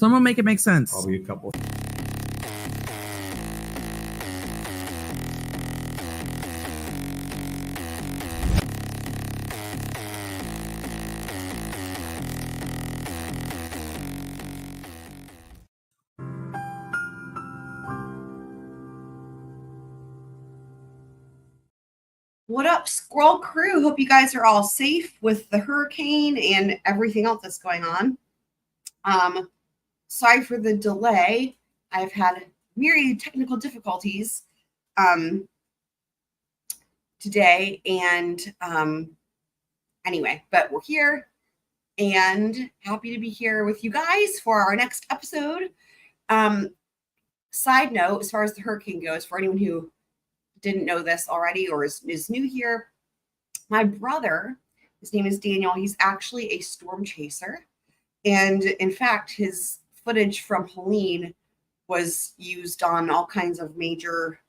Someone make it make sense. Probably a couple. What up, Squirrel Crew? Hope you guys are all safe with the hurricane and everything else that's going on. Sorry for the delay. I've had myriad technical difficulties today, and anyway, but we're here and happy to be here with you guys for our next episode. Side note, as far as the hurricane goes, for anyone who didn't know this already or is new here, my brother, his name is Daniel, he's actually a storm chaser. And in fact, his footage from Helene was used on all kinds of major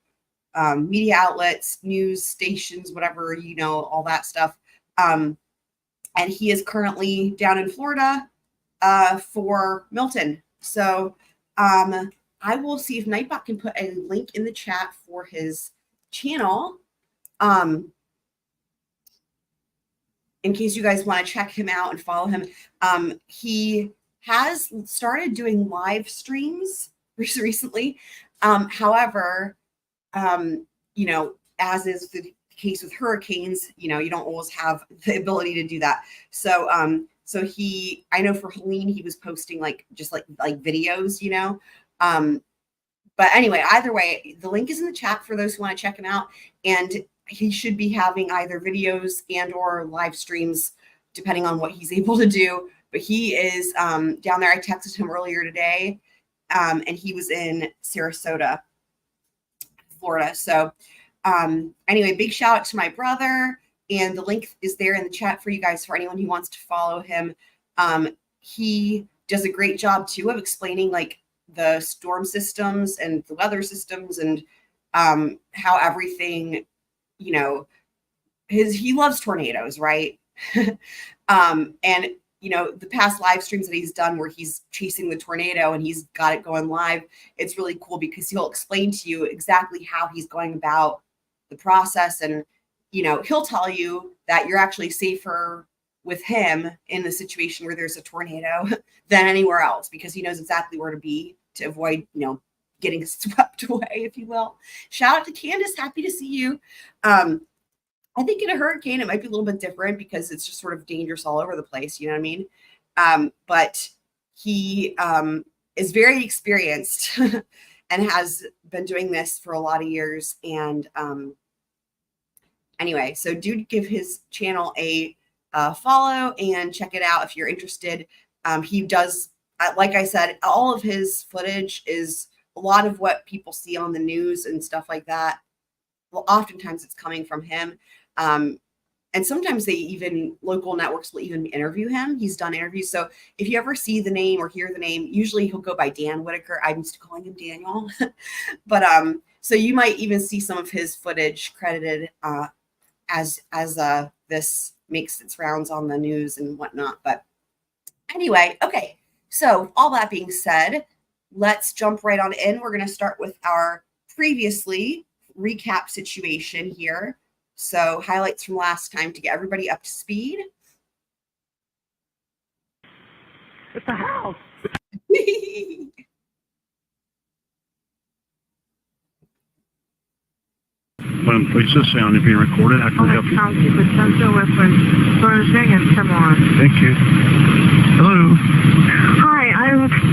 media outlets, news stations, whatever, you know, all that stuff. And he is currently down in Florida for Milton. So I will see if Nightbot can put a link in the chat for his channel in case you guys want to check him out and follow him. He has started doing live streams recently. However, you know, as is the case with hurricanes, you know, you don't always have the ability to do that. So I know for Helene, he was posting like videos, you know. But anyway, either way, the link is in the chat for those who want to check him out. And he should be having either videos and or live streams, depending on what he's able to do. But he is down there. I texted him earlier today, and he was in Sarasota, Florida. So anyway, big shout out to my brother. And the link is there in the chat for you guys, for anyone who wants to follow him. He does a great job, too, of explaining, like, the storm systems and the weather systems and how everything, you know, he loves tornadoes, right? And, you know, the past live streams that he's done where he's chasing the tornado and he's got it going live, it's really cool because he'll explain to you exactly how he's going about the process. And, you know, he'll tell you that you're actually safer with him in the situation where there's a tornado than anywhere else, because he knows exactly where to be to avoid, you know, getting swept away, if you will. Shout out to Candace. Happy to see you. I think in a hurricane, it might be a little bit different because it's just sort of dangerous all over the place. You know what I mean? But he is very experienced and has been doing this for a lot of years. And anyway, so do give his channel a follow and check it out if you're interested. He does, like I said, all of his footage is a lot of what people see on the news and stuff like that. Well, oftentimes it's coming from him. And sometimes local networks will even interview him. He's done interviews. So if you ever see the name or hear the name, usually he'll go by Dan Whitaker. I'm used to calling him Daniel. But so you might even see some of his footage credited as this makes its rounds on the news and whatnot. But anyway, okay. So all that being said, let's jump right on in. We're going to start with our previously recap situation here. So highlights from last time to get everybody up to speed. It's a house. When police is sound being recorded, how can we help you? Housekeeping, Central Westland, Pershing and Timor. Thank you. Hello. Hi,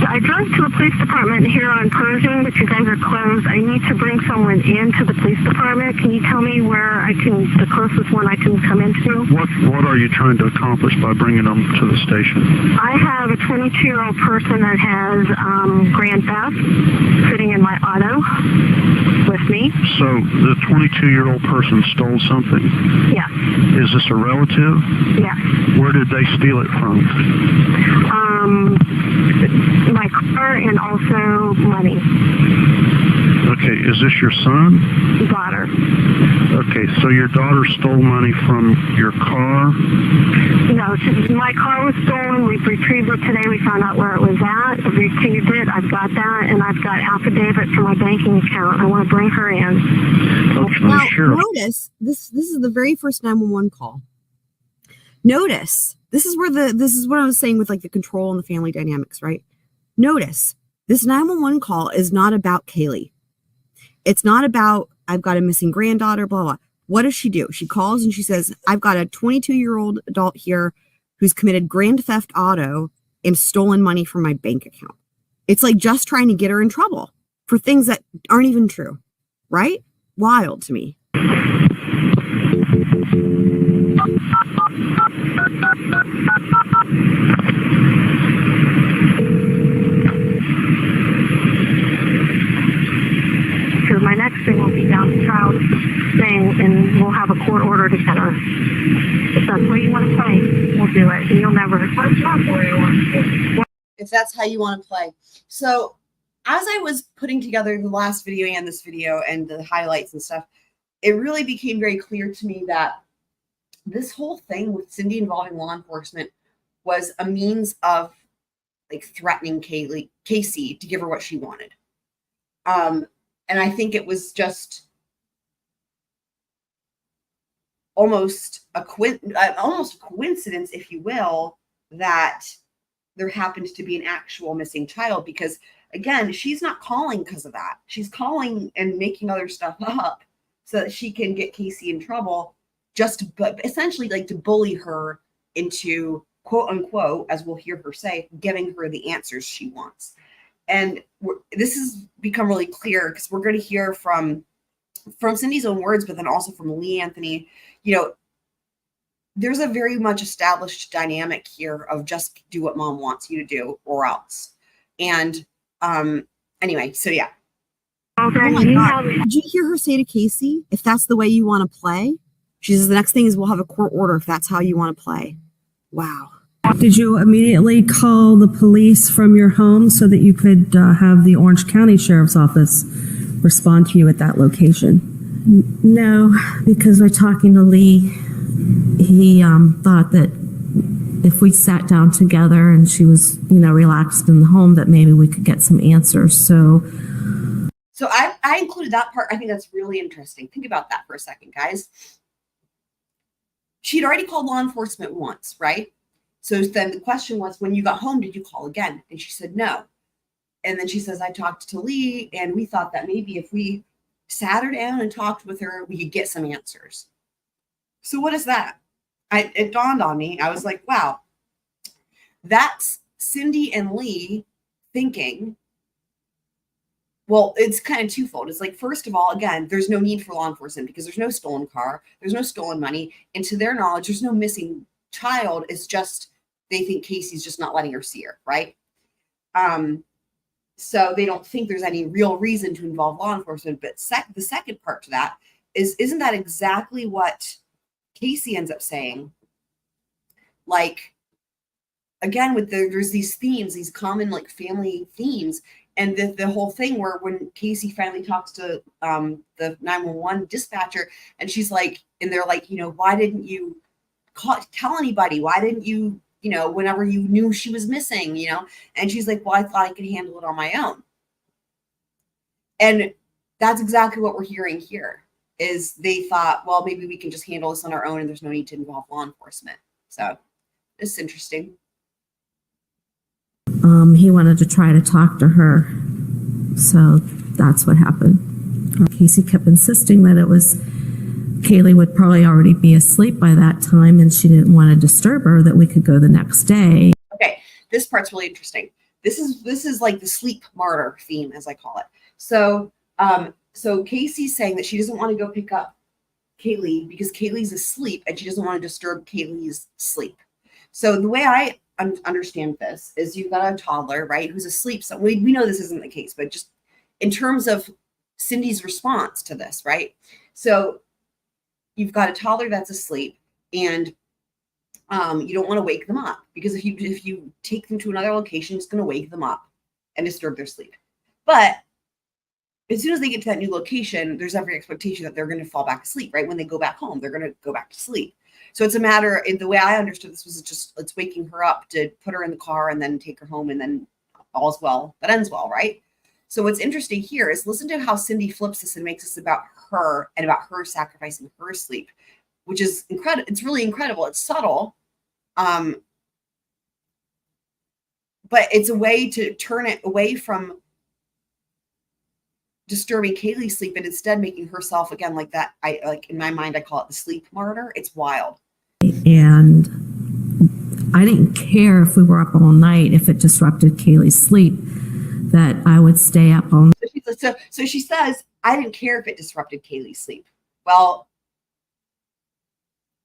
I drove to the police department here on Pershing, but you guys are closed. I need to bring someone into the police department. Can you tell me where the closest one I can come into? What are you trying to accomplish by bringing them to the station? I have a 22-year-old person that has grand theft sitting in my auto with me. So the 22-year-old person stole something? Yes. Is this a relative? Yes. Where did they steal it from? my car and also money. Okay, is this your son? Daughter. Okay, so your daughter stole money from your car? No, my car was stolen. We retrieved it today. We found out where it was at. We retrieved it. I've got that, and I've got affidavit for my banking account. I want to bring her in. Okay, Now, sure. notice this is the very first 911 call. Notice this is what I was saying with like the control and the family dynamics, right? Notice this 911 call is not about Caylee. It's not about I've got a missing granddaughter, blah, blah. What does she do? She calls and she says, I've got a 22-year-old adult here who's committed grand theft auto and stolen money from my bank account. It's like just trying to get her in trouble for things that aren't even true, right? Wild to me. So my next thing will be down the trial thing, and we'll have a court order together. If that's what you want to play, we'll do it. And you'll never. If that's how you want to play. So as I was putting together the last video and this video and the highlights and stuff, it really became very clear to me that this whole thing with Cindy involving law enforcement was a means of like threatening Casey to give her what she wanted. And I think it was just almost a coincidence, if you will, that there happened to be an actual missing child, because again, she's not calling because of that. She's calling and making other stuff up so that she can get Casey in trouble, but essentially like to bully her into, quote unquote, as we'll hear her say, giving her the answers she wants. And this has become really clear because we're going to hear from Cindy's own words, but then also from Lee Anthony. You know, there's a very much established dynamic here of just do what mom wants you to do or else. And anyway, so yeah. Oh my God. Did you hear her say to Casey, if that's the way you want to play? She says the next thing is we'll have a court order if that's how you want to play. Wow. Did you immediately call the police from your home so that you could have the Orange County Sheriff's Office respond to you at that location? No, because we're talking to Lee. He thought that if we sat down together and she was, relaxed in the home, that maybe we could get some answers. So I included that part. I think that's really interesting. Think about that for a second, guys. She'd already called law enforcement once, right? So then the question was, when you got home, did you call again? And she said no. And then she says, I talked to Lee, and we thought that maybe if we sat her down and talked with her, we could get some answers. So what is that? It dawned on me. I was like, wow, that's Cindy and Lee thinking. Well, it's kind of twofold. It's like, first of all, again, there's no need for law enforcement because there's no stolen car, there's no stolen money, and to their knowledge, there's no missing child. It's just they think Casey's just not letting her see her, right? So they don't think there's any real reason to involve law enforcement. But the second part to that is, isn't that exactly what Casey ends up saying? Like, again, there's these themes, these common like family themes, and the whole thing where when Casey finally talks to the 911 dispatcher, and she's like, and they're like, why didn't you tell anybody? Why didn't you, whenever you knew she was missing, And she's like, well, I thought I could handle it on my own. And that's exactly what we're hearing here, is they thought, well, maybe we can just handle this on our own and there's no need to involve law enforcement. So it's interesting. he wanted to try to talk to her. So that's what happened. Casey kept insisting that it was Caylee would probably already be asleep by that time and she didn't want to disturb her, that we could go the next day. Okay, this part's really interesting. This is like the Sleep Martyr theme, as I call it. So Casey's saying that she doesn't want to go pick up Caylee because Kaylee's asleep and she doesn't want to disturb Kaylee's sleep. So the way I understand this is you've got a toddler, right, who's asleep. So we know this isn't the case, but just in terms of Cindy's response to this, right? So you've got a toddler that's asleep and You don't want to wake them up, because if you take them to another location, it's going to wake them up and disturb their sleep. But as soon as they get to that new location, there's every expectation that they're going to fall back asleep, right? When they go back home, they're going to go back to sleep. So it's a matter, in the way I understood this was just, it's waking her up to put her in the car and then take her home, and then all's well that ends well, right? So what's interesting here is listen to how Cindy flips this and makes this about her and about her sacrificing her sleep, which is incredible. It's really incredible. It's subtle. But it's a way to turn it away from disturbing Caylee's sleep and instead making herself, again, like that. In my mind, I call it the sleep martyr. It's wild. And I didn't care if we were up all night, if it disrupted Caylee's sleep, that I would stay up all night. So she says, I didn't care if it disrupted Caylee's sleep. Well,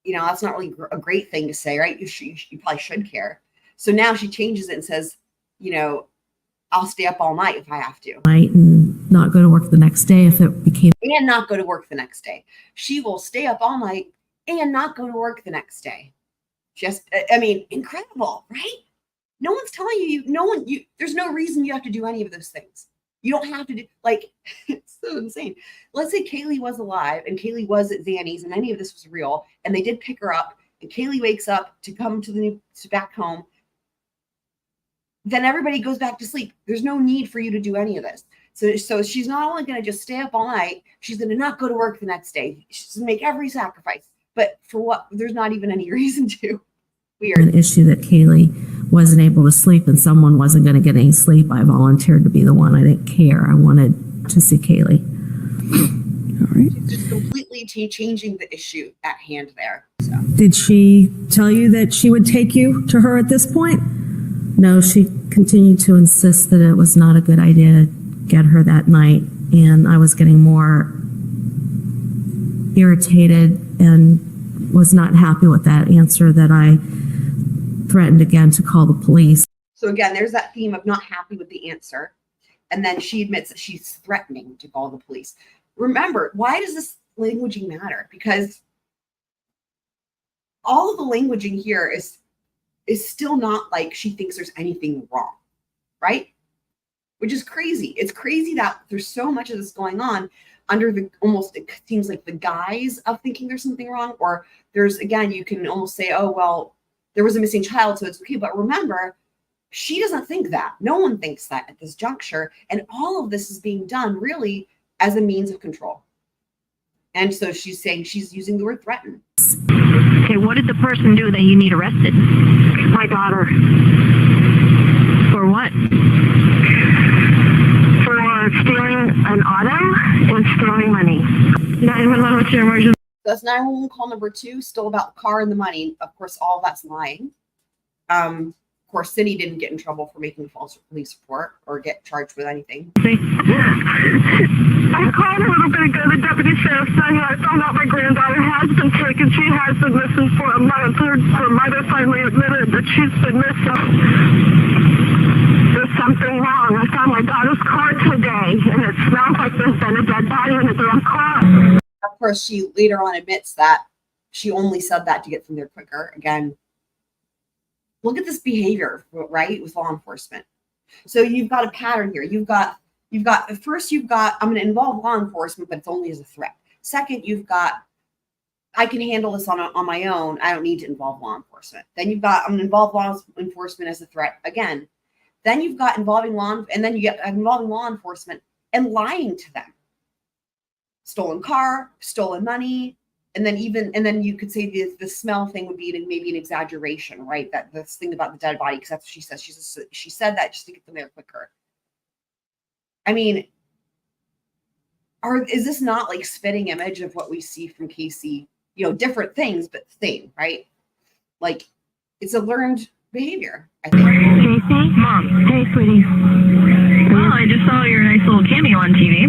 that's not really a great thing to say, right? You probably should care. So now she changes it and says, I'll stay up all night if I have to. Night and not go to work the next day if it became. And not go to work the next day. She will stay up all night and not go to work the next day. Incredible, right? No one's telling you, there's no reason you have to do any of those things. You don't have to do, it's so insane. Let's say Caylee was alive and Caylee was at Zanny's and any of this was real, and they did pick her up, and Caylee wakes up to come to back home. Then everybody goes back to sleep. There's no need for you to do any of this. So she's not only going to just stay up all night, she's going to not go to work the next day. She's going to make every sacrifice. But for what? There's not even any reason to. Weird. An issue that Caylee wasn't able to sleep and someone wasn't going to get any sleep. I volunteered to be the one. I didn't care. I wanted to see Caylee. All right. Just completely changing the issue at hand there. So. Did she tell you that she would take you to her at this point? No, she continued to insist that it was not a good idea to get her that night. And I was getting more irritated and was not happy with that answer, that I threatened again to call the police. So again, there's that theme of not happy with the answer. And then she admits that she's threatening to call the police. Remember, why does this languaging matter? Because all of the languaging here is still not like she thinks there's anything wrong, right? Which is crazy. It's crazy that there's so much of this going on under the almost, it seems like the guise of thinking there's something wrong. Or there's, again, you can almost say, oh, well, there was a missing child, so it's okay. But remember, she doesn't think that. No one thinks that at this juncture. And all of this is being done really as a means of control. And so she's saying, she's using the word threaten. Okay, what did the person do that you need arrested? My daughter. For what? For stealing an auto and stealing money. 911, what's your emergency? That's 911 call number 2, still about the car and the money. Of course, all that's lying. Of course, Cindy didn't get in trouble for making a false police report or get charged with anything. I called a little bit ago, the deputy sheriff saying I found out my granddaughter has been taken. She has been missing for a month. Her mother finally admitted that she's been missing. There's something wrong. I found my daughter's car today, and it smells like there's been a dead body in the damn car. Of course, she later on admits that she only said that to get them there quicker. Again, look at this behavior, right, with law enforcement. So you've got a pattern here. You've got first, I'm going to involve law enforcement, but it's only as a threat. Second, you've got, I can handle this on my own. I don't need to involve law enforcement. Then you've got, I'm going to involve law enforcement as a threat again. Then you've got involving law enforcement and lying to them. Stolen car, stolen money, and then you could say the smell thing would be maybe an exaggeration, right? That this thing about the dead body, because that's what she says. She said that just to get them there quicker. I mean, is this not like spitting image of what we see from Casey? Different things, but same, right? Like, it's a learned behavior, I think. Casey? Mom. Hey, sweetie. Well, I just saw your nice little cameo on TV.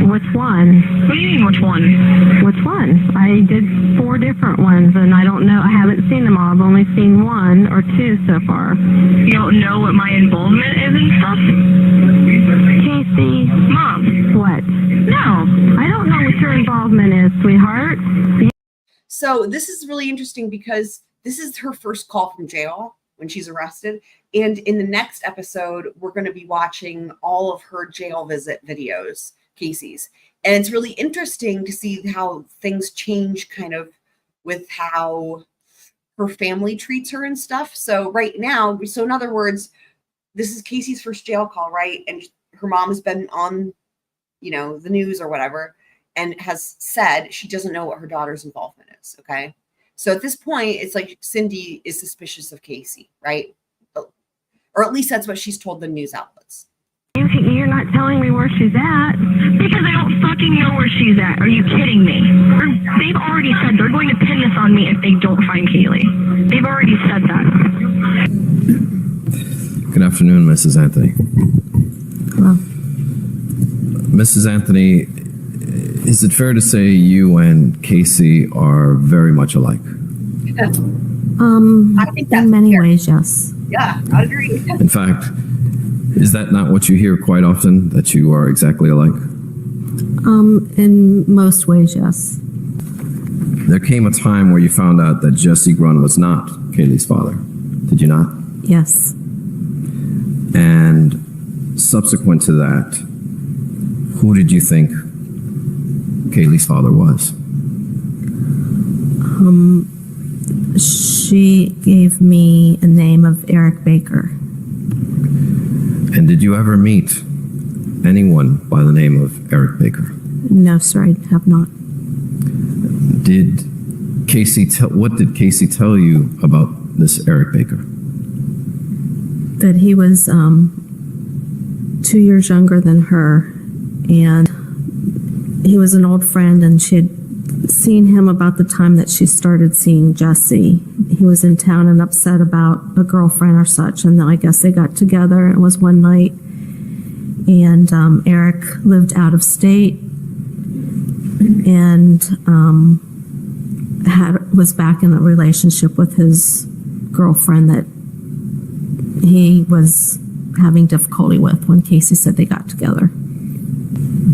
Which one? What do you mean, which one? Which one? I did 4 different ones, and I don't know. I haven't seen them all. I've only seen 1 or 2 so far. You don't know what my involvement is and stuff? Casey. Mom. What? No. I don't know what your involvement is, sweetheart. So this is really interesting because this is her first call from jail when she's arrested. And in the next episode, we're going to be watching all of her jail visit videos, Casey's. And it's really interesting to see how things change kind of with how her family treats her and stuff. So right now, so in other words, this is Casey's first jail call, right? And her mom has been on, you know, the news or whatever, and has said she doesn't know what her daughter's involvement is. Okay. So at this point, it's like Cindy is suspicious of Casey, right? Or at least that's what she's told the news outlets. You're not telling me where she's at. Because I don't fucking know where she's at. Are you kidding me? They've already said they're going to pin this on me if they don't find Caylee. They've already said that. Good afternoon, Mrs. Anthony. Hello. Mrs. Anthony, is it fair to say you and Casey are very much alike? I think that's In many fair. ways, yes. Yeah, I agree. In fact, is that not what you hear quite often, that you are exactly alike? In most ways, yes. There came a time where you found out that Jesse Grun was not Caylee's father. Did you not? Yes. And subsequent to that, who did you think Caylee's father was? She gave me a name of Eric Baker. And did you ever meet anyone by the name of Eric Baker? No, sir, I have not. Did Casey what did Casey tell you about this Eric Baker? That he was 2 years younger than her, and he was an old friend, and she had seen him about the time that she started seeing Jesse. He was in town and upset about a girlfriend or such, and I guess they got together. It was one night, and Eric lived out of state and was back in a relationship with his girlfriend that he was having difficulty with when Casey said they got together.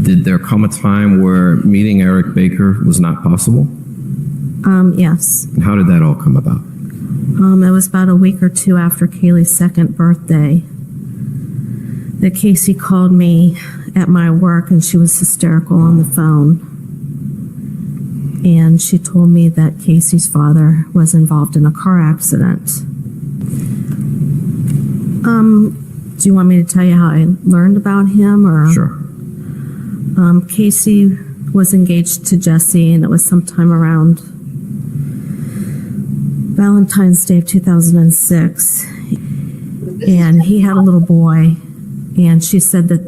Did there come a time where meeting Eric Baker was not possible? Yes. And how did that all come about? It was about a week or two after Caylee's second birthday that Casey called me at my work, and she was hysterical on the phone. And she told me that Casey's father was involved in a car accident. Do you want me to tell you how I learned about him, or? Sure. Casey was engaged to Jesse, and it was sometime around Valentine's Day of 2006. And he had a little boy, and she said that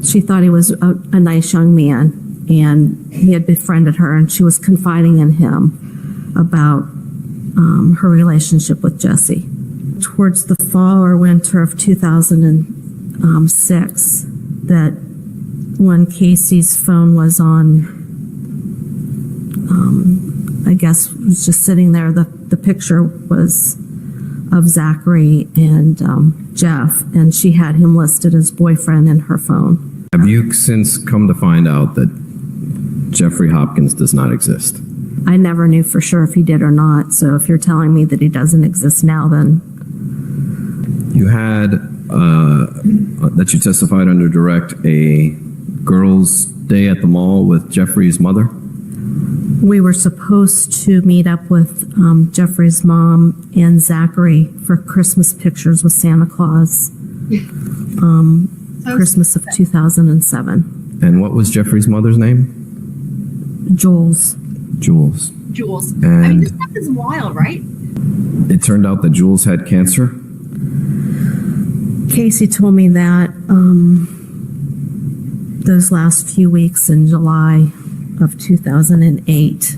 she thought he was a nice young man, and he had befriended her, and she was confiding in him about her relationship with Jesse. Towards the fall or winter of 2006, that when Casey's phone was on, I guess was just sitting there, the picture was of Zachary and Jeff, and she had him listed as boyfriend in her phone. Have you since come to find out that Jeffrey Hopkins does not exist? I never knew for sure if he did or not, so if you're telling me that he doesn't exist now, then... You had, that you testified under direct, a girls' day at the mall with Jeffrey's mother? We were supposed to meet up with Jeffrey's mom and Zachary for Christmas pictures with Santa Claus. Christmas of 2007. And what was Jeffrey's mother's name? Jules. Jules. Jules. I And- mean, this stuff is wild, right? It turned out that Jules had cancer? Casey told me that those last few weeks in July of 2008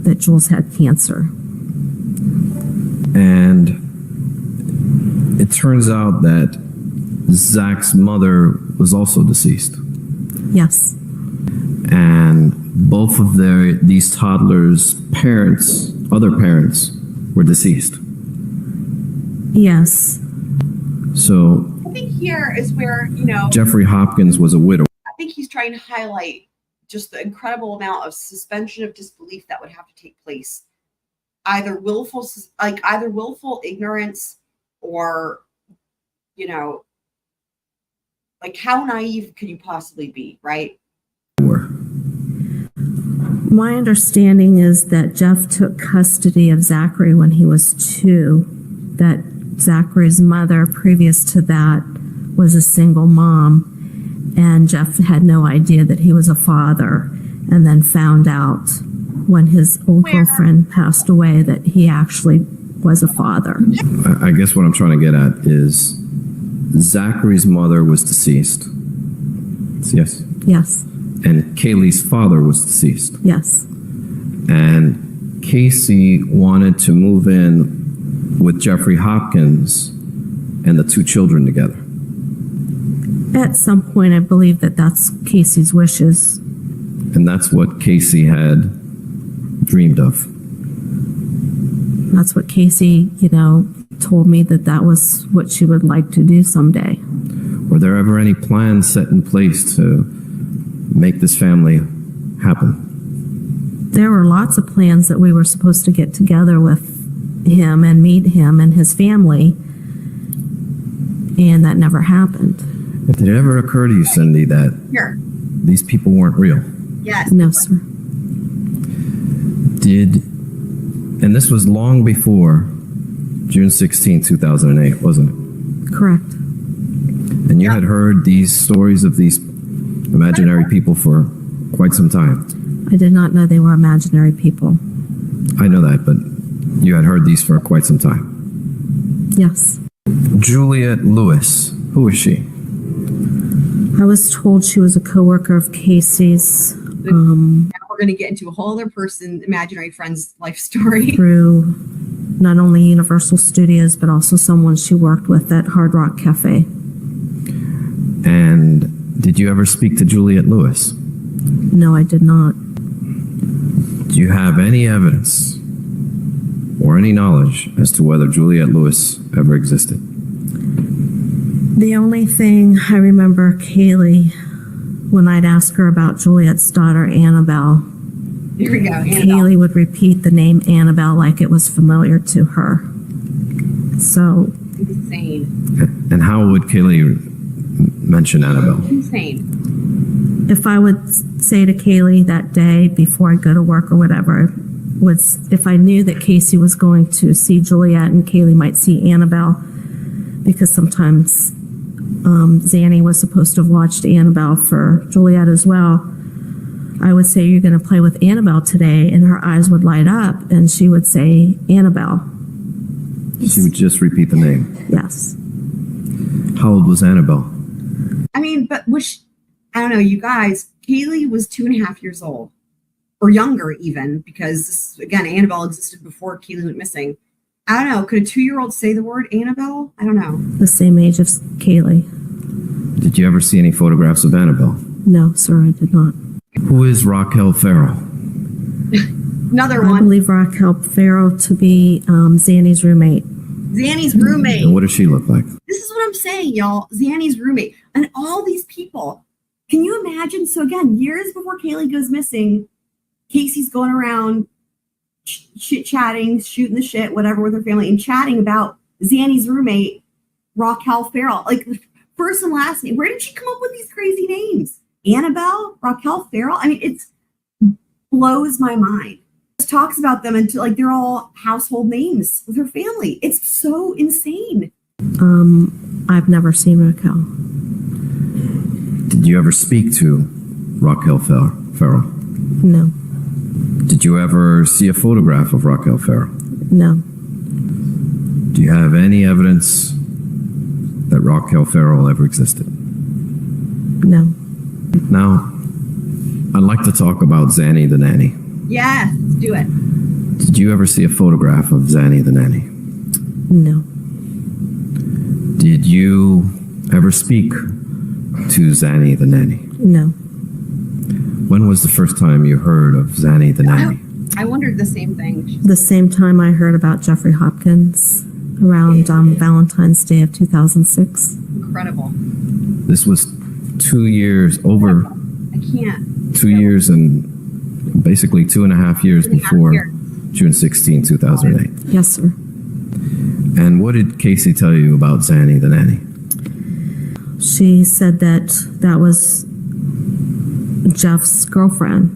that Jules had cancer. And it turns out that Zach's mother was also deceased. Yes. And both of these toddlers' parents, other parents, were deceased. Yes. So I think here is where, you know, Jeffrey Hopkins was a widow. I think he's trying to highlight just the incredible amount of suspension of disbelief that would have to take place either willful ignorance or, you know, like how naive could you possibly be, right? My understanding is that Jeff took custody of Zachary when he was 2, that Zachary's mother, previous to that, was a single mom, and Jeff had no idea that he was a father, and then found out when his old girlfriend passed away that he actually was a father. I guess what I'm trying to get at is Zachary's mother was deceased. Yes. Yes. And Caylee's father was deceased. Yes. And Casey wanted to move in with Jeffrey Hopkins and the 2 children together. At some point, I believe that that's Casey's wishes. And that's what Casey had dreamed of. That's what Casey, told me that was what she would like to do someday. Were there ever any plans set in place to make this family happen? There were lots of plans that we were supposed to get together with him and meet him and his family, and that never happened. Did it ever occur to you, Cindy, that these people weren't real? Yes. No, sir. And this was long before June 16, 2008, wasn't it? Correct. And you had heard these stories of these imaginary people for quite some time. I did not know they were imaginary people. I know that, but you had heard these for quite some time. Yes. Juliette Lewis, who is she? I was told she was a coworker of Casey's. Now we're going to get into a whole other imaginary friend's life story. Through not only Universal Studios, but also someone she worked with at Hard Rock Cafe. And did you ever speak to Juliette Lewis? No, I did not. Do you have any evidence or any knowledge as to whether Juliette Lewis ever existed? The only thing I remember Caylee, when I'd ask her about Juliette's daughter, Annabelle, Here we go. Caylee would repeat the name Annabelle like it was familiar to her. So. Insane. And how would Caylee mention Annabelle? Insane. If I would say to Caylee that day before I go to work or whatever, if I knew that Casey was going to see Juliette and Caylee might see Annabelle, because sometimes Zanny was supposed to have watched Annabelle for Juliette as well, I would say, "You're going to play with Annabelle today," and her eyes would light up and she would say, "Annabelle." She would just repeat the name. Yes. How old was Annabelle? I mean, but I don't know, you guys, Caylee was 2.5 years old, or younger even, because again, Annabelle existed before Caylee went missing. I don't know, could a 2-year-old say the word Annabelle? I don't know. The same age as Caylee. Did you ever see any photographs of Annabelle? No, sir, I did not. Who is Raquel Farrell? Another I one. believe Raquel Farrell to be Zanny's roommate. Zanny's roommate. And what does she look like? This is what I'm saying, y'all. Zanny's roommate. And all these people. Can you imagine? So again, years before Caylee goes missing, Casey's going around chit-chatting, shooting the shit, whatever, with her family, and chatting about Zanny's roommate, Raquel Farrell. Like, first and last name. Where did she come up with these crazy names? Annabelle? Raquel Farrell? I mean, it blows my mind. Just talks about them until, like, they're all household names with her family. It's so insane. I've never seen Raquel. Did you ever speak to Raquel Farrell? No. Did you ever see a photograph of Raquel Farrell? No. Do you have any evidence that Raquel Farrell ever existed? No. Now, I'd like to talk about Zanny the Nanny. Yes, let's do it. Did you ever see a photograph of Zanny the Nanny? No. Did you ever speak to Zanny the Nanny? No. When was the first time you heard of Zanny the Nanny? I wondered the same thing. The same time I heard about Jeffrey Hopkins, around Valentine's Day of 2006. Incredible. This was 2 years, over I can't. 2 years and basically 2.5 years before June 16, 2008. Yes, sir. And what did Casey tell you about Zanny the Nanny? She said that that was Jeff's girlfriend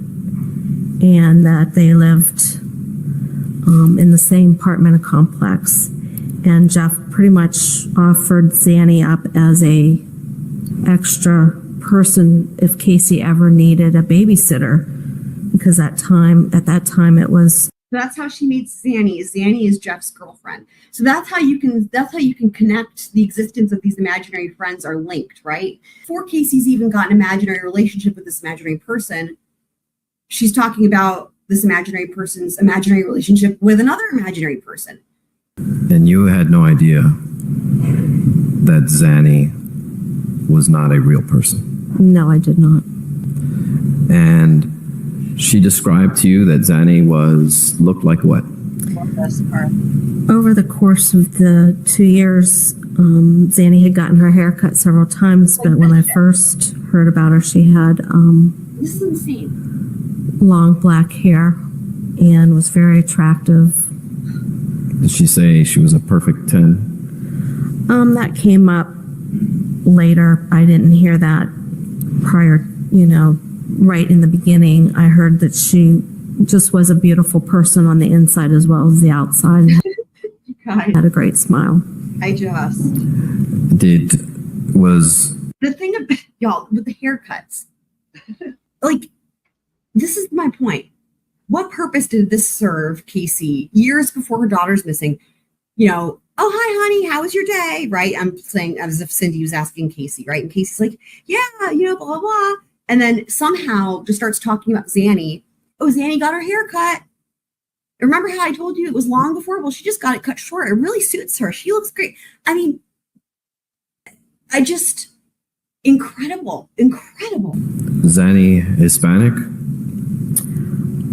and that they lived in the same apartment complex. And Jeff pretty much offered Zanny up as a extra person if Casey ever needed a babysitter, because at that time it was. That's how she meets Zanny. Zanny is Jeff's girlfriend. So that's how you can connect the existence of these imaginary friends are linked, right? Before Casey's even got an imaginary relationship with this imaginary person, she's talking about this imaginary person's imaginary relationship with another imaginary person. And you had no idea that Zanny was not a real person. No, I did not. And she described to you that Zanny looked like what? Over the course of the 2 years, Zanny had gotten her hair cut several times, but when I first heard about her, she had This is insane. long black hair and was very attractive. Did she say she was a perfect 10? That came up later. I didn't hear that prior, right in the beginning. I heard that she just was a beautiful person on the inside as well as the outside. God, Had a great smile. I just. Was The thing about y'all with the haircuts, like, this is my point. What purpose did this serve Casey years before her daughter's missing? Oh, hi, honey, how was your day? Right? I'm saying as if Cindy was asking Casey, right? And Casey's like, yeah, blah, blah, blah. And then somehow just starts talking about Zanny. Oh, Zanny got her hair cut. Remember how I told you it was long before? Well, she just got it cut short. It really suits her. She looks great. I mean, incredible. Zanny Hispanic?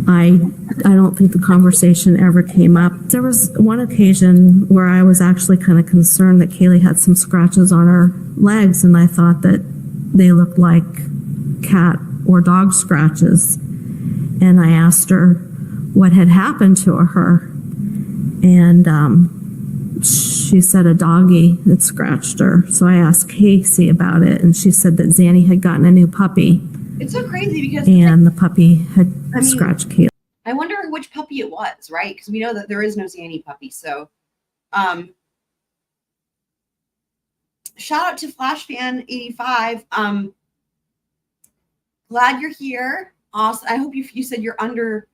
I don't think the conversation ever came up. There was one occasion where I was actually kind of concerned that Caylee had some scratches on her legs, and I thought that they looked like cat or dog scratches. And I asked her what had happened to her, and she said a doggy had scratched her. So I asked Casey about it, and she said that Zanny had gotten a new puppy. It's so crazy because and the puppy had scratched Caylee. I wonder which puppy it was, right? Because we know that there is no Zanny puppy. So, shout out to FlashFan85. Glad you're here. Awesome. I hope you said you're under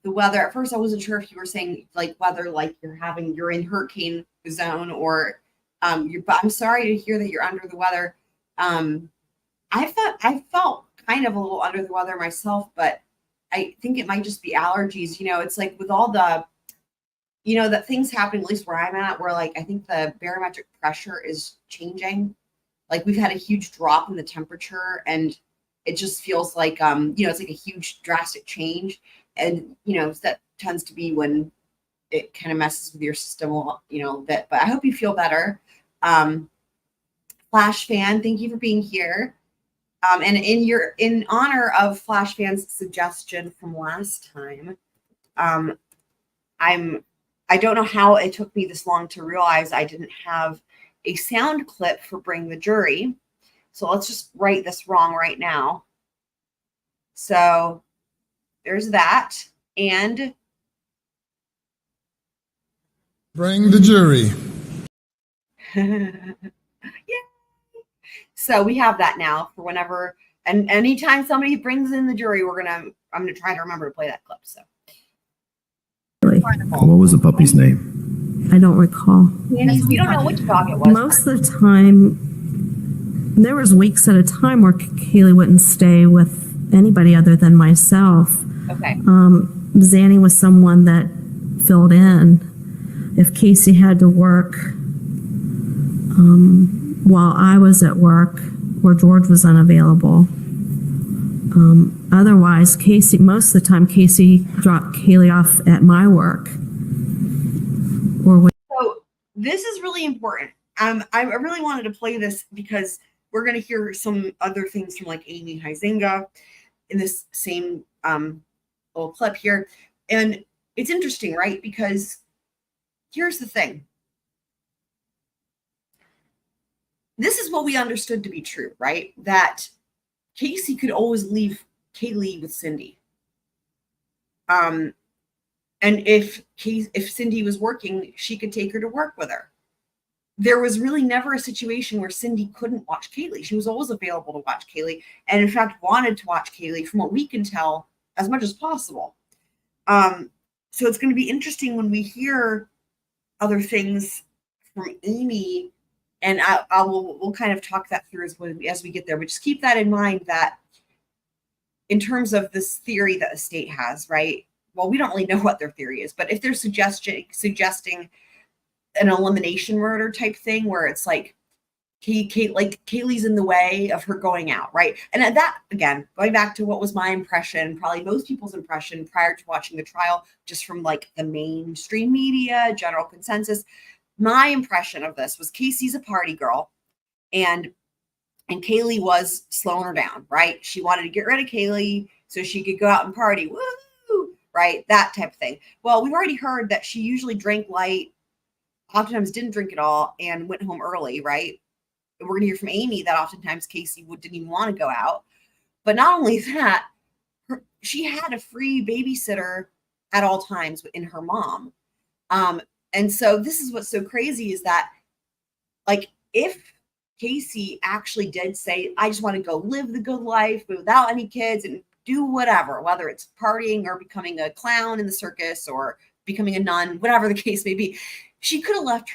the weather. At first, I wasn't sure if you were saying like weather, like you're in hurricane zone, or but I'm sorry to hear that you're under the weather. I felt kind of a little under the weather myself, but I think it might just be allergies. It's like with all the, that things happen, at least where I'm at, where like I think the barometric pressure is changing. Like we've had a huge drop in the temperature, and it just feels like it's like a huge drastic change. And that tends to be when it kind of messes with your system a bit. But I hope you feel better. Flash Fan, thank you for being here. And in honor of Flash Fan's suggestion from last time, I don't know how it took me this long to realize I didn't have a sound clip for Bring the Jury. So let's just right this wrong right now. So there's that. And Bring the Jury. Yeah. So we have that now for whenever, and anytime somebody brings in the jury, I'm gonna try to remember to play that clip. So What was the puppy's name? I don't recall. we don't know which dog it was. Most of the time, there was weeks at a time where Caylee wouldn't stay with anybody other than myself. Okay. Zanny was someone that filled in. If Casey had to work while I was at work or George was unavailable. Otherwise, most of the time, Casey dropped Caylee off at my work. So this is really important. I really wanted to play this because we're going to hear some other things from like Amy Huizinga in this same little clip here. And it's interesting, right? Because here's the thing. This is what we understood to be true, right? That Casey could always leave Caylee with Cindy. And if Cindy was working, she could take her to work with her. There was really never a situation where Cindy couldn't watch Caylee. She was always available to watch Caylee, and in fact wanted to watch Caylee, from what we can tell, as much as possible. So it's going to be interesting when we hear other things from Amy, and we'll kind of talk that through as we get there. But just keep that in mind, that in terms of this theory that the state has, right? Well, we don't really know what their theory is, but if they're suggesting an elimination murder type thing, where it's like Caylee's in the way of her going out, right? And that, again, going back to what was my impression, probably most people's impression prior to watching the trial, just from like the mainstream media, general consensus, my impression of this was Casey's a party girl, and Caylee was slowing her down, right? She wanted to get rid of Caylee so she could go out and party, woo, right? That type of thing. Well, we've already heard that she usually drank light, oftentimes didn't drink at all, and went home early, right? We're going to hear from Amy that oftentimes Casey didn't even want to go out. But not only that, she had a free babysitter at all times in her mom. And so this is what's so crazy, is that, like, if Casey actually did say, I just want to go live the good life without any kids and do whatever, whether it's partying or becoming a clown in the circus or becoming a nun, whatever the case may be, she could have left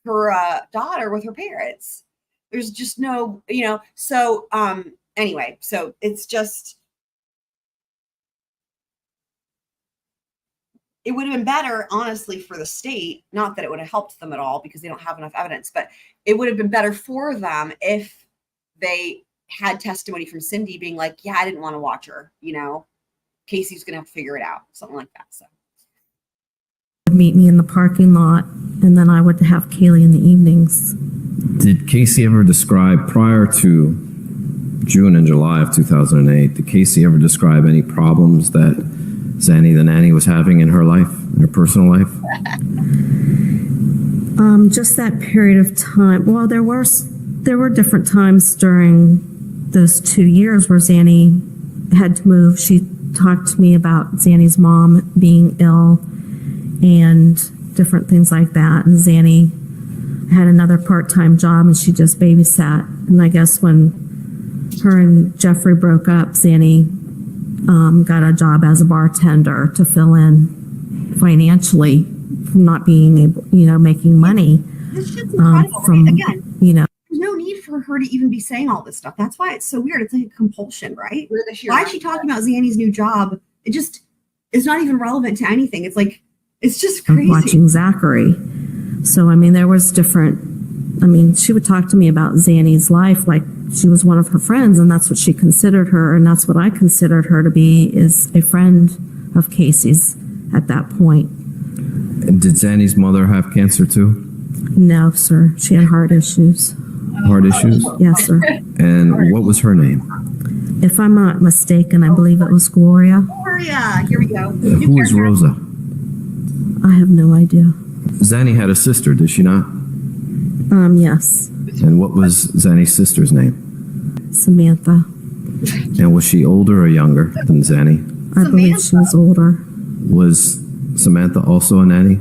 her daughter with her parents. There's just no, so anyway, so it's just, it would have been better, honestly, for the state, not that it would have helped them at all because they don't have enough evidence, but it would have been better for them if they had testimony from Cindy being like, yeah, I didn't want to watch her, Casey's going to have to figure it out, something like that. So Would meet me in the parking lot, and then I would have Caylee in the evenings. Did Casey ever describe, prior to June and July of 2008, did Casey ever describe any problems that Zanny the Nanny was having in her life, in her personal life? Just that period of time. Well, there were different times during those 2 years where Zanny had to move. She talked to me about Zanny's mom being ill and different things like that. And Zanny had another part-time job, and she just babysat. And I guess when her and Jeffrey broke up, Zanny got a job as a bartender to fill in financially from not being able, making money. This shit's incredible, right? Again, there's no need for her to even be saying all this stuff. That's why it's so weird. It's like a compulsion, right? Why is she talking about Zanny's new job? It's not even relevant to anything. It's like, it's just crazy. Watching Zachary. So, there was different, she would talk to me about Zanny's life like she was one of her friends, and that's what she considered her, and that's what I considered her to be, is a friend of Casey's at that point. And did Zanny's mother have cancer too? No, sir. She had heart issues. Heart issues? Yes, sir. And what was her name? If I'm not mistaken, I believe it was Gloria. Gloria, here we go. Who is Rosa? I have no idea. Zanny had a sister, did she not? Yes. And what was Zanny's sister's name? Samantha. And was she older or younger than Zanny? I believe she was older. Was Samantha also a nanny?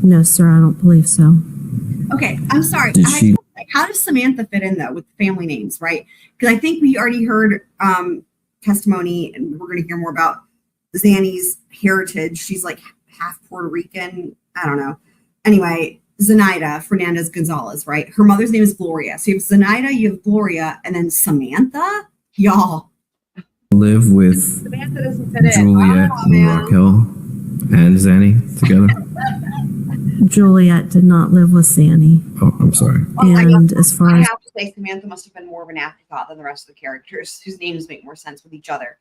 No, sir, I don't believe so. Okay, I'm sorry. How does Samantha fit in, though, with family names, right? Because I think we already heard testimony, and we're going to hear more about Zanny's heritage. She's like half Puerto Rican. I don't know. Anyway, Zenaida Fernandez Gonzalez, right? Her mother's name is Gloria. So you have Zenaida, you have Gloria, and then Samantha? Y'all. Live with Samantha doesn't fit in. Juliette and Raquel and Zanny together? Juliette did not live with Zanny. Oh, I'm sorry. And as far I as have to say, Samantha must have been more of an afterthought than the rest of the characters, whose names make more sense with each other.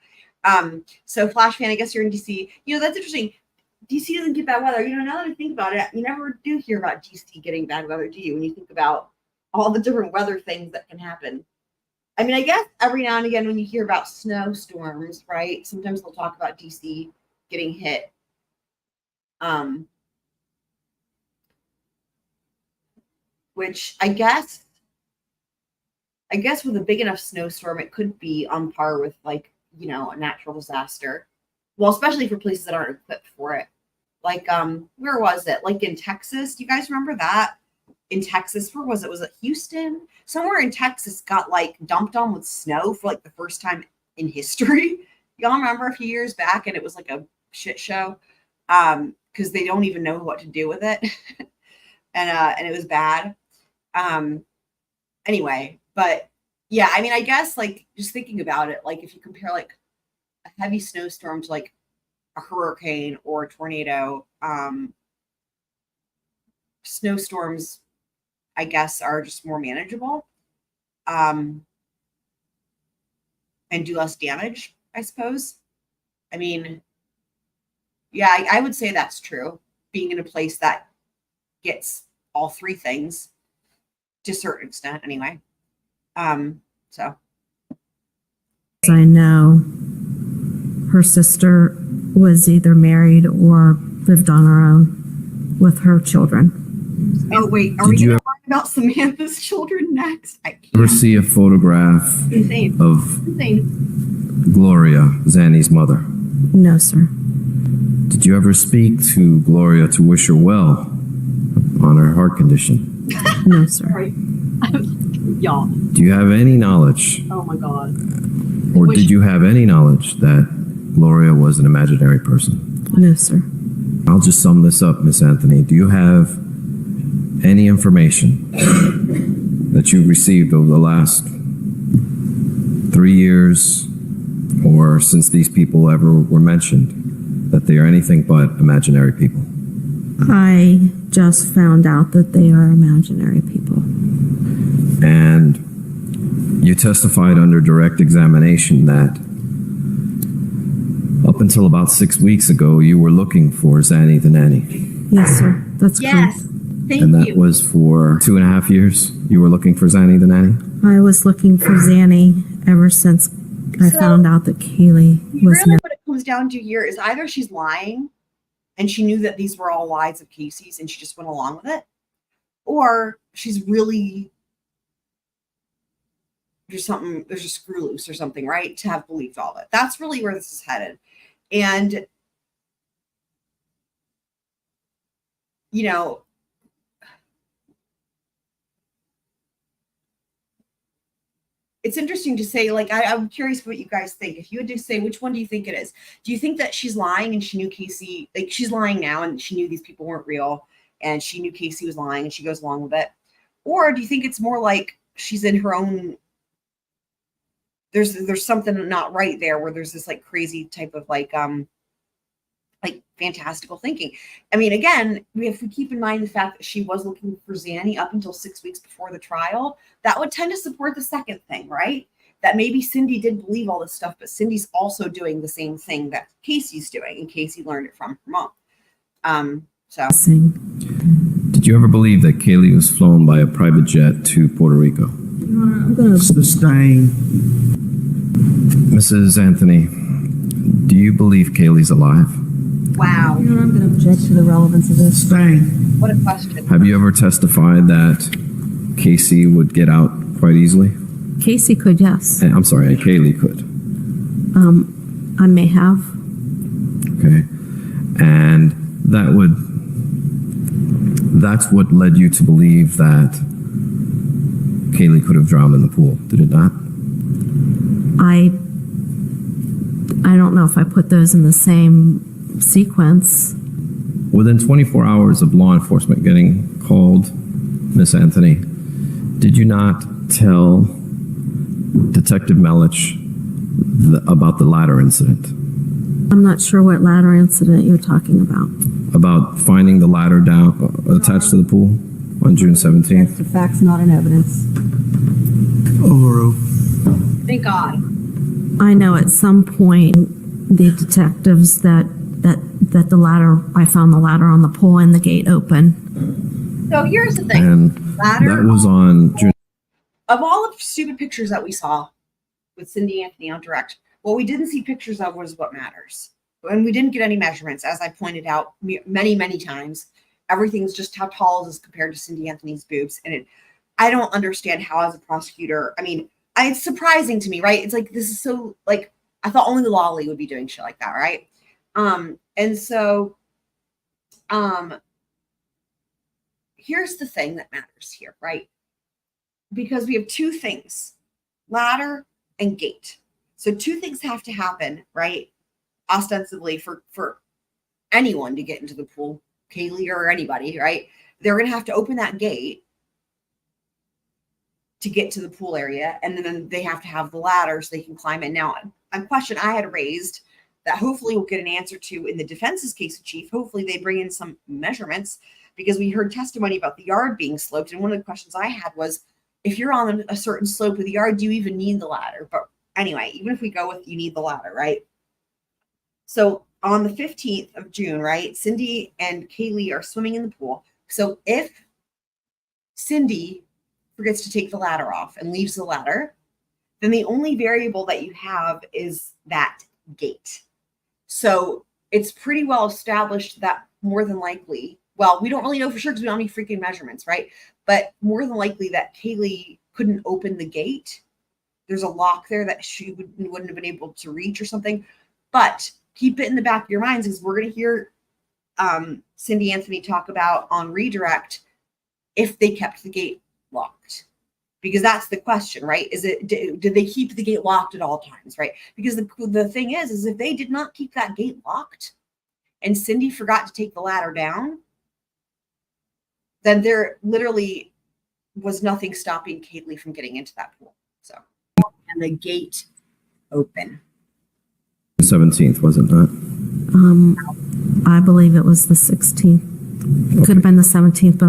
So Flash fan, I guess you're in DC. That's interesting. DC doesn't get bad weather. Now that I think about it, you never do hear about DC getting bad weather, do you? When you think about all the different weather things that can happen. I guess every now and again when you hear about snowstorms, right? Sometimes they'll talk about DC getting hit Which I guess with a big enough snowstorm, it could be on par with like, you know, a natural disaster. Well, especially for places that aren't equipped for it. Like, where was it? Like in Texas. Do you guys remember that? In Texas, where was it? Was it Houston? Somewhere in Texas got like dumped on with snow for like the first time in history. Y'all remember a few years back, and it was like a shit show. Because they don't even know what to do with it. and it was bad. Anyway, but yeah, I mean, I guess like just thinking about it, like if you compare like a heavy snowstorm to like a hurricane or a tornado, snowstorms, I guess, are just more manageable, and do less damage, I suppose. I mean, yeah, I would say that's true. Being in a place that gets all three things to a certain extent, anyway. So I know her sister was either married or lived on her own with her children. oh wait, are we gonna talk about Samantha's children next? I can't. Ever see a photograph Insane. of Insane. Gloria, Zanny's mother? No, sir. Did you ever speak to Gloria to wish her well on her heart condition? No, sir. Sorry. Y'all. Do you have any knowledge, Oh my god. or did you have any knowledge that Gloria was an imaginary person? No, sir. I'll just sum this up, Miss Anthony. Do you have any information that you've received over the last 3 years or since these people ever were mentioned that they are anything but imaginary people? I just found out that they are imaginary people. And you testified under direct examination that up until about 6 weeks ago, you were looking for Zanny the Nanny. Yes, sir. That's Yes. correct. Thank And that you. was for 2.5 years. You were looking for Zanny the Nanny? I was looking for Zanny ever since I So, found out that Caylee was Really, what it comes down to here is either she's lying and she knew that these were all lies of Casey's and she just went along with it, or she's really there's a screw loose or something, right? To have believed all of it. That's really where this is headed. And, you know, it's interesting to say, like, I'm curious what you guys think. If you had to say, which one do you think it is? Do you think that she's lying and she knew Casey, like she's lying now and she knew these people weren't real and she knew Casey was lying and she goes along with it? Or do you think it's more like she's in her own, there's something not right there where there's this like crazy type of like fantastical thinking? I mean, again, if we keep in mind the fact that she was looking for Zanny up until 6 weeks before the trial, that would tend to support the second thing, right? That maybe Cindy did believe all this stuff, but Cindy's also doing the same thing that Casey's doing, and Casey learned it from her mom. So Did you ever believe that Caylee was flown by a private jet to Puerto Rico? Sustained. Mrs. Anthony, do you believe Kaylee's alive? wow, I'm going to object to the relevance of this. Sustained. what a question. Have you ever testified that Casey would get out quite easily? Casey could, yes. I'm sorry, Caylee could. I may have. Okay. And that's what led you to believe that Caylee could have drowned in the pool, did it not? I don't know if I put those in the same sequence. Within 24 hours of law enforcement getting called, Miss Anthony, did you not tell Detective Melich about the ladder incident? I'm not sure what ladder incident you're talking about. About finding the ladder down attached to the pool on June 17th? That's the facts, not in evidence. Overruled. Thank God. I know at some point the detectives that the ladder, I found the ladder on the pool and the gate open. So here's the thing. And Ladder that was on June. Of all the stupid pictures that we saw with Cindy Anthony on direct, what we didn't see pictures of was what matters. and we didn't get any measurements, as I pointed out many, many times. Everything's just how tall is compared to Cindy Anthony's boobs. And I don't understand how, as a prosecutor, I mean, it's surprising to me, right? It's like, this is so, like, I thought only the Lolly would be doing shit like that, right? And so, here's the thing that matters here, right? Because we have two things, ladder and gate. So two things have to happen, right? Ostensibly for anyone to get into the pool, Caylee or anybody, right? They're going to have to open that gate to get to the pool area, and then they have to have the ladder so they can climb in. Now, a question I had raised that hopefully we'll get an answer to in the defense's case in chief. Hopefully they bring in some measurements, because we heard testimony about the yard being sloped. And one of the questions I had was, if you're on a certain slope of the yard, do you even need the ladder? But anyway, even if we go with you need the ladder, right? So on the 15th of June, right, Cindy and Caylee are swimming in the pool. So if Cindy forgets to take the ladder off and leaves the ladder, then the only variable that you have is that gate. So it's pretty well established that more than likely, well, we don't really know for sure because we don't have any freaking measurements, right? But more than likely that Caylee couldn't open the gate. There's a lock there that she wouldn't have been able to reach or something. But keep it in the back of your minds, because we're going to hear Cindy Anthony talk about on redirect if they kept the gate locked. Because that's the question, right? Is it, did they keep the gate locked at all times, right? Because the thing is if they did not keep that gate locked and Cindy forgot to take the ladder down, then there literally was nothing stopping Caylee from getting into that pool. So, and the gate open. 17th, wasn't that? I believe it was the 16th. It could have been the 17th, but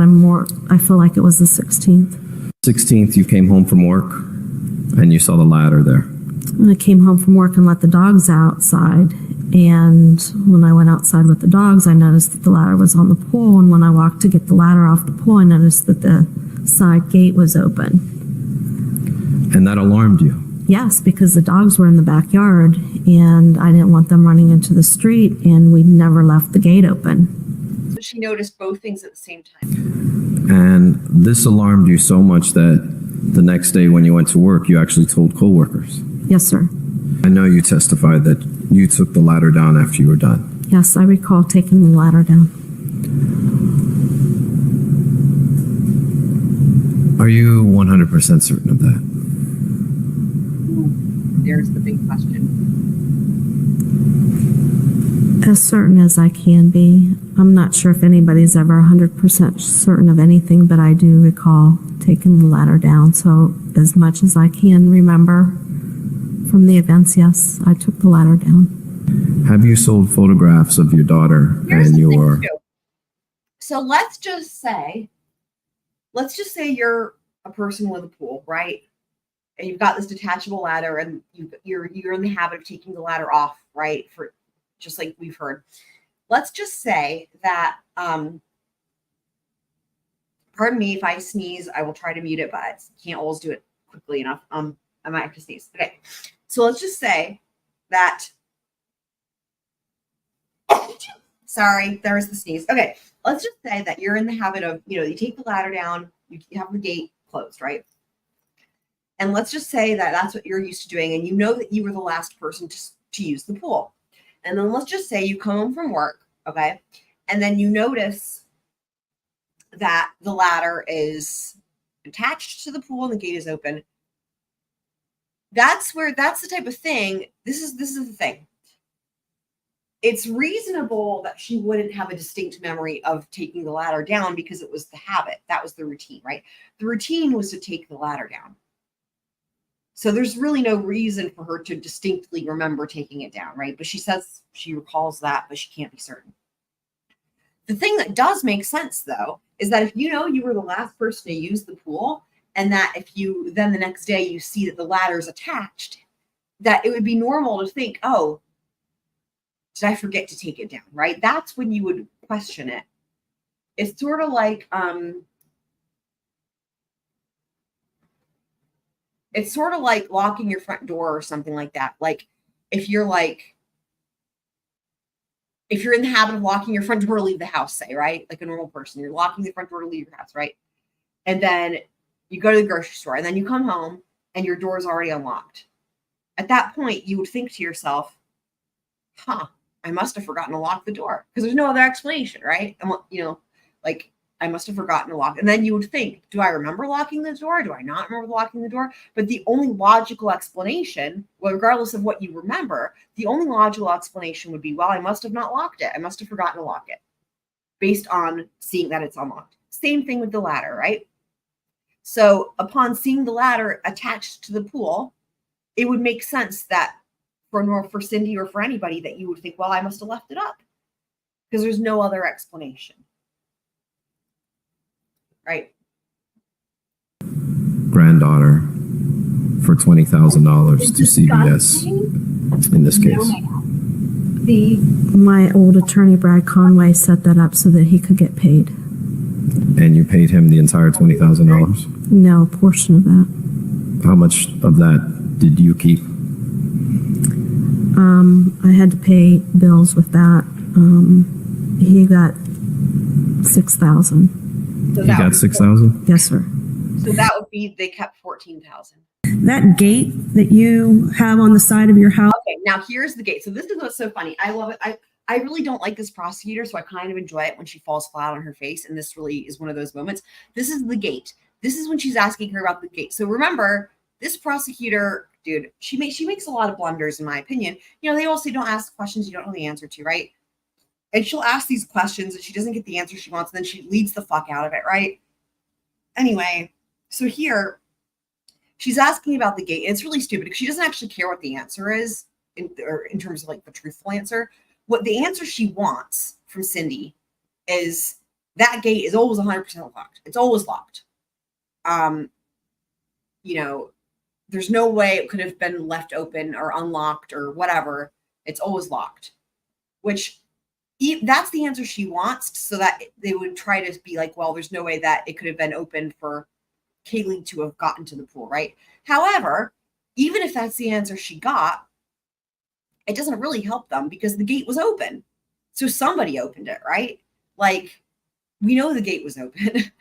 I feel like it was the 16th. 16th, you came home from work and you saw the ladder there. And I came home from work and let the dogs outside. And when I went outside with the dogs, I noticed that the ladder was on the pool. And when I walked to get the ladder off the pool, I noticed that the side gate was open. And that alarmed you? Yes, because the dogs were in the backyard and I didn't want them running into the street, and we never left the gate open. So she noticed both things at the same time. And this alarmed you so much that the next day when you went to work, you actually told coworkers? Yes, sir. I know you testified that you took the ladder down after you were done. Yes, I recall taking the ladder down. Are you 100% certain of that? There's the big question. As certain as I can be. I'm not sure if anybody's ever 100% certain of anything, but I do recall taking the ladder down. So as much as I can remember from the events, yes, I took the ladder down. Have you sold photographs of your daughter and your... So let's just say you're a person with a pool, right? And you've got this detachable ladder, and you're in the habit of taking the ladder off, right? For just like we've heard. Let's just say that, pardon me if I sneeze, I will try to mute it, but I can't always do it quickly enough. I might have to sneeze. Okay. So let's just say that, sorry, there was the sneeze. Okay. Let's just say that you're in the habit of, you take the ladder down, you have the gate closed, right? And let's just say that that's what you're used to doing, and you know that you were the last person to use the pool. And then let's just say you come home from work, okay? And then you notice that the ladder is attached to the pool and the gate is open. That's the type of thing. This is the thing. It's reasonable that she wouldn't have a distinct memory of taking the ladder down because it was the habit. That was the routine, right? The routine was to take the ladder down. So there's really no reason for her to distinctly remember taking it down, right? But she says she recalls that, but she can't be certain. The thing that does make sense, though, is that if you were the last person to use the pool, and that if you then the next day you see that the ladder is attached, that it would be normal to think, oh, did I forget to take it down, right? That's when you would question it. It's sort of like, it's sort of like locking your front door or something like that. Like if you're like, if you're in the habit of locking your front door to leave the house, say, right? Like a normal person, you're locking the front door to leave your house, right? And then you go to the grocery store and then you come home and your door is already unlocked. At that point, you would think to yourself, I must have forgotten to lock the door because there's no other explanation, right? And, like I must have forgotten to lock. And then you would think, do I remember locking the door? Do I not remember locking the door? But the only logical explanation, well, regardless of what you remember, the only logical explanation would be, well, I must have not locked it. I must have forgotten to lock it based on seeing that it's unlocked. Same thing with the ladder, right? So upon seeing the ladder attached to the pool, it would make sense that for Cindy or for anybody that you would think, well, I must have left it up because there's no other explanation. Right. Granddaughter for $20,000 to CVS in this case. My old attorney, Brad Conway, set that up so that he could get paid. And you paid him the entire $20,000? No, a portion of that. How much of that did you keep? I had to pay bills with that. He got $6,000. So He got $6,000? Yes, sir. So that would be, they kept $14,000. That gate that you have on the side of your house. Okay, now here's the gate. So this is what's so funny. I love it. I really don't like this prosecutor, so I kind of enjoy it when she falls flat on her face. And this really is one of those moments. This is the gate. This is when she's asking her about the gate. So remember, this prosecutor, dude, she makes a lot of blunders, in my opinion. They all say don't ask questions you don't know the answer to, right? And she'll ask these questions and she doesn't get the answer she wants, and then she leads the fuck out of it, right? Anyway, so here she's asking about the gate. And it's really stupid because she doesn't actually care what the answer is in terms of like the truthful answer. What the answer she wants from Cindy is that gate is always 100% locked. It's always locked. There's no way it could have been left open or unlocked or whatever. It's always locked, which that's the answer she wants, so that they would try to be like, well, there's no way that it could have been open for Caylee to have gotten to the pool, right? However, even if that's the answer she got, it doesn't really help them because the gate was open. So somebody opened it, right? Like, we know the gate was open.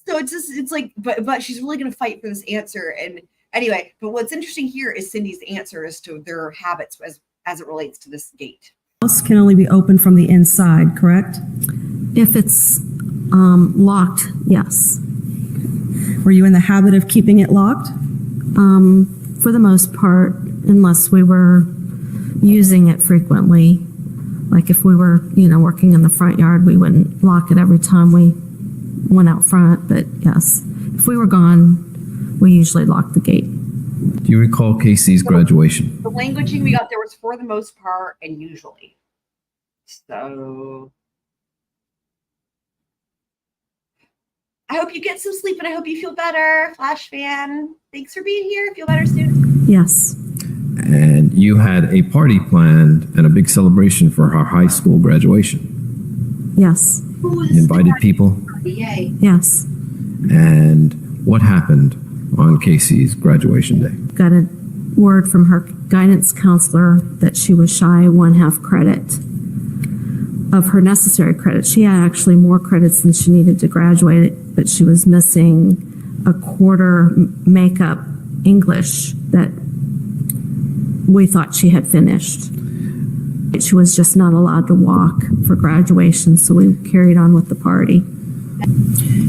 So it's like, but she's really going to fight for this answer. And anyway, but what's interesting here is Cindy's answer as to their habits as it relates to this gate. House can only be opened from the inside, correct? If it's locked, yes. Were you in the habit of keeping it locked? For the most part, unless we were using it frequently. Like if we were, working in the front yard, we wouldn't lock it every time we went out front. But yes, if we were gone, we usually locked the gate. Do you recall Casey's graduation? The languaging we got there was for the most part and usually. So I hope you get some sleep and I hope you feel better. Flash fan, thanks for being here. Feel better soon. Yes. And you had a party planned and a big celebration for her high school graduation. Yes. You invited people? Yay. Yes. And what happened on Casey's graduation day? Got a word from her guidance counselor that she was shy 1/2 credit of her necessary credit. She had actually more credits than she needed to graduate, but she was missing a quarter makeup English that we thought she had finished. She was just not allowed to walk for graduation, so we carried on with the party.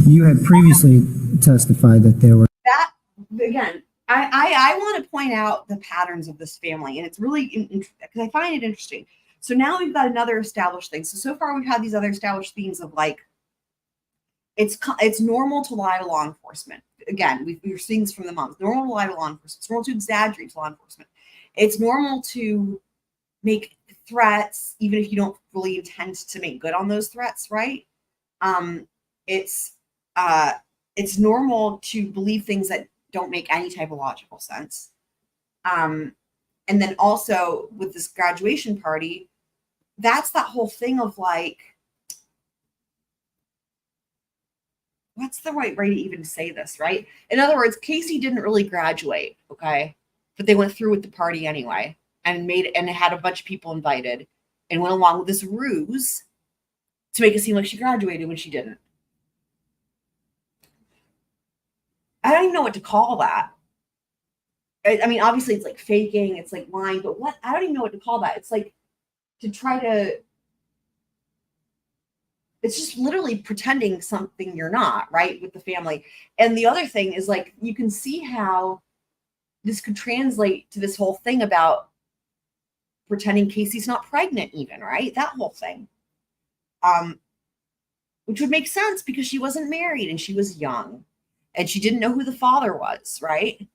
You had previously testified that there were... That, again, I want to point out the patterns of this family, and it's really, because I find it interesting. So now we've got another established thing. So far we've had these other established themes of like, it's normal to lie to law enforcement. Again, we're seeing this from the moms. Normal to lie to law enforcement. It's normal to exaggerate to law enforcement. It's normal to make threats, even if you don't really intend to make good on those threats, right? It's normal to believe things that don't make any type of logical sense. And then also with this graduation party, that's that whole thing of like, what's the right way to even say this, right? In other words, Casey didn't really graduate, okay? But they went through with the party anyway. and had a bunch of people invited and went along with this ruse to make it seem like she graduated when she didn't. I don't even know what to call that. I mean, obviously it's like faking, it's like lying, but what? I don't even know what to call that. It's like to try to, it's just literally pretending something you're not, right, with the family. And the other thing is, like, you can see how this could translate to this whole thing about pretending Casey's not pregnant even, right? That whole thing. Which would make sense because she wasn't married and she was young and she didn't know who the father was, right?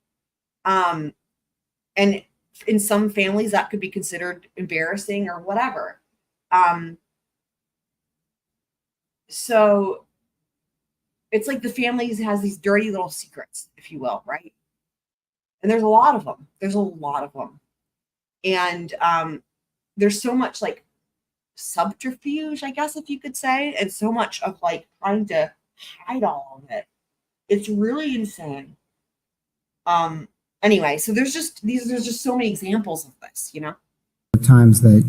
And in some families that could be considered embarrassing or whatever. So it's like the family has these dirty little secrets, if you will, right? And there's a lot of them. There's a lot of them. And there's so much like subterfuge, I guess, if you could say, and so much of like trying to hide all of it. It's really insane. Anyway, so there's just so many examples of this, you know? Times that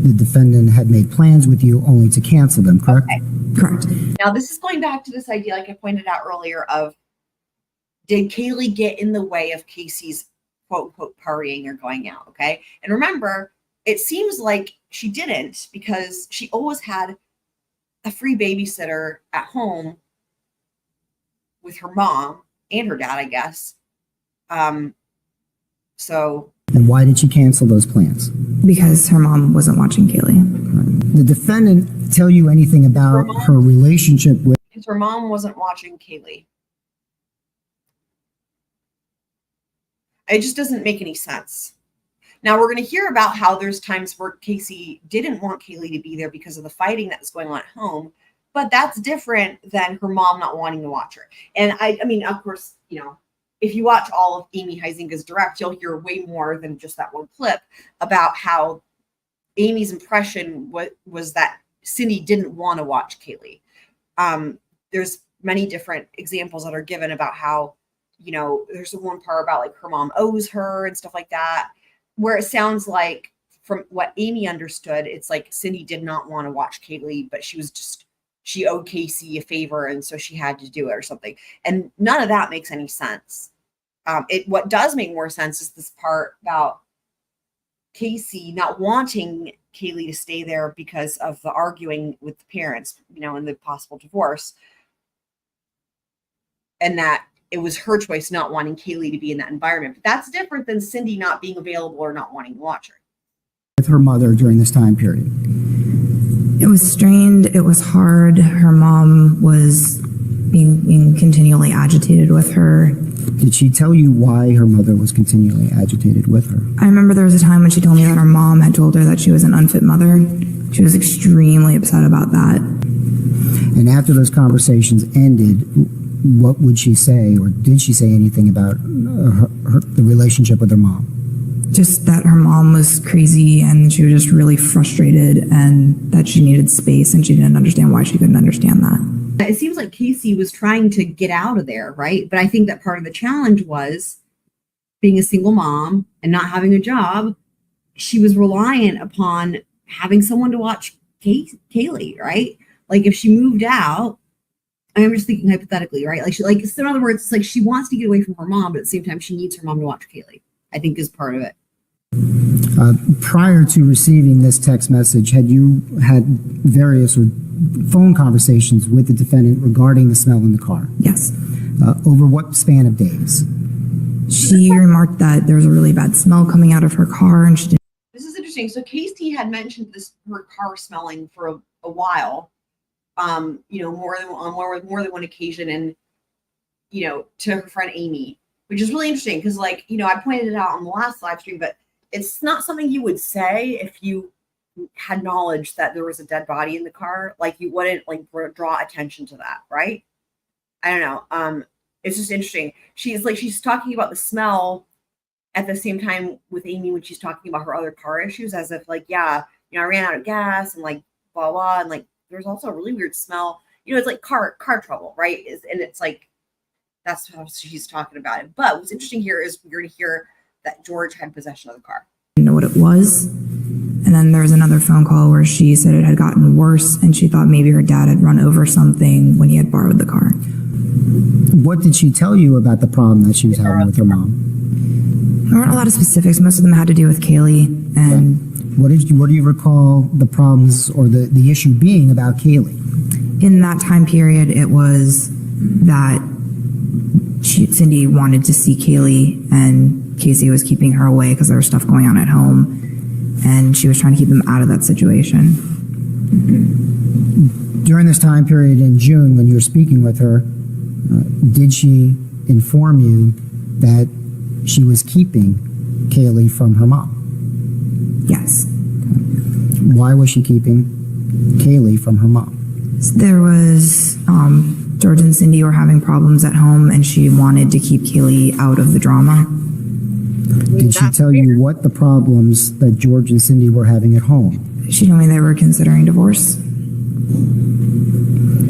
the defendant had made plans with you only to cancel them, correct? Okay. Correct. Now, this is going back to this idea, like I pointed out earlier, of did Caylee get in the way of Casey's quote unquote partying or going out? Okay. And remember, it seems like she didn't, because she always had a free babysitter at home with her mom and her dad, I guess. So. And why did she cancel those plans? Because her mom wasn't watching Caylee. The defendant tell you anything about her relationship with? Because her mom wasn't watching Caylee. It just doesn't make any sense. Now we're going to hear about how there's times where Casey didn't want Caylee to be there because of the fighting that was going on at home, but that's different than her mom not wanting to watch her. And I mean, of course, you know, if you watch all of Amy Heisinga's Direct, you'll hear way more than just that one clip about how Amy's impression was that Cindy didn't want to watch Caylee. There's many different examples that are given about how, you know, there's the one part about like her mom owes her and stuff like that, where it sounds like from what Amy understood, it's like Cindy did not want to watch Caylee, but she owed Casey a favor and so she had to do it or something. And none of that makes any sense. What does make more sense is this part about Casey not wanting Caylee to stay there because of the arguing with the parents, you know, and the possible divorce. And that it was her choice not wanting Caylee to be in that environment. But that's different than Cindy not being available or not wanting to watch her. With her mother during this time period? It was strained. It was hard. Her mom was being continually agitated with her. Did she tell you why her mother was continually agitated with her? I remember there was a time when she told me that her mom had told her that she was an unfit mother. She was extremely upset about that. And after those conversations ended, what would she say, or did she say anything about the relationship with her mom? Just that her mom was crazy and she was just really frustrated and that she needed space and she didn't understand why she couldn't understand that. It seems like Casey was trying to get out of there, right? But I think that part of the challenge was being a single mom and not having a job. She was reliant upon having someone to watch Caylee, right? Like if she moved out, I'm just thinking hypothetically, right? Like so in other words, it's like she wants to get away from her mom, but at the same time, she needs her mom to watch Caylee, I think is part of it. Prior to receiving this text message, had you had various or phone conversations with the defendant regarding the smell in the car? Yes. Over what span of days? She remarked that there was a really bad smell coming out of her car and she didn't. This is interesting. So Casey had mentioned her car smelling for a while, you know, more than one occasion, and you know, to her friend Amy, which is really interesting because, like, you know, I pointed it out on the last live stream, but it's not something you would say if you had knowledge that there was a dead body in the car. Like, you wouldn't like draw attention to that, right? I don't know. It's just interesting. She's talking about the smell at the same time with Amy when she's talking about her other car issues, as if like, yeah, you know, I ran out of gas and like blah blah, and like there's also a really weird smell. You know, it's like car trouble, right? And it's like that's how she's talking about it. But what's interesting here is we're going to hear that George had possession of the car. Didn't know what it was. And then there was another phone call where she said it had gotten worse and she thought maybe her dad had run over something when he had borrowed the car. What did she tell you about the problem that she was having with her mom? There weren't a lot of specifics. Most of them had to do with Caylee. And what do you recall the problems or the issue being about Caylee? in that time period, it was that Cindy wanted to see Caylee, and Casey was keeping her away because there was stuff going on at home, and she was trying to keep them out of that situation. During this time period in June, when you were speaking with her, did she inform you that she was keeping Caylee from her mom? Yes. Why was she keeping Caylee from her mom? There was, George and Cindy were having problems at home, and she wanted to keep Caylee out of the drama. Did she tell you what the problems that George and Cindy were having at home? She told me they were considering divorce.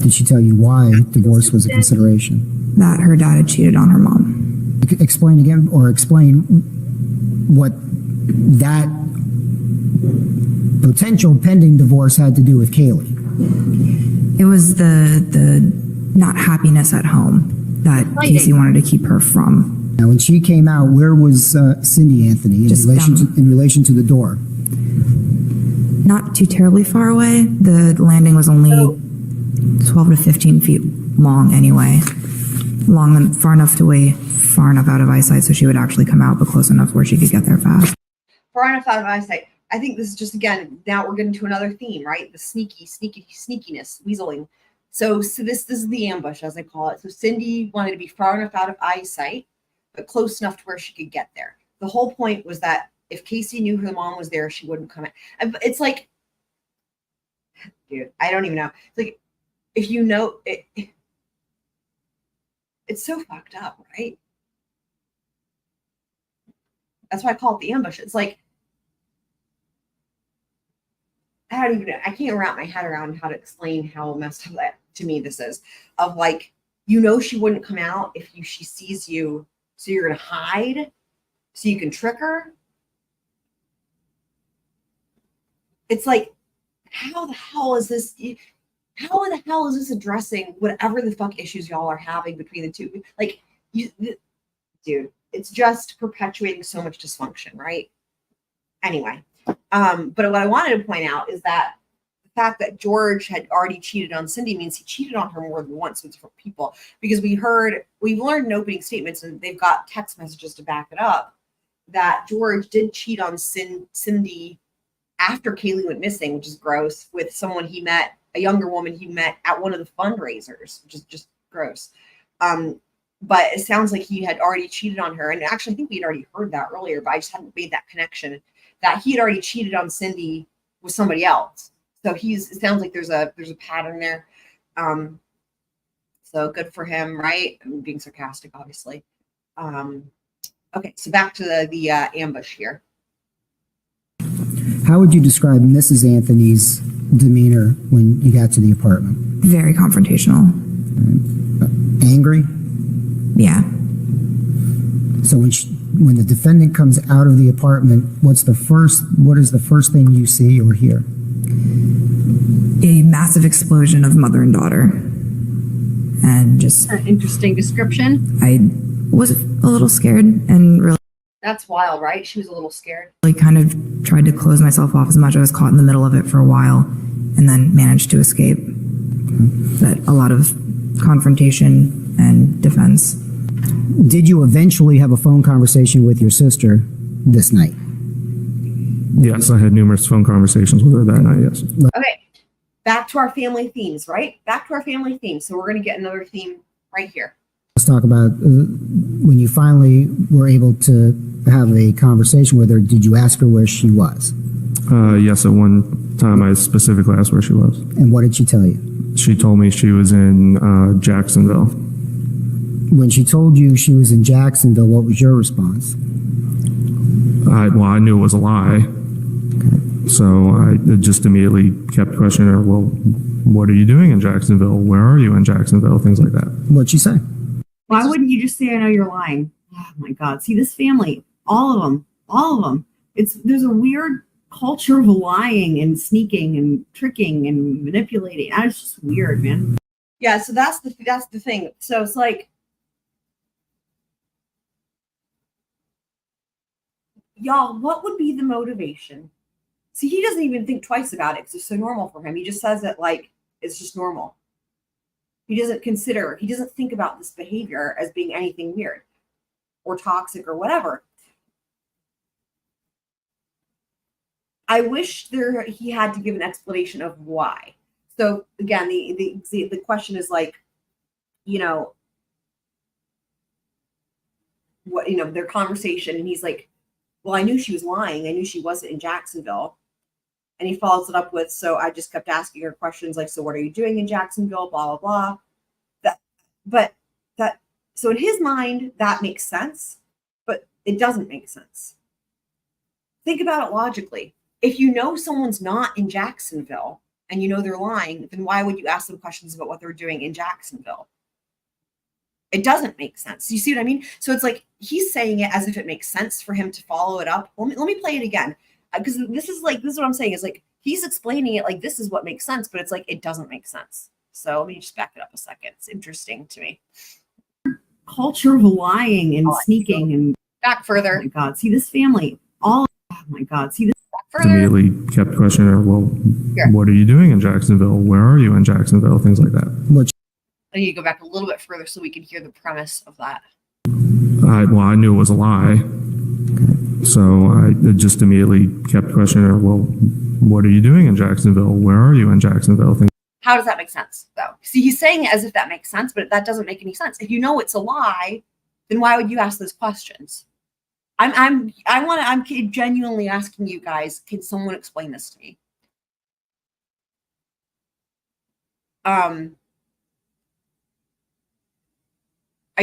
Did she tell you why divorce was a consideration? That her dad had cheated on her mom. Explain again, or explain what that potential pending divorce had to do with Caylee. It was the not happiness at home that Casey wanted to keep her from. Now, when she came out, where was Cindy Anthony in relation to the door? Not too terribly far away. The landing was only 12 to 15 feet long anyway. Long and far enough out of eyesight so she would actually come out, but close enough where she could get there fast. Far enough out of eyesight. I think this is just, again, now we're getting to another theme, right? The sneakiness, weaseling. So this is the ambush, as I call it. So Cindy wanted to be far enough out of eyesight, but close enough to where she could get there. The whole point was that if Casey knew her mom was there, she wouldn't come in. It's like, dude, I don't even know. It's like, if you know it, it's so fucked up, right? That's why I call it the ambush. It's like, I don't even know. I can't wrap my head around how to explain how messed up that to me this is. Of like, you know, she wouldn't come out if she sees you, so you're gonna hide, so you can trick her. It's like, how the hell is this? How in the hell is this addressing whatever the fuck issues y'all are having between the two? Like, dude, it's just perpetuating so much dysfunction, right? Anyway. But what I wanted to point out is that the fact that George had already cheated on Cindy means he cheated on her more than once with different people, because we've learned in opening statements, and they've got text messages to back it up, that George did cheat on Cindy after Caylee went missing, which is gross, with someone he met, a younger woman he met at one of the fundraisers, which is just gross. But it sounds like he had already cheated on her. And actually, I think we had already heard that earlier, but I just hadn't made that connection, that he had already cheated on Cindy with somebody else. So it sounds like there's a pattern there. So good for him, right? I'm being sarcastic, obviously. Okay, so back to the ambush here. How would you describe Mrs. Anthony's demeanor when you got to the apartment? Very confrontational. Angry? Yeah. So when the defendant comes out of the apartment, what is the first thing you see or hear? A massive explosion of mother and daughter. And just an interesting description. I was a little scared and really. That's wild, right? She was a little scared. Kind of tried to close myself off as much. I was caught in the middle of it for a while and then managed to escape. But a lot of confrontation and defense. Did you eventually have a phone conversation with your sister this night? Yes, I had numerous phone conversations with her that night, yes. Okay, back to our family themes, right? Back to our family themes. So we're going to get another theme right here. Let's talk about when you finally were able to have a conversation with her. Did you ask her where she was? Yes, at one time I specifically asked where she was. And what did she tell you? She told me she was in Jacksonville. When she told you she was in Jacksonville, what was your response? I knew it was a lie. Okay. So I just immediately kept questioning her, well, what are you doing in Jacksonville? Where are you in Jacksonville? Things like that. What'd she say? Why wouldn't you just say, I know you're lying? Oh my God. See, this family all of them. There's a weird culture of lying and sneaking and tricking and manipulating. It's just weird, man. Yeah, so that's the thing. So it's like, y'all, what would be the motivation? See, he doesn't even think twice about it because it's so normal for him. He just says it like it's just normal. He doesn't think about this behavior as being anything weird or toxic or whatever. I wish he had to give an explanation of why. So again, the question is like, what, their conversation, and he's like, well, I knew she was lying. I knew she wasn't in Jacksonville. And he follows it up with, so I just kept asking her questions like, so what are you doing in Jacksonville? Blah, blah, blah. So in his mind, that makes sense, but it doesn't make sense. Think about it logically. If you know someone's not in Jacksonville and you know they're lying, then why would you ask them questions about what they're doing in Jacksonville? It doesn't make sense. You see what I mean? So it's like he's saying it as if it makes sense for him to follow it up. Let me play it again. Because this is what I'm saying is like he's explaining it like this is what makes sense, but it's like it doesn't make sense. So let me just back it up a second. It's interesting to me. Culture of lying and sneaking and back further. Oh my God, see this family. Oh my God, see this back further. Immediately kept questioning her. Well, what are you doing in Jacksonville? Where are you in Jacksonville? Things like that. I need to go back a little bit further so we can hear the premise of that. I knew it was a lie. So I just immediately kept questioning her. Well, what are you doing in Jacksonville? Where are you in Jacksonville? How does that make sense, though? See, he's saying it as if that makes sense, but that doesn't make any sense. If you know it's a lie, then why would you ask those questions? I'm genuinely asking you guys, can someone explain this to me? I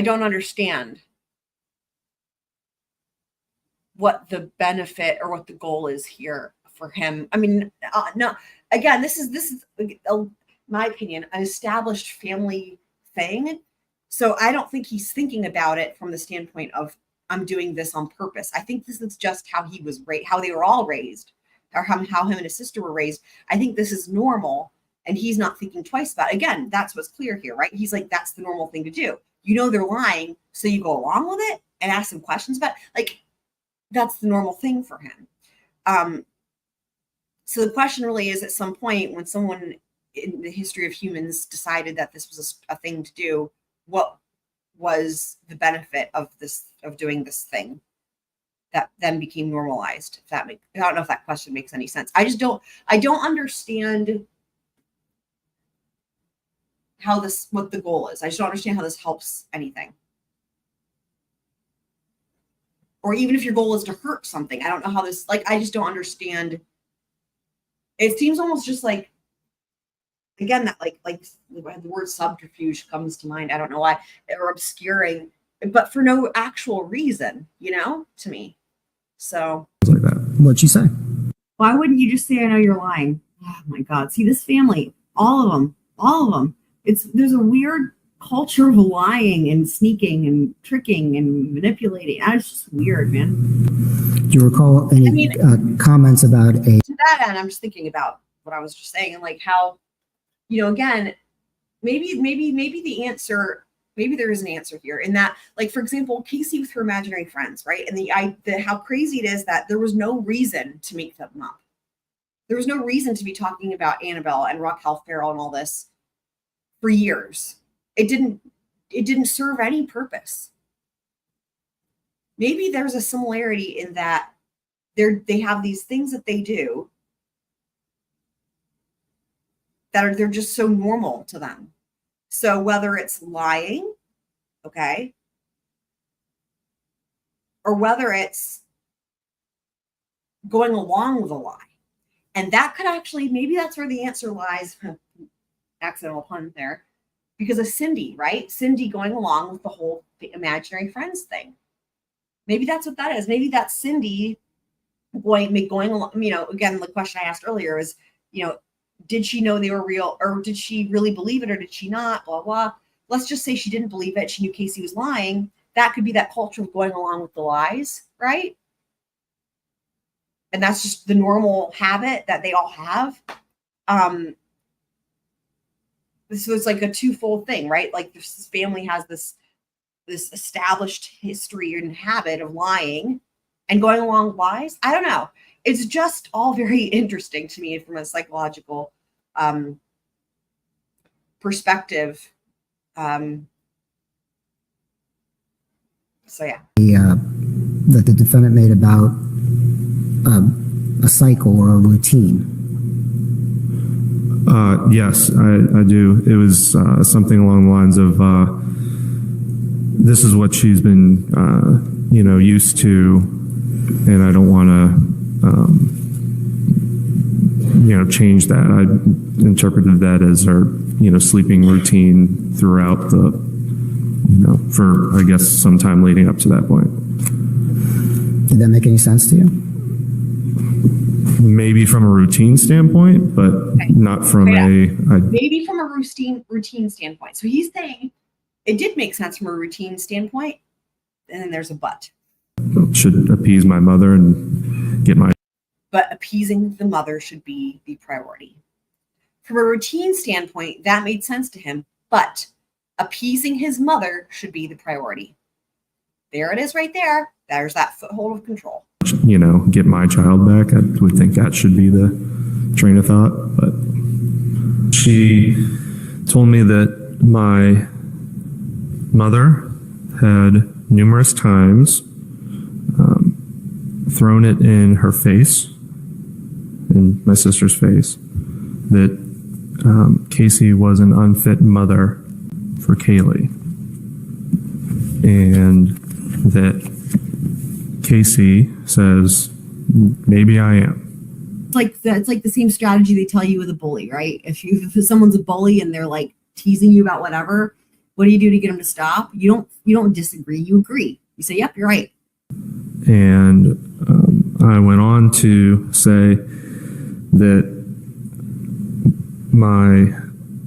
don't understand what the benefit or what the goal is here for him. I mean, no, again, this is my opinion, an established family thing. So I don't think he's thinking about it from the standpoint of I'm doing this on purpose. I think this is just how he was raised, how they were all raised, or how him and his sister were raised. I think this is normal, and he's not thinking twice about it. Again, that's what's clear here, right? He's like, that's the normal thing to do. You know they're lying, so you go along with it and ask some questions about it. Like, that's the normal thing for him. So the question really is, at some point when someone in the history of humans decided that this was a thing to do, what was the benefit of doing this thing that then became normalized? I don't know if that question makes any sense. I don't understand what the goal is. I just don't understand how this helps anything. Or even if your goal is to hurt something, I don't know how this, I just don't understand. It seems almost just like, again, that like the word subterfuge comes to mind. I don't know why, or obscuring, but for no actual reason, to me. So. Like that. What'd she say? Why wouldn't you just say, I know you're lying? Oh my God. See this family, all of them. There's a weird culture of lying and sneaking and tricking and manipulating. It's just weird, man. Do you recall any comments about to that end? I'm just thinking about what I was just saying and like how, again, maybe the answer, maybe there is an answer here in that, like, for example, Casey with her imaginary friends, right? And how crazy it is that there was no reason to make them up. There was no reason to be talking about Annabelle and Raquel Farrell and all this for years. It didn't serve any purpose. Maybe there's a similarity in that they have these things that they do that they're just so normal to them. So whether it's lying, okay, or whether it's going along with a lie, and that could actually, maybe that's where the answer lies. Accidental pun there. Because of Cindy, right? Cindy going along with the whole imaginary friends thing. Maybe that's what that is. Maybe that's Cindy going along, again, the question I asked earlier is, did she know they were real, or did she really believe it, or did she not? Blah, blah. Let's just say she didn't believe it. She knew Casey was lying. that could be that culture of going along with the lies, right? And that's just the normal habit that they all have. So it's like a twofold thing, right? Like this family has this established history and habit of lying and going along with lies. I don't know. It's just all very interesting to me from a psychological perspective. So yeah. That the defendant made about a cycle or a routine. Yes, I do. It was something along the lines of this is what she's been, used to, and I don't want to, change that. I interpreted that as her, sleeping routine throughout the, for I guess some time leading up to that point. Did that make any sense to you? Maybe from a routine standpoint, but not from maybe from a routine standpoint. So he's saying it did make sense from a routine standpoint, and then there's a but. Should appease my mother and get my. But appeasing the mother should be the priority. From a routine standpoint, that made sense to him, but appeasing his mother should be the priority. There it is right there. There's that foothold of control. Get my child back. I would think that should be the train of thought. But she told me that my mother had numerous times thrown it in her face, in my sister's face, that Casey was an unfit mother for Caylee. And that Casey says, maybe I am. It's like the same strategy they tell you with a bully, right? If someone's a bully and they're like teasing you about whatever, what do you do to get them to stop? You don't disagree, you agree. You say, yep, you're right. And I went on to say that my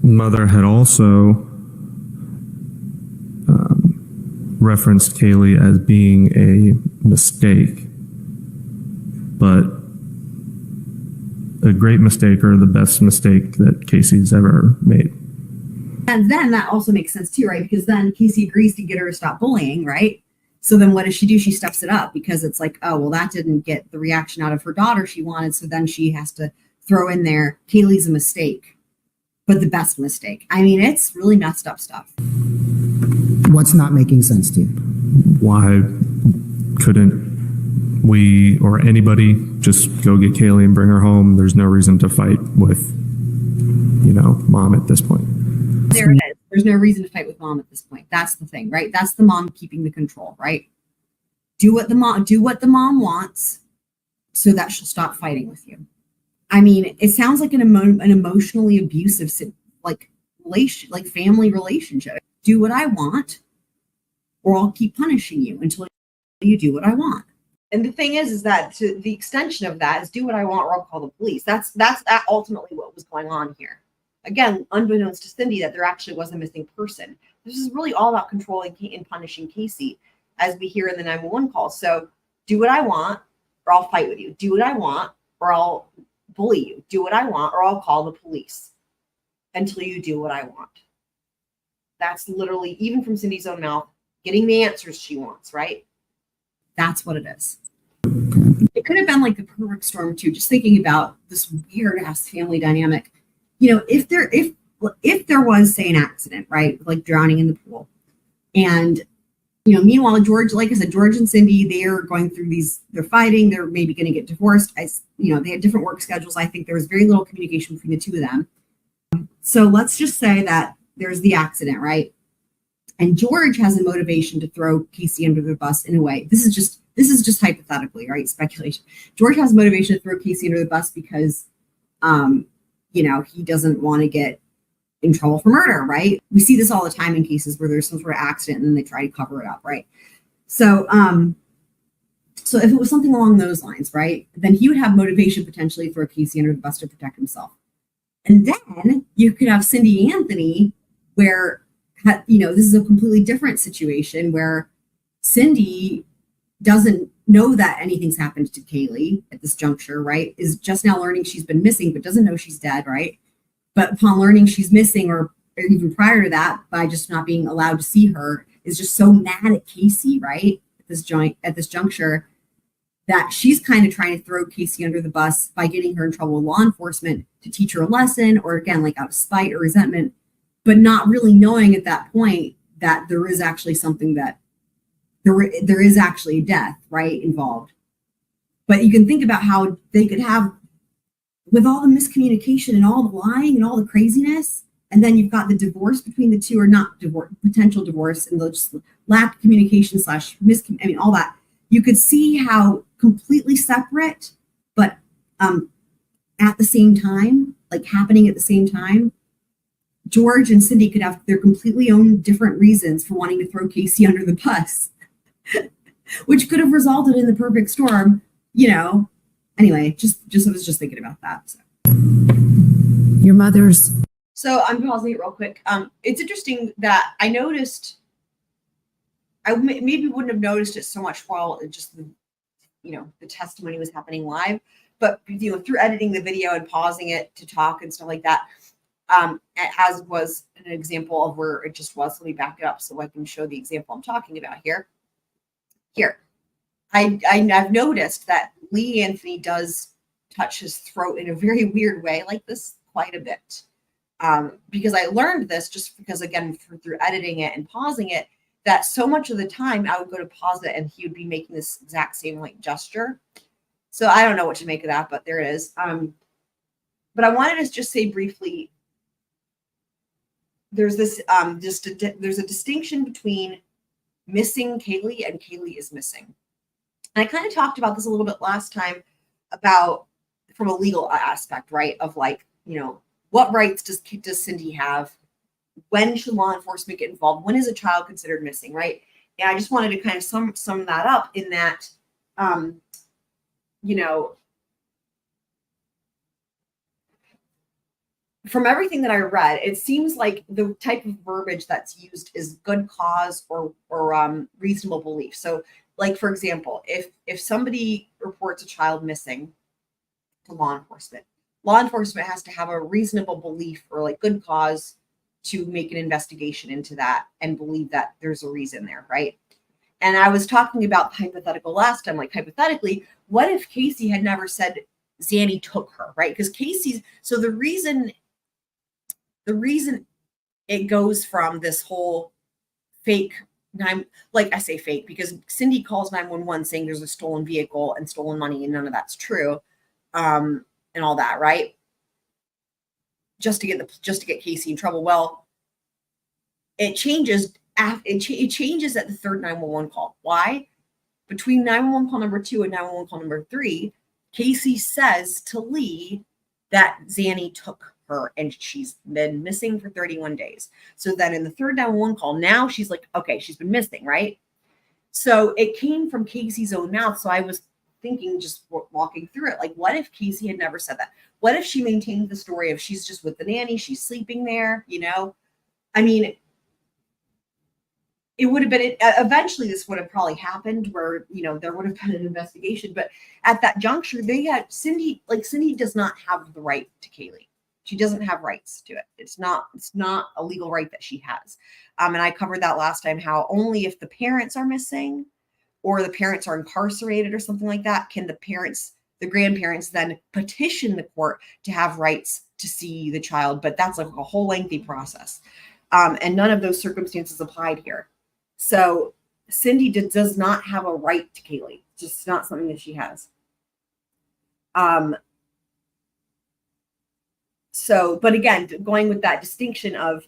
mother had also referenced Caylee as being a mistake, but a great mistake or the best mistake that Casey's ever made. And then that also makes sense too, right? Because then Casey agrees to get her to stop bullying, right? So then what does she do? She steps it up because it's like, oh, well, that didn't get the reaction out of her daughter she wanted. So then she has to throw in there, Caylee's a mistake, but the best mistake. I mean, it's really messed up stuff. What's not making sense to you? Why couldn't we or anybody just go get Caylee and bring her home? There's no reason to fight with, mom at this point. There it is. There's no reason to fight with mom at this point. That's the thing, right? That's the mom keeping the control, right? Do what the mom wants so that she'll stop fighting with you. I mean, it sounds like an emotionally abusive family relationship. Do what I want, or I'll keep punishing you until you do what I want. And the thing is that to the extension of that is do what I want, or I'll call the police. That's ultimately what was going on here. Again, unbeknownst to Cindy, that there actually was a missing person. This is really all about controlling and punishing Casey, as we hear in the 911 call. So do what I want, or I'll fight with you. Do what I want, or I'll bully you. Do what I want, or I'll call the police until you do what I want. That's literally, even from Cindy's own mouth, getting the answers she wants, right? That's what it is. It could have been like the perfect storm too, just thinking about this weird ass family dynamic. If there was, say, an accident, right? Like drowning in the pool. And, meanwhile, George, like I said, George and Cindy, they're going through they're fighting, they're maybe going to get divorced. They had different work schedules. I think there was very little communication between the two of them. So let's just say that there's the accident, right? And George has a motivation to throw Casey under the bus in a way. This is just hypothetically, right? Speculation. George has motivation to throw Casey under the bus because, he doesn't want to get in trouble for murder, right? We see this all the time in cases where there's some sort of accident and then they try to cover it up, right? So, so if it was something along those lines, right, then he would have motivation potentially to throw Casey under the bus to protect himself. And then you could have Cindy Anthony where, this is a completely different situation where Cindy doesn't know that anything's happened to Caylee at this juncture, right? Is just now learning she's been missing, but doesn't know she's dead, right? But upon learning she's missing, or even prior to that, by just not being allowed to see her, is just so mad at Casey, right? At this juncture, that she's kind of trying to throw Casey under the bus by getting her in trouble with law enforcement to teach her a lesson, or again, like out of spite or resentment, but not really knowing at that point that there is actually something that there is actually a death, right, involved. But you can think about how they could have, with all the miscommunication and all the lying and all the craziness, and then you've got the divorce between the two, or not divorce, potential divorce, and the just lack of communication / all that. You could see how completely separate, but at the same time, like happening at the same time, George and Cindy could have their completely own different reasons for wanting to throw Casey under the bus, which could have resulted in the perfect storm, Anyway, I was just thinking about that. So. Your mother's. So I'm pausing it real quick. It's interesting that I noticed, I maybe wouldn't have noticed it so much while it just, the testimony was happening live, but through editing the video and pausing it to talk and stuff like that, as was an example of where it just was. Let me back it up so I can show the example I'm talking about here. I've noticed that Lee Anthony does touch his throat in a very weird way like this quite a bit. Because I learned this just because, again, through editing it and pausing it, that so much of the time I would go to pause it and he would be making this exact same gesture. So I don't know what to make of that, but there it is. But I wanted to just say briefly, there's this there's a distinction between missing Caylee and Caylee is missing. And I kind of talked about this a little bit last time about from a legal aspect, right? Of what rights does Cindy have? When should law enforcement get involved? When is a child considered missing, right? And I just wanted to kind of sum that up in that, from everything that I read, it seems like the type of verbiage that's used is good cause or reasonable belief. So, for example, if somebody reports a child missing to law enforcement has to have a reasonable belief or good cause to make an investigation into that and believe that there's a reason there, right? And I was talking about hypothetical last time, hypothetically, what if Casey had never said Zanny took her, right? Because so the reason it goes from this whole fake, I say fake because Cindy calls 911 saying there's a stolen vehicle and stolen money and none of that's true, and all that, right? Just to get Casey in trouble. Well, it changes. It changes at the third 911 call. Why? Between 911 call number 2 and 911 call number 3, Casey says to Lee that Zanny took her and she's been missing for 31 days. So then in the third 911 call, now she's okay, she's been missing, right? So it came from Casey's own mouth. So I was thinking, just walking through it, what if Casey had never said that? What if she maintained the story of she's just with the nanny, she's sleeping there, I mean, it would have been, eventually this would have probably happened where, there would have been an investigation. But at that juncture, they had Cindy, Cindy does not have the right to Caylee. She doesn't have rights to it. It's not a legal right that she has. And I covered that last time, how only if the parents are missing or the parents are incarcerated or something like that, can the grandparents then petition the court to have rights to see the child. But that's a whole lengthy process. And none of those circumstances applied here. So Cindy does not have a right to Caylee. It's just not something that she has. But again, going with that distinction of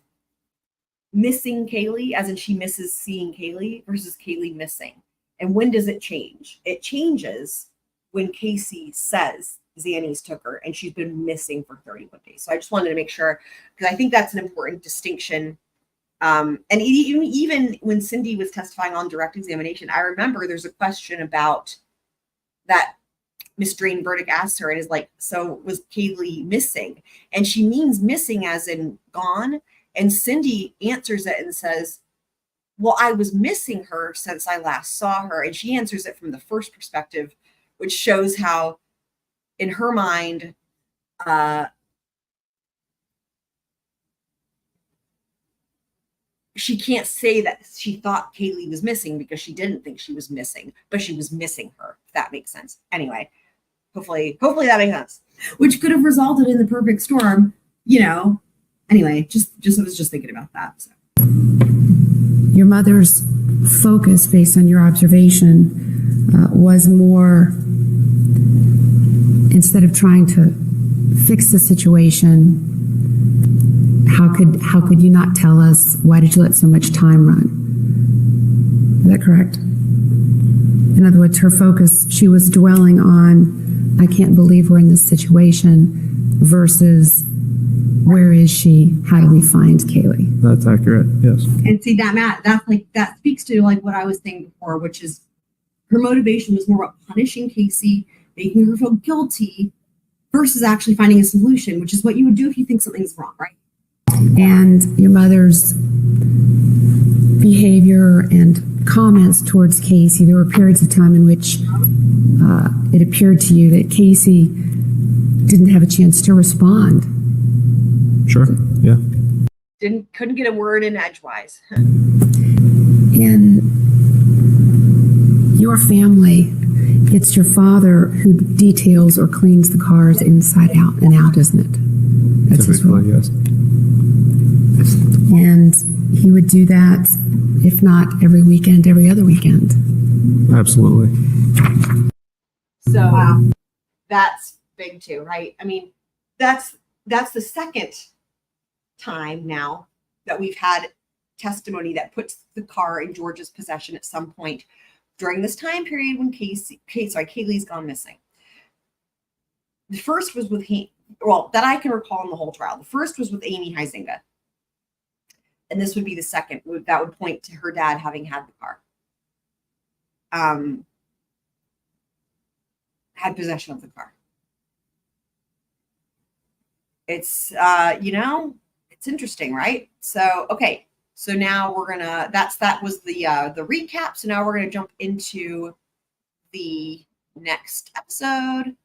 missing Caylee, as in she misses seeing Caylee, versus Caylee missing. And when does it change? It changes when Casey says Zanny's took her and she's been missing for 31 days. So I just wanted to make sure, because I think that's an important distinction. And even when Cindy was testifying on direct examination, I remember there's a question about that Miss Drain Burdick asked her and is so was Caylee missing? And she means missing as in gone. And Cindy answers it and says, well, I was missing her since I last saw her. And she answers it from the first perspective, which shows how in her mind, she can't say that she thought Caylee was missing because she didn't think she was missing, but she was missing her, if that makes sense. Anyway, hopefully that makes sense. Which could have resulted in the perfect storm, Anyway, just I was just thinking about that. So. Your mother's focus, based on your observation, was more, instead of trying to fix the situation, how could you not tell us? Why did you let so much time run? Is that correct? In other words, her focus, she was dwelling on, I can't believe we're in this situation, versus where is she? How do we find Caylee? That's accurate. Yes. And see that, Matt, that speaks to like what I was saying before, which is her motivation was more about punishing Casey, making her feel guilty, versus actually finding a solution, which is what you would do if you think something's wrong, right? And your mother's behavior and comments towards Casey, there were periods of time in which it appeared to you that Casey didn't have a chance to respond. Sure. Yeah. Couldn't get a word in edgewise. In your family, it's your father who details or cleans the cars inside out and out, isn't it? That's his role. Yes. And he would do that, if not every weekend, every other weekend. Absolutely. So that's big too, right? I mean, that's the second time now that we've had testimony that puts the car in George's possession at some point during this time period when Caylee's gone missing. The first was with that I can recall in the whole trial. The first was with Amy Huizinga. And this would be the second. That would point to her dad having had the car. Had possession of the car. It's, it's interesting, right? So, okay. So now we're gonna, that was the recap. So now we're gonna jump into the next episode.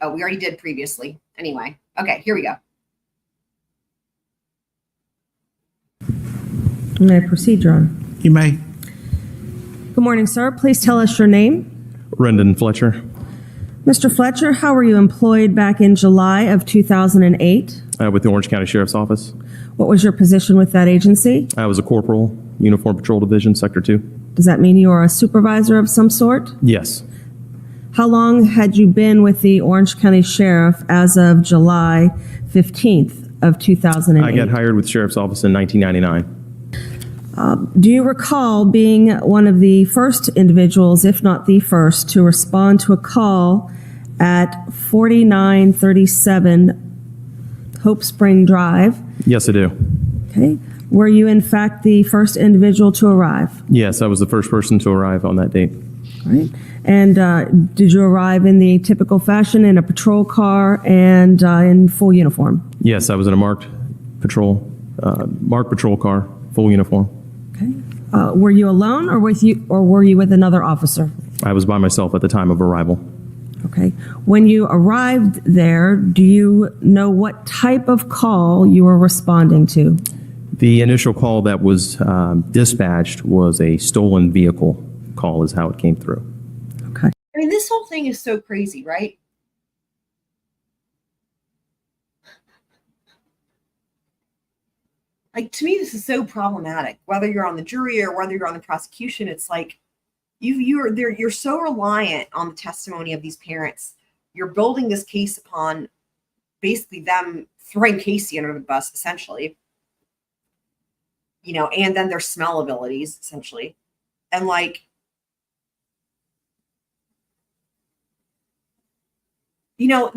Oh, we already did previously. Anyway, okay, here we go. May I proceed, John? You may. Good morning, sir. Please tell us your name. Rendon Fletcher. Mr. Fletcher, how were you employed back in July of 2008? With the Orange County Sheriff's Office. What was your position with that agency? I was a corporal, Uniform Patrol Division, Sector 2. Does that mean you are a supervisor of some sort? Yes. How long had you been with the Orange County Sheriff as of July 15th of 2008? I got hired with Sheriff's Office in 1999. Do you recall being one of the first individuals, if not the first, to respond to a call at 4937 Hope Spring Drive? Yes, I do. Okay. Were you, in fact, the first individual to arrive? Yes, I was the first person to arrive on that date. All right. And did you arrive in the typical fashion in a patrol car and in full uniform? Yes, I was in a marked patrol car, full uniform. Okay. Were you alone or were you with another officer? I was by myself at the time of arrival. Okay. When you arrived there, do you know what type of call you were responding to? The initial call that was dispatched was a stolen vehicle call is how it came through. Okay. I mean, this whole thing is so crazy, right? Like, to me, this is so problematic. Whether you're on the jury or whether you're on the prosecution, it's like you're so reliant on the testimony of these parents. You're building this case upon basically them throwing Casey under the bus, essentially. And then their smell abilities, essentially. And the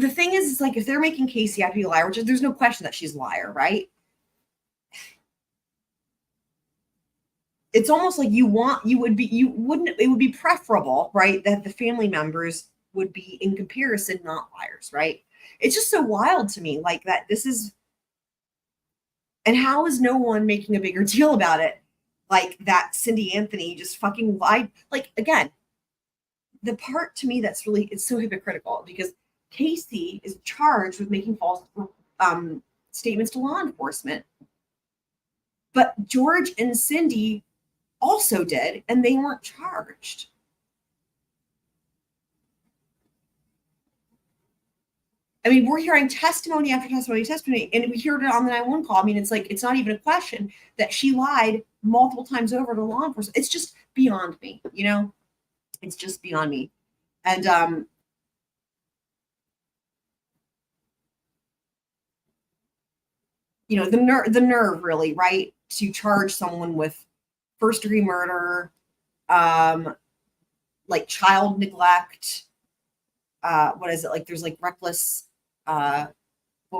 thing is like, if they're making Casey out to be a liar, which there's no question that she's a liar, right? It's almost like it would be preferable, right, that the family members would be, in comparison, not liars, right? It's just so wild to me, like, that this is, And how is no one making a bigger deal about it? Like that Cindy Anthony just fucking lied. Like, again, the part to me that's really, it's so hypocritical because Casey is charged with making false statements to law enforcement. But George and Cindy also did, and they weren't charged. I mean, we're hearing testimony after testimony, and we heard it on the 911 call. I mean, it's like, it's not even a question that she lied multiple times over to law enforcement. It's just beyond me, you know? It's just beyond me. And, you know, the nerve really, right? To charge someone with first degree murder, like child neglect, what is it? Like there's like reckless, what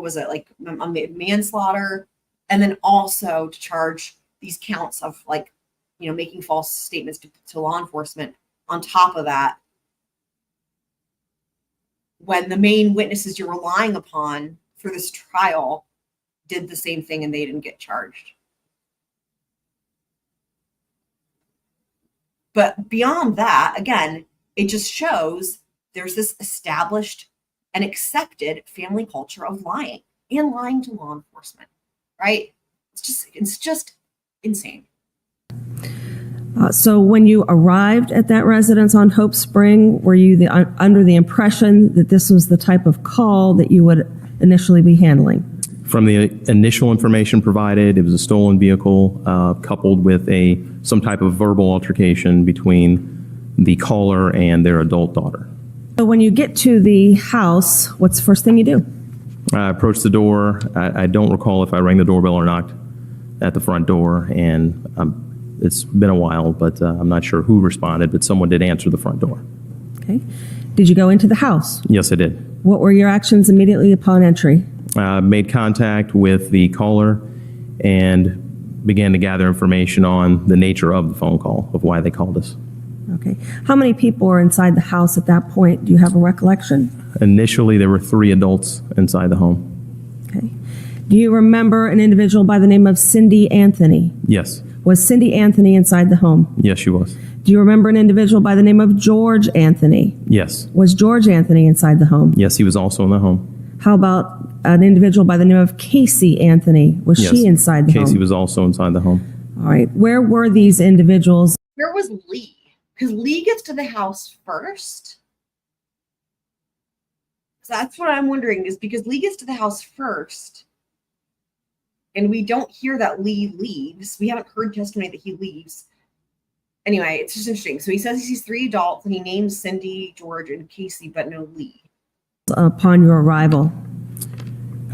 was it? Like manslaughter. And then also to charge these counts of like, you know, making false statements to law enforcement on top of that. When the main witnesses you're relying upon for this trial did the same thing and they didn't get charged. But beyond that, again, it just shows there's this established and accepted family culture of lying and lying to law enforcement, right? It's just insane. So when you arrived at that residence on Hope Spring, were you under the impression that this was the type of call that you would initially be handling? From the initial information provided, it was a stolen vehicle coupled with some type of verbal altercation between the caller and their adult daughter. So when you get to the house, what's the first thing you do? I approached the door. I don't recall if I rang the doorbell or knocked at the front door, and it's been a while, but I'm not sure who responded, but someone did answer the front door. Okay. Did you go into the house? Yes, I did. What were your actions immediately upon entry? Made contact with the caller and began to gather information on the nature of the phone call, of why they called us. Okay. How many people were inside the house at that point? Do you have a recollection? Initially, there were 3 adults inside the home. Okay. Do you remember an individual by the name of Cindy Anthony? Yes. Was Cindy Anthony inside the home? Yes, she was. Do you remember an individual by the name of George Anthony? Yes. Was George Anthony inside the home? Yes, he was also in the home. How about an individual by the name of Casey Anthony? Was she inside the home? Casey was also inside the home. All right. Where were these individuals? Where was Lee? Because Lee gets to the house first. So that's what I'm wondering, is because Lee gets to the house first, and we don't hear that Lee leaves. We haven't heard testimony that he leaves. Anyway, it's just interesting. So he says he sees 3 adults, and he names Cindy, George, and Casey, but no Lee. Upon your arrival?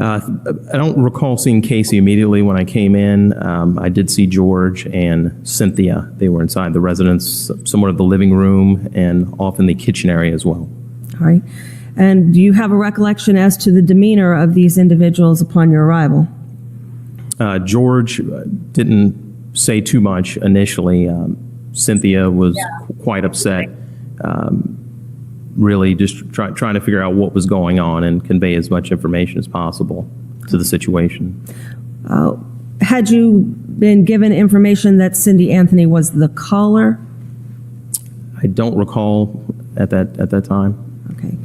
I don't recall seeing Casey immediately when I came in. I did see George and Cynthia. They were inside the residence, somewhat of the living room and off in the kitchen area as well. All right. And do you have a recollection as to the demeanor of these individuals upon your arrival? George didn't say too much initially. Cynthia was quite upset, really just trying to figure out what was going on and convey as much information as possible to the situation. Had you been given information that Cindy Anthony was the caller? I don't recall at that time. Okay.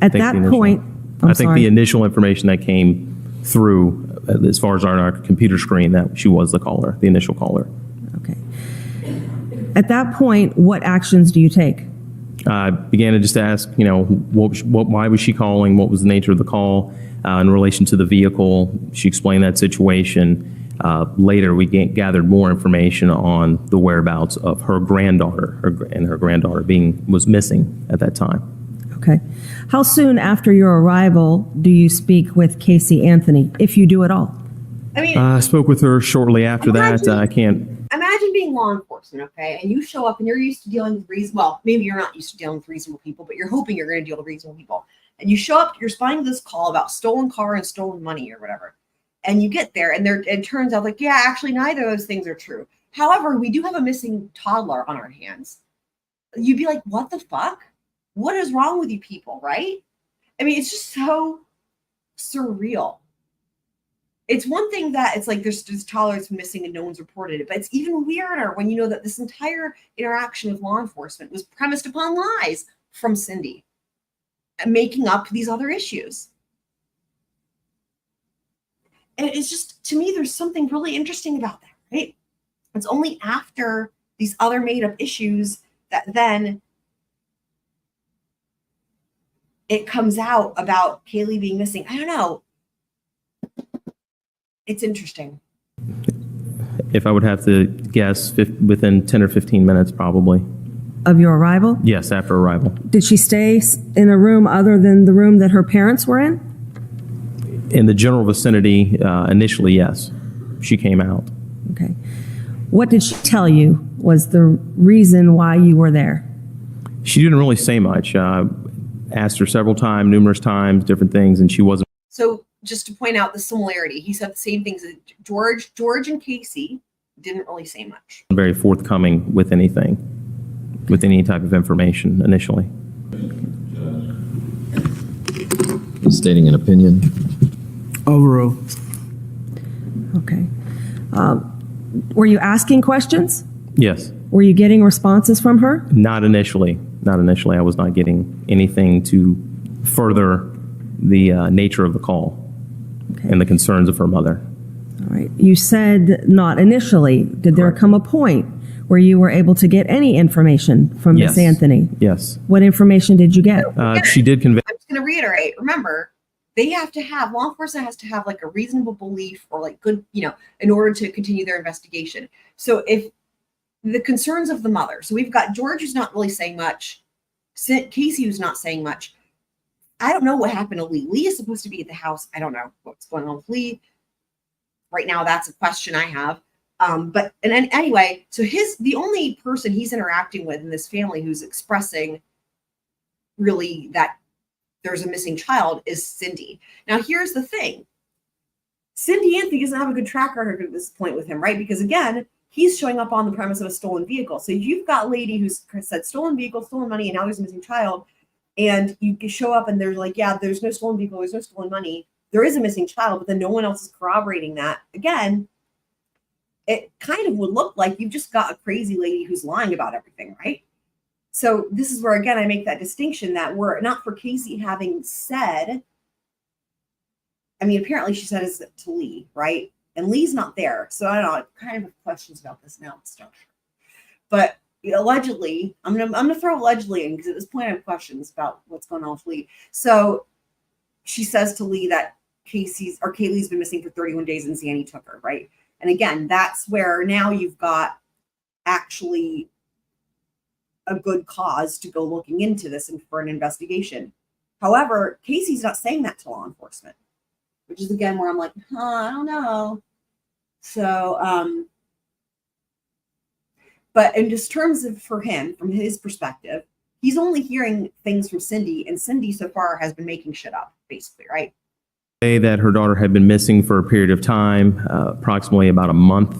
At that point, I think the initial information that came through, as far as on our computer screen, that she was the caller, the initial caller. Okay. At that point, what actions do you take? I began to just ask, why was she calling? What was the nature of the call in relation to the vehicle? She explained that situation. Later, we gathered more information on the whereabouts of her granddaughter, and her granddaughter was missing at that time. Okay. How soon after your arrival do you speak with Casey Anthony, if you do at all? I spoke with her shortly after that. I can't. Imagine being law enforcement, okay, and you show up and you're used to dealing with well, maybe you're not used to dealing with reasonable people, but you're hoping you're going to deal with reasonable people. And you show up, you're responding to this call about stolen car and stolen money or whatever. And you get there, and it turns out actually neither of those things are true. However, we do have a missing toddler on our hands. You'd be like, what the fuck? What is wrong with you people, right? I mean, it's just so surreal. it's one thing that it's like there's tolerance missing and no one's reported it, but it's even weirder when you know that this entire interaction with law enforcement was premised upon lies from Cindy and making up these other issues. And it's just, to me, there's something really interesting about that, right? It's only after these other made up issues that then it comes out about Caylee being missing. I don't know. It's interesting. If I would have to guess, within 10 or 15 minutes, probably. Of your arrival? Yes, after arrival. Did she stay in a room other than the room that her parents were in? In the general vicinity, initially, yes. She came out. Okay. What did she tell you was the reason why you were there? She didn't really say much. Asked her numerous times, different things, and she wasn't. So just to point out the similarity, he said the same things that George and Casey didn't really say much. Very forthcoming with anything, with any type of information initially. Stating an opinion. Overrule. Okay. Were you asking questions? Yes. Were you getting responses from her? Not initially. Not initially. I was not getting anything to further the nature of the call and the concerns of her mother. All right. You said not initially. Did there come a point where you were able to get any information from Miss Anthony? Yes. What information did you get? She did convey. I'm just going to reiterate. Remember, they have to have, law enforcement has to have like a reasonable belief or like good, in order to continue their investigation. So if the concerns of the mother, so we've got George who's not really saying much, Casey who's not saying much. I don't know what happened to Lee. Lee is supposed to be at the house. I don't know what's going on with Lee. Right now, that's a question I have. But anyway, so the only person he's interacting with in this family who's expressing really that there's a missing child is Cindy. Now, here's the thing. Cindy Anthony doesn't have a good track record at this point with him, right? Because again, he's showing up on the premise of a stolen vehicle. So you've got a lady who's said stolen vehicle, stolen money, and now there's a missing child. And you show up and they're like, yeah, there's no stolen vehicle, there's no stolen money. There is a missing child, but then no one else is corroborating that. Again, it kind of would look like you've just got a crazy lady who's lying about everything, right? So this is where, again, I make that distinction that we're not for Casey having said, I mean, apparently she said it to Lee, right? And Lee's not there. So I don't know, I kind of have questions about this now at this juncture. But allegedly, I'm gonna throw allegedly in because at this point I have questions about what's going on with Lee. So she says to Lee that Caylee's been missing for 31 days and Zanny took her, right? And again, that's where now you've got actually a good cause to go looking into this and for an investigation. However, Casey's not saying that to law enforcement, which is again where I'm like, I don't know. So, but in just terms of for him, from his perspective, he's only hearing things from Cindy, and Cindy so far has been making shit up, basically, right? That her daughter had been missing for a period of time, approximately about a month.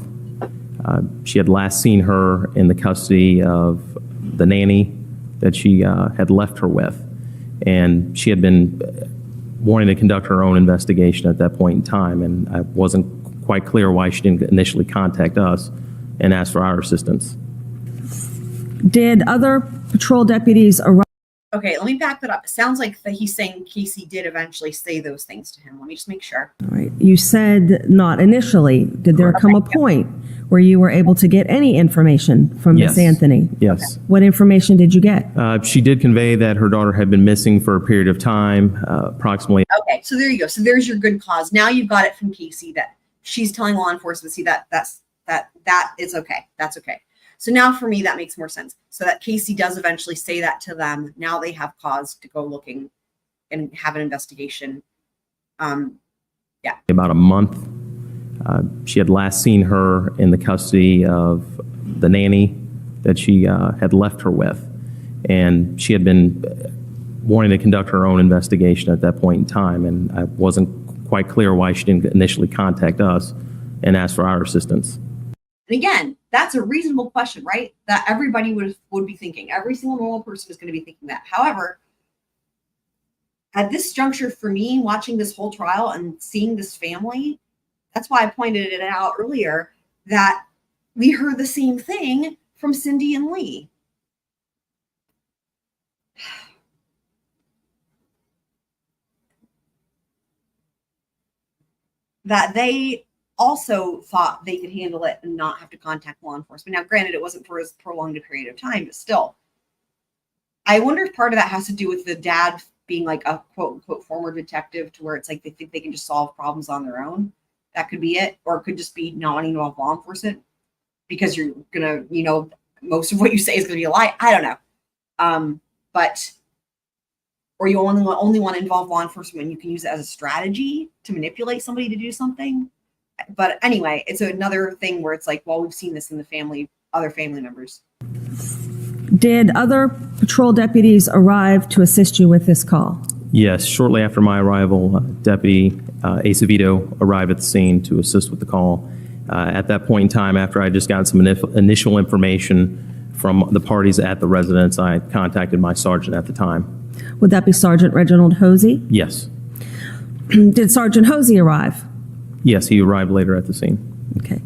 She had last seen her in the custody of the nanny that she had left her with. And she had been wanting to conduct her own investigation at that point in time. And I wasn't quite clear why she didn't initially contact us and ask for our assistance. Did other patrol deputies arrive? Okay, let me back that up. It sounds like that he's saying Casey did eventually say those things to him. Let me just make sure. All right. You said not initially. Did there come a point where you were able to get any information from Miss Anthony? Yes. What information did you get? She did convey that her daughter had been missing for a period of time, approximately. Okay, so there you go. So there's your good cause. Now you've got it from Casey that she's telling law enforcement, see that is okay. That's okay. So now for me, that makes more sense. So that Casey does eventually say that to them. Now they have cause to go looking and have an investigation. About a month. She had last seen her in the custody of the nanny that she had left her with. And she had been wanting to conduct her own investigation at that point in time. And I wasn't quite clear why she didn't initially contact us and ask for our assistance. And again, that's a reasonable question, right? That everybody would be thinking. Every single normal person is going to be thinking that. However, at this juncture for me, watching this whole trial and seeing this family, That's why I pointed it out earlier that we heard the same thing from Cindy and Lee. That they also thought they could handle it and not have to contact law enforcement. Now, granted, it wasn't for as prolonged a period of time, but still. I wonder if part of that has to do with the dad being like a quote unquote former detective, to where it's like they think they can just solve problems on their own. That could be it. Or it could just be not wanting to involve law enforcement because you're going to, most of what you say is going to be a lie. I don't know. Or you only want to involve law enforcement when you can use it as a strategy to manipulate somebody to do something. But anyway, it's another thing where it's like, well, we've seen this in the family, other family members. Did other patrol deputies arrive to assist you with this call? Yes, shortly after my arrival, Deputy Acevedo arrived at the scene to assist with the call. At that point in time, after I just got some initial information from the parties at the residence, I contacted my sergeant at the time. Would that be Sergeant Reginald Hosey? Yes. Did Sergeant Hosey arrive? Yes, he arrived later at the scene. Okay.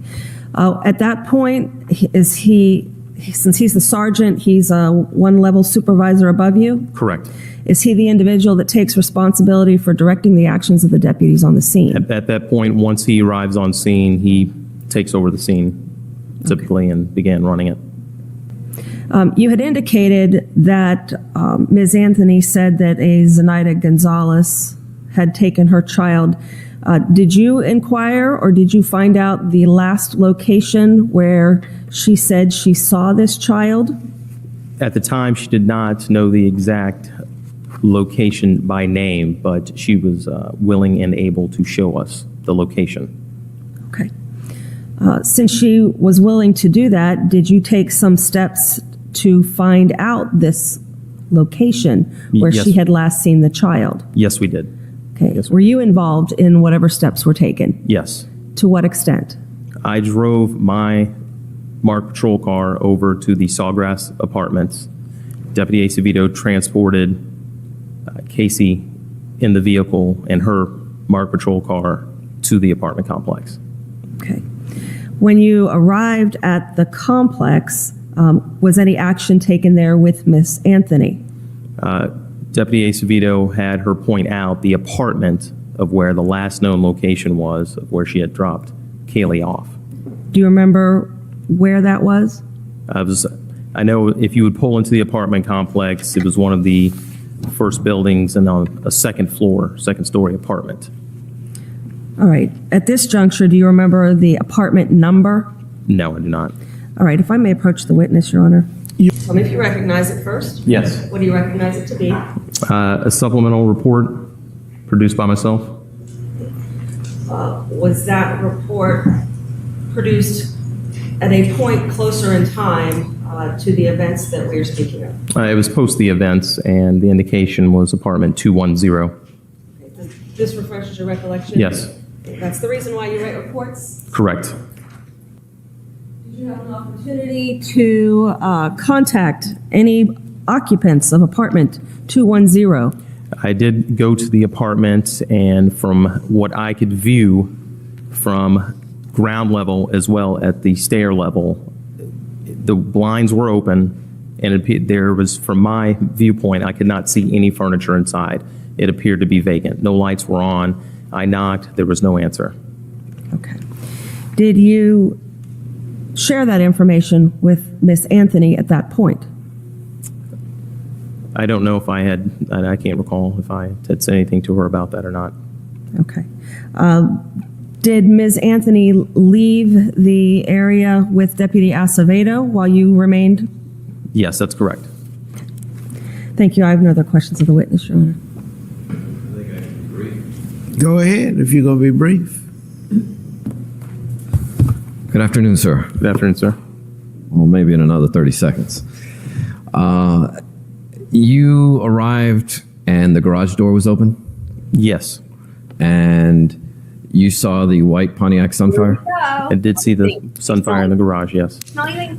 At that point, since he's the sergeant, he's a one-level supervisor above you? Correct. Is he the individual that takes responsibility for directing the actions of the deputies on the scene? At that point, once he arrives on scene, he takes over the scene typically and began running it. You had indicated that Ms. Anthony said that a Zenaida Gonzalez had taken her child. Did you inquire or did you find out the last location where she said she saw this child? At the time, she did not know the exact location by name, but she was willing and able to show us the location. Okay. Since she was willing to do that, did you take some steps to find out this location where Yes. she had last seen the child? Yes, we did. Okay. Yes, Were you involved in whatever steps were taken? Yes. To what extent? I drove my marked patrol car over to the SAWGRASS apartments. Deputy Acevedo transported Casey in the vehicle and her marked patrol car to the apartment complex. Okay. When you arrived at the complex, was any action taken there with Miss Anthony? Deputy Acevedo had her point out the apartment of where the last known location was, of where she had dropped Caylee off. Do you remember where that was? I know if you would pull into the apartment complex, it was one of the first buildings and on a second story apartment. All right. At this juncture, do you remember the apartment number? No, I do not. All right. If I may approach the witness, Your Honor. Tell me if you recognize it first. Yes. What do you recognize it to be? A supplemental report produced by myself. Was that report produced at a point closer in time to the events that we're speaking of? It was post the events, and the indication was apartment 210. This refreshes your recollection? Yes. That's the reason why you write reports? Correct. Did you have an opportunity to contact any occupants of apartment 210? I did go to the apartment, and from what I could view from ground level as well at the stair level, the blinds were open, and there was, from my viewpoint, I could not see any furniture inside. It appeared to be vacant. No lights were on. I knocked. There was no answer. Okay. Did you share that information with Miss Anthony at that point? I don't know if I had, and I can't recall if I had said anything to her about that or not. Okay. Did Ms. Anthony leave the area with Deputy Acevedo while you remained? Yes, that's correct. Thank you. I have no other questions of the witness, Your Honor. Go ahead if you're going to be brief. Good afternoon, sir. Good afternoon, sir. Well, maybe in another 30 seconds. You arrived and the garage door was open? Yes. And you saw the white Pontiac Sunfire? I did see the Sunfire in the garage, yes.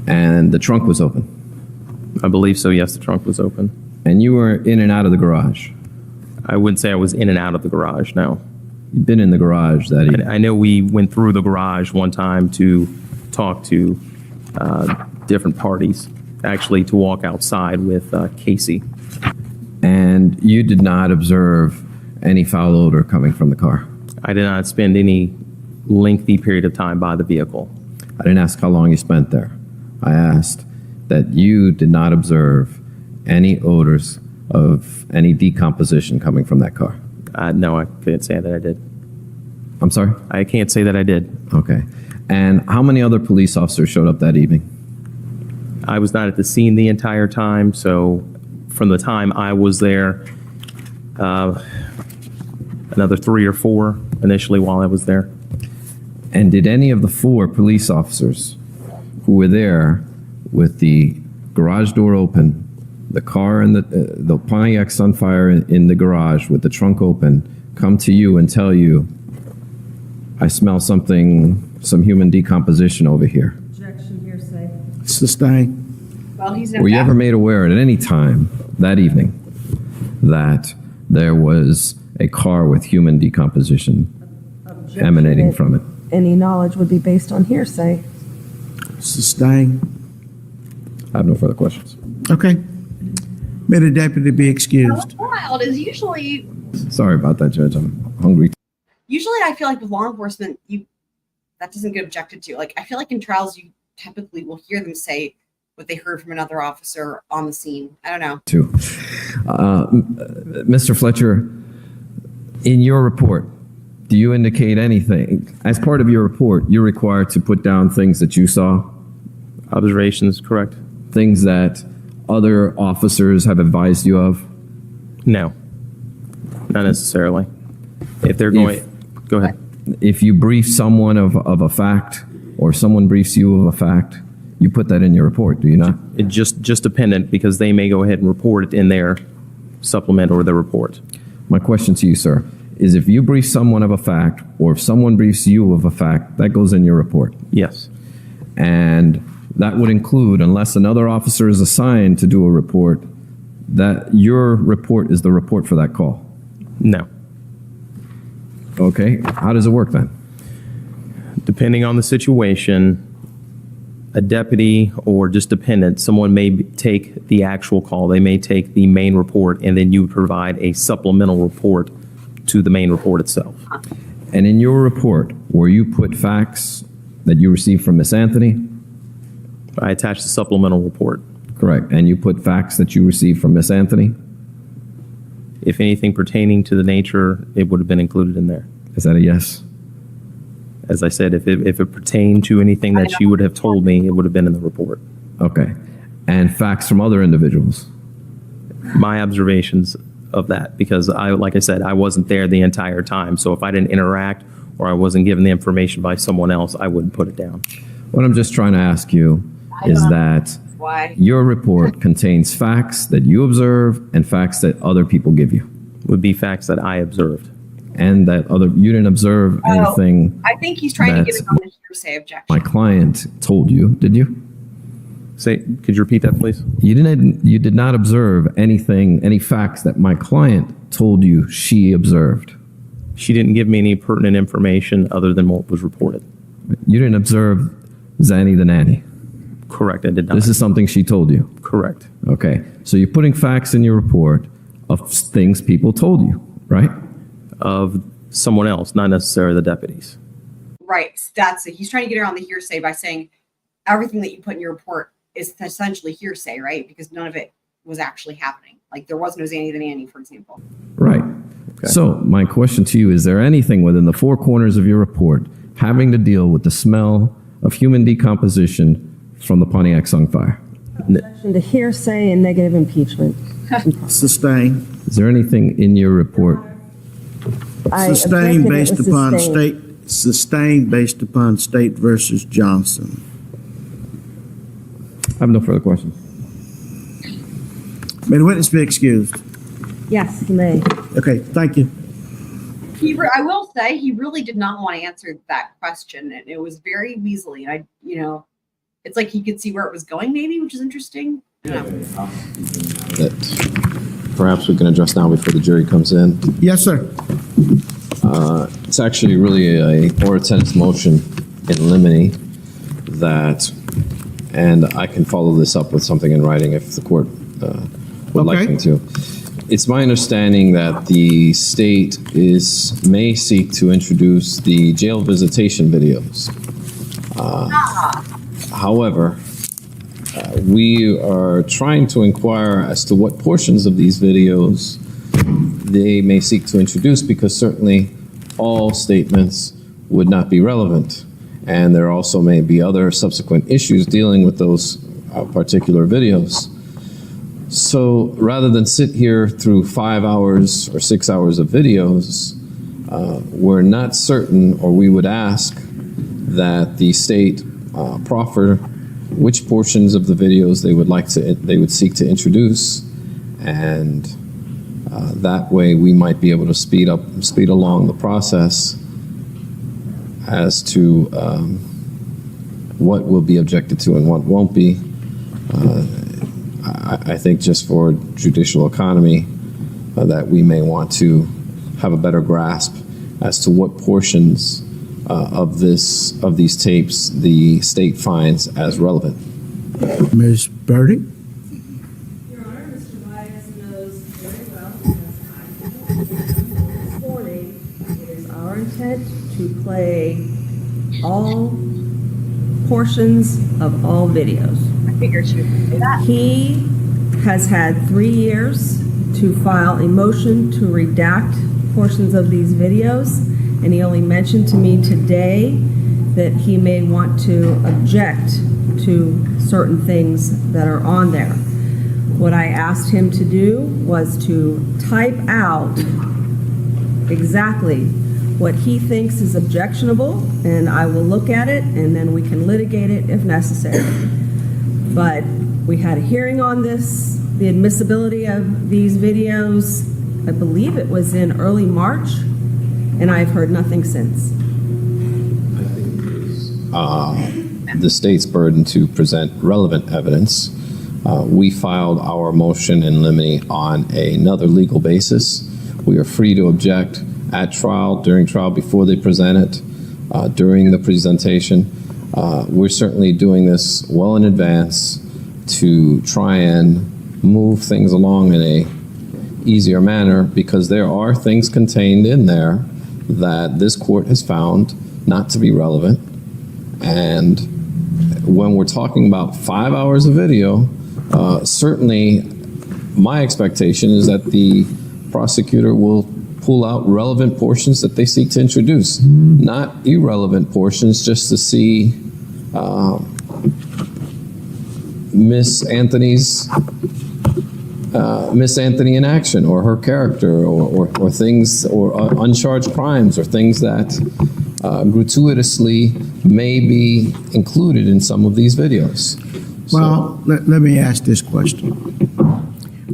And the trunk was open? I believe so, yes, the trunk was open. And you were in and out of the garage? I wouldn't say I was in and out of the garage, no. You'd been in the garage that evening. I know we went through the garage one time to talk to different parties, actually to walk outside with Casey. And you did not observe any foul odor coming from the car? I did not spend any lengthy period of time by the vehicle. I didn't ask how long you spent there. I asked that you did not observe any odors of any decomposition coming from that car. No, I can't say that I did. I'm sorry? I can't say that I did. Okay. And how many other police officers showed up that evening? I was not at the scene the entire time, so from the time I was there, another 3 or 4 initially while I was there. And did any of the 4 police officers who were there with the garage door open, the car and the Pontiac Sunfire in the garage with the trunk open, come to you and tell you, I smell something, some human decomposition over here? Objection, hearsay. Sustain. Well, he's Were you ever made aware at any time that evening that there was a car with human decomposition emanating from it? Any knowledge would be based on hearsay. Sustain. I have no further questions. Okay. May the deputy be excused. Wild is usually Sorry about that, Judge. I'm hungry. I feel like with law enforcement, that doesn't get objected to. Like, I feel like in trials, you typically will hear them say what they heard from another officer on the scene. I don't know. Too. Mr. Fletcher, in your report, do you indicate anything? As part of your report, you're required to put down things that you saw? Observations, correct? Things that other officers have advised you of? No, not necessarily. If they're going, go ahead. If you brief someone of a fact, or someone briefs you of a fact, you put that in your report, do you not? It just dependent, because they may go ahead and report it in their supplement or their report. My question to you, sir, is if you brief someone of a fact, or if someone briefs you of a fact, that goes in your report? Yes. And that would include, unless another officer is assigned to do a report, that your report is the report for that call? No. Okay, how does it work then? Depending on the situation, a deputy or just dependent, someone may take the actual call. They may take the main report, and then you provide a supplemental report to the main report itself. And in your report, where you put facts that you received from Miss Anthony? I attached the supplemental report. Correct. And you put facts that you received from Miss Anthony? If anything pertaining to the nature, it would have been included in there. Is that a yes? As I said, if it pertained to anything that she would have told me, it would have been in the report. Okay. And facts from other individuals? My observations of that, because like I said, I wasn't there the entire time. So if I didn't interact or I wasn't given the information by someone else, I wouldn't put it down. What I'm just trying to ask you is that your report contains facts that you observe and facts that other people give you. Would be facts that I observed. And that you didn't observe anything. I think he's trying to get it on the hearsay objection. My client told you, did you? Could you repeat that, please? You did not observe anything, any facts that my client told you she observed. She didn't give me any pertinent information other than what was reported. You didn't observe Zanny The Nanny? Correct, I did not. This is something she told you? Correct. Okay, so you're putting facts in your report of things people told you, right? Of someone else, not necessarily the deputies. Right. That's it. He's trying to get around the hearsay by saying everything that you put in your report is essentially hearsay, right? Because none of it was actually happening. Like there was no Zanny the Nanny, for example. Right. Okay. So my question to you, is there anything within the 4 corners of your report having to deal with the smell of human decomposition from the Pontiac Sunfire? Objection to hearsay and negative impeachment. Sustain. Is there anything in your report? Sustained based upon state versus Johnson. I have no further questions. May the witness be excused. Yes, you may. Okay, thank you. I will say he really did not want to answer that question, and it was very weaselly. And it's like he could see where it was going, maybe, which is interesting. I don't know. That perhaps we can address now before the jury comes in. Yes, sir. It's actually really a or tennis motion in limine that, and I can follow this up with something in writing if the court would like me to. It's my understanding that the state may seek to introduce the jail visitation videos. However, we are trying to inquire as to what portions of these videos they may seek to introduce, because certainly all statements would not be relevant. And there also may be other subsequent issues dealing with those particular videos. So rather than sit here through 5 hours or 6 hours of videos, we're not certain, or we would ask that the state proffer which portions of the videos they would seek to introduce, and that way we might be able to speed along the process as to what will be objected to and what won't be. I think just for judicial economy, that we may want to have a better grasp as to what portions of these tapes the state finds as relevant. Ms. Birdie? Your Honor, Mr. Bias knows very well, because I this morning, it is our intent to play all portions of all videos. I figured you would say that. He has had 3 years to file a motion to redact portions of these videos, and he only mentioned to me today that he may want to object to certain things that are on there. What I asked him to do was to type out exactly what he thinks is objectionable, and I will look at it, and then we can litigate it if necessary. But we had a hearing on this, the admissibility of these videos. I believe it was in early March, and I've heard nothing since. The state's burden to present relevant evidence. We filed our motion in limine on another legal basis. We are free to object at trial, during trial, before they present it, during the presentation. We're certainly doing this well in advance to try and move things along in a easier manner, because there are things contained in there that this court has found not to be relevant. And when we're talking about 5 hours of video, certainly my expectation is that the prosecutor will pull out relevant portions that they seek to introduce, not irrelevant portions just to see Miss Anthony in action, or her character, or things, or uncharged crimes, or things that gratuitously may be included in some of these videos. Well, let me ask this question.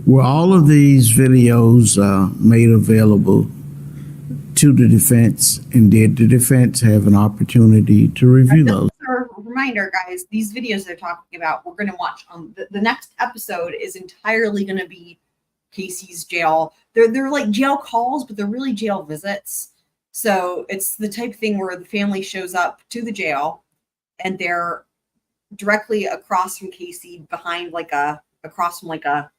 Were all of these videos made available to the defense, and did the defense have an opportunity to review those? Reminder, guys, these videos they're talking about, we're going to watch on the next episode is entirely going to be Casey's jail. They're like jail calls, but they're really jail visits. So it's the type of thing where the family shows up to the jail, and they're directly across from Casey, behind across from a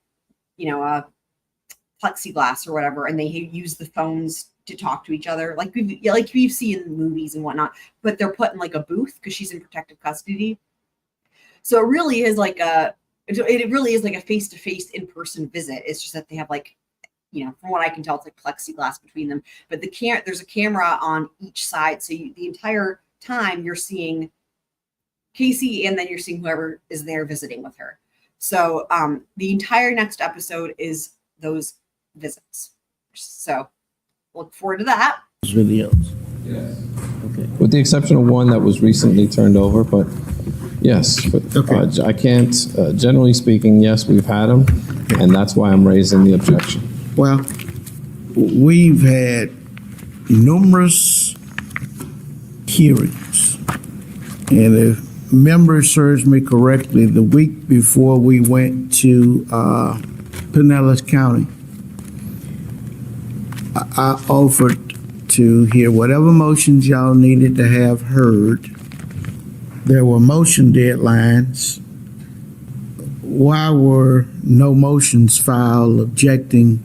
plexiglass or whatever, and they use the phones to talk to each other, like we've seen in movies and whatnot. But they're put in like a booth because she's in protective custody. So it really is like a face-to-face in-person visit. It's just that they have from what I can tell, it's like plexiglass between them. But there's a camera on each side, so the entire time you're seeing Casey, and then you're seeing whoever is there visiting with her. So the entire next episode is those visits. So look forward to that. Videos. Yes. Okay. With the exception of one that was recently turned over, but yes. But okay. I can't, generally speaking, yes, we've had them, and that's why I'm raising the objection. Well, we've had numerous hearings, and if memory serves me correctly, the week before we went to Pinellas County, I offered to hear whatever motions y'all needed to have heard. There were motion deadlines. Why were no motions filed objecting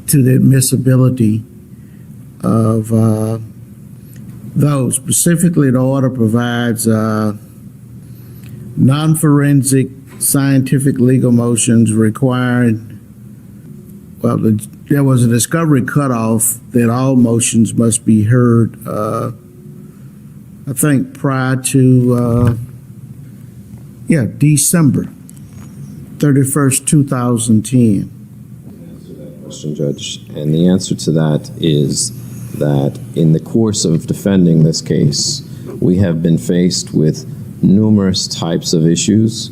to the admissibility of those? Specifically, the order provides non-forensic scientific legal motions requiring, well, there was a discovery cutoff that all motions must be heard, I think prior to, December 31st, 2010. Question, Judge, and the answer to that is that in the course of defending this case, we have been faced with numerous types of issues,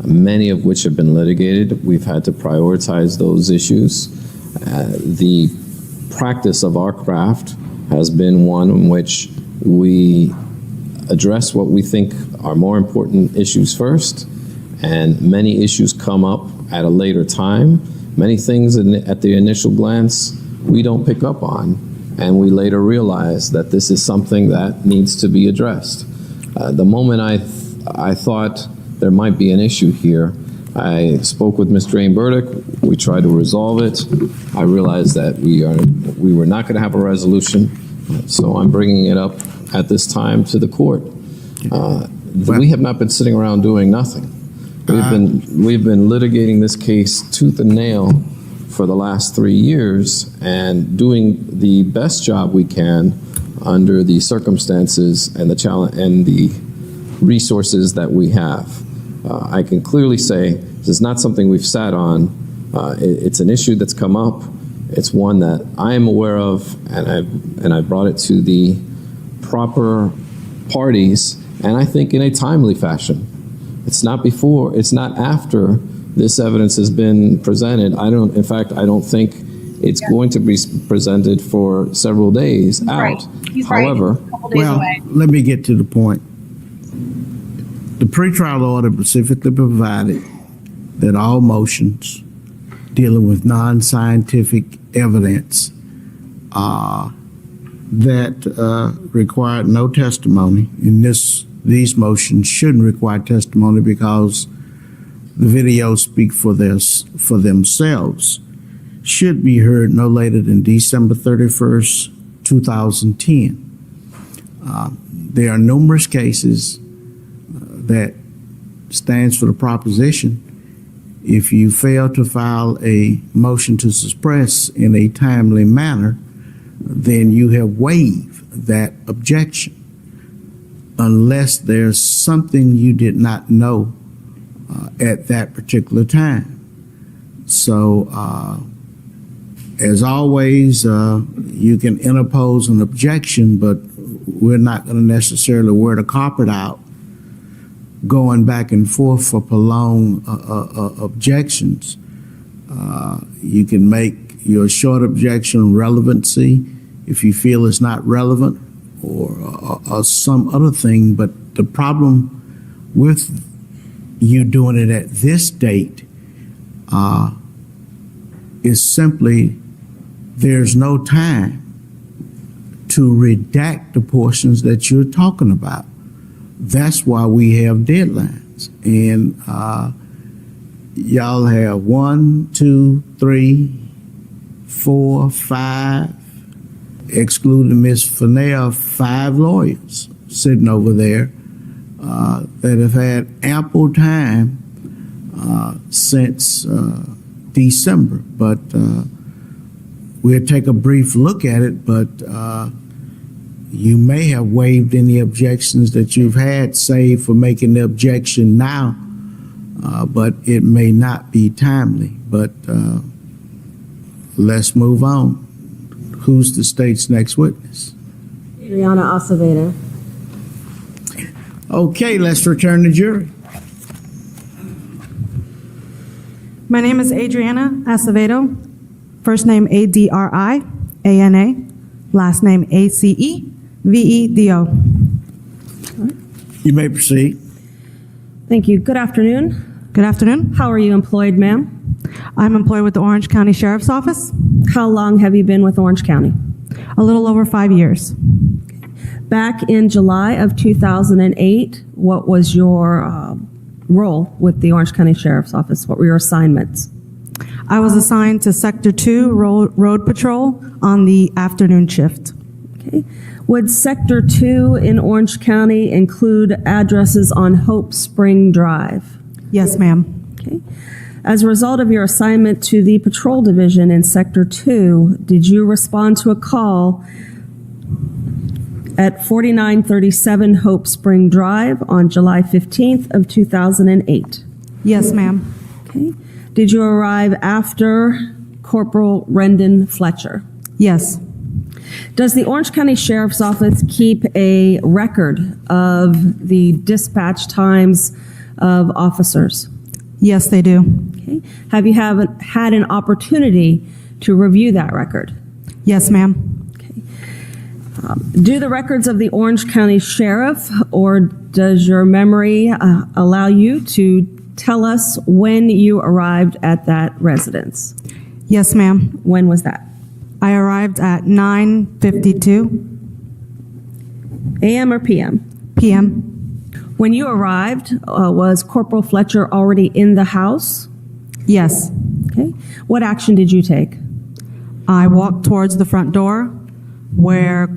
many of which have been litigated. We've had to prioritize those issues. The practice of our craft has been one in which we address what we think are more important issues first, and many issues come up at a later time. Many things at the initial glance we don't pick up on, and we later realize that this is something that needs to be addressed. The moment I thought there might be an issue here, I spoke with Mr. Burdick. We tried to resolve it. I realized that we were not going to have a resolution, so I'm bringing it up at this time to the court. We have not been sitting around doing nothing. We've been litigating this case tooth and nail for the last 3 years and doing the best job we can under the circumstances and the challenge and the resources that we have. I can clearly say this is not something we've sat on. It's an issue that's come up. It's one that I am aware of, and I brought it to the proper parties, and I think in a timely fashion. It's not before, it's not after this evidence has been presented. I don't think it's going to be presented for several days out. Right. He's However, right. A couple days away. Let me get to the point. The pretrial order specifically provided that all motions dealing with non-scientific evidence that required no testimony, and these motions shouldn't require testimony because the videos speak for themselves, should be heard no later than December 31st, 2010. There are numerous cases that stands for the proposition, if you fail to file a motion to suppress in a timely manner, then you have waived that objection, unless there's something you did not know at that particular time. So, as always, you can interpose an objection, but we're not going to necessarily wear the carpet out going back and forth for prolonged objections. You can make your short objection relevancy if you feel it's not relevant, or some other thing, but the problem with you doing it at this date is simply there's no time to redact the portions that you're talking about. That's why we have deadlines. And y'all have 1, 2, 3, 4, 5, excluding Ms. Fennell, 5 lawyers sitting over there that have had ample time since December. But we'll take a brief look at it, but you may have waived any objections that you've had, save for making the objection now, but it may not be timely. But let's move on. Who's the state's next witness? Adrianna Acevedo. Okay, let's return to jury. My name is Adrianna Acevedo. First name Adriana, last name Acevedo. You may proceed. Thank you. Good afternoon. Good afternoon. How are you employed, ma'am? I'm employed with the Orange County Sheriff's Office. How long have you been with Orange County? A little over 5 years. Back in July of 2008, what was your role with the Orange County Sheriff's Office? What were your assignments? I was assigned to Sector 2 road patrol on the afternoon shift. Okay. Would Sector 2 in Orange County include addresses on Hope Spring Drive? Yes, ma'am. Okay. As a result of your assignment to the patrol division in Sector 2, did you respond to a call at 4937 Hope Spring Drive on July 15th of 2008? Yes, ma'am. Okay. Did you arrive after Corporal Rendon Fletcher? Yes. Does the Orange County Sheriff's Office keep a record of the dispatch times of officers? Yes, they do. Okay. Have you had an opportunity to review that record? Yes, ma'am. Do the records of the Orange County Sheriff, or does your memory allow you to tell us when you arrived at that residence? Yes, ma'am. When was that? I arrived at 9:52 a.m. or p.m.? p.m. When you arrived, was Corporal Fletcher already in the house? Yes. Okay. What action did you take? I walked towards the front door where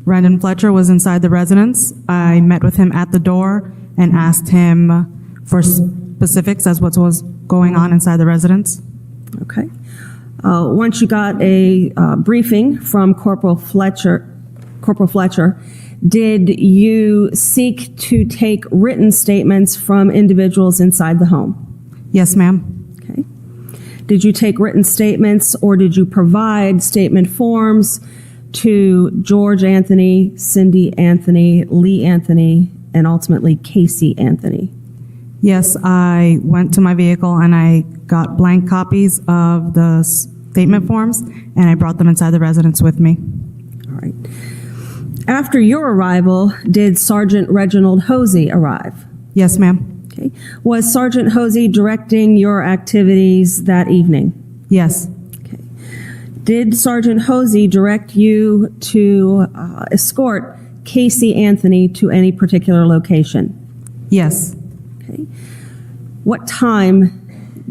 Rendon Fletcher was inside the residence. I met with him at the door and asked him for specifics as what was going on inside the residence. Okay. Once you got a briefing from Corporal Fletcher, did you seek to take written statements from individuals inside the home? Yes, ma'am. Okay. Did you take written statements, or did you provide statement forms to George Anthony, Cindy Anthony, Lee Anthony, and ultimately Casey Anthony? Yes, I went to my vehicle and I got blank copies of the statement forms and I brought them inside the residence with me. All right. After your arrival, did Sergeant Reginald Hosey arrive? Yes, ma'am. Okay. Was Sergeant Hosey directing your activities that evening? Yes. Okay. Did Sergeant Hosey direct you to escort Casey Anthony to any particular location? Yes. Okay. What time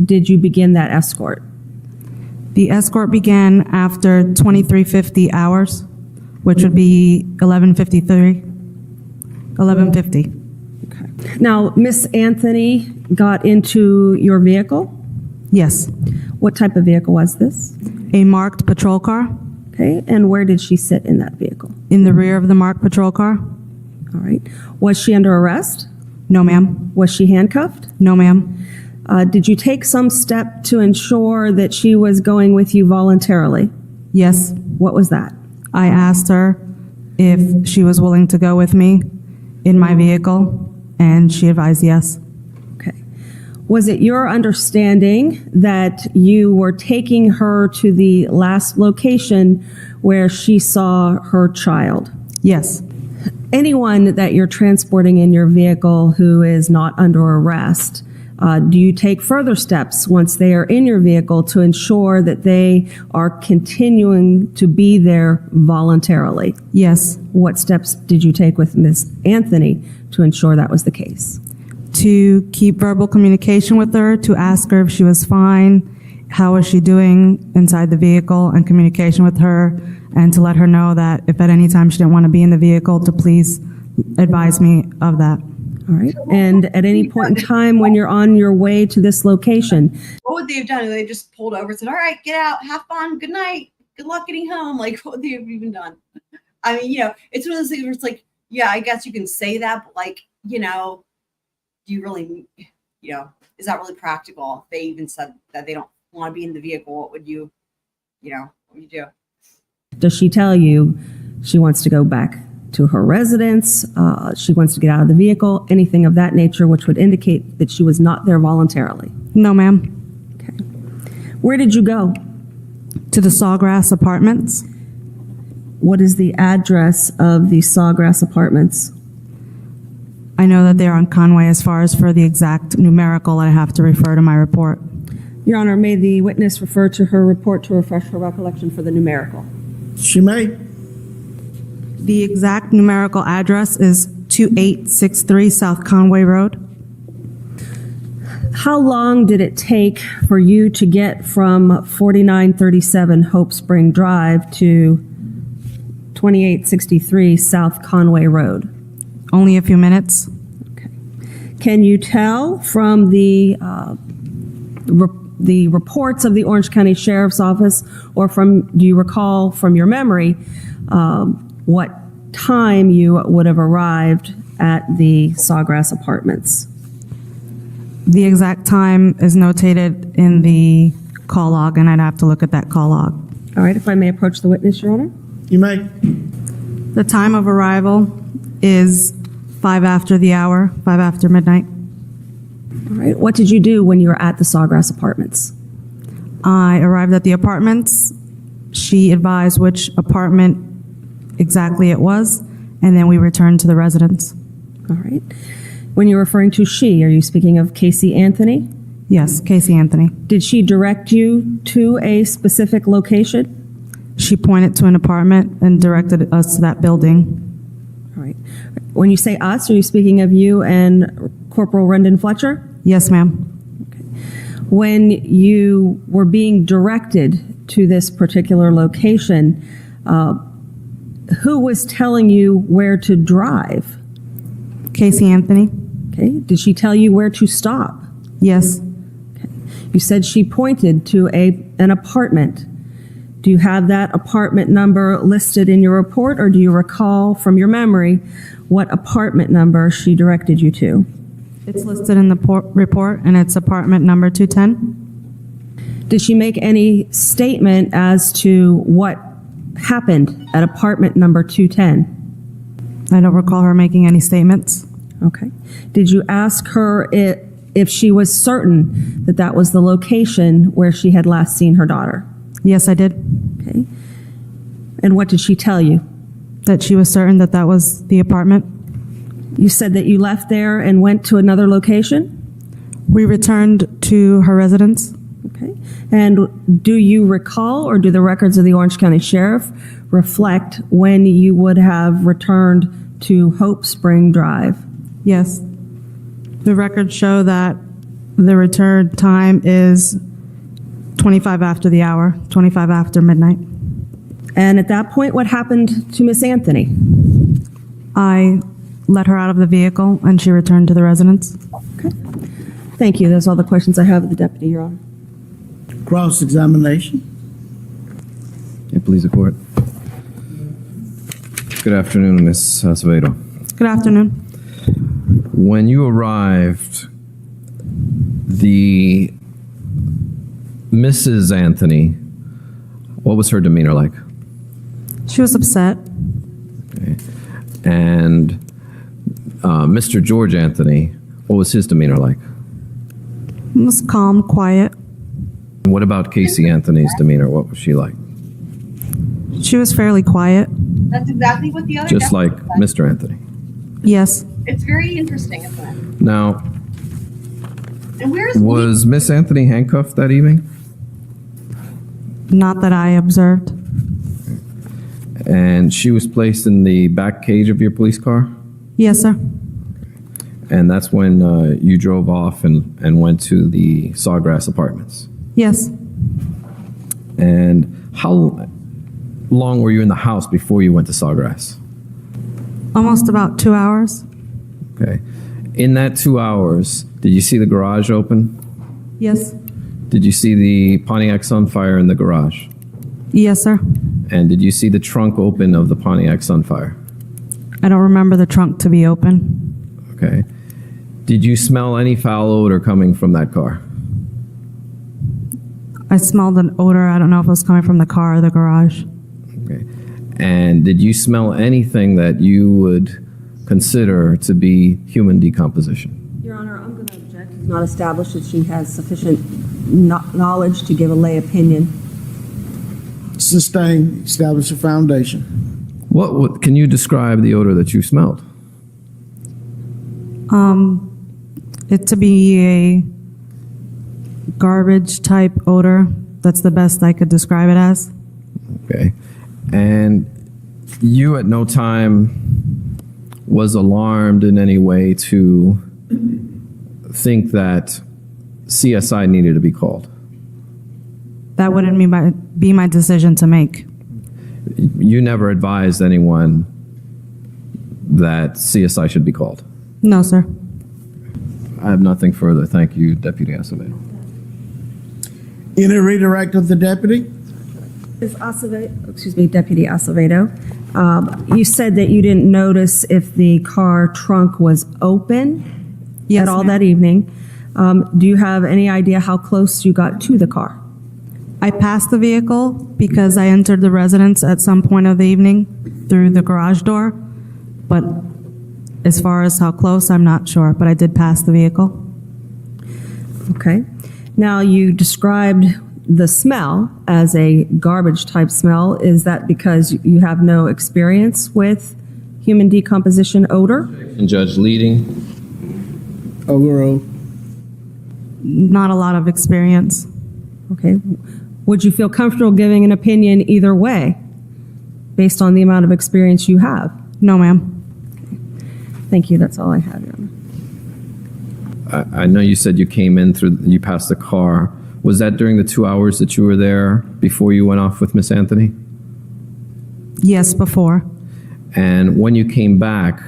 did you begin that escort? The escort began after 2350 hours, which would be 11:50. Okay. Now, Miss Anthony got into your vehicle? Yes. What type of vehicle was this? A marked patrol car. Okay, and where did she sit in that vehicle? In the rear of the marked patrol car. All right. Was she under arrest? No, ma'am. Was she handcuffed? No, ma'am. Did you take some step to ensure that she was going with you voluntarily? Yes. What was that? I asked her if she was willing to go with me in my vehicle, and she advised yes. Okay. Was it your understanding that you were taking her to the last location where she saw her child? Yes. Anyone that you're transporting in your vehicle who is not under arrest, do you take further steps once they are in your vehicle to ensure that they are continuing to be there voluntarily? Yes. What steps did you take with Ms. Anthony to ensure that was the case? To keep verbal communication with her, to ask her if she was fine, how was she doing inside the vehicle, and communication with her, and to let her know that if at any time she didn't want to be in the vehicle, to please advise me of that. All right. And at any point in time when you're on your way to this location, What would they have done? They just pulled over and said, all right, get out, have fun, good night, good luck getting home. Like, what would they have even done? I mean, it's one of those things where it's like, yeah, I guess you can say that, but like, do you really, is that really practical? If they even said that they don't want to be in the vehicle, what would you do? does she tell you she wants to go back to her residence? She wants to get out of the vehicle, anything of that nature, which would indicate that she was not there voluntarily? No, ma'am. Okay. Where did you go? To the SAWGRASS apartments. What is the address of the SAWGRASS apartments? I know that they're on Conway. As far as for the exact numerical, I have to refer to my report. Your Honor, may the witness refer to her report to refresh her recollection for the numerical? She may. The exact numerical address is 2863 South Conway Road. How long did it take for you to get from 4937 Hope Spring Drive to 2863 South Conway Road? Only a few minutes. Can you tell from the reports of the Orange County Sheriff's Office, or do you recall from your memory what time you would have arrived at the Sawgrass Apartments? The exact time is notated in the call log, and I'd have to look at that call log. All right, if I may approach the witness, Your Honor. You may. The time of arrival is 5 after the hour, 5 after midnight. All right, what did you do when you were at the Sawgrass Apartments? I arrived at the apartments. She advised which apartment exactly it was, and then we returned to the residence. All right. When you're referring to she, are you speaking of Casey Anthony? Yes, Casey Anthony. Did she direct you to a specific location? She pointed to an apartment and directed us to that building. All right. When you say us, are you speaking of you and Corporal Rendon Fletcher? Yes, ma'am. When you were being directed to this particular location, who was telling you where to drive? Casey Anthony. Okay. Did she tell you where to stop? Yes. Okay. You said she pointed to an apartment. Do you have that apartment number listed in your report, or do you recall from your memory what apartment number she directed you to? It's listed in the report, and it's apartment number 210. Did she make any statement as to what happened at apartment number 210? I don't recall her making any statements. Okay. Did you ask her if she was certain that that was the location where she had last seen her daughter? Yes, I did. Okay. And what did she tell you? That she was certain that that was the apartment. You said that you left there and went to another location? We returned to her residence. Okay. And do you recall, or do the records of the Orange County Sheriff reflect when you would have returned to Hope Spring Drive? Yes. The records show that the return time is 25 after the hour, 25 after midnight. And at that point, what happened to Miss Anthony? I let her out of the vehicle and she returned to the residence. Okay. Thank you. Those are all the questions I have of the deputy, Your Honor. Cross-examination. Yeah, please, the court. Good afternoon, Ms. Acevedo. Good afternoon. When you arrived, the Mrs. Anthony, what was her demeanor like? She was upset. Okay. And Mr. George Anthony, what was his demeanor like? It was calm, quiet. What about Casey Anthony's demeanor? What was she like? She was fairly quiet. That's exactly what the other Just like deputy said. Mr. Anthony. Yes. It's very interesting, isn't it? Now, And was Miss Anthony handcuffed that evening? Not that I observed. And she was placed in the back cage of your police car? Yes, sir. And that's when you drove off and went to the Sawgrass Apartments? Yes. And how long were you in the house before you went to Sawgrass? Almost about 2 hours. Okay. In that 2 hours, did you see the garage open? Yes. Did you see the Pontiac Sunfire in the garage? Yes, sir. And did you see the trunk open of the Pontiac Sunfire? I don't remember the trunk to be open. Okay. Did you smell any foul odor coming from that car? I smelled an odor. I don't know if it was coming from the car or the garage. Okay. And did you smell anything that you would consider to be human decomposition? Your Honor, I'm going to object. It's not established that she has sufficient knowledge to give a lay opinion. Sustain, establish a foundation. What can you describe the odor that you smelled? It to be a garbage type odor. That's the best I could describe it as. Okay. And You at no time was alarmed in any way to think that CSI needed to be called? That wouldn't be my decision to make. You never advised anyone that CSI should be called? No, sir. I have nothing further. Thank you, Deputy Acevedo. Any redirect of the deputy? Is Deputy Acevedo, you said that you didn't notice if the car trunk was open at all that evening. Do you have any idea how close you got to the car? I passed the vehicle because I entered the residence at some point of the evening through the garage door, but as far as how close, I'm not sure, but I did pass the vehicle. Okay. Now, you described the smell as a garbage type smell. Is that because you have no experience with human decomposition odor? And Judge Leading. Overruled. Not a lot of experience. Okay. Would you feel comfortable giving an opinion either way based on the amount of experience you have? No, ma'am. Thank you. That's all I have, Your Honor. I know you said you came in you passed the car. Was that during the 2 hours that you were there before you went off with Miss Anthony? Yes, before. And when you came back,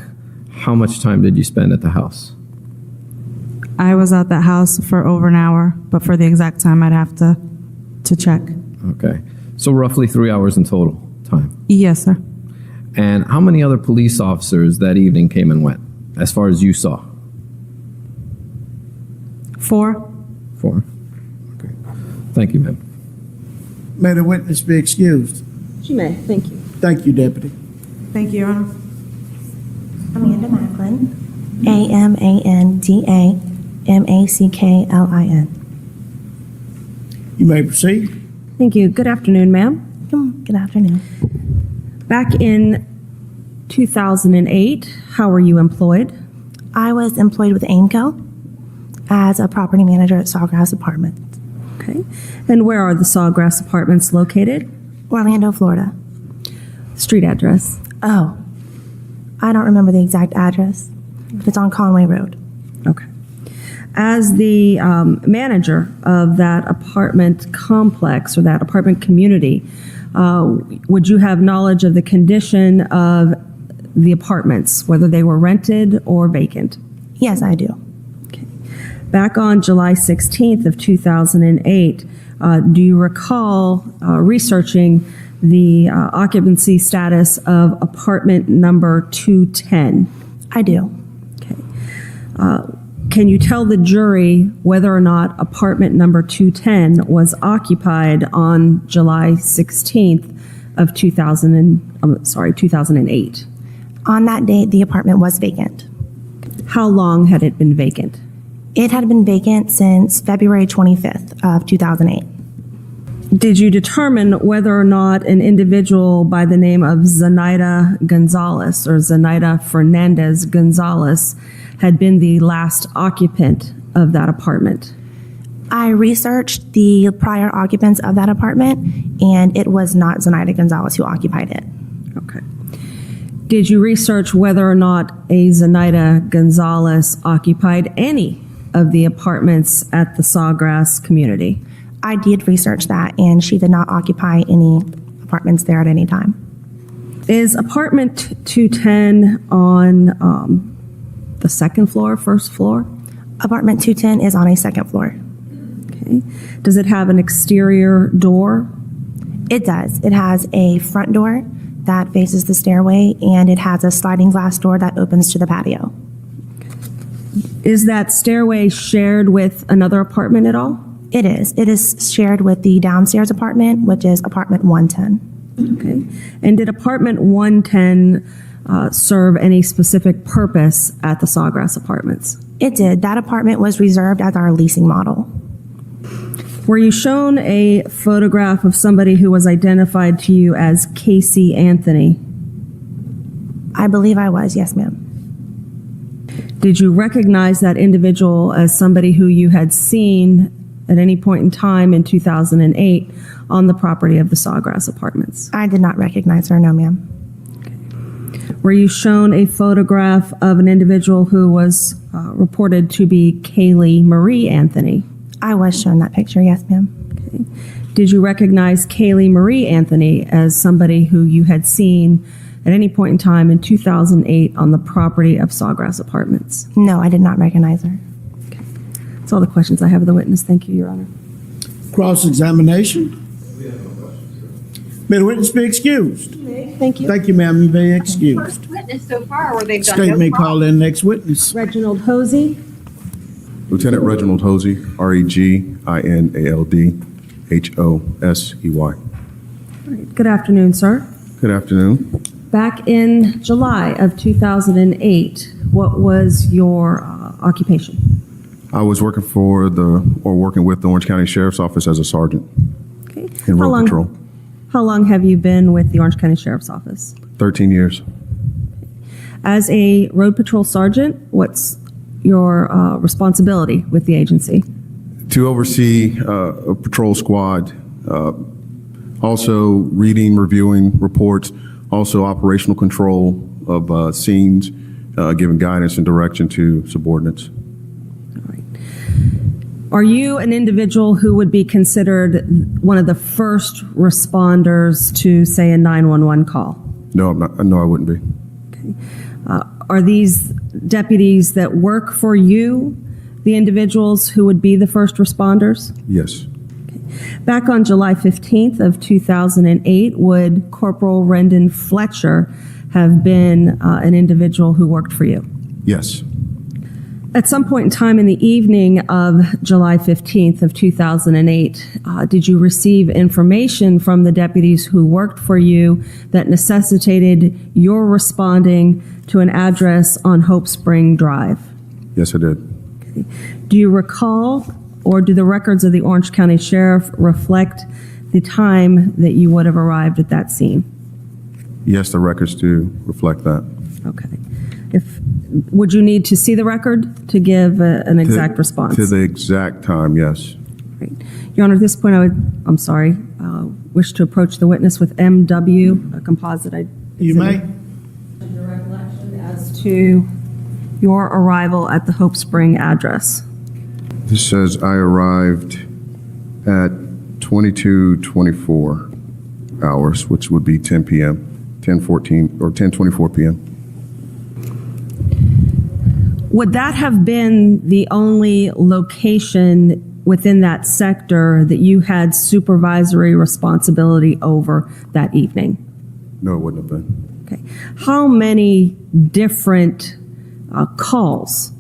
how much time did you spend at the house? I was at that house for over an hour, but for the exact time, I'd have to check. Okay. So roughly 3 hours in total time? Yes, sir. And how many other police officers that evening came and went, as far as you saw? 4. 4. Okay. Thank you, ma'am. May the witness be excused. She may. Thank you. Thank you, Deputy. Thank you, Your Honor. Amanda Macklin, AMANDAMACKLIN. You may proceed. Thank you. Good afternoon, ma'am. Good afternoon. Back in 2008, how were you employed? I was employed with AIMCO as a property manager at SAWGRASS Apartments. Okay. And where are the SAWGRASS Apartments located? Orlando, Florida. Street address? Oh, I don't remember the exact address, but it's on Conway Road. Okay. As the manager of that apartment complex or that apartment community, would you have knowledge of the condition of the apartments, whether they were rented or vacant? Yes, I do. Okay. Back on July 16th of 2008, do you recall researching the occupancy status of apartment number 210? I do. Okay. Can you tell the jury whether or not apartment number 210 was occupied on July 16th of 2008? On that date, the apartment was vacant. How long had it been vacant? It had been vacant since February 25th of 2008. Did you determine whether or not an individual by the name of Zenaida Gonzalez or Zenaida Fernandez Gonzalez had been the last occupant of that apartment? I researched the prior occupants of that apartment, and it was not Zenaida Gonzalez who occupied it. Okay. Did you research whether or not a Zenaida Gonzalez occupied any of the apartments at the SAWGRASS community? I did research that, and she did not occupy any apartments there at any time. Is apartment 210 on the second floor, first floor? Apartment 210 is on a second floor. Okay. Does it have an exterior door? It does. It has a front door that faces the stairway, and it has a sliding glass door that opens to the patio. Is that stairway shared with another apartment at all? It is. It is shared with the downstairs apartment, which is apartment 110. Okay. And did apartment 110 serve any specific purpose at the SAWGRASS apartments? It did. That apartment was reserved as our leasing model. Were you shown a photograph of somebody who was identified to you as Casey Anthony? I believe I was, yes, ma'am. Did you recognize that individual as somebody who you had seen at any point in time in 2008 on the property of the SAWGRASS apartments? I did not recognize her, no, ma'am. Were you shown a photograph of an individual who was reported to be Caylee Marie Anthony? I was shown that picture, yes, ma'am. Okay. Did you recognize Caylee Marie Anthony as somebody who you had seen at any point in time in 2008 on the property of Sawgrass Apartments? No, I did not recognize her. Okay. That's all the questions I have of the witness. Thank you, Your Honor. Cross-examination. May the witness be excused. Thank you. Thank you, ma'am. You may be excused. First witness so far, where they've done State no may problem. call in next witness. Reginald Hosey. Lieutenant Reginald Hosey, REGINALDHOSEY. Good afternoon, sir. Good afternoon. Back in July of 2008, what was your occupation? I was working working with the Orange County Sheriff's Office as a sergeant Okay. in road patrol. How long have you been with the Orange County Sheriff's Office? 13 years. As a road patrol sergeant, what's your responsibility with the agency? To oversee a patrol squad, also reading, reviewing reports, also operational control of scenes, giving guidance and direction to subordinates. Are you an individual who would be considered one of the first responders to, say, a 911 call? No, I'm not. No, I wouldn't be. Are these deputies that work for you the individuals who would be the first responders? Yes. Back on July 15th of 2008, would Corporal Rendon Fletcher have been an individual who worked for you? Yes. At some point in time in the evening of July 15th of 2008, did you receive information from the deputies who worked for you that necessitated your responding to an address on Hope Spring Drive? Yes, I did. Do you recall, or do the records of the Orange County Sheriff reflect the time that you would have arrived at that scene? Yes, the records do reflect that. Okay. Would you need to see the record to give an exact response? To the exact time, yes. Great. Your Honor, at this point, wish to approach the witness with MW, a composite. You may. Your recollection as to your arrival at the Hope Spring address. This says I arrived at 22:24 hours, which would be 10 p.m., 10:14 or 10:24 p.m. Would that have been the only location within that sector that you had supervisory responsibility over that evening? No, it wouldn't have been. Okay. How many different calls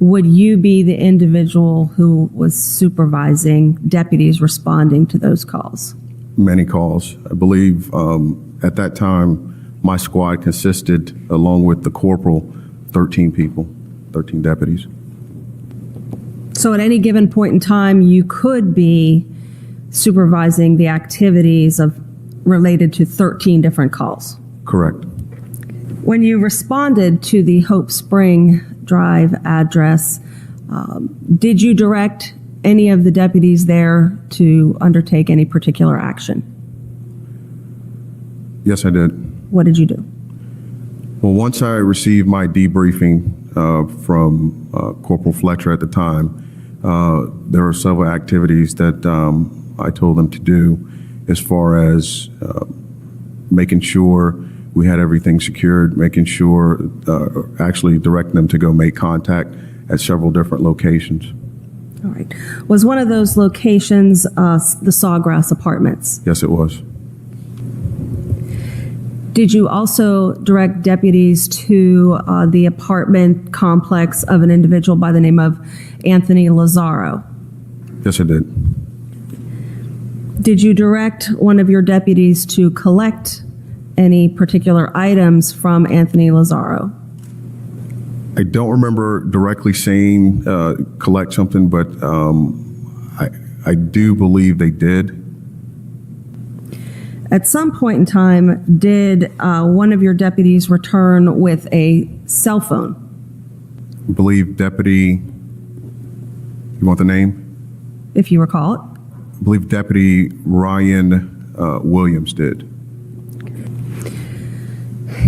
would you be the individual who was supervising deputies responding to those calls? Many calls. I believe at that time, my squad consisted, along with the corporal, 13 people, 13 deputies. So at any given point in time, you could be supervising the activities related to 13 different calls. Correct. When you responded to the Hope Spring Drive address, did you direct any of the deputies there to undertake any particular action? Yes, I did. What did you do? Well, once I received my debriefing from Corporal Fletcher at the time, there were several activities that I told them to do as far as making sure we had everything secured, making sure, actually directing them to go make contact at several different locations. All right. Was one of those locations the Sawgrass Apartments? Yes, it was. Did you also direct deputies to the apartment complex of an individual by the name of Anthony Lazaro? Yes, I did. Did you direct one of your deputies to collect any particular items from Anthony Lazaro? I don't remember directly saying collect something, but I do believe they did. At some point in time, did one of your deputies return with a cell phone? I believe Deputy, you want the name? If you recall it. I believe Deputy Ryan Williams did.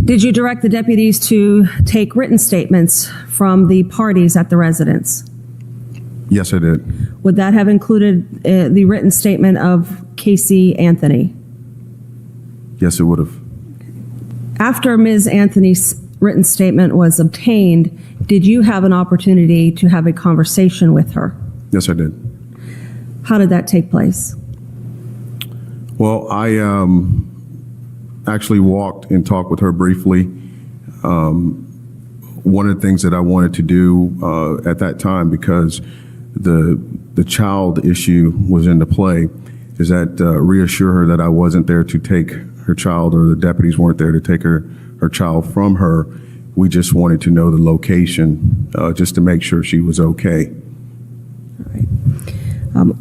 Did you direct the deputies to take written statements from the parties at the residence? Yes, I did. Would that have included the written statement of Casey Anthony? Yes, it would have. After Ms. Anthony's written statement was obtained, did you have an opportunity to have a conversation with her? Yes, I did. How did that take place? Well, I actually walked and talked with her briefly. One of the things that I wanted to do at that time, because the child issue was into play, is that reassure her that I wasn't there to take her child, or the deputies weren't there to take her child from her. We just wanted to know the location, just to make sure she was okay. All right.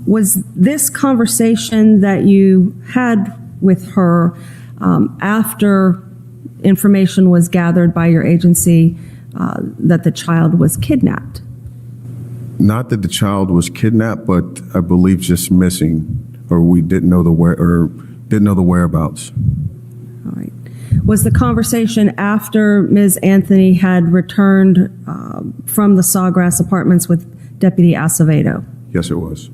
Was this conversation that you had with her after information was gathered by your agency that the child was kidnapped? Not that the child was kidnapped, but I believe just missing, or we didn't know the whereabouts. All right. Was the conversation after Ms. Anthony had returned from the Sawgrass Apartments with Deputy Acevedo? Yes, it was.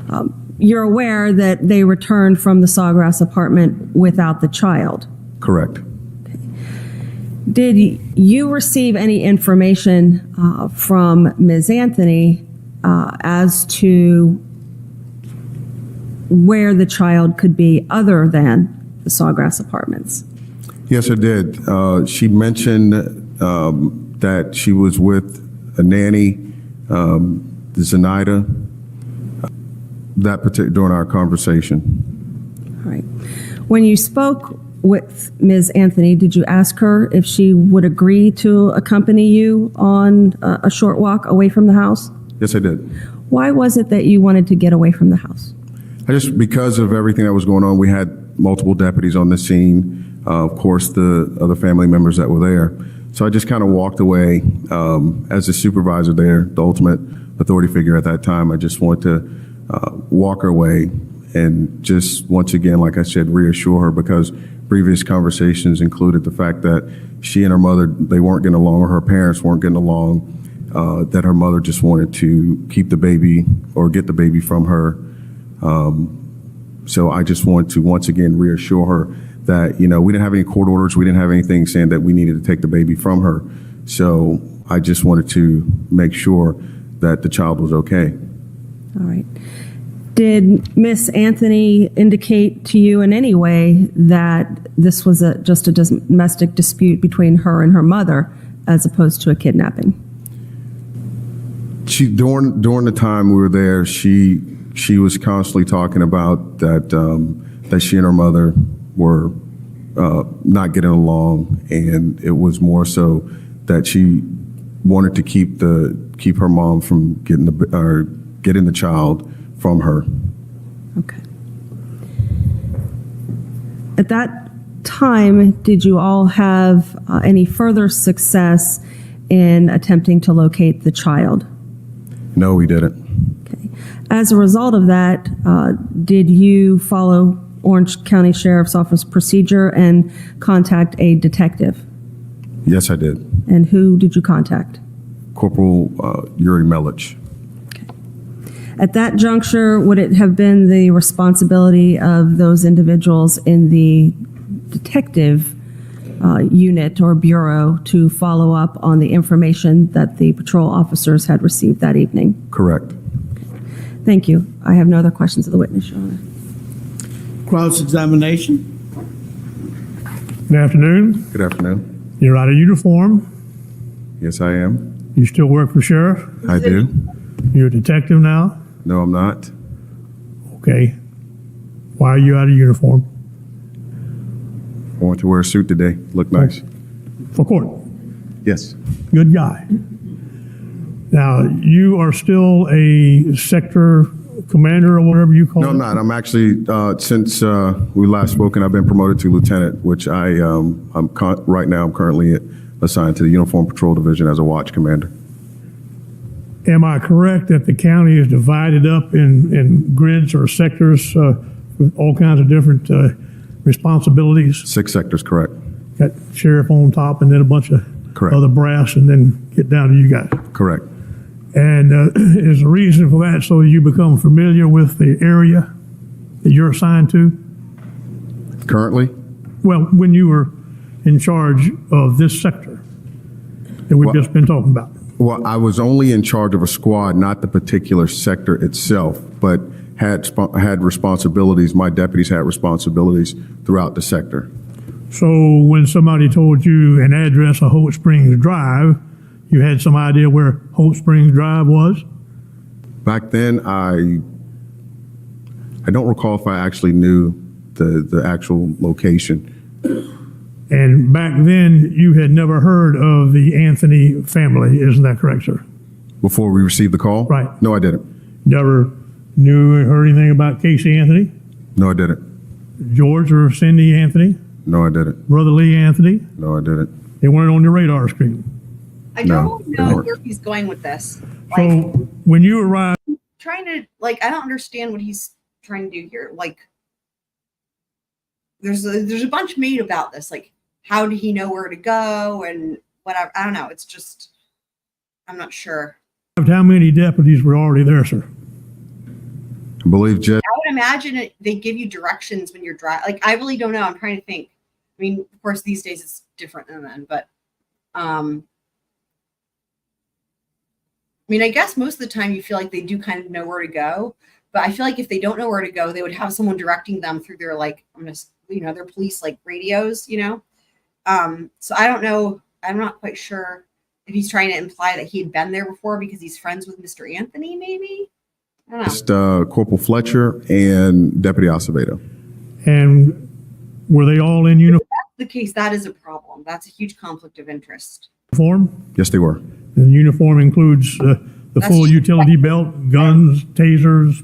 Okay. You're aware that they returned from the Sawgrass apartment without the child? Correct. Okay. Did you receive any information from Ms. Anthony as to where the child could be other than the Sawgrass Apartments? Yes, I did. She mentioned that she was with a nanny, Zanny, during our conversation. All right. When you spoke with Ms. Anthony, did you ask her if she would agree to accompany you on a short walk away from the house? Yes, I did. Why was it that you wanted to get away from the house? Because of everything that was going on, we had multiple deputies on the scene, of course, the other family members that were there. So I just kind of walked away as the supervisor there, the ultimate authority figure at that time. I just wanted to walk her away and just, once again, like I said, reassure her, because previous conversations included the fact that she and her mother, they weren't getting along, or her parents weren't getting along, that her mother just wanted to keep the baby or get the baby from her. So I just want to once again reassure her that, we didn't have any court orders. We didn't have anything saying that we needed to take the baby from her. So I just wanted to make sure that the child was okay. All right. Did Miss Anthony indicate to you in any way that this was just a domestic dispute between her and her mother, as opposed to a kidnapping? During the time we were there, she was constantly talking about that she and her mother were not getting along, and it was more so that she wanted to keep her mom from getting the child from her. Okay. At that time, did you all have any further success in attempting to locate the child? No, we didn't. Okay. As a result of that, did you follow Orange County Sheriff's Office procedure and contact a detective? Yes, I did. And who did you contact? Corporal Yuri Melich. At that juncture, would it have been the responsibility of those individuals in the detective unit or bureau to follow up on the information that the patrol officers had received that evening? Correct. Thank you. I have no other questions of the witness, Your Honor. Cross-examination. Good afternoon. Good afternoon. You're out of uniform. Yes, I am. You still work for sheriff? I do. You're a detective now? No, I'm not. Okay. Why are you out of uniform? I want to wear a suit today. Look nice. For court? Yes. Good guy. Now, you are still a sector commander or whatever you call it? No, I'm not. I'm actually, since we last spoken, I've been promoted to lieutenant, which right now I'm currently assigned to the Uniform Patrol Division as a watch commander. Am I correct that the county is divided up in grids or sectors with all kinds of different responsibilities? 6 sectors, correct. got sheriff on top and then a bunch of other brass and then get down to you guys. Correct. And is the reason for that so you become familiar with the area that you're assigned to? Currently? Well, when you were in charge of this sector that we've just been talking about. Well, I was only in charge of a squad, not the particular sector itself, but had responsibilities. My deputies had responsibilities throughout the sector. So when somebody told you an address of Hope Springs Drive, you had some idea where Hope Springs Drive was? Back then, I don't recall if I actually knew the actual location. And back then, you had never heard of the Anthony family, isn't that correct, sir? Before we received the call? Right. No, I didn't. Never knew or heard anything about Casey Anthony? No, I didn't. George or Cindy Anthony? No, I didn't. Brother Lee Anthony? No, I didn't. They weren't on your radar screen. I don't know where he's going with this. So when you arrived, Trying to, like, I don't understand what he's trying to do here. Like, there's a bunch made about this. Like, how did he know where to go and whatever? I don't know. It's just, I'm not sure. how many deputies were already there, sir? I believe just. I would imagine they give you directions when you're driving. Like, I really don't know. I'm trying to think. I mean, of course, these days it's different than then, but I mean, I guess most of the time you feel like they do kind of know where to go, but I feel like if they don't know where to go, they would have someone directing them through their, like, their police, like, radios, So I don't know. I'm not quite sure if he's trying to imply that he had been there before because he's friends with Mr. Anthony, maybe? I don't know. Just Corporal Fletcher and Deputy Acevedo. And were they all in uniform? If that's the case, that is a problem. That's a huge conflict of interest. Yes, they were. And uniform includes the full utility belt, guns, tasers,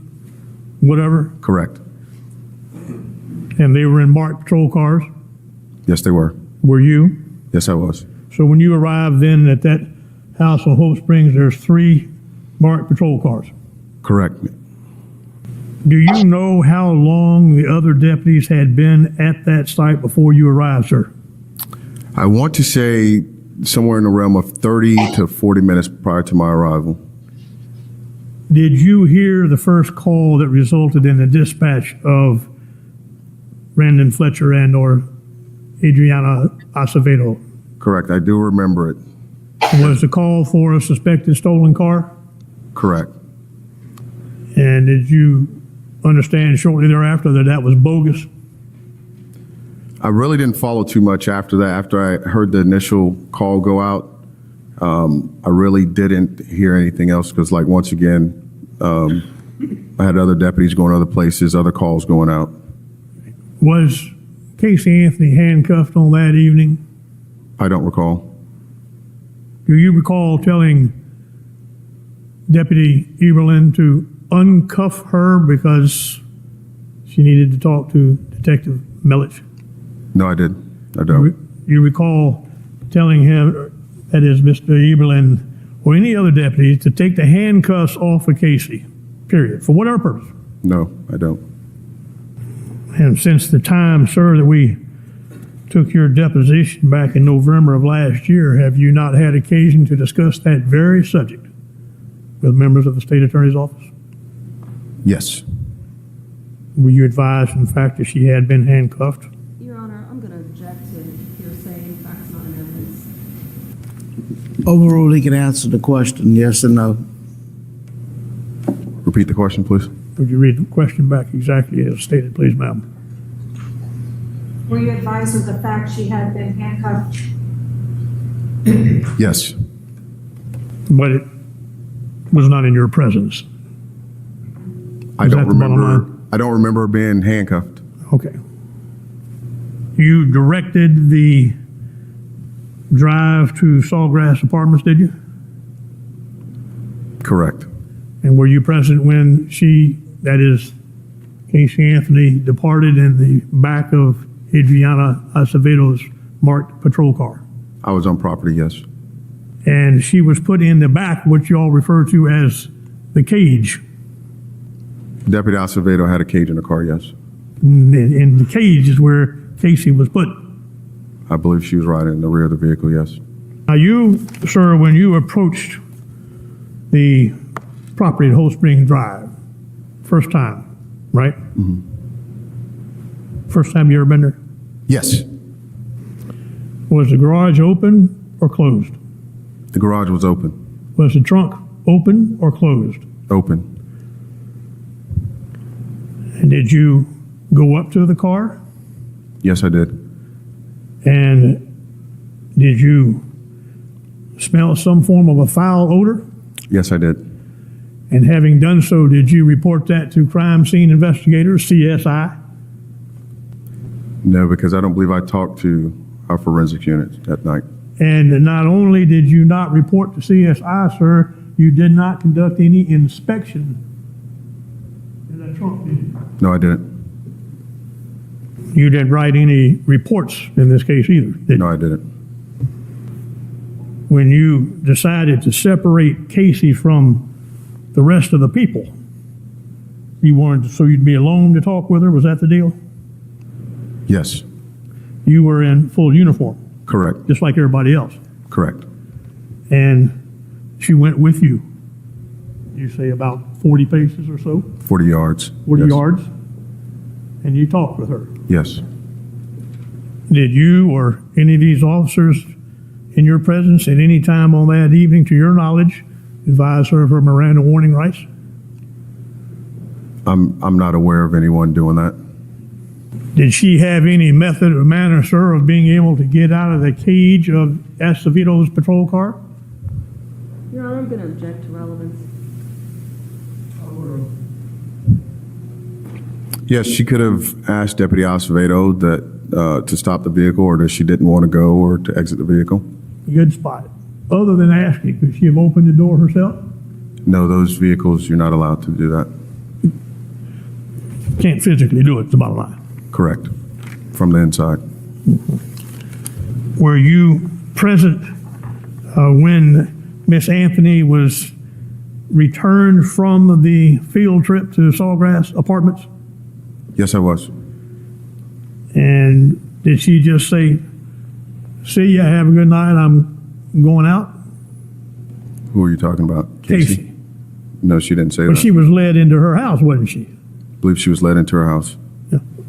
whatever? Correct. And they were in marked patrol cars? Yes, they were. Were you? Yes, I was. So when you arrived then at that house on Hope Springs, there's 3 marked patrol cars? Correct. Do you know how long the other deputies had been at that site before you arrived, sir? I want to say somewhere in the realm of 30 to 40 minutes prior to my arrival. Did you hear the first call that resulted in the dispatch of Brandon Fletcher and or Adrianna Acevedo? Correct. I do remember it. Was the call for a suspected stolen car? Correct. And did you understand shortly thereafter that that was bogus? I really didn't follow too much after that. After I heard the initial call go out, I really didn't hear anything else because, like, once again, I had other deputies going other places, other calls going out. Was Casey Anthony handcuffed on that evening? I don't recall. Do you recall telling Deputy Eberlin to uncuff her because she needed to talk to Detective Melich? No, I did. I don't. You recall telling him, that is Mr. Eberlin, or any other deputy, to take the handcuffs off of Casey, period, for whatever purpose? No, I don't. And since the time, sir, that we took your deposition back in November of last year, have you not had occasion to discuss that very subject with members of the State Attorney's Office? Yes. Were you advised, in fact, that she had been handcuffed? Your Honor, I'm going to object to hearsay, facts not in evidence. Overrule, he can answer the question, yes or no. Repeat the question, please. Would you read the question back exactly as stated, please, ma'am? Were you advised of the fact she had been handcuffed? Yes. But it was not in your presence. I don't remember. I don't remember being handcuffed. Okay. You directed the drive to SAWGRASS Apartments, did you? Correct. And were you present when she, that is, Casey Anthony, departed in the back of Adrianna Acevedo's marked patrol car? I was on property, yes. And she was put in the back, what you all refer to as the cage. Deputy Acevedo had a cage in the car, yes. And the cage is where Casey was put. I believe she was riding in the rear of the vehicle, yes. Now you, sir, when you approached the property at Whole Spring Drive, first time, right? First time you ever been there? Yes. Was the garage open or closed? The garage was open. Was the trunk open or closed? Open. And did you go up to the car? Yes, I did. And did you smell some form of a foul odor? Yes, I did. And having done so, did you report that to crime scene investigators, CSI? No, because I don't believe I talked to our forensic unit that night. And not only did you not report to CSI, sir, you did not conduct any inspection in that trunk, did you? No, I didn't. You didn't write any reports in this case either, did you? No, I didn't. When you decided to separate Casey from the rest of the people, you wanted so you'd be alone to talk with her, was that the deal? Yes. You were in full uniform? Correct. Just like everybody else? Correct. And she went with you, you say about 40 paces or so? 40 yards. 40 yes. yards? And you talked with her? Yes. Did you or any of these officers in your presence at any time on that evening, to your knowledge, advise her of her Miranda warning rights? I'm not aware of anyone doing that. Did she have any method or manner, sir, of being able to get out of the cage of Acevedo's patrol car? Your Honor, I'm going to object to relevance. Yes, she could have asked Deputy Acevedo that to stop the vehicle, or that she didn't want to go or to exit the vehicle. Good spot. Other than asking, could she have opened the door herself? No, those vehicles, you're not allowed to do that. Can't physically do it, the bottom line. Correct. From the inside. Were you present when Miss Anthony was returned from the field trip to SAWGRASS Apartments? Yes, I was. And did she just say, "See ya, have a good night, I'm going out"? Who are you talking about? Casey. No, she didn't say But that. she was led into her house, wasn't she? I believe she was led into her house.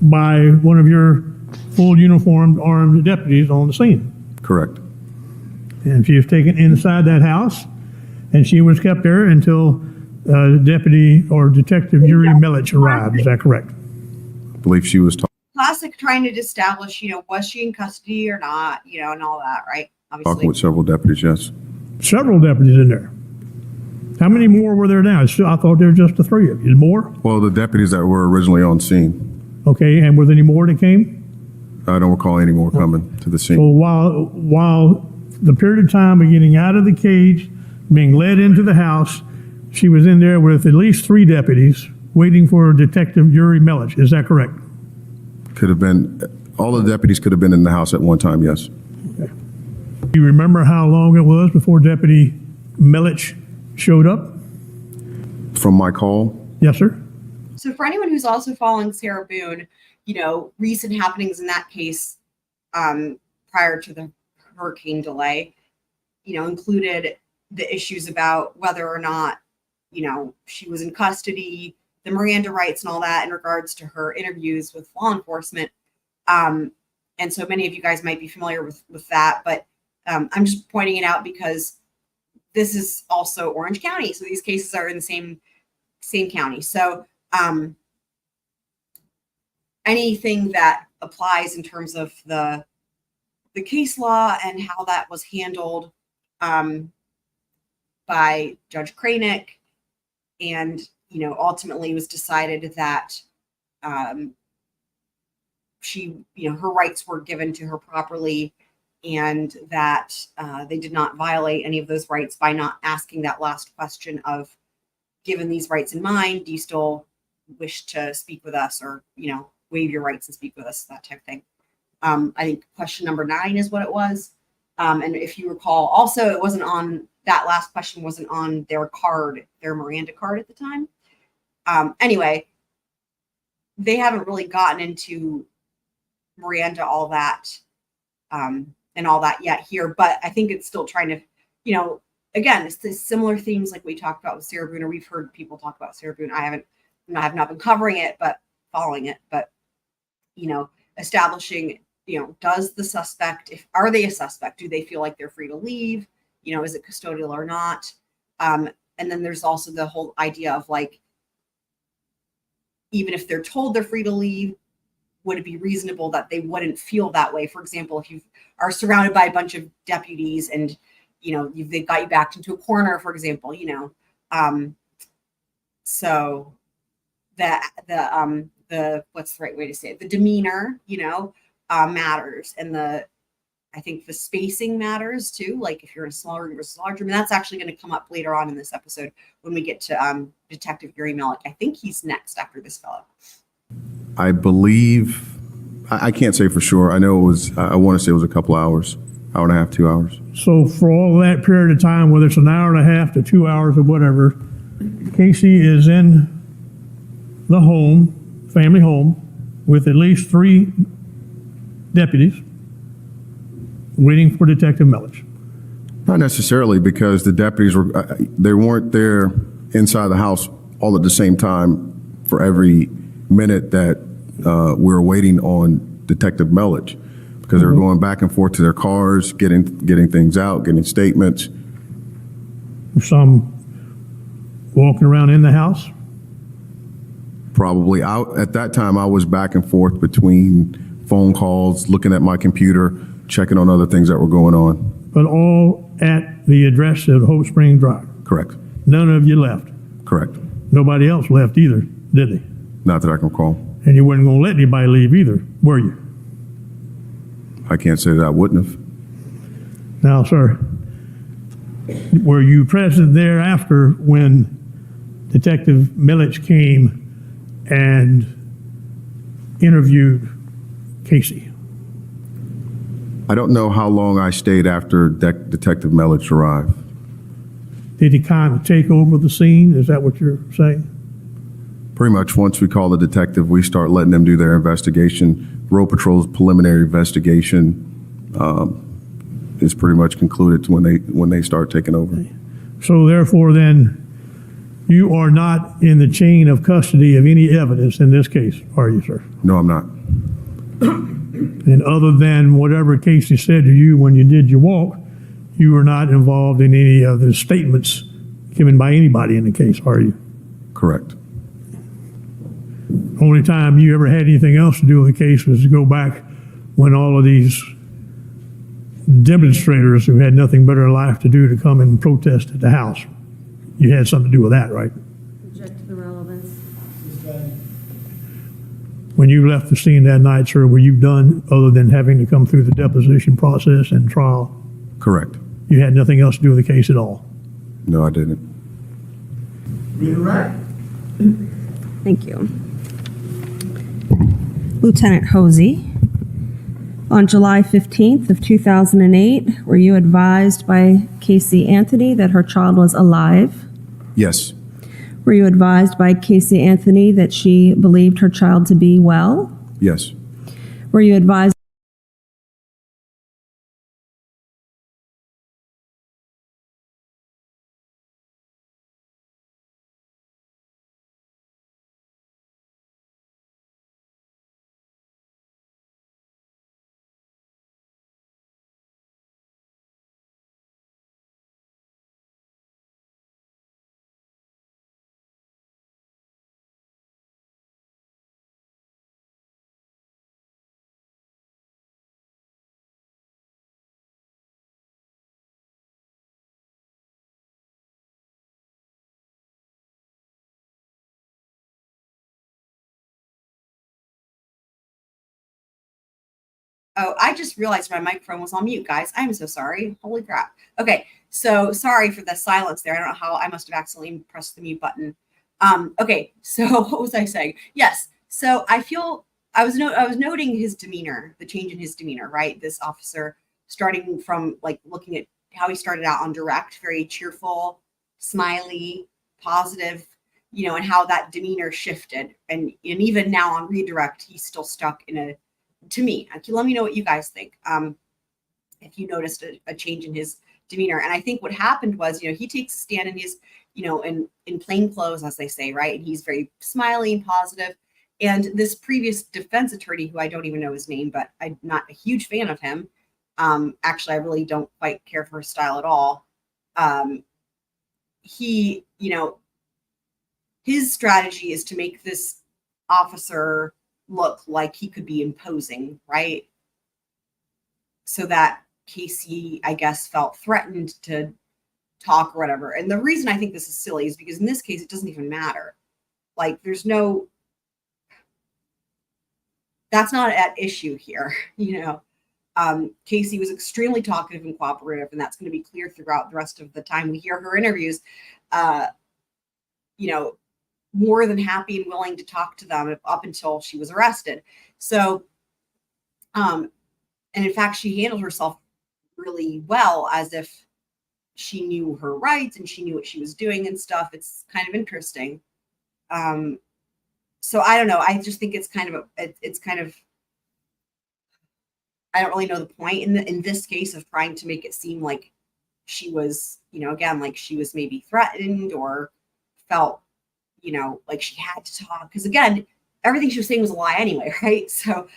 By one of your full uniformed armed deputies on the scene. Correct. And she was taken inside that house, and she was kept there until Deputy or Detective Yuri Melich arrived. Is that correct? I believe she was Classic trying to establish, was she in custody or not, and all that, right? talking Obviously. with several deputies, yes. Several deputies in there. How many more were there now? I thought there were just the three of you. Is more? Well, the deputies that were originally on scene. Okay, and were there any more that came? I don't recall any more coming to the scene. So while the period of time of getting out of the cage, being led into the house, she was in there with at least three deputies waiting for Detective Yuri Melich. Is that correct? Could have been, all the deputies could have been in the house at one time, yes. Okay. Do you remember how long it was before Deputy Melich showed up? From my call? Yes, sir. So for anyone who's also following Sarah Boone, recent happenings in that case prior to the hurricane delay, included the issues about whether or not, she was in custody, the Miranda rights and all that in regards to her interviews with law enforcement. And so many of you guys might be familiar with that, but I'm just pointing it out because this is also Orange County. So these cases are in the same county. So anything that applies in terms of the case law and how that was handled by Judge Kranick, and ultimately it was decided that she, her rights were given to her properly, and that they did not violate any of those rights by not asking that last question of, given these rights in mind, do you still wish to speak with us, or waive your rights and speak with us, that type of thing. I think question number 9 is what it was. And if you recall, also it wasn't on, that last question wasn't on their card, their Miranda card at the time. Anyway, they haven't really gotten into Miranda all that and all that yet here, but I think it's still trying to, again, it's the similar themes like we talked about with Sarah Boone, or we've heard people talk about Sarah Boone. I have not been covering it, but following it, but, establishing, does the suspect, are they a suspect? Do they feel like they're free to leave? Is it custodial or not? And then there's also the whole idea of like, even if they're told they're free to leave, would it be reasonable that they wouldn't feel that way? For example, if you are surrounded by a bunch of deputies and, they've got you backed into a corner, for example, so that the what's the right way to say it? The demeanor, matters. And I think the spacing matters too. Like if you're in a small room versus a large room, and that's actually going to come up later on in this episode when we get to Detective Yuri Melich. I think he's next after this fellow. I believe, I can't say for sure. I know it was, I want to say it was a couple hours, hour and a half, 2 hours. So for all that period of time, whether it's an hour and a half to 2 hours or whatever, Casey is in the home, family home, with at least 3 deputies waiting for Detective Melich. Not necessarily, because the deputies they weren't there inside the house all at the same time for every minute that we were waiting on Detective Melich, because they were going back and forth to their cars, getting things out, getting statements. Some walking around in the house? Probably. At that time, I was back and forth between phone calls, looking at my computer, checking on other things that were going on. But all at the address of Hope Spring Drive? Correct. None of you left? Correct. Nobody else left either, did they? Not that I can recall. And you weren't going to let anybody leave either, were you? I can't say that I wouldn't have. Now, sir, were you present thereafter when Detective Melich came and interviewed Casey? I don't know how long I stayed after Detective Melich arrived. Did he kind of take over the scene? Is that what you're saying? Pretty much once we call the detective, we start letting them do their investigation. Road Patrol's preliminary investigation is pretty much concluded when they start taking over. So therefore then, you are not in the chain of custody of any evidence in this case, are you, sir? No, I'm not. And other than whatever Casey said to you when you did your walk, you were not involved in any of the statements given by anybody in the case, are you? Correct. Only time you ever had anything else to do with the case was to go back when all of these demonstrators who had nothing better in life to do to come and protest at the house. You had something to do with that, right? Object to the relevance. When you left the scene that night, sir, were you done other than having to come through the deposition process and trial? Correct. You had nothing else to do with the case at all? No, I didn't. You're right. Thank you. Lieutenant Hosey, on July 15th of 2008, were you advised by Casey Anthony that her child was alive? Yes. Were you advised by Casey Anthony that she believed her child to be well? Yes. Were you advised Oh, I just realized my microphone was on mute, guys. I'm so sorry. Holy crap. Okay, so sorry for the silence there. I don't know how I must have accidentally pressed the mute button. Okay, so what was I saying? Yes, so I was noting his demeanor, the change in his demeanor, right? This officer, starting from like looking at how he started out on direct, very cheerful, smiley, positive, and how that demeanor shifted. And even now on redirect, he's still stuck in to me, let me know what you guys think. if you noticed a change in his demeanor. And I think what happened was, he takes a stand and he's, in plain clothes, as they say, right? And he's very smiley and positive. And this previous defense attorney, who I don't even know his name, but I'm not a huge fan of him. Actually, I really don't quite care for his style at all. He, his strategy is to make this officer look like he could be imposing, right? So that Casey, I guess, felt threatened to talk or whatever. And the reason I think this is silly is because in this case, it doesn't even matter. Like, that's not at issue here, Casey was extremely talkative and cooperative, and that's going to be clear throughout the rest of the time we hear her interviews. More than happy and willing to talk to them up until she was arrested. So, and in fact, she handled herself really well, as if she knew her rights and she knew what she was doing and stuff. It's kind of interesting. So I don't know. I just think it's kind of I don't really know the point in this case of trying to make it seem like she was, again, like she was maybe threatened or felt, like she had to talk. Because again, everything she was saying was a lie anyway, right? So,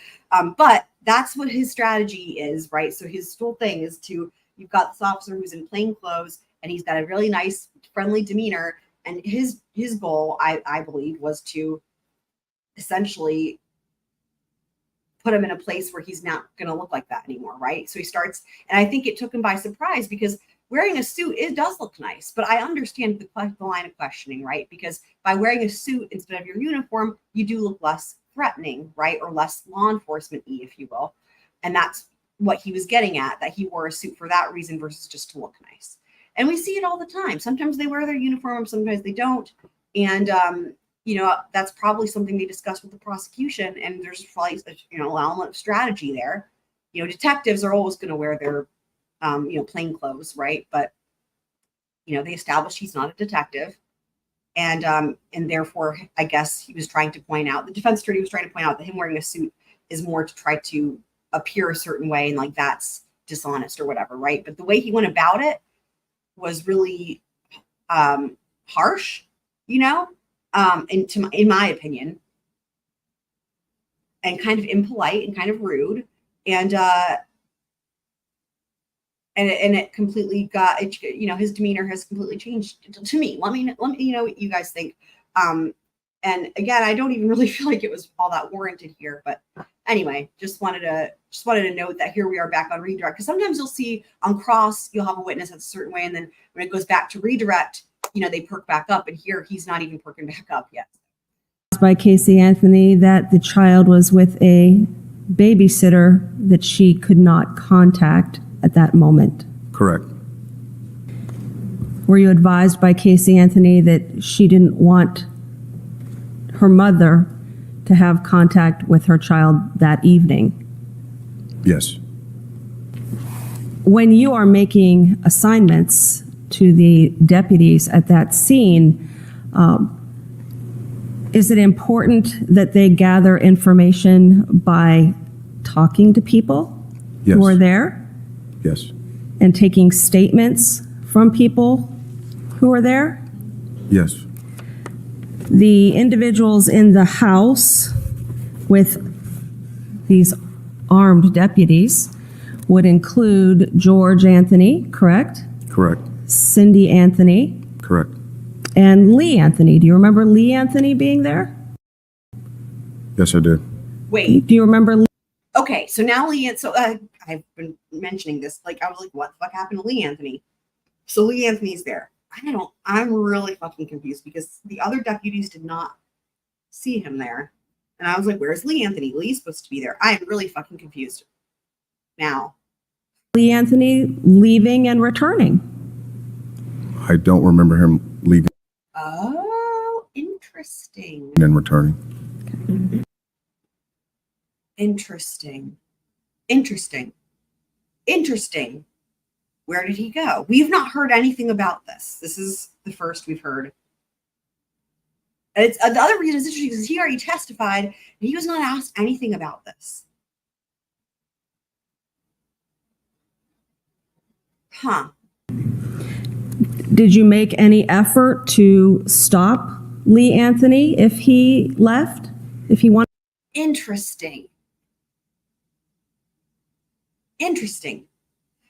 but that's what his strategy is, right? So his whole thing is you've got this officer who's in plain clothes and he's got a really nice, friendly demeanor. And his goal, I believe, was to essentially put him in a place where he's not going to look like that anymore, right? So he starts, and I think it took him by surprise because wearing a suit, it does look nice, but I understand the line of questioning, right? Because by wearing a suit instead of your uniform, you do look less threatening, right? Or less law enforcement-y, if you will. And that's what he was getting at, that he wore a suit for that reason versus just to look nice. And we see it all the time. Sometimes they wear their uniform, sometimes they don't. And, that's probably something they discuss with the prosecution. And there's probably, an element of strategy there. Detectives are always going to wear their, plain clothes, right? But, they establish he's not a detective. And therefore, I guess he was trying to point out, the defense attorney was trying to point out that him wearing a suit is more to try to appear a certain way. And like, that's dishonest or whatever, right? But the way he went about it was really harsh, in my opinion, and kind of impolite and kind of rude. And it completely got, his demeanor has completely changed to me. Let me know what you guys think. And again, I don't even really feel like it was all that warranted here, but anyway, just wanted to note that here we are back on redirect, because sometimes you'll see on cross, you'll have a witness that's a certain way, and then when it goes back to redirect, they perk back up, and here he's not even perking back up yet. By Casey Anthony that the child was with a babysitter that she could not contact at that moment. Correct. Were you advised by Casey Anthony that she didn't want her mother to have contact with her child that evening? Yes. When you are making assignments to the deputies at that scene, is it important that they gather information by talking to people who are there? Yes. And taking statements from people who are there? Yes. The individuals in the house with these armed deputies would include George Anthony, correct? Correct. Cindy Anthony. Correct. And Lee Anthony. Do you remember Lee Anthony being there? Yes, I do. Wait. Do you remember Lee? Okay, so now I've been mentioning this, like, I was like, what the fuck happened to Lee Anthony? So Lee Anthony's there. I'm really fucking confused because the other deputies did not see him there. And I was like, where's Lee Anthony? Lee's supposed to be there. I am really fucking confused now. Lee Anthony leaving and returning. I don't remember him leaving Oh, interesting. and returning. Interesting. Where did he go? We've not heard anything about this. This is the first we've heard. And it's the other reason it's interesting is he already testified and he was not asked anything about this. Huh. Did you make any effort to stop Lee Anthony if he left? If he wanted? Interesting. Interesting.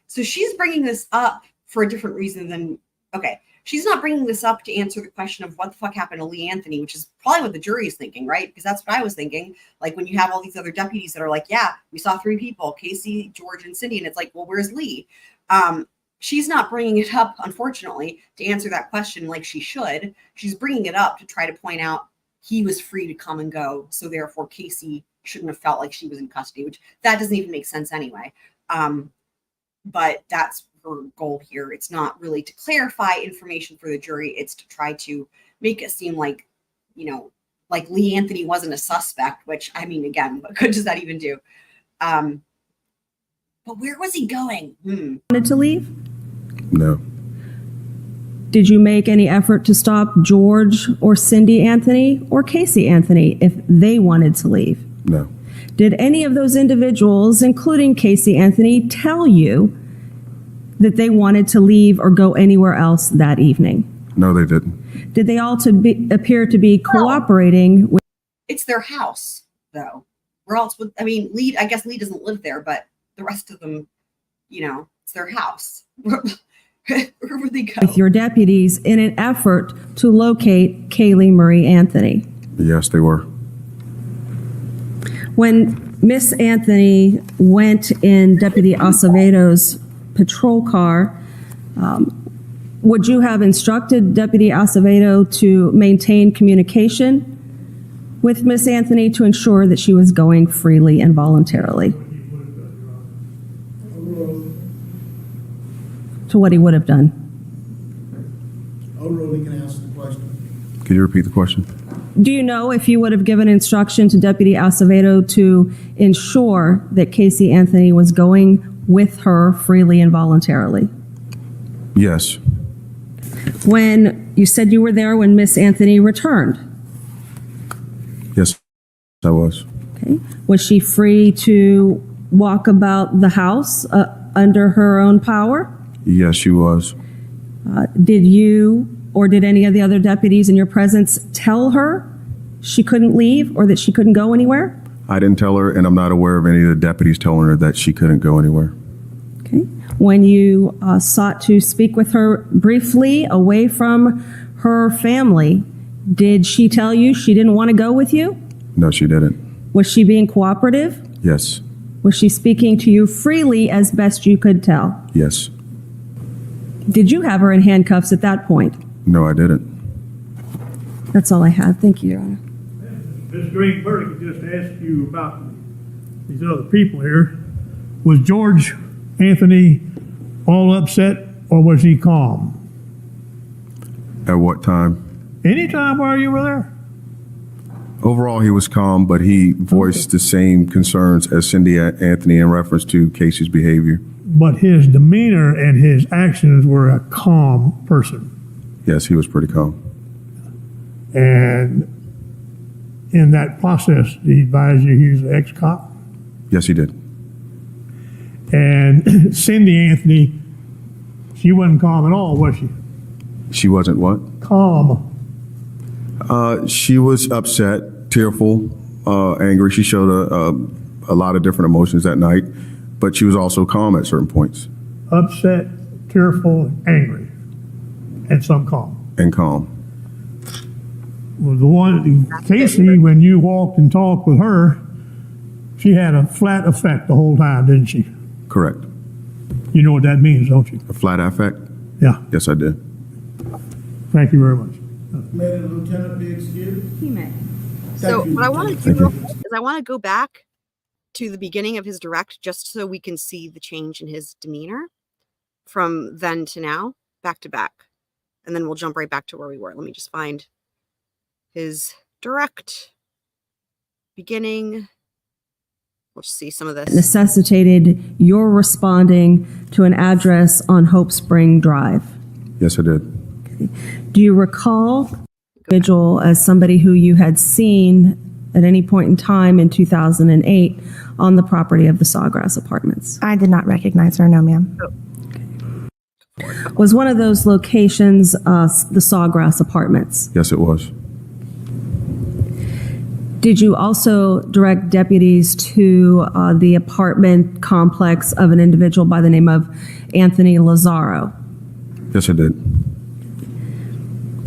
So she's bringing this up for a different reason than, okay, she's not bringing this up to answer the question of what the fuck happened to Lee Anthony, which is probably what the jury is thinking, right? Because that's what I was thinking. Like when you have all these other deputies that are like, yeah, we saw 3 people, Casey, George, and Cindy. And it's like, well, where's Lee? She's not bringing it up, unfortunately, to answer that question like she should. She's bringing it up to try to point out he was free to come and go. So therefore, Casey shouldn't have felt like she was in custody, which that doesn't even make sense anyway. But that's her goal here. It's not really to clarify information for the jury. It's to try to make it seem like, you know, like Lee Anthony wasn't a suspect, which, I mean, again, what good does that even do? But where was he going? Wanted to leave? No. Did you make any effort to stop George or Cindy Anthony or Casey Anthony if they wanted to leave? No. Did any of those individuals, including Casey Anthony, tell you that they wanted to leave or go anywhere else that evening? No, they didn't. Did they all appear to be cooperating with? It's their house, though. Where else would, I mean, Lee, I guess Lee doesn't live there, but the rest of them, you know, it's their house. Where would they go? With your deputies in an effort to locate Caylee Marie Anthony? Yes, they were. When Miss Anthony went in Deputy Acevedo's patrol car, would you have instructed Deputy Acevedo to maintain communication with Miss Anthony to ensure that she was going freely and voluntarily? To what he would have done. Odor, we can ask the question. Can you repeat the question? Do you know if you would have given instruction to Deputy Acevedo to ensure that Casey Anthony was going with her freely and voluntarily? Yes. When you said you were there when Miss Anthony returned? Yes, I was. Okay. Was she free to walk about the house under her own power? Yes, she was. Did you or did any of the other deputies in your presence tell her she couldn't leave or that she couldn't go anywhere? I didn't tell her, and I'm not aware of any of the deputies telling her that she couldn't go anywhere. Okay. When you sought to speak with her briefly away from her family, did she tell you she didn't want to go with you? No, she didn't. Was she being cooperative? Yes. Was she speaking to you freely as best you could tell? Yes. Did you have her in handcuffs at that point? No, I didn't. That's all I have. Thank you, Your Honor. Ms. Greenberg just asked you about these other people here. Was George Anthony all upset or was he calm? At what time? Anytime while you were there. Overall, he was calm, but he voiced the same concerns as Cindy Anthony in reference to Casey's behavior. But his demeanor and his actions were a calm person. Yes, he was pretty calm. And in that process, did he advise you he was an ex-cop? Yes, he did. And Cindy Anthony, she wasn't calm at all, was she? She wasn't what? Calm. She was upset, tearful, angry. She showed a lot of different emotions that night, but she was also calm at certain points. Upset, tearful, angry, and some calm. And calm. Well, the one, Casey, when you walked and talked with her, she had a flat effect the whole time, didn't she? Correct. You know what that means, don't you? A flat affect? Yeah. Yes, I did. Thank you very much. May the lieutenant be excused? He may. So you. what I want to Thank do you. real quick is I want to go back to the beginning of his direct just so we can see the change in his demeanor from then to now, back to back. And then we'll jump right back to where we were. Let me just find his direct beginning. We'll just see some of this. Necessitated your responding to an address on Hope Spring Drive. Yes, I did. Do you recall individual as somebody who you had seen at any point in time in 2008 on the property of the Sawgrass Apartments? I did not recognize her, no, ma'am. Was one of those locations the Sawgrass Apartments? Yes, it was. Did you also direct deputies to the apartment complex of an individual by the name of Anthony Lazaro? Yes, I did.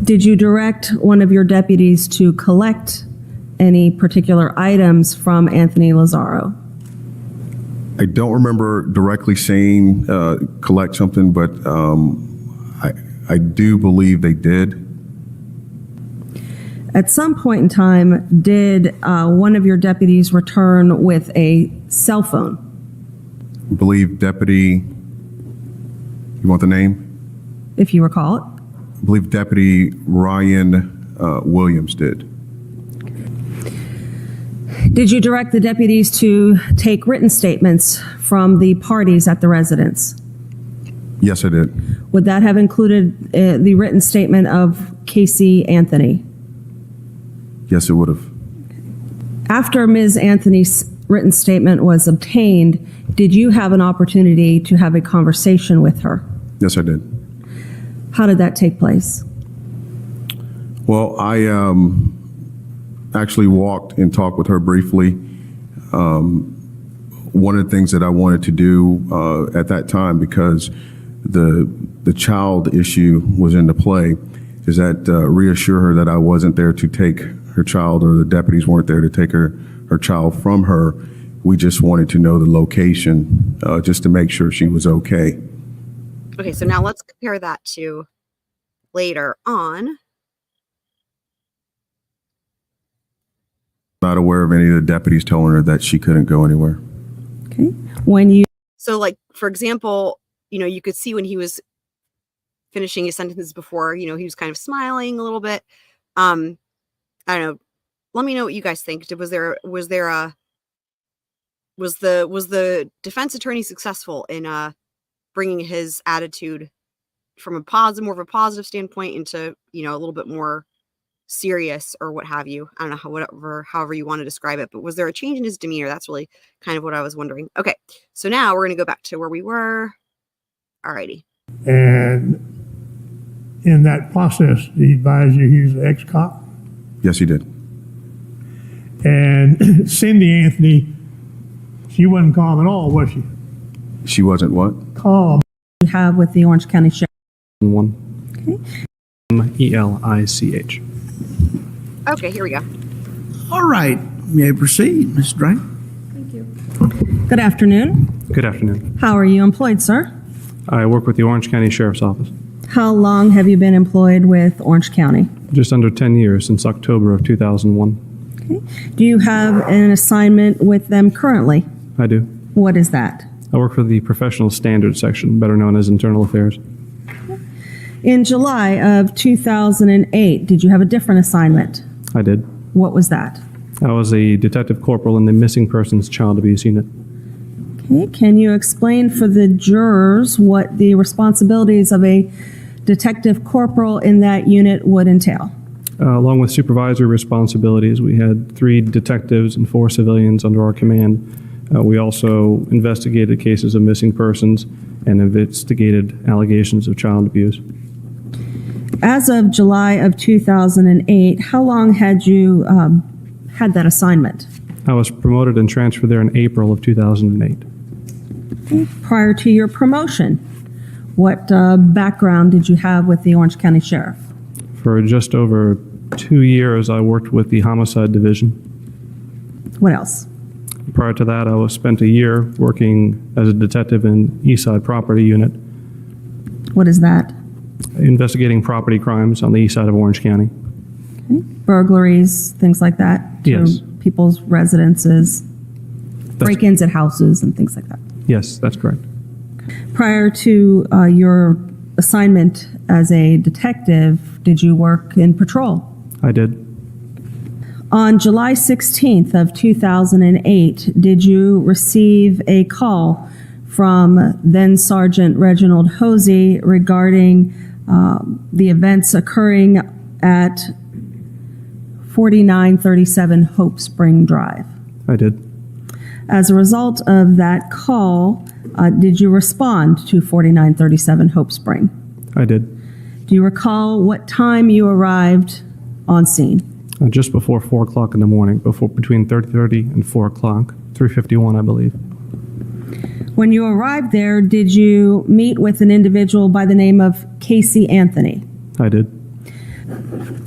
Did you direct one of your deputies to collect any particular items from Anthony Lazaro? I don't remember directly saying collect something, but I do believe they did. At some point in time, did one of your deputies return with a cell phone? I believe Deputy, you want the name? If you recall it. I believe Deputy Ryan Williams did. Did you direct the deputies to take written statements from the parties at the residence? Yes, I did. Would that have included the written statement of Casey Anthony? Yes, it would have. After Ms. Anthony's written statement was obtained, did you have an opportunity to have a conversation with her? Yes, I did. How did that take place? Well, I actually walked and talked with her briefly. One of the things that I wanted to do at that time, because the child issue was into play, is that reassure her that I wasn't there to take her child, or the deputies weren't there to take her child from her. We just wanted to know the location just to make sure she was okay. Okay, so now let's compare that to later on. Not aware of any of the deputies telling her that she couldn't go anywhere. Okay. When you So, like, for example, you could see when he was finishing his sentences before, he was kind of smiling a little bit. I don't know. Let me know what you guys think. Was the defense attorney successful in bringing his attitude from more of a positive standpoint into, a little bit more serious, or what have you? I don't know, however you want to describe it, but was there a change in his demeanor? That's really kind of what I was wondering. Okay, so now we're going to go back to where we were. Alrighty. And in that process, did he advise you he was an ex-cop? Yes, he did. And Cindy Anthony, she wasn't calm at all, was she? She wasn't what? Calm. You have with the Orange County Sheriff. Okay. Melich. Okay, here we go. All right, may I proceed, Ms. Drake? Good afternoon. Good afternoon. How are you employed, sir? I work with the Orange County Sheriff's Office. How long have you been employed with Orange County? Just under 10 years, since October of 2001. Okay. Do you have an assignment with them currently? I do. What is that? I work for the Professional Standards Section, better known as Internal Affairs. In July of 2008, did you have a different assignment? I did. What was that? I was a detective corporal in the Missing Persons Child Abuse Unit. Okay. Can you explain for the jurors what the responsibilities of a detective corporal in that unit would entail? Along with supervisory responsibilities, we had 3 detectives and 4 civilians under our command. We also investigated cases of missing persons and investigated allegations of child abuse. As of July of 2008, how long had you had that assignment? I was promoted and transferred there in April of 2008. Okay. Prior to your promotion, what background did you have with the Orange County Sheriff? For just over 2 years, I worked with the Homicide Division. What else? Prior to that, I spent a year working as a detective in Eastside Property Unit. What is that? Investigating property crimes on the east side of Orange County. Okay. Burglaries, things like that? Yes. To people's residences, break-ins at houses and things like that? Yes, that's correct. Prior to your assignment as a detective, did you work in patrol? I did. On July 16th of 2008, did you receive a call from then Sergeant Reginald Hosey regarding the events occurring at 4937 Hope Spring Drive? I did. As a result of that call, Did you respond to 4937 Hope Spring? I did. Do you recall what time you arrived on scene? Just before 4 o'clock in the morning, between 3:30 and 4 o'clock, 3:51, I believe. When you arrived there, did you meet with an individual by the name of Casey Anthony? I did.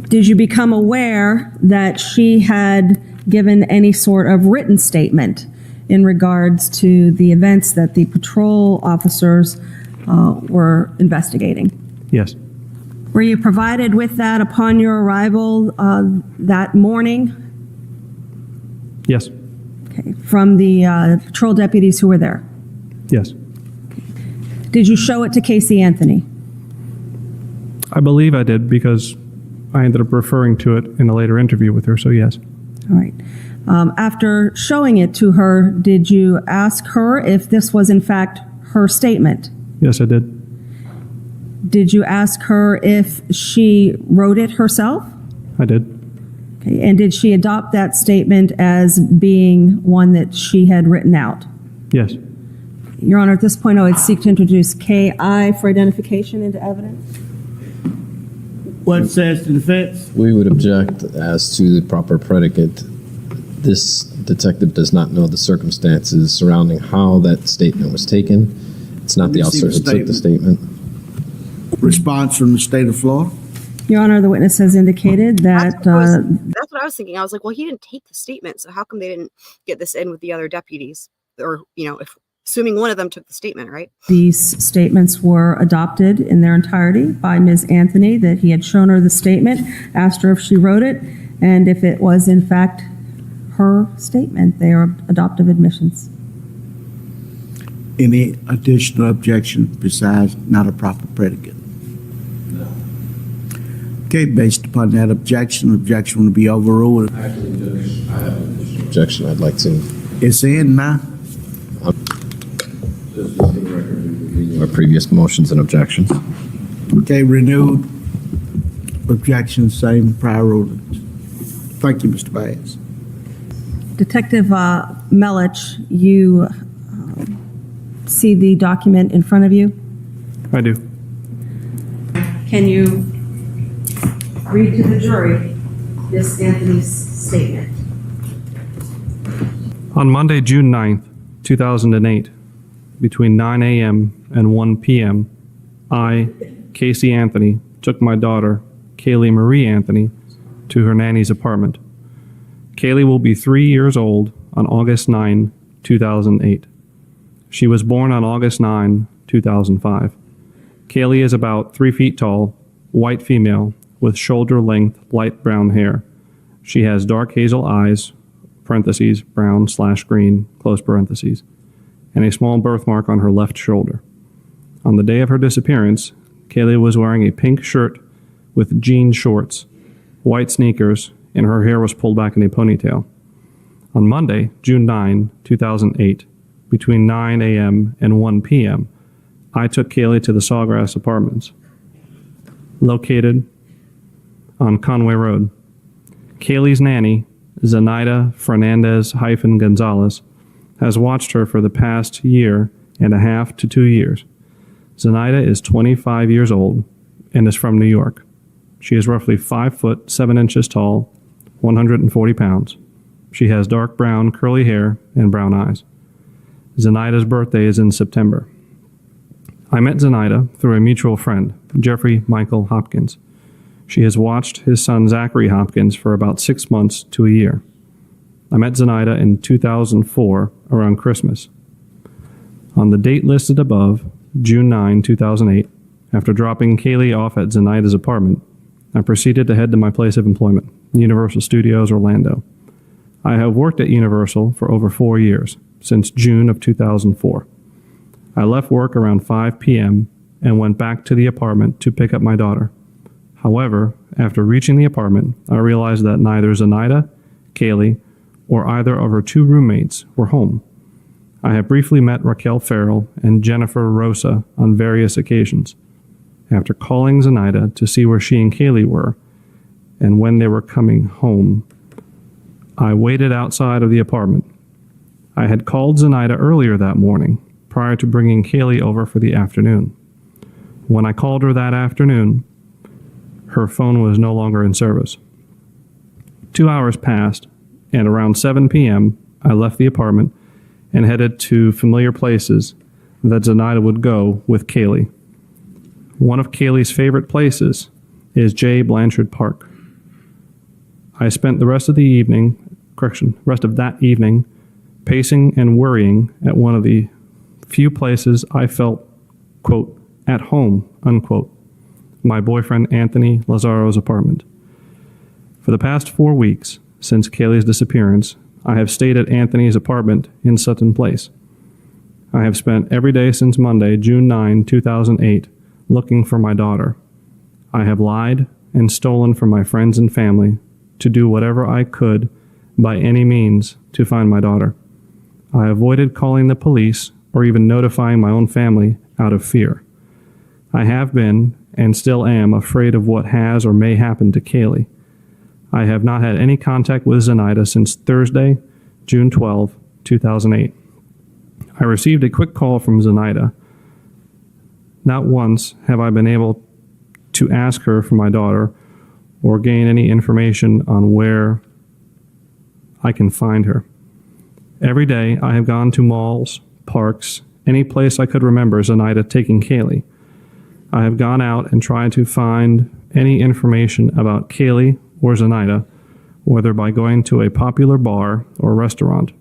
Did you become aware that she had given any sort of written statement in regards to the events that the patrol officers were investigating? Yes. Were you provided with that upon your arrival that morning? Yes. Okay. From the patrol deputies who were there? Yes. Did you show it to Casey Anthony? I believe I did because I ended up referring to it in a later interview with her, so yes. All right. After showing it to her, did you ask her if this was in fact her statement? Yes, I did. Did you ask her if she wrote it herself? I did. Okay. And did she adopt that statement as being one that she had written out? Yes. Your Honor, at this point, I would seek to introduce K.I. for identification into evidence. What says the defense? We would object as to the proper predicate. This detective does not know the circumstances surrounding how that statement was taken. It's not the officer who took the statement. Response from the state of Florida? Your Honor, the witness has indicated that... That's what I was thinking. I was like, well, he didn't take the statement, so how come they didn't get this in with the other deputies? Or, assuming one of them took the statement, right? These statements were adopted in their entirety by Ms. Anthony, that he had shown her the statement, asked her if she wrote it, and if it was in fact her statement. They are adoptive admissions. Any additional objection besides not a proper predicate? No. Okay, based upon that objection will be overruled. Actually, Judge, I have an additional objection I'd like to. It's in now. Our previous motions and objections. Okay, renewed objections, same prior rulings. Thank you, Mr. Bass. Detective Melich, you see the document in front of you? I do. Can you read to the jury Ms. Anthony's statement? On Monday, June 9th, 2008, between 9 a.m. and 1 p.m., I, Casey Anthony, took my daughter, Caylee Marie Anthony, to her nanny's apartment. Caylee will be 3 years old on August 9, 2008. She was born on August 9, 2005. Caylee is about 3 feet tall, white female, with shoulder-length light brown hair. She has dark hazel eyes, parentheses, brown/green, close parentheses, and a small birthmark on her left shoulder. On the day of her disappearance, Caylee was wearing a pink shirt with jean shorts, white sneakers, and her hair was pulled back in a ponytail. On Monday, June 9, 2008, between 9 a.m. and 1 p.m., I took Caylee to the SAWGRASS apartments, located on Conway Road. Caylee's nanny, Zenaida Fernandez-Gonzalez, has watched her for the past year and a half to 2 years. Zenaida is 25 years old and is from New York. She is roughly 5 foot 7 inches tall, 140 pounds. She has dark brown curly hair and brown eyes. Zenaida's birthday is in September. I met Zenaida through a mutual friend, Jeffrey Michael Hopkins. She has watched his son Zachary Hopkins for about 6 months to a year. I met Zenaida in 2004 around Christmas. On the date listed above, June 9, 2008, after dropping Caylee off at Zenaida's apartment, I proceeded to head to my place of employment, Universal Studios Orlando. I have worked at Universal for over 4 years, since June of 2004. I left work around 5 p.m. and went back to the apartment to pick up my daughter. However, after reaching the apartment, I realized that neither Zenaida, Caylee, or either of her 2 roommates were home. I have briefly met Raquel Farrell and Jennifer Rosa on various occasions. After calling Zenaida to see where she and Caylee were and when they were coming home, I waited outside of the apartment. I had called Zenaida earlier that morning, prior to bringing Caylee over for the afternoon. When I called her that afternoon, her phone was no longer in service. 2 hours passed, and around 7 p.m., I left the apartment and headed to familiar places that Zenaida would go with Caylee. One of Caylee's favorite places is J. Blanchard Park. I spent the rest of that evening pacing and worrying at one of the few places I felt, quote, at home, unquote, my boyfriend Anthony Lazzaro's apartment. For the past 4 weeks, since Caylee's disappearance, I have stayed at Anthony's apartment in Sutton Place. I have spent every day since Monday, June 9, 2008, looking for my daughter. I have lied and stolen from my friends and family to do whatever I could by any means to find my daughter. I avoided calling the police or even notifying my own family out of fear. I have been and still am afraid of what has or may happen to Caylee. I have not had any contact with Zenaida since Thursday, June 12, 2008. I received a quick call from Zenaida. Not once have I been able to ask her for my daughter or gain any information on where I can find her. Every day I have gone to malls, parks, any place I could remember Zenaida taking Caylee. I have gone out and tried to find any information about Caylee or Zenaida, whether by going to a popular bar or restaurant.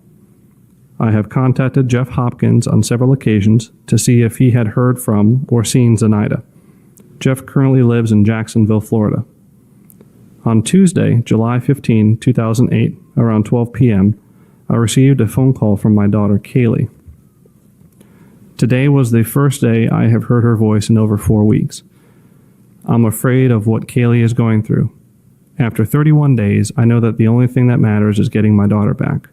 I have contacted Jeff Hopkins on several occasions to see if he had heard from or seen Zenaida. Jeff currently lives in Jacksonville, Florida. On Tuesday, July 15, 2008, around 12 p.m., I received a phone call from my daughter, Caylee. Today was the first day I have heard her voice in over 4 weeks. I'm afraid of what Caylee is going through. After 31 days, I know that the only thing that matters is getting my daughter back.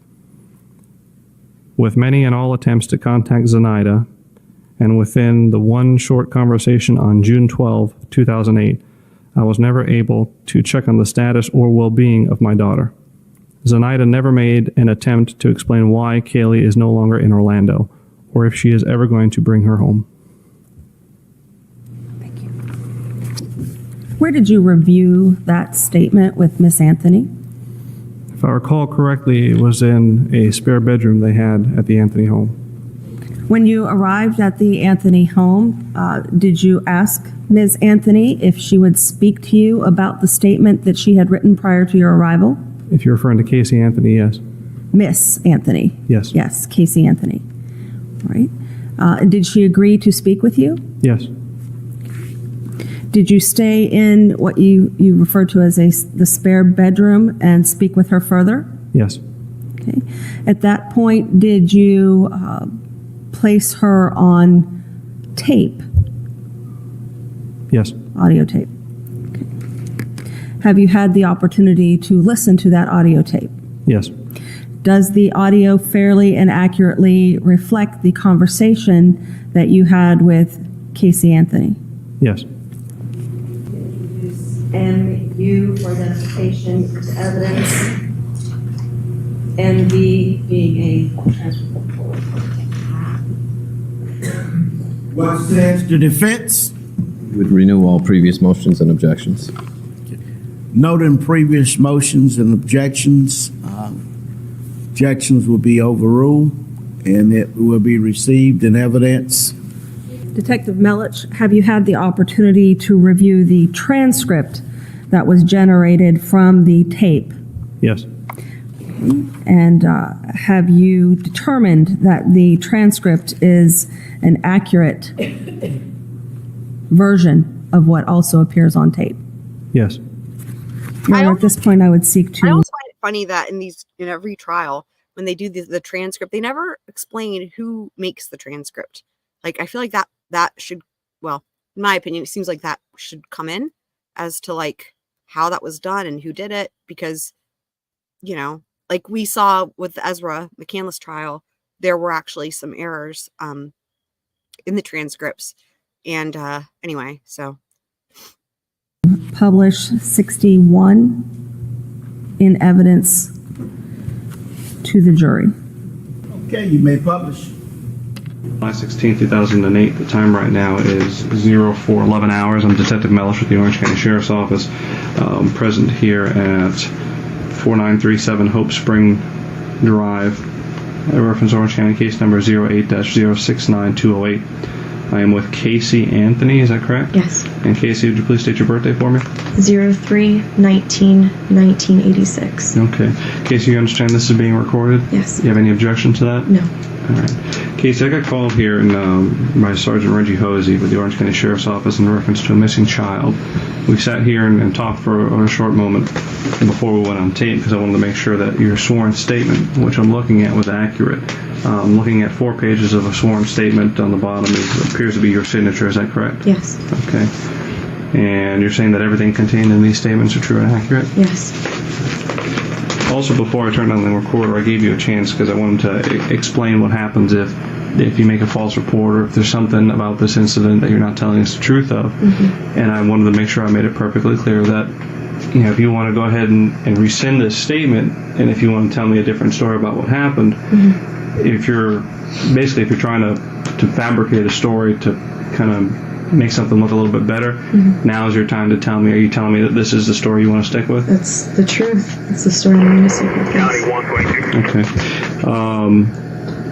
With many and all attempts to contact Zenaida, and within the one short conversation on June 12, 2008, I was never able to check on the status or well-being of my daughter. Zenaida never made an attempt to explain why Caylee is no longer in Orlando, or if she is ever going to bring her home. Where did you review that statement with Miss Anthony? If I recall correctly, it was in a spare bedroom they had at the Anthony home. When you arrived at the Anthony home, did you ask Ms. Anthony if she would speak to you about the statement that she had written prior to your arrival? If you're referring to Casey Anthony, yes. Miss Anthony? Yes. Yes, Casey Anthony. All right. Did she agree to speak with you? Yes. Did you stay in what you referred to as the spare bedroom and speak with her further? Yes. Okay. At that point, did you place her on tape? Yes. Audio tape. Okay. Have you had the opportunity to listen to that audio tape? Yes. Does the audio fairly and accurately reflect the conversation that you had with Casey Anthony? Yes. MU for identification to evidence, MV being a transfer. What's next? The defense? Would renew all previous motions and objections. Noting previous motions and objections, objections will be overruled and it will be received in evidence. Detective Melich, have you had the opportunity to review the transcript that was generated from the tape? Yes. And have you determined that the transcript is an accurate version of what also appears on tape? Yes. Well, at this point, I would seek to. I always find it funny that in every trial, when they do the transcript, they never explain who makes the transcript. Like, I feel like that should, well, in my opinion, it seems like that should come in as to like how that was done and who did it, because, you know, like we saw with the Ezra McCandless trial, there were actually some errors in the transcripts. And anyway, so. Publish 61 in evidence to the jury. Okay, you may publish. July 16, 2008. The time right now is 04:11 hours. I'm Detective Melich with the Orange County Sheriff's Office, present here at 4937 Hope Spring Drive. I reference Orange County case number 08-069208. I am with Casey Anthony, is that correct? Yes. And Casey, would you please state your birthday for me? 03/19/1986. Okay. Casey, you understand this is being recorded? Yes. You have any objection to that? No. All right. Casey, I got called here by Sergeant Reggie Hosey with the Orange County Sheriff's Office in reference to a missing child. We sat here and talked for a short moment before we went on tape because I wanted to make sure that your sworn statement, which I'm looking at, was accurate. I'm looking at 4 pages of a sworn statement. On the bottom appears to be your signature. Is that correct? Yes. Okay. And you're saying that everything contained in these statements are true and accurate? Yes. Also, before I turned on the recorder, I gave you a chance because I wanted to explain what happens if you make a false report or if there's something about this incident that you're not telling us the truth of. Mm-hmm. And I wanted to make sure I made it perfectly clear that, if you want to go ahead and rescind this statement, and if you want to tell me a different story about what happened, if you're trying to fabricate a story to kind of make something look a little bit better, now is your time to tell me. Are you telling me that this is the story you want to stick with? That's the truth. It's the story I'm going to stick with. Okay.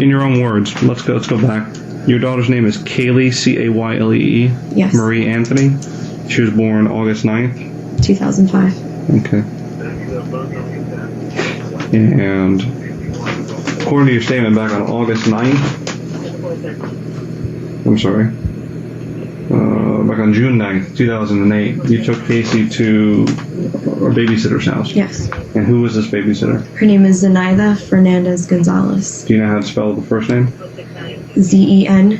In your own words, let's go back. Your daughter's name is Caylee, Caylee. Yes. Marie Anthony. She was born August 9th. 2005. Okay. And according to your statement back on August 9th, back on June 9th, 2008, you took Casey to a babysitter's house. Yes. And who was this babysitter? Her name is Zenaida Fernandez Gonzalez. Do you know how to spell the first name? Zenaida.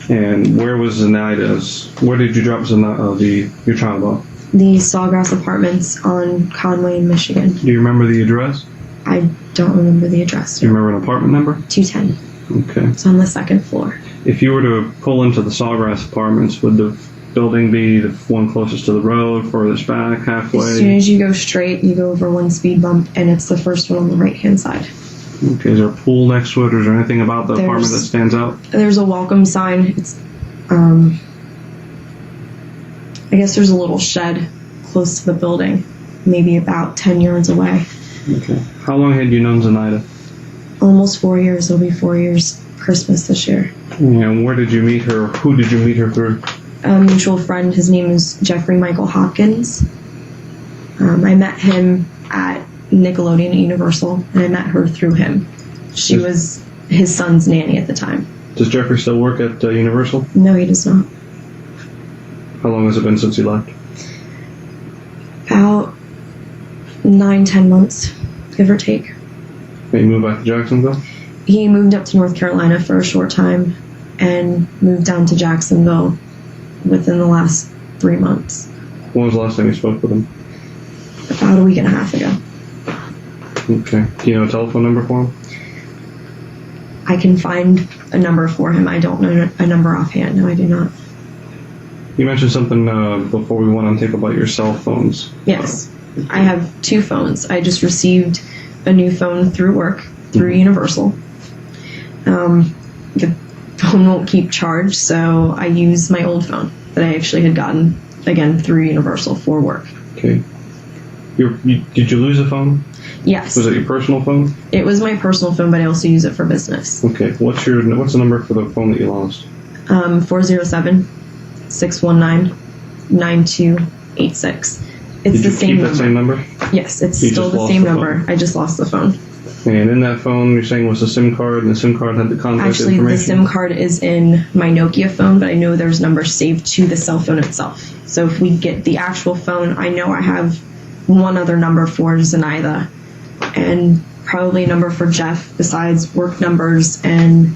And where was Zenaida's? Where did you drop your child off? The SAWGRASS apartments on Conway in Michigan. Do you remember the address? I don't remember the address. Do you remember an apartment number? 210. Okay. It's on the second floor. If you were to pull into the SAWGRASS apartments, would the building be the one closest to the road, furthest back, halfway? As soon as you go straight, you go over one speed bump, and it's the first one on the right-hand side. Okay. Is there a pool next to it, or is there anything about the apartment that stands out? There's a welcome sign. It's, I guess there's a little shed close to the building, maybe about 10 yards away. Okay. How long had you known Zenaida? Almost 4 years. It'll be 4 years Christmas this year. And where did you meet her? Who did you meet her through? a mutual friend. His name is Jeffrey Michael Hopkins. I met him at Nickelodeon at Universal, and I met her through him. She was his son's nanny at the time. Does Jeffrey still work at Universal? No, he does not. How long has it been since he left? About 9-10 months, give or take. Did he move back to Jacksonville? He moved up to North Carolina for a short time and moved down to Jacksonville within the last 3 months. When was the last time you spoke with him? About a week and a half ago. Okay. Do you know a telephone number for him? I can find a number for him. I don't know a number offhand. No, I do not. You mentioned something before we went on tape about your cell phones. Yes. I have 2 phones. I just received a new phone through work, through Universal. The phone won't keep charged, so I use my old phone that I actually had gotten, again, through Universal for work. Okay. Did you lose a phone? Yes. Was it your personal phone? It was my personal phone, but I also use it for business. Okay. What's the number for the phone that you lost? 407-619-9286. It's the same keep that same number? Yes, it's You still just the lost same the number. phone. I just lost the phone. And in that phone, you're saying was a SIM card, and the SIM card had the contact Actually, information? the SIM card is in my Nokia phone, but I know there's numbers saved to the cell phone itself. So if we get the actual phone, I know I have one other number for Zenaida, and probably a number for Jeff besides work numbers, and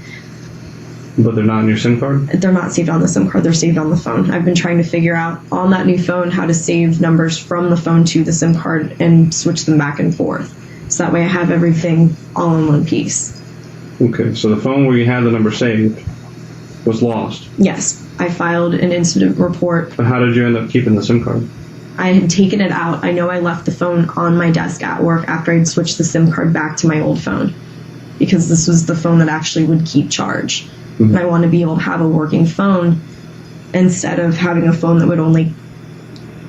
But they're not in your SIM card? they're not saved on the SIM card, they're saved on the phone. I've been trying to figure out on that new phone how to save numbers from the phone to the SIM card and switch them back and forth. So that way I have everything all in one piece. Okay, so the phone where you had the number saved was lost. Yes, I filed an incident report. But how did you end up keeping the SIM card? I had taken it out. I know I left the phone on my desk at work after I'd switched the SIM card back to my old phone. because this was the phone that actually would keep charge. And I want to be able to have a working phone instead of having a phone that would only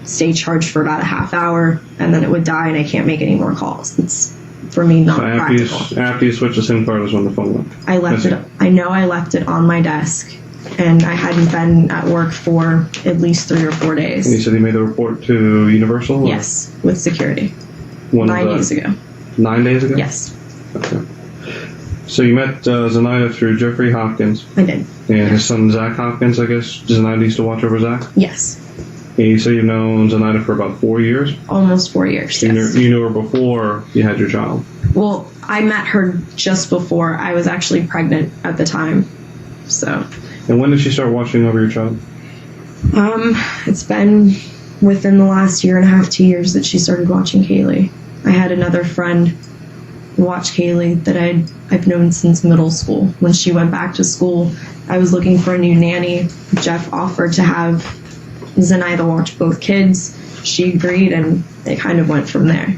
stay charged for about a half hour and then it would die and I can't make any more calls. It's, for me, not So practical. after you switch the SIM card is when the phone went. I left it. I know I left it on my desk, and I hadn't been at work for at least 3 or 4 days. And you said you made the report to Universal? Or? Yes, with security. When 9 was that? days ago. 9 days ago? Yes. Okay. So you met Zenaida through Jeffrey Hopkins. I did. And his son Zach Hopkins, I guess. Zenaida used to watch over Zach? Yes. And you say you've known Zenaida for about 4 years? Almost 4 years, yes. You knew her before you had your child? Well, I met her just before I was actually pregnant at the time. So. And when did she start watching over your child? It's been within the last 1.5 to 2 years that she started watching Caylee. I had another friend watch Caylee that I've known since middle school. When she went back to school, I was looking for a new nanny. Jeff offered to have Zenaida watch both kids. She agreed, and it kind of went from there.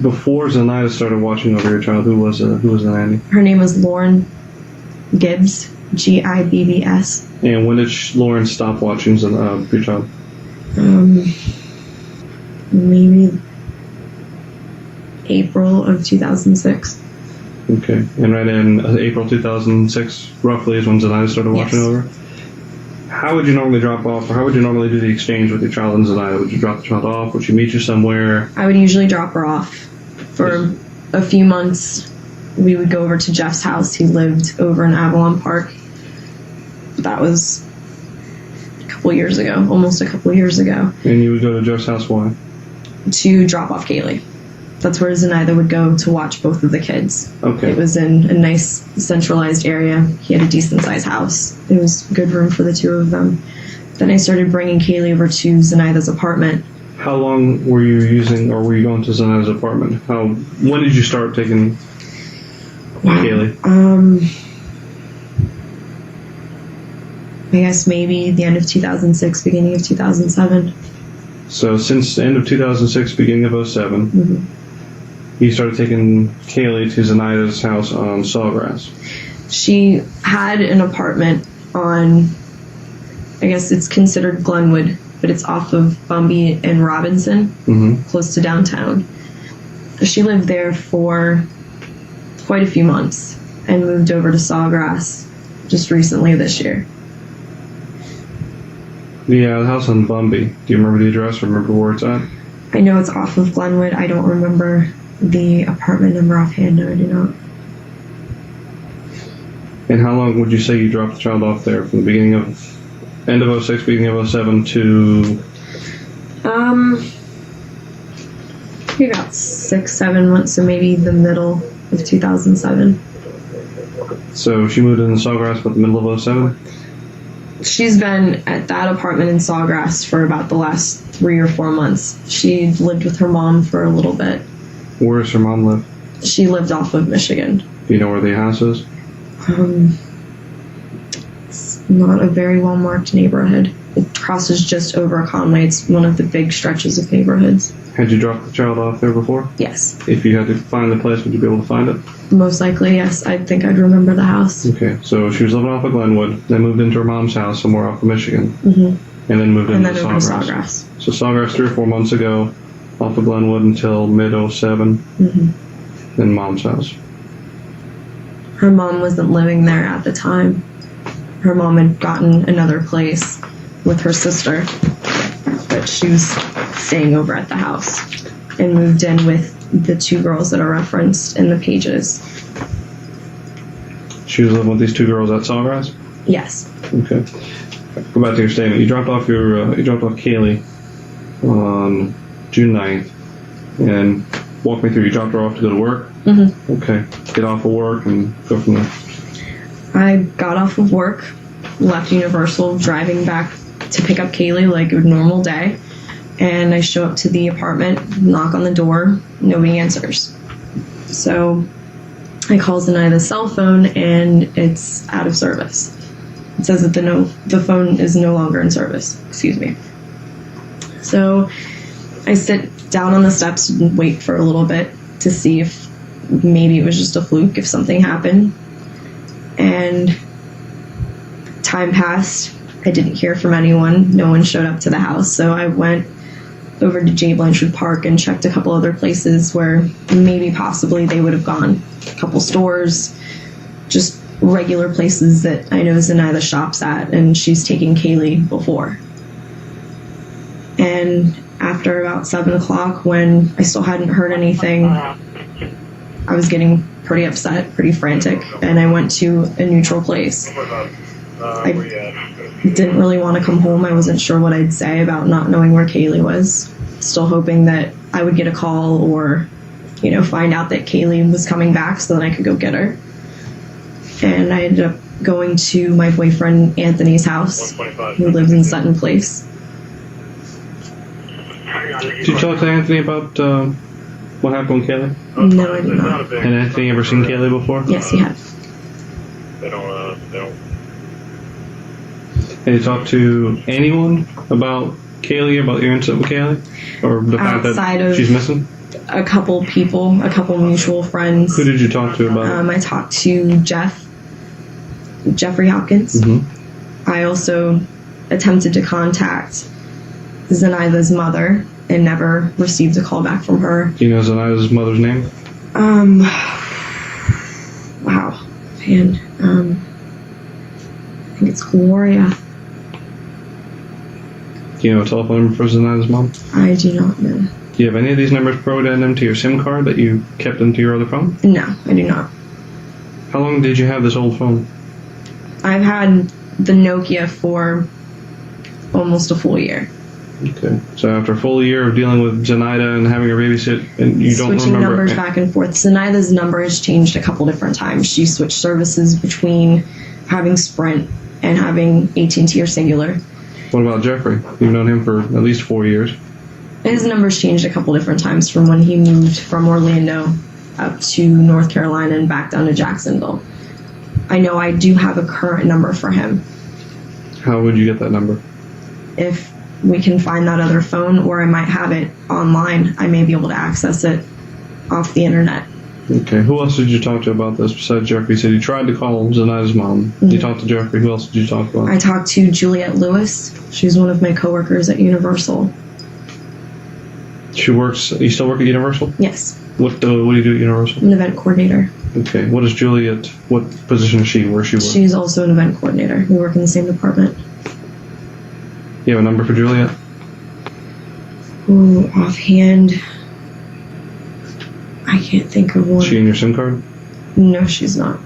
Before Zenaida started watching over your child, who was the nanny? Her name was Lauren Gibbs, Gibbs. And when did Lauren stop watching your child? Maybe April of 2006. Okay. And right in April 2006, roughly, is when Zenaida started watching over? How would you normally drop off, or how would you normally do the exchange with your child and Zenaida? Would you drop the child off? Would you meet you somewhere? I would usually drop her off. For a few months, we would go over to Jeff's house. He lived over in Avalon Park. That was a couple years ago, almost a couple years ago. And you would go to Jeff's house, why? To drop off Caylee. That's where Zenaida would go to watch both of the kids. Okay. It was in a nice centralized area. He had a decent sized house. It was good room for the two of them. Then I started bringing Caylee over to Zenaida's apartment. How long were you going to Zenaida's apartment? When did you start taking Caylee? I guess maybe the end of 2006, beginning of 2007. So since the end of 2006, beginning of 2007, you started taking Caylee to Zenaida's house on Sawgrass. She had an apartment on, I guess it's considered Glenwood, but it's off of Bumby and Robinson, close to downtown. She lived there for quite a few months and moved over to Sawgrass just recently this year. Yeah, the house on Bumby. Do you remember the address or remember where it's at? I know it's off of Glenwood. I don't remember the apartment number offhand. No, I do not. And how long would you say you dropped the child off there? From the end of 06, beginning of 07 to... Maybe about 6-7 months, so maybe the middle of 2007. So she moved in Sawgrass about the middle of 07? She's been at that apartment in Sawgrass for about the last 3 or 4 months. She lived with her mom for a little bit. Where does her mom live? She lived off of Michigan. Do you know where the house is? It's not a very well marked neighborhood. It crosses just over Conway. It's one of the big stretches of neighborhoods. Had you dropped the child off there before? Yes. If you had to find the place, would you be able to find it? Most likely, yes. I think I'd remember the house. Okay, so she was living off of Glenwood, then moved into her mom's house somewhere off of Michigan, and then moved into Sawgrass. So Sawgrass 3 or 4 months ago, off of Glenwood until mid-07, then mom's house. Her mom wasn't living there at the time. Her mom had gotten another place with her sister, but she was staying over at the house and moved in with the 2 girls that are referenced in the pages. She was living with these 2 girls at Sawgrass? Yes. Okay. Go back to your statement. You dropped off Caylee on June 9th, and walk me through. You dropped her off to go to work? Okay. Get off of work and go from there. I got off of work, left Universal, driving back to pick up Caylee like a normal day. And I show up to the apartment, knock on the door, nobody answers. So I call Zanaida's cell phone and it's out of service. It says that the phone is no longer in service. Excuse me. So I sit down on the steps and wait for a little bit to see if maybe it was just a fluke if something happened. And time passed. I didn't hear from anyone. No one showed up to the house. So I went over to J. Blanchard Park and checked a couple other places where maybe possibly they would have gone. A couple stores, just regular places that I know Zanny shops at, and she's taken Caylee before. And after about 7 o'clock, when I still hadn't heard anything, I was getting pretty upset, pretty frantic, and I went to a neutral place. I didn't really want to come home. I wasn't sure what I'd say about not knowing where Caylee was. Still hoping that I would get a call or, find out that Caylee was coming back so that I could go get her. And I ended up going to my boyfriend Anthony's house, who lives in Sutton Place. Did you talk to Anthony about what happened with Caylee? No, I did not. Had Anthony ever seen Caylee before? Yes, he had. Had you talked to anyone about Caylee, about your incident with Caylee? Or the fact Outside that of she's missing? A couple people, a couple mutual friends. Who did you talk to about it? I talked to Jeffrey Hopkins. Mm-hmm. I also attempted to contact Zanny's mother and never received a call back from her. Do you know Zanny's mother's name? Wow, man. I think it's Gloria. Do you know a telephone number for Zanny's mom? I do not know. Do you have any of these numbers programmed into your SIM card that you kept into your other phone? No, I do not. How long did you have this old phone? I've had the Nokia for almost a full year. Okay. So after a full year of dealing with Zanny and having her babysit, and you don't Switching remember... numbers back and forth. Zanny's number has changed a couple different times. She switched services between having Sprint and having AT&T or Singular. What about Jeffrey? You've known him for at least 4 years. His number's changed a couple different times from when he moved from Orlando up to North Carolina and back down to Jacksonville. I know I do have a current number for him. How would you get that number? If we can find that other phone, or I might have it online, I may be able to access it off the internet. Okay. Who else did you talk to about this besides Jeffrey? You said you tried to call Zanny's mom. Mm-hmm. You talked to Jeffrey. Who else did you talk about? I talked to Juliette Lewis. She's one of my coworkers at Universal. She works... You still work at Universal? Yes. What do you do at Universal? I'm an event coordinator. Okay. What is Juliette? What position is she? Where she work? She's also an event coordinator. We work in the same department. You have a number for Juliette? Ooh, offhand, I can't think of one. Is she in your SIM card? No, she's not.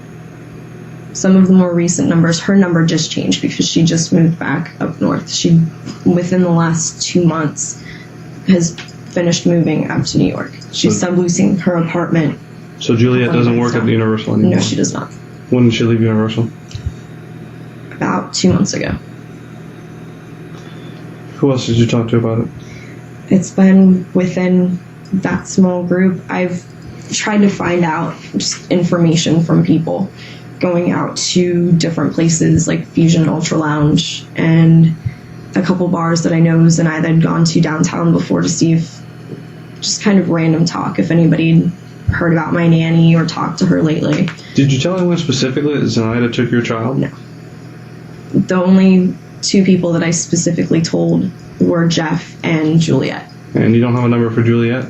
Some of the more recent numbers, her number just changed because she just moved back up north. She, within the last 2 months, has finished moving up to New York. She's subleasing her apartment. So Juliette doesn't work at the Universal anymore? No, she does not. When did she leave Universal? About 2 months ago. Who else did you talk to about it? It's been within that small group. I've tried to find out just information from people, going out to different places like Fusion Ultra Lounge and a couple bars that I know Zanny had gone to downtown before to see if, just kind of random talk, if anybody heard about my nanny or talked to her lately. Did you tell anyone specifically that Zanny took your child? No. The only 2 people that I specifically told were Jeff and Juliette. And you don't have a number for Juliette?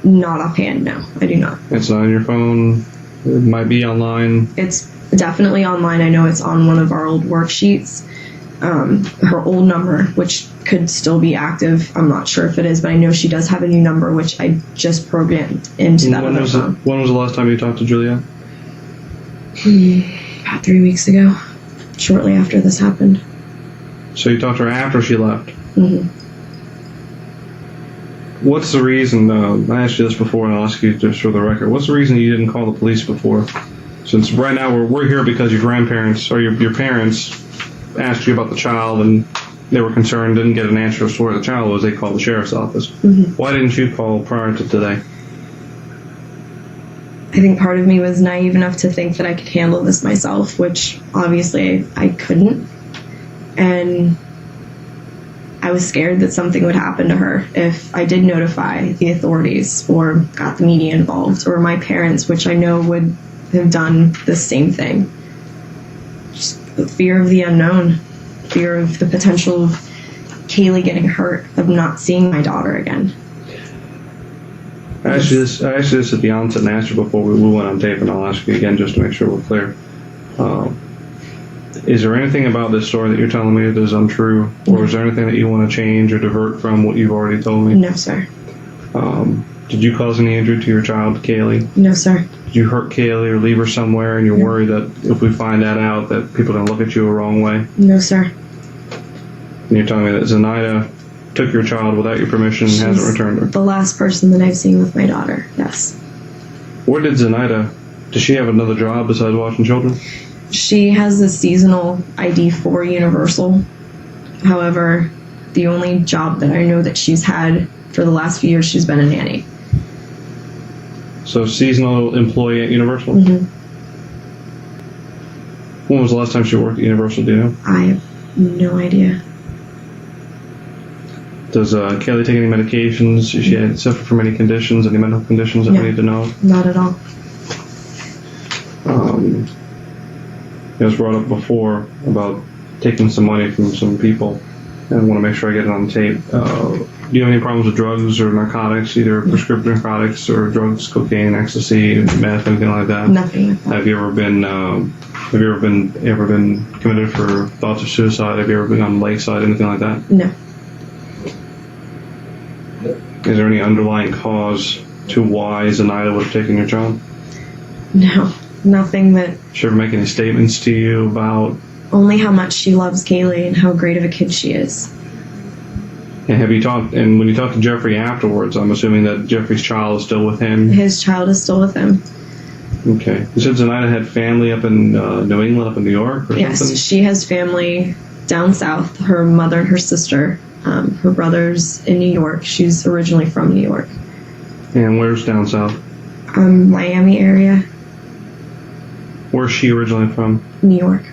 Not offhand, no. I do not. It's not on your phone? It might be online? It's definitely online. I know it's on one of our old worksheets. Her old number, which could still be active. I'm not sure if it is, but I know she does have a new number, which I just programmed into that other phone. When was the last time you talked to Juliette? About 3 weeks ago, shortly after this happened. So you talked to her after she left? Mm-hmm. What's the reason, I asked you this before and I'll ask you just for the record, what's the reason you didn't call the police before? Since right now we're here because your grandparents, or your parents, asked you about the child and they were concerned, didn't get an answer as to where the child was, they called the sheriff's office. Mm-hmm. Why didn't you call prior to today? I think part of me was naive enough to think that I could handle this myself, which obviously I couldn't. And I I was scared that something would happen to her if I did notify the authorities or got the media involved or my parents, which I know would have done the same thing. Just the fear of the unknown, fear of the potential of Caylee getting hurt, of not seeing my daughter again. I asked you this at the onset and asked you before we went on tape, and I'll ask you again just to make sure we're clear. Is there anything about this story that you're telling me that is untrue, or is there anything that you want to change or divert from what you've already told me? No, sir. Did you cause any injury to your child, Caylee? No, sir. Did you hurt Caylee or leave her somewhere, and you're worried that if we find that out, that people are going to look at you the wrong way? No, sir. And you're telling me that Zenaida took your child without your permission and hasn't returned her? The last person that I've seen with my daughter, yes. Where did Zenaida, does she have another job besides watching children? She has a seasonal ID for Universal. However, the only job that I know that she's had for the last few years, she's been a nanny. So seasonal employee at Universal? Mm-hmm. When was the last time she worked at Universal, do you know? I have no idea. Does Caylee take any medications? Does she suffer from any conditions, any mental conditions that we need to know? Not at all. It was brought up before about taking some money from some people, and I want to make sure I get it on tape. Do you have any problems with drugs or narcotics, either prescription narcotics or drugs, cocaine, ecstasy, meth, anything like that? Nothing like that. Have you ever been committed for thoughts of suicide? Have you ever been on the lakeside, anything like that? No. Is there any underlying cause to why Zenaida would have taken your child? No. Nothing that... Did she ever make any statements to you about... Only how much she loves Caylee and how great of a kid she is. And have you talked, and when you talked to Jeffrey afterwards, I'm assuming that Jeffrey's child is still with him? His child is still with him. Okay. You said Zenaida had family up in New England, up in New York or Yes, something? she has family down south. Her mother and her sister. Her brother's in New York. She's originally from New York. And where's down south? Miami area. Where's she originally from? New York.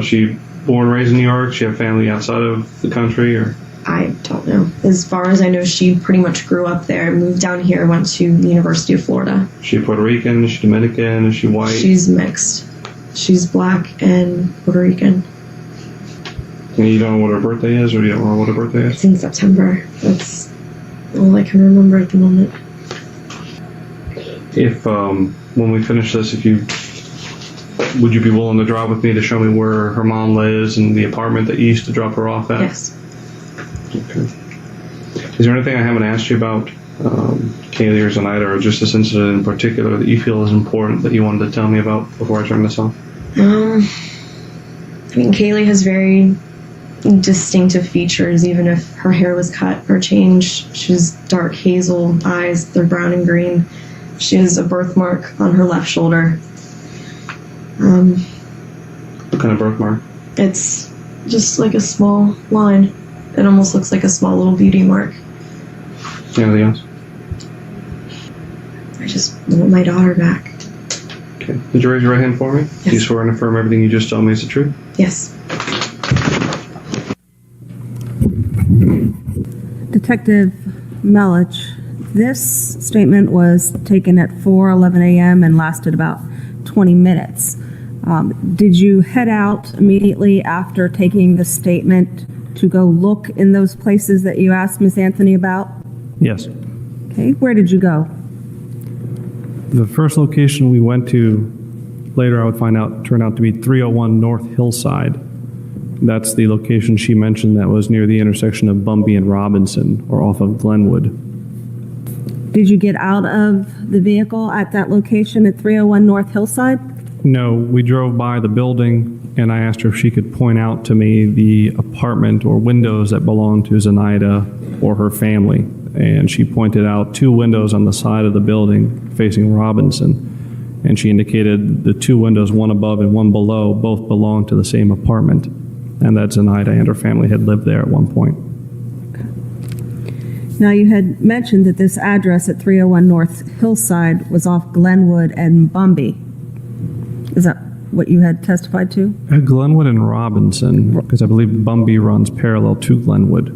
She born and raised in New York? She have family outside of the country, or? I don't know. As far as I know, she pretty much grew up there, moved down here, went to the University of Florida. Is she Puerto Rican? Is she Dominican? Is she white? She's mixed. She's black and Puerto Rican. And you don't know what her birthday is, or you don't know what her birthday is? It's in September. That's all I can remember at the moment. If, when we finish this, would you be willing to drive with me to show me where her mom lives and the apartment that you used to drop her off at? Yes. Okay. Is there anything I haven't asked you about, Caylee or Zenaida, or just this incident in particular that you feel is important that you wanted to tell me about before I turn this off? Caylee has very distinctive features, even if her hair was cut or changed. She has dark hazel eyes, they're brown and green. She has a birthmark on her left shoulder. What kind of birthmark? It's just like a small line. It almost looks like a small little beauty mark. Anything else? I just want my daughter back. Okay. Did you raise your right hand for me? Yes. Do you swear and affirm everything you just told me is the truth? Yes. Detective Melich, this statement was taken at 4:11 a.m. and lasted about 20 minutes. Did you head out immediately after taking the statement to go look in those places that you asked Ms. Anthony about? Yes. Okay, where did you go? The first location we went to, later I would find out, turned out to be 301 North Hillside. That's the location she mentioned that was near the intersection of Bumby and Robinson, or off of Glenwood. Did you get out of the vehicle at that location at 301 North Hillside? No, we drove by the building, and I asked her if she could point out to me the apartment or windows that belonged to Zenaida or her family. And she pointed out two windows on the side of the building facing Robinson. And she indicated the two windows, one above and one below, both belonged to the same apartment. And that Zenaida and her family had lived there at one point. Now, you had mentioned that this address at 301 North Hillside was off Glenwood and Bumby. what you had testified to? Glenwood and Robinson, because I believe Bumby runs parallel to Glenwood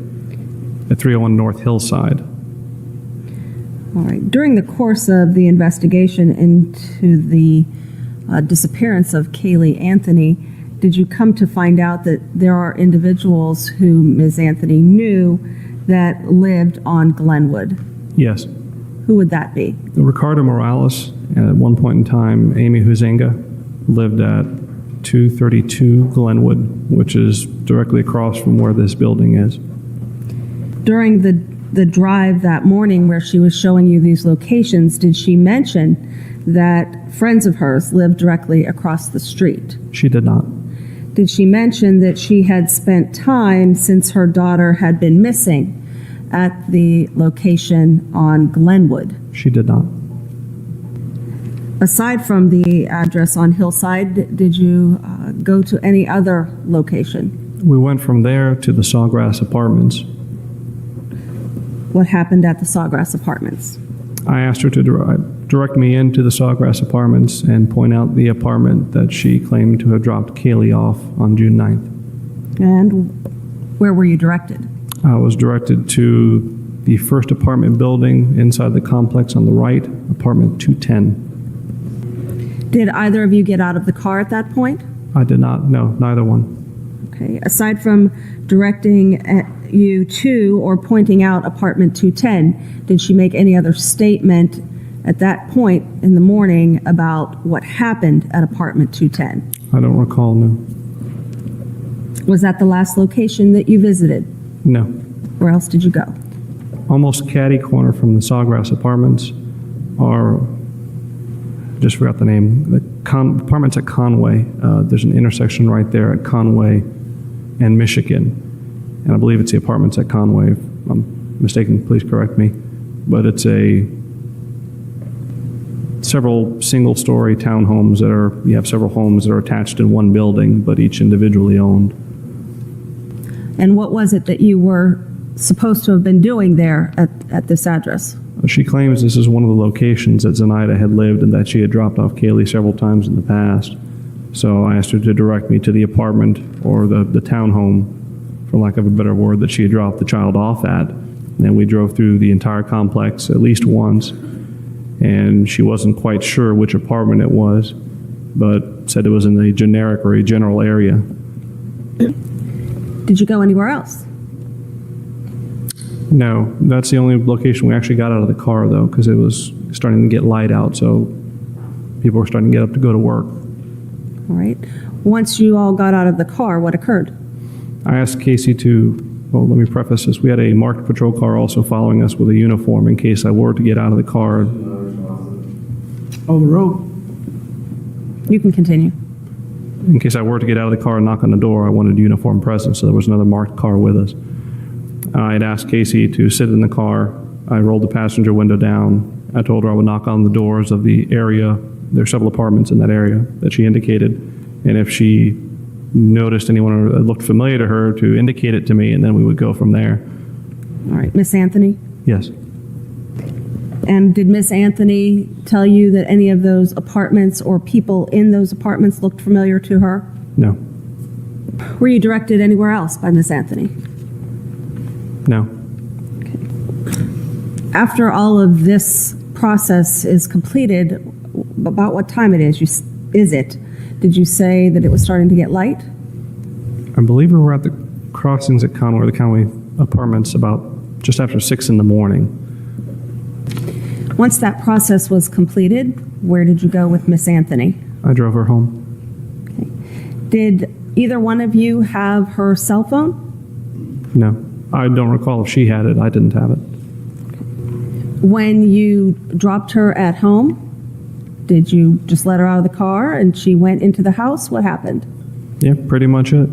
at 301 North Hillside. All right. During the course of the investigation into the disappearance of Caylee Anthony, did you come to find out that there are individuals who Ms. Anthony knew that lived on Glenwood? Yes. Who would that be? Ricardo Morales, and at one point in time, Amy Huizenga lived at 232 Glenwood, which is directly across from where this building is. During the drive that morning where she was showing you these locations, did she mention that friends of hers lived directly across the street? She did not. Did she mention that she had spent time since her daughter had been missing at the location on Glenwood? She did not. Aside from the address on Hillside, did you go to any other location? We went from there to the Sawgrass Apartments. What happened at the Sawgrass Apartments? I asked her to direct me into the Sawgrass Apartments and point out the apartment that she claimed to have dropped Caylee off on June 9th. And where were you directed? I was directed to the first apartment building inside the complex on the right, apartment 210. Did either of you get out of the car at that point? I did not, no, neither one. Okay. Aside from directing you to or pointing out apartment 210, did she make any other statement at that point in the morning about what happened at apartment 210? I don't recall, no. Was that the last location that you visited? No. Where else did you go? Almost catty corner from the Sawgrass Apartments are, just forgot the name, the apartments at Conway. There's an intersection right there at Conway and Michigan. And I believe it's the apartments at Conway. If I'm mistaken, please correct me. But it's several single-story townhomes you have several homes that are attached in one building, but each individually owned. And what was it that you were supposed to have been doing there at this address? She claims this is one of the locations that Zenaida had lived and that she had dropped off Caylee several times in the past. So I asked her to direct me to the apartment or the townhome, for lack of a better word, that she had dropped the child off at. And we drove through the entire complex at least once, and she wasn't quite sure which apartment it was, but said it was in a generic or a general area. Did you go anywhere else? No, that's the only location we actually got out of the car, though, because it was starting to get light out, so people were starting to get up to go to work. All right. Once you all got out of the car, what occurred? I asked Casey well, let me preface this. We had a marked patrol car also following us with a uniform in case I were to get out of the car. On the road. You can continue. In case I were to get out of the car and knock on the door, I wanted a uniform presence, so there was another marked car with us. I had asked Casey to sit in the car. I rolled the passenger window down. I told her I would knock on the doors of the area. There are several apartments in that area that she indicated, and if she noticed anyone that looked familiar to her, to indicate it to me, and then we would go from there. All right. Miss Anthony? Yes. And did Miss Anthony tell you that any of those apartments or people in those apartments looked familiar to her? No. Were you directed anywhere else by Miss Anthony? No. Okay. After all of this process is completed, about what time it is it? Did you say that it was starting to get light? I believe we were at the crossings at Conway, the Conway apartments, about just after 6 in the morning. Once that process was completed, where did you go with Miss Anthony? I drove her home. Okay. Did either one of you have her cell phone? No. I don't recall if she had it. I didn't have it. When you dropped her at home, did you just let her out of the car and she went into the house? What happened? Yeah, pretty much it.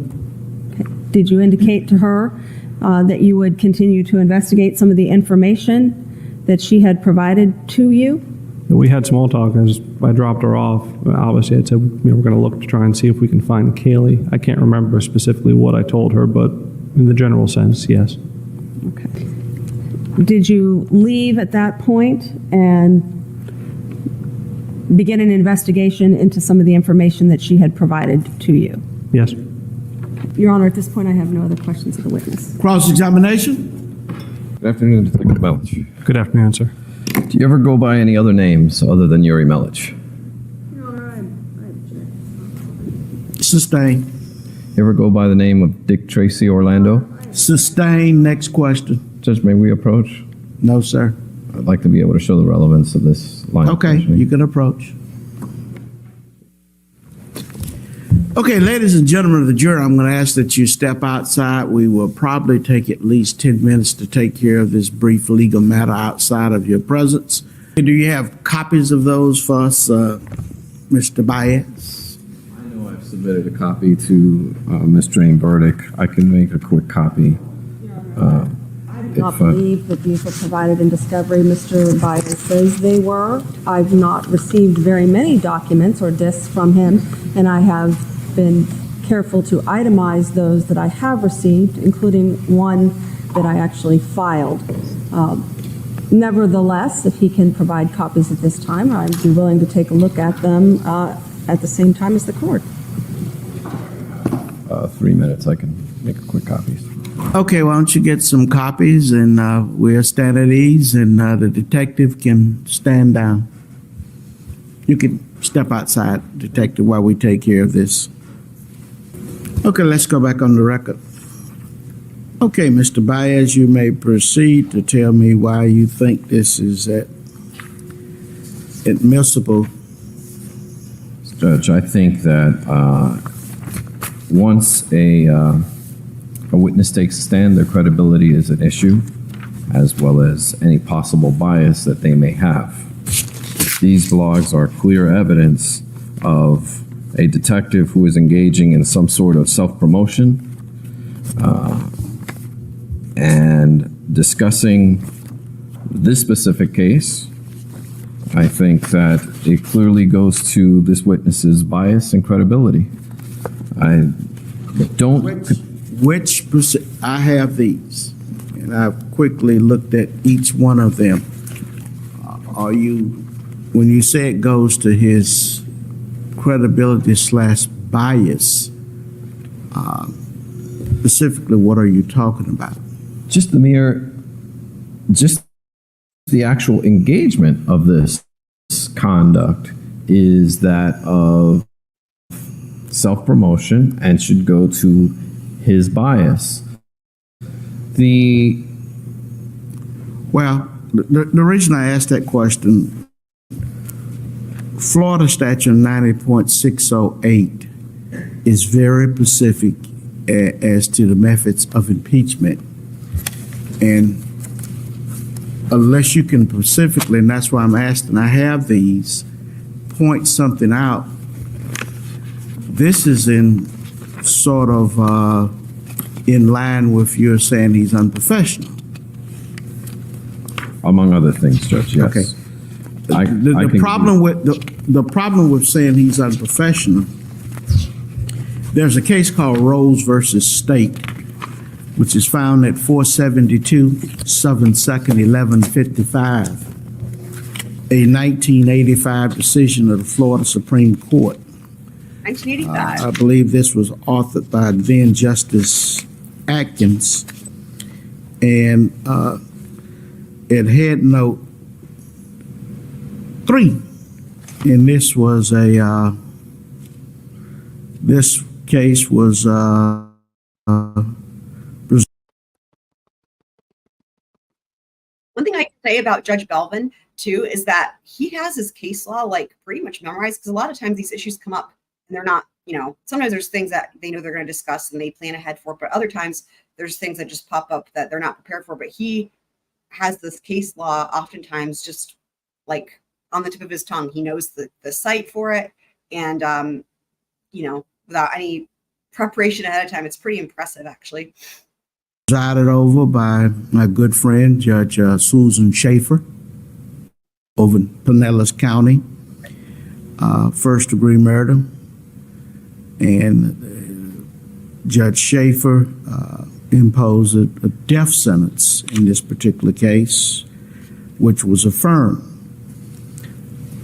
Okay. Did you indicate to her that you would continue to investigate some of the information that she had provided to you? We had small talk as I dropped her off. Obviously, I said we're going to look to try and see if we can find Caylee. I can't remember specifically what I told her, but in the general sense, yes. Okay. Did you leave at that point and begin an investigation into some of the information that she had provided to you? Yes. Your Honor, at this point, I have no other questions of the witness. Cross-examination? Good afternoon, Detective Melich. Good afternoon, sir. Do you ever go by any other names other than Yuri Melich? Sustain. You ever go by the name of Dick Tracy Orlando? Sustain. Next question. Judge, may we approach? No, sir. I'd like to be able to show the relevance of this line. Okay, of questioning. you can approach. Okay, ladies and gentlemen of the jury, I'm going to ask that you step outside. We will probably take at least 10 minutes to take care of this brief legal matter outside of your presence. Do you have copies of those for us, Mr. Baez? I know I've submitted a copy to Ms. Jane Burdick. I can make a quick copy. I do not believe that these were provided in discovery. Mr. Baez says they were. I've not received very many documents or discs from him, and I have been careful to itemize those that I have received, including one that I actually filed. Nevertheless, if he can provide copies at this time, I'd be willing to take a look at them at the same time as the court. 3 minutes, I can make a quick copy. Okay, why don't you get some copies and we'll stand at ease and the detective can stand down. You can step outside, detective, while we take care of this. Okay, let's go back on the record. Okay, Mr. Baez, you may proceed to tell me why you think this is admissible. Judge, I think that once a witness takes a stand, their credibility is an issue, as well as any possible bias that they may have. These blogs are clear evidence of a detective who is engaging in some sort of self-promotion and discussing this specific case. I think that it clearly goes to this witness's bias and credibility. I don't... I have these, and I've quickly looked at each one of them. When you say it goes to his credibility / bias, specifically, what are you talking about? Just the actual engagement of this conduct is that of self-promotion and should go to his bias. The reason I asked that question, Florida Statute 90.608 is very specific as to the methods of impeachment. And unless you can specifically, and that's why I'm asking, I have these, point something out. This is in sort of in line with your saying he's unprofessional. Among other things, Judge, yes. Okay. The problem with saying he's unprofessional, there's a case called Rose versus State, which is found at 472 Southern 2nd 1155, a 1985 decision of the Florida Supreme Court. 1985. I believe this was authored by then Justice Atkins, and it had note 3, and this was this case was One thing I can say about Judge Belvin too is that he has his case law like pretty much memorized, because a lot of times these issues come up and they're not, sometimes there's things that they know they're going to discuss and they plan ahead for, but other times there's things that just pop up that they're not prepared for. But he has this case law oftentimes just like on the tip of his tongue. He knows the site for it, and without any preparation ahead of time, it's pretty impressive actually. Presided over by my good friend Judge Susan Schaefer over in Pinellas County, first-degree murder. And Judge Schaefer imposed a death sentence in this particular case, which was affirmed.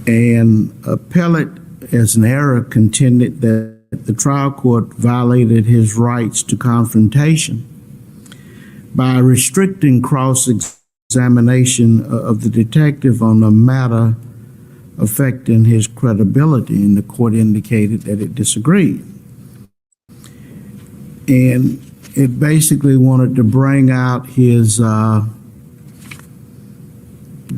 And appellate, as an error, contended that the trial court violated his rights to confrontation by restricting cross-examination of the detective on a matter affecting his credibility, and the court indicated that it disagreed. And it basically wanted to bring out his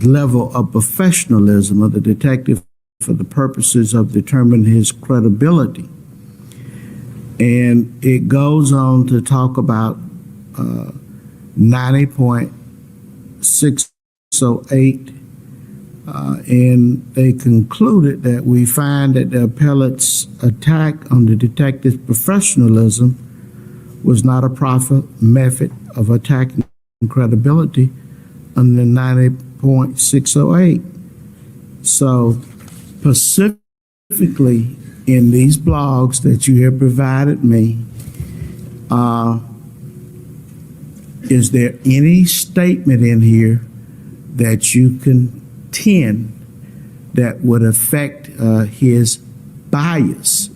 level of professionalism of the detective for the purposes of determining his credibility. And it goes on to talk about 90.608, and they concluded that we find that the appellate's attack on the detective's professionalism was not a proper method of attacking credibility under 90.608. So specifically in these blogs that you have provided me, is there any statement in here that you contend that would affect his bias?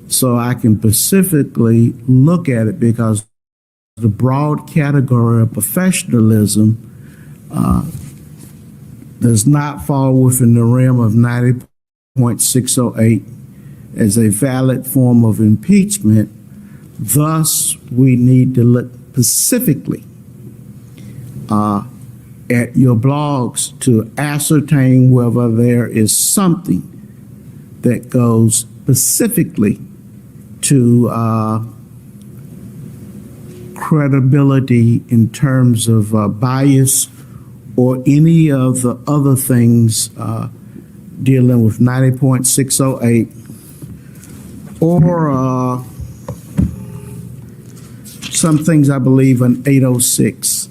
So I can specifically look at it, because the broad category of professionalism does not fall within the realm of 90.608 as a valid form of impeachment. Thus, we need to look specifically at your blogs to ascertain whether there is something that goes specifically to credibility in terms of bias or any of the other things dealing with 90.608 or some things I believe in 806.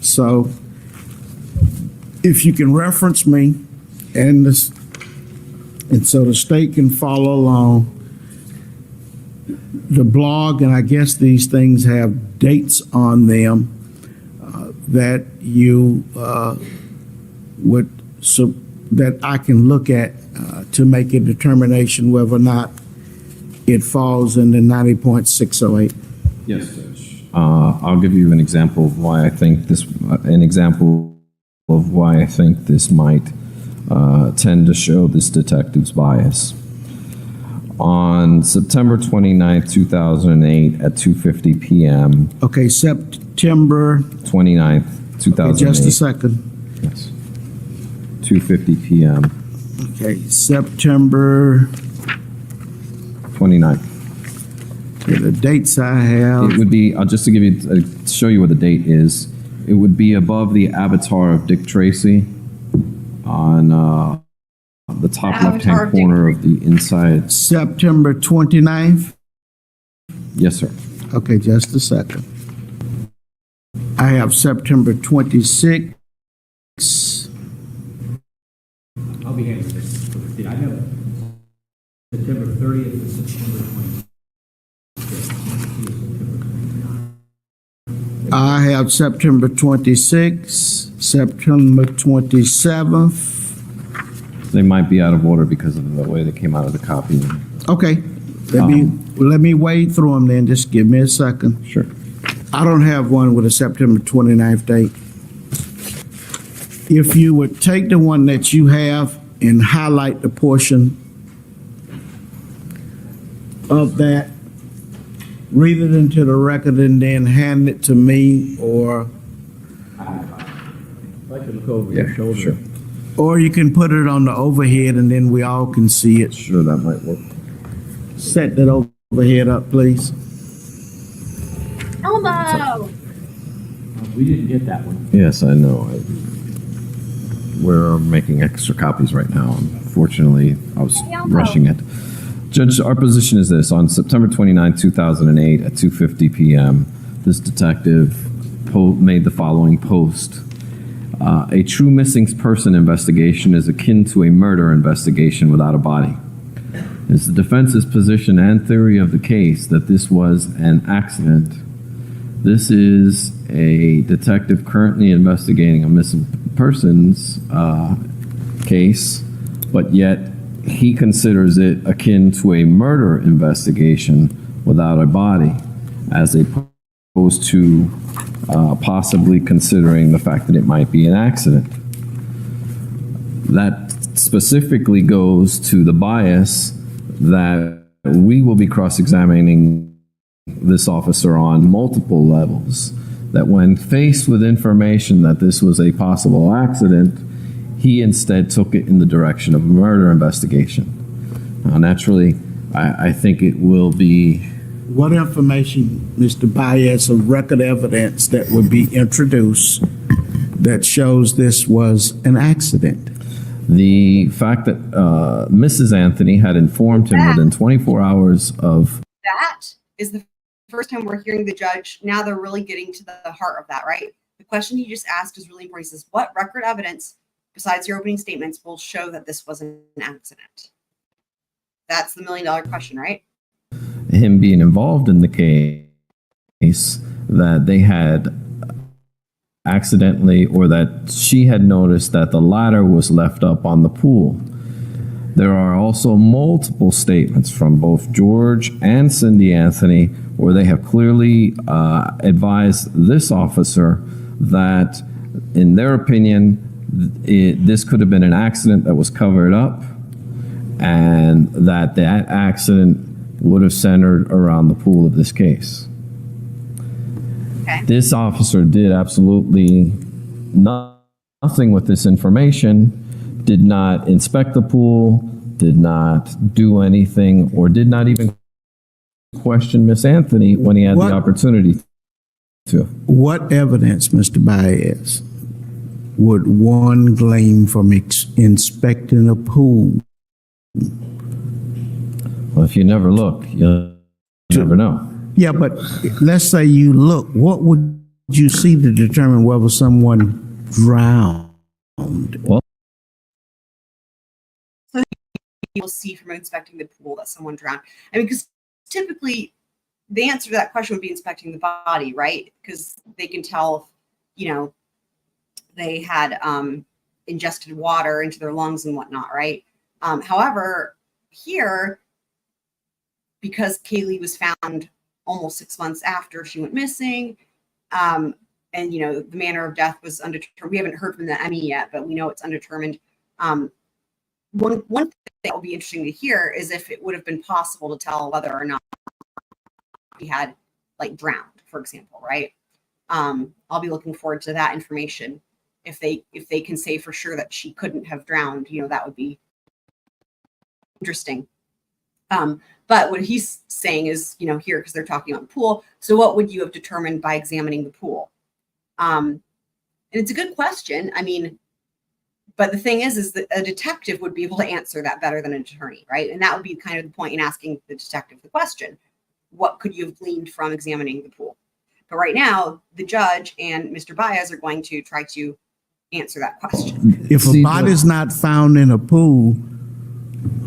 So if you can reference me and so the state can follow along the blog, and I guess these things have dates on them that you would, so that I can look at to make a determination whether or not it falls in the 90.608. Yes, Judge. I'll give you an example of why I think this. Might tend to show this detective's bias. On September 29th, 2008 at 2:50 p.m. Okay, September 29th, 2008. Okay, just a second. Yes. 2:50 p.m. Okay, September 29th. Okay, the dates I have. It would be, just to give you, show you what the date is, it would be above the avatar of Dick Tracy on the top left-hand corner of the inside. September 29th? Yes, sir. Okay, just a second. I have September 26th. I'll be handling this. I know September 30th and September 20th. I have September 26th, September 27th. They might be out of order because of the way they came out of the copy. Okay, let me wade through them then. Just give me a second. Sure. I don't have one with a September 29th date. If you would take the one that you have and highlight the portion of that, read it into the record, and then hand it to me, or I can look over your shoulder. Sure. Or you can put it on the overhead and then we all can see it. Sure, that might work. Set that overhead up, please. Elmo! We didn't get that one. Yes, I know. We're making extra copies right now. Unfortunately, I was rushing it. Judge, our position is this. On September 29, 2008 at 2:50 p.m., this detective made the following post. A true missing person investigation is akin to a murder investigation without a body. It's the defense's position and theory of the case that this was an accident. This is a detective currently investigating a missing persons case but yet he considers it akin to a murder investigation without a body, as opposed to possibly considering the fact that it might be an accident. That specifically goes to the bias that we will be cross-examining this officer on multiple levels, that when faced with information that this was a possible accident, he instead took it in the direction of a murder investigation. Now, naturally, I think it will be... What information, Mr. Baez, of record evidence that would be introduced that shows this was an accident? The fact that Mrs. Anthony had informed him within 24 hours of... That is the first time we're hearing the judge. Now they're really getting to the heart of that, right? The question he just asked is really important. He says, what record evidence besides your opening statements will show that this was an accident? That's the $1 million question, right? Him being involved in the case, that they had accidentally, or that she had noticed that the ladder was left up on the pool. There are also multiple statements from both George and Cindy Anthony where they have clearly advised this officer that, in their opinion, this could have been an accident that was covered up, and that accident would have centered around the pool of this case. Okay. This officer did absolutely nothing with this information, did not inspect the pool, did not do anything, or did not even question Miss Anthony when he had the opportunity to. What Evidence, Mr. Baez, would one glean from inspecting a pool? Well, if you never look, you'll never know. Yeah, but let's say you look. What would you see to determine whether someone drowned? Well, so you'll see from inspecting the pool that someone drowned. I mean, because typically the answer to that question would be inspecting the body, right? Because they can tell if, you know, they had ingested water into their lungs and whatnot, right? However, here, because Caylee was found almost 6 months after she went missing, and, you know, the manner of death was undetermined. We haven't heard from the ME yet, but we know it's undetermined. One thing that will be interesting to hear is if it would have been possible to tell whether or not he had, like, drowned, for example, right? I'll be looking forward to that information. If they can say for sure that she couldn't have drowned, you know, that would be interesting. But what he's saying is, you know, here, because they're talking about the pool. So what would you have determined by examining the pool? And it's a good question. I mean, but the thing is that a detective would be able to answer that better than an attorney, right? And that would be kind of the point in asking the detective the question. What could you have gleaned from examining the pool? But right now, the judge and Mr. Baez are going to try to answer that question. If a body's not found in a pool,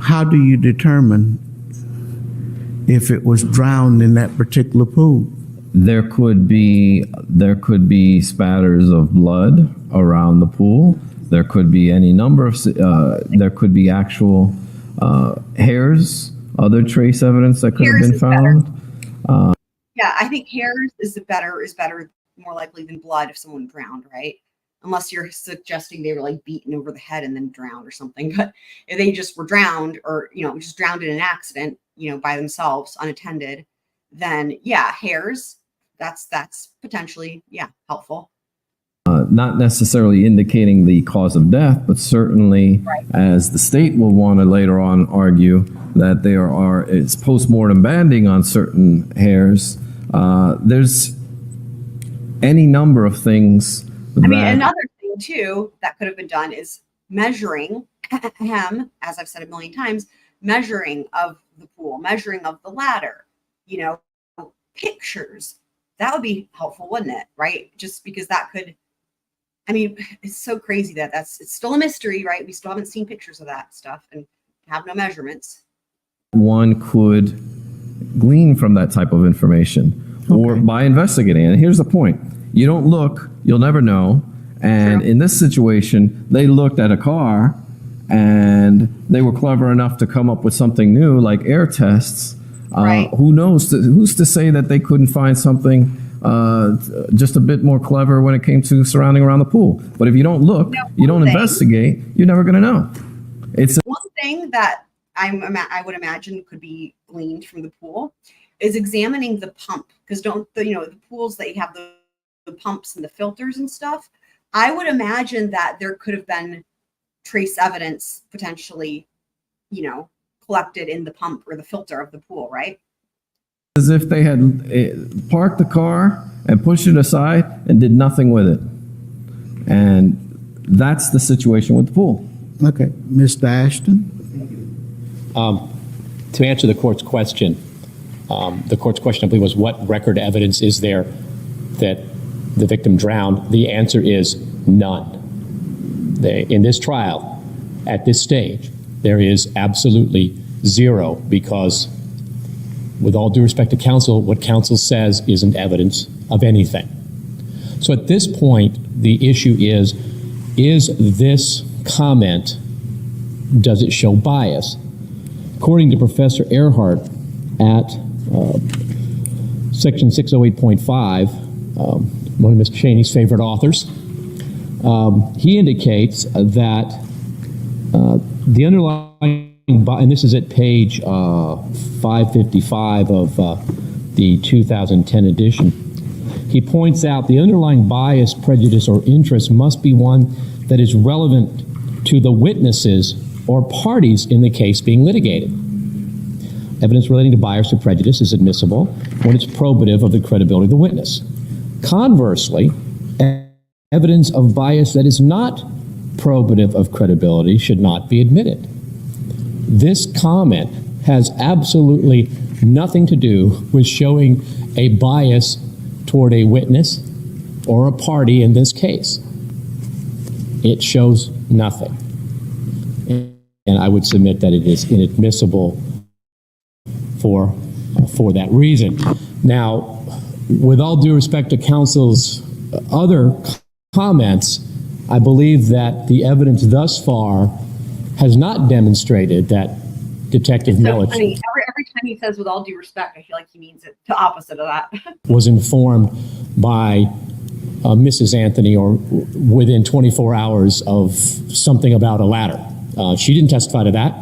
how do you determine if it was drowned in that particular pool? There could be spatters of blood around the pool. There could be any number of, there could be actual hairs, other trace evidence that could have been found. Yeah, I think hairs is better, more likely than blood if someone drowned, right? Unless you're suggesting they were like beaten over the head and then drowned or something. But if they just were drowned, or, you know, just drowned in an accident, you know, by themselves, unattended, then yeah, hairs, that's potentially, yeah, helpful. Not necessarily indicating the cause of death, but certainly, as the state will want to later on argue, that there it's post-mortem banding on certain hairs. There's any number of things. I mean, another thing too that could have been done is measuring him, as I've said a million times, measuring of the pool, measuring of the ladder, you know, pictures. That would be helpful, wouldn't it? Right? Just because that could, I mean, it's so crazy that it's still a mystery, right? We still haven't seen pictures of that stuff and have no measurements. One could glean from that type of information, or by investigating. And here's the point. You don't look, you'll never know. And in this situation, they looked at a car and they were clever enough to come up with something new like air tests. Right. Who knows? Who's to say that they couldn't find something just a bit more clever when it came to surrounding around the pool? But if you don't look, you don't investigate, you're never going to know. It's one thing that I would imagine could be gleaned from the pool is examining the pump, because the pools that you have the pumps and the filters and stuff. I would imagine that there could have been trace evidence potentially, collected in the pump or the filter of the pool, right? as if they had parked the car and pushed it aside and did nothing with it. And that's the situation with the pool. Okay. Mr. Ashton? To answer the court's question, I believe, was what record evidence is there that the victim drowned? The answer is none. In this trial, at this stage, there is absolutely zero, because with all due respect to counsel, what counsel says isn't evidence of anything. So at this point, the issue is this comment, does it show bias? According to Professor Earhart at section 608.5, one of Ms. Cheney's favorite authors, he indicates that the underlying, and this is at page 555 of the 2010 edition, he points out the underlying bias, prejudice, or interest must be one that is relevant to the witnesses or parties in the case being litigated. Evidence relating to bias or prejudice is admissible when it's probative of the credibility of the witness. Conversely, evidence of bias that is not probative of credibility should not be admitted. This comment has absolutely nothing to do with showing a bias toward a witness or a party in this case. It shows nothing. And I would submit that it is inadmissible for that reason. Now, with all due respect to counsel's other comments, I believe that the evidence thus far has not demonstrated that Detective Melich Funny. Every time he says with all due respect, I feel like he means it the opposite of that. was informed by Mrs. Anthony or within 24 hours of something about a ladder. She didn't testify to that.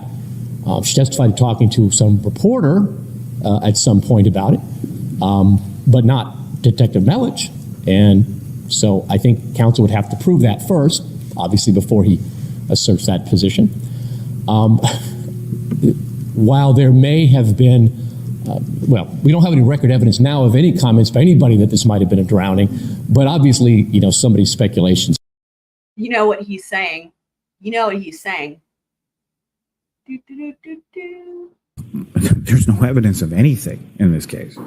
She testified to talking to some reporter at some point about it, but not Detective Melich. And so I think counsel would have to prove that first, obviously, before he asserts that position. While there may have been, we don't have any record evidence now of any comments by anybody that this might have been a drowning, but obviously, somebody's speculations. You know what he's saying. There's no evidence of anything in this case.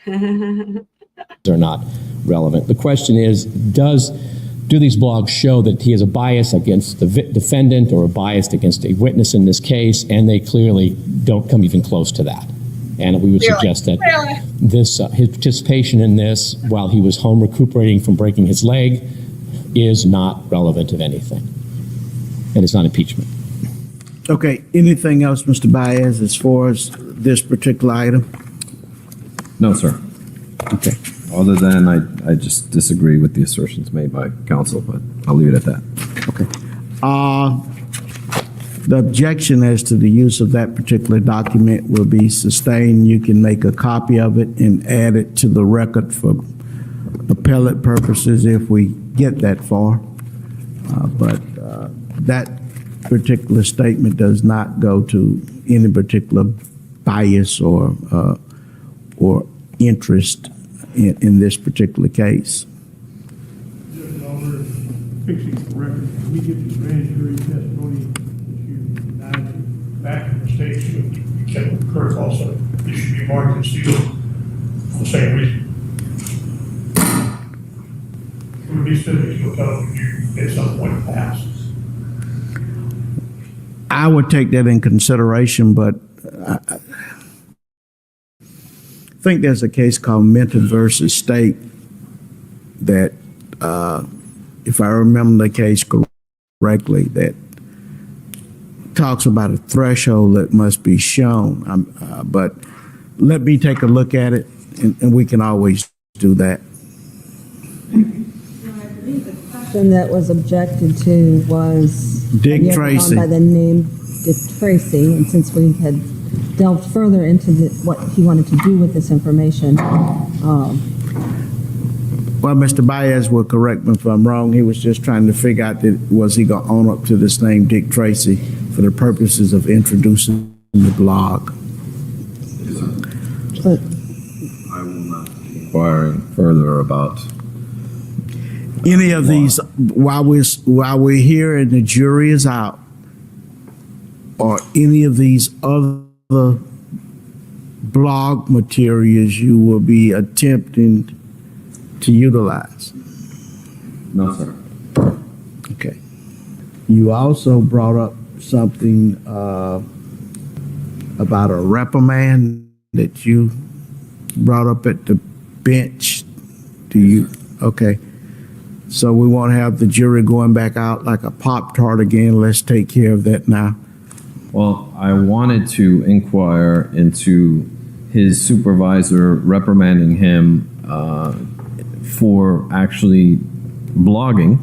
Are not relevant. The question is, do these blogs show that he has a bias against the defendant or a bias against a witness in this case? And they clearly don't come even close to that. And we would suggest that this his participation in this while he was home recuperating from breaking his leg is not relevant of anything. And it's not impeachment. Okay, anything else, Mr. Baez, as far as this particular item? No, sir. Okay. Other than I just disagree with the assertions made by counsel, but I'll leave it at that. Okay. The objection as to the use of that particular document will be sustained. You can make a copy of it and add it to the record for appellate purposes if we get that far. But that particular statement does not go to any particular bias or interest in this particular case. Just while we're fixing the record, can we get this grand jury testimony that you denied back from the state shield? You kept with Kirk also. This should be marked and sealed for the same reason. It would be subject to a television at some point in the past. I would take that in consideration, but I think there's a case called Menton versus State that, if I remember the case correctly, that talks about a threshold that must be shown. But let me take a look at it, and we can always do that. Question that was objected to was Dick you had gone Tracy. by the name Dick Tracy, and since we had delved further into what he wanted to do with this information, Well, Mr. Baez will correct me if I'm wrong. He was just trying to figure out that was he going to own up to this name, Dick Tracy, for the purposes of introducing the blog. but I will not be inquiring further about Any of these, while we're here and the jury is out, or any of these other blog materials you will be attempting to utilize? No, sir. Okay. You also brought up something about a reprimand that you brought up at the bench. Okay. So we won't have the jury going back out like a Pop-Tart again. Let's take care of that now. Well, I wanted to inquire into his supervisor reprimanding him for actually blogging,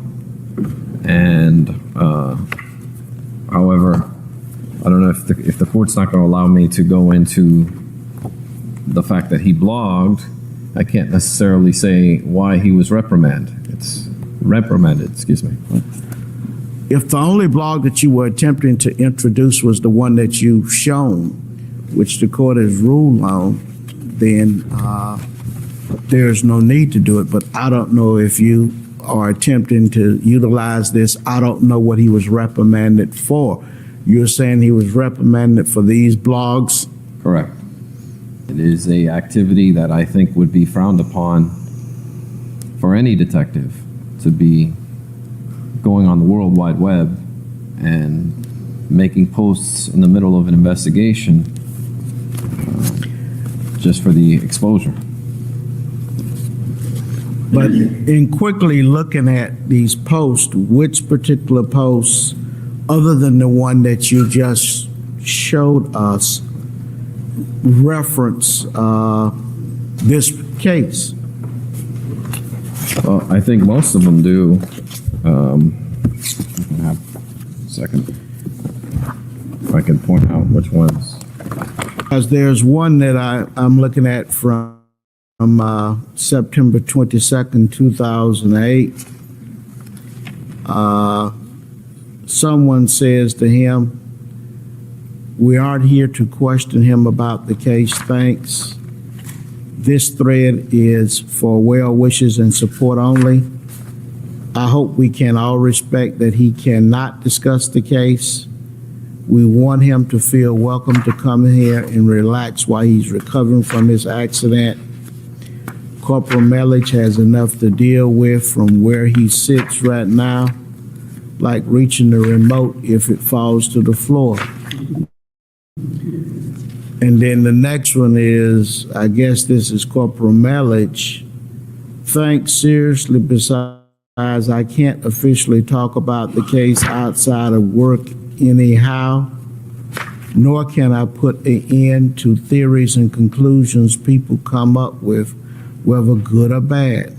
and however, I don't know if the court's not going to allow me to go into the fact that he blogged. I can't necessarily say why he was reprimanded. Excuse me. If the only blog that you were attempting to introduce was the one that you've shown, which the court has ruled on, then there's no need to do it. But I don't know if you are attempting to utilize this. I don't know what he was reprimanded for. You're saying he was reprimanded for these blogs? Correct. It is a activity that I think would be frowned upon for any detective to be going on the World Wide Web and making posts in the middle of an investigation just for the exposure. But in quickly looking at these posts, which particular posts, other than the one that you just showed us, reference this case? Well, I think most of them do. Have a second. If I can point out which ones. Because there's one that I'm looking at from September 22nd, 2008. Someone says to him, "We aren't here to question him about the case, thanks. This thread is for well wishes and support only. I hope we can all respect that he cannot discuss the case. We want him to feel welcome to come here and relax while he's recovering from his accident. Corporal Melich has enough to deal with from where he sits right now, like reaching the remote if it falls to the floor." And then the next one is, I guess this is Corporal Melich. "Thanks, seriously, besides, I can't officially talk about the case outside of work anyhow, nor can I put an end to theories and conclusions people come up with, whether good or bad.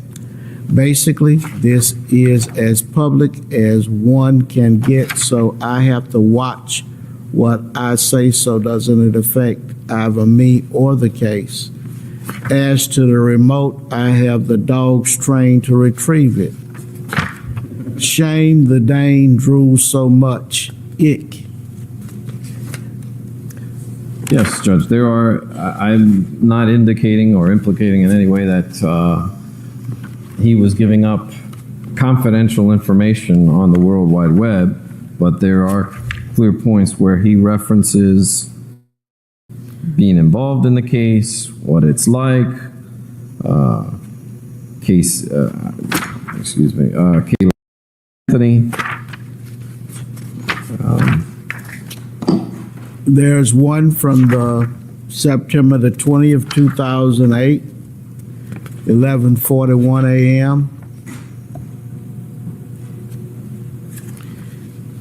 Basically, this is as public as one can get, so I have to watch what I say so doesn't it affect either me or the case. As to the remote, I have the dogs trained to retrieve it. Shame the Dane drew so much. Ick." Yes, Judge, there are, I'm not indicating or implicating in any way that he was giving up confidential information on the World Wide Web, but there are clear points where he references being involved in the case, what it's like, Caylee Anthony. There's one from the September the 20th, 2008, 11:41 a.m.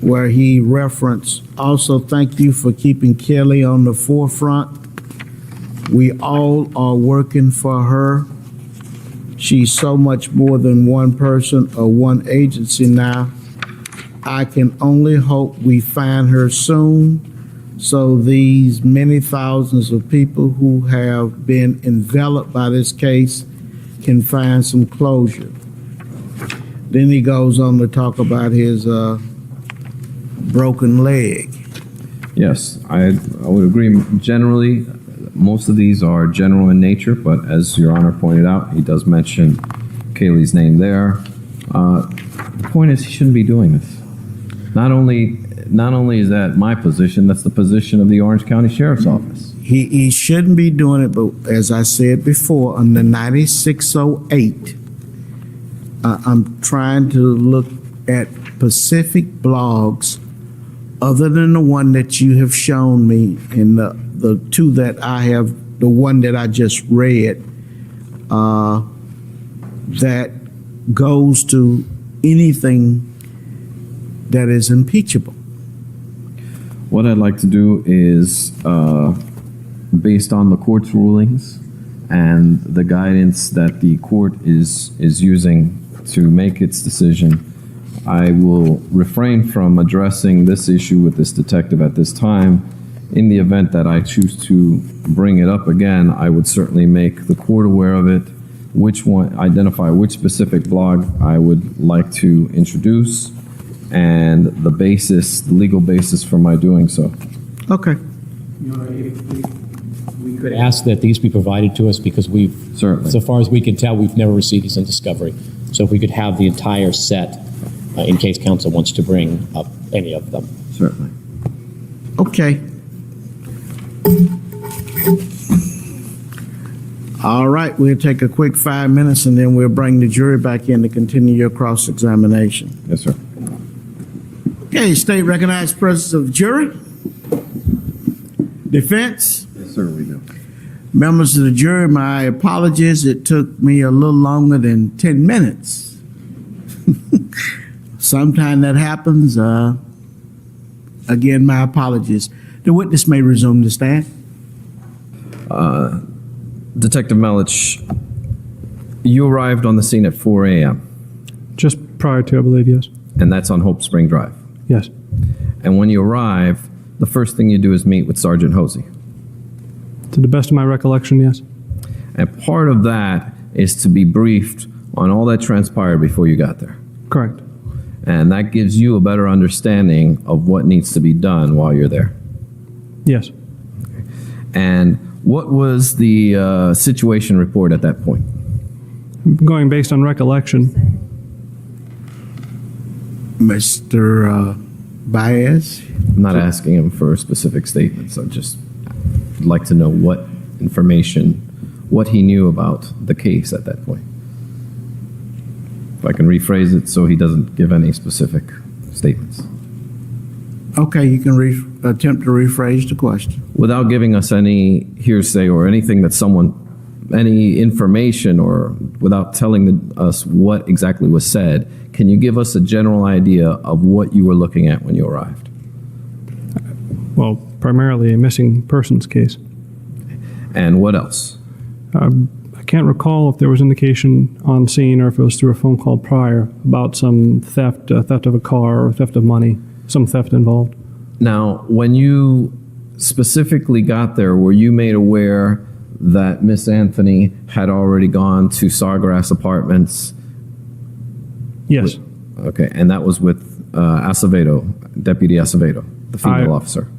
where he referenced, also thank you for keeping Kelly on the forefront. We all are working for her. She's so much more than one person or one agency now. I can only hope we find her soon so these many thousands of people who have been enveloped by this case can find some closure. Then he goes on to talk about his broken leg. Yes, I would agree. Generally, most of these are general in nature, but as Your Honor pointed out, he does mention Caylee's name there. The point is, he shouldn't be doing this. Not only is that my position, that's the position of the Orange County Sheriff's Office. He shouldn't be doing it, but as I said before, under 9608, I'm trying to look at specific blogs other than the one that you have shown me and the two that I have, the one that I just read, that goes to anything that is impeachable. What I'd like to do is, based on the court's rulings and the guidance that the court is using to make its decision, I will refrain from addressing this issue with this detective at this time. In the event that I choose to bring it up again, I would certainly make the court aware of it, identify which specific blog I would like to introduce, and the legal basis for my doing so. Okay. We could ask that these be provided to us because certainly, so far as we can tell, we've never received these in discovery. So if we could have the entire set in case counsel wants to bring up any of them. Certainly. Okay. All right, we'll take a quick 5 minutes and then we'll bring the jury back in to continue your cross-examination. Yes, sir. Okay, state recognized presence of jury. Defense. Yes, sir, we do. Members of the jury, my apologies. It took me a little longer than 10 minutes. Sometime that happens. Again, my apologies. The witness may resume the stand. Detective Melich, you arrived on the scene at 4 a.m. Just prior to, I believe, yes. And that's on Hope Spring Drive. Yes. And when you arrive, the first thing you do is meet with Sergeant Hosey. To the best of my recollection, yes. And part of that is to be briefed on all that transpired before you got there. Correct. And that gives you a better understanding of what needs to be done while you're there. Yes. And what was the situation report at that point? Going based on recollection. Mr. Baez? I'm not asking him for specific statements. I'd just like to know what information, what he knew about the case at that point. If I can rephrase it so he doesn't give any specific statements. Okay, you can attempt to rephrase the question. Without giving us any hearsay or anything that any information, or without telling us what exactly was said, can you give us a general idea of what you were looking at when you arrived? Well, primarily a missing persons case. And what else? I can't recall if there was indication on scene or if it was through a phone call prior about some theft of a car or theft of money, some theft involved. Now, when you specifically got there, were you made aware that Miss Anthony had already gone to SAWGRASS Apartments? Yes. Okay, and that was with Acevedo, Deputy Acevedo, the female officer.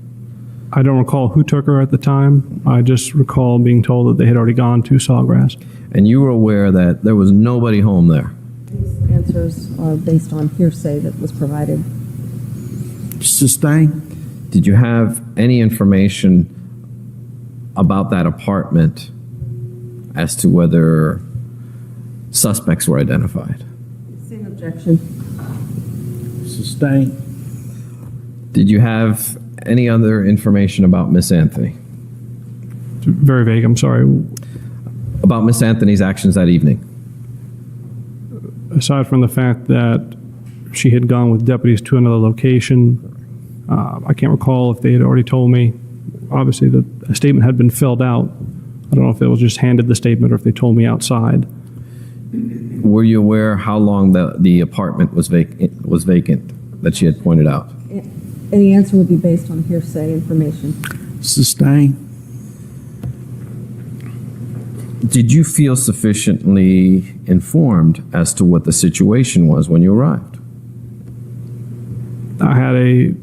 I don't recall who took her at the time. I just recall being told that they had already gone to SAWGRASS. And you were aware that there was nobody home there? These answers are based on hearsay that was provided. Sustain. Did you have any information about that apartment as to whether suspects were identified? Same objection. Sustain. Did you have any other information about Miss Anthony? Very vague, I'm sorry. About Miss Anthony's actions that evening? Aside from the fact that she had gone with deputies to another location. I can't recall if they had already told me. Obviously, a statement had been filled out. I don't know if it was just handed the statement or if they told me outside. Were you aware how long the apartment was vacant that she had pointed out? Any answer would be based on hearsay information. Sustain. Did you feel sufficiently informed as to what the situation was when you arrived? I had a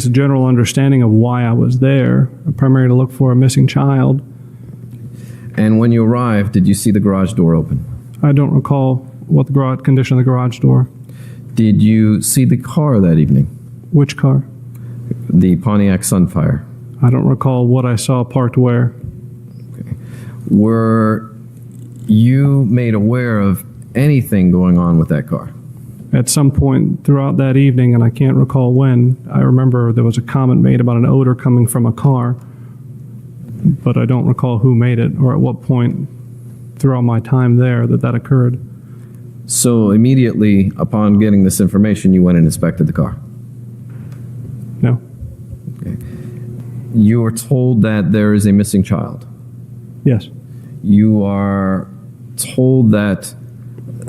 general understanding of why I was there, primarily to look for a missing child. And when you arrived, did you see the garage door open? I don't recall what the condition of the garage door. Did you see the car that evening? Which car? The Pontiac Sunfire. I don't recall what I saw parked where. Were you made aware of anything going on with that car? At some point throughout that evening, and I can't recall when, I remember there was a comment made about an odor coming from a car, but I don't recall who made it or at what point throughout my time there that occurred. So immediately upon getting this information, you went and inspected the car? No. Okay. You were told that there is a missing child? Yes. You are told that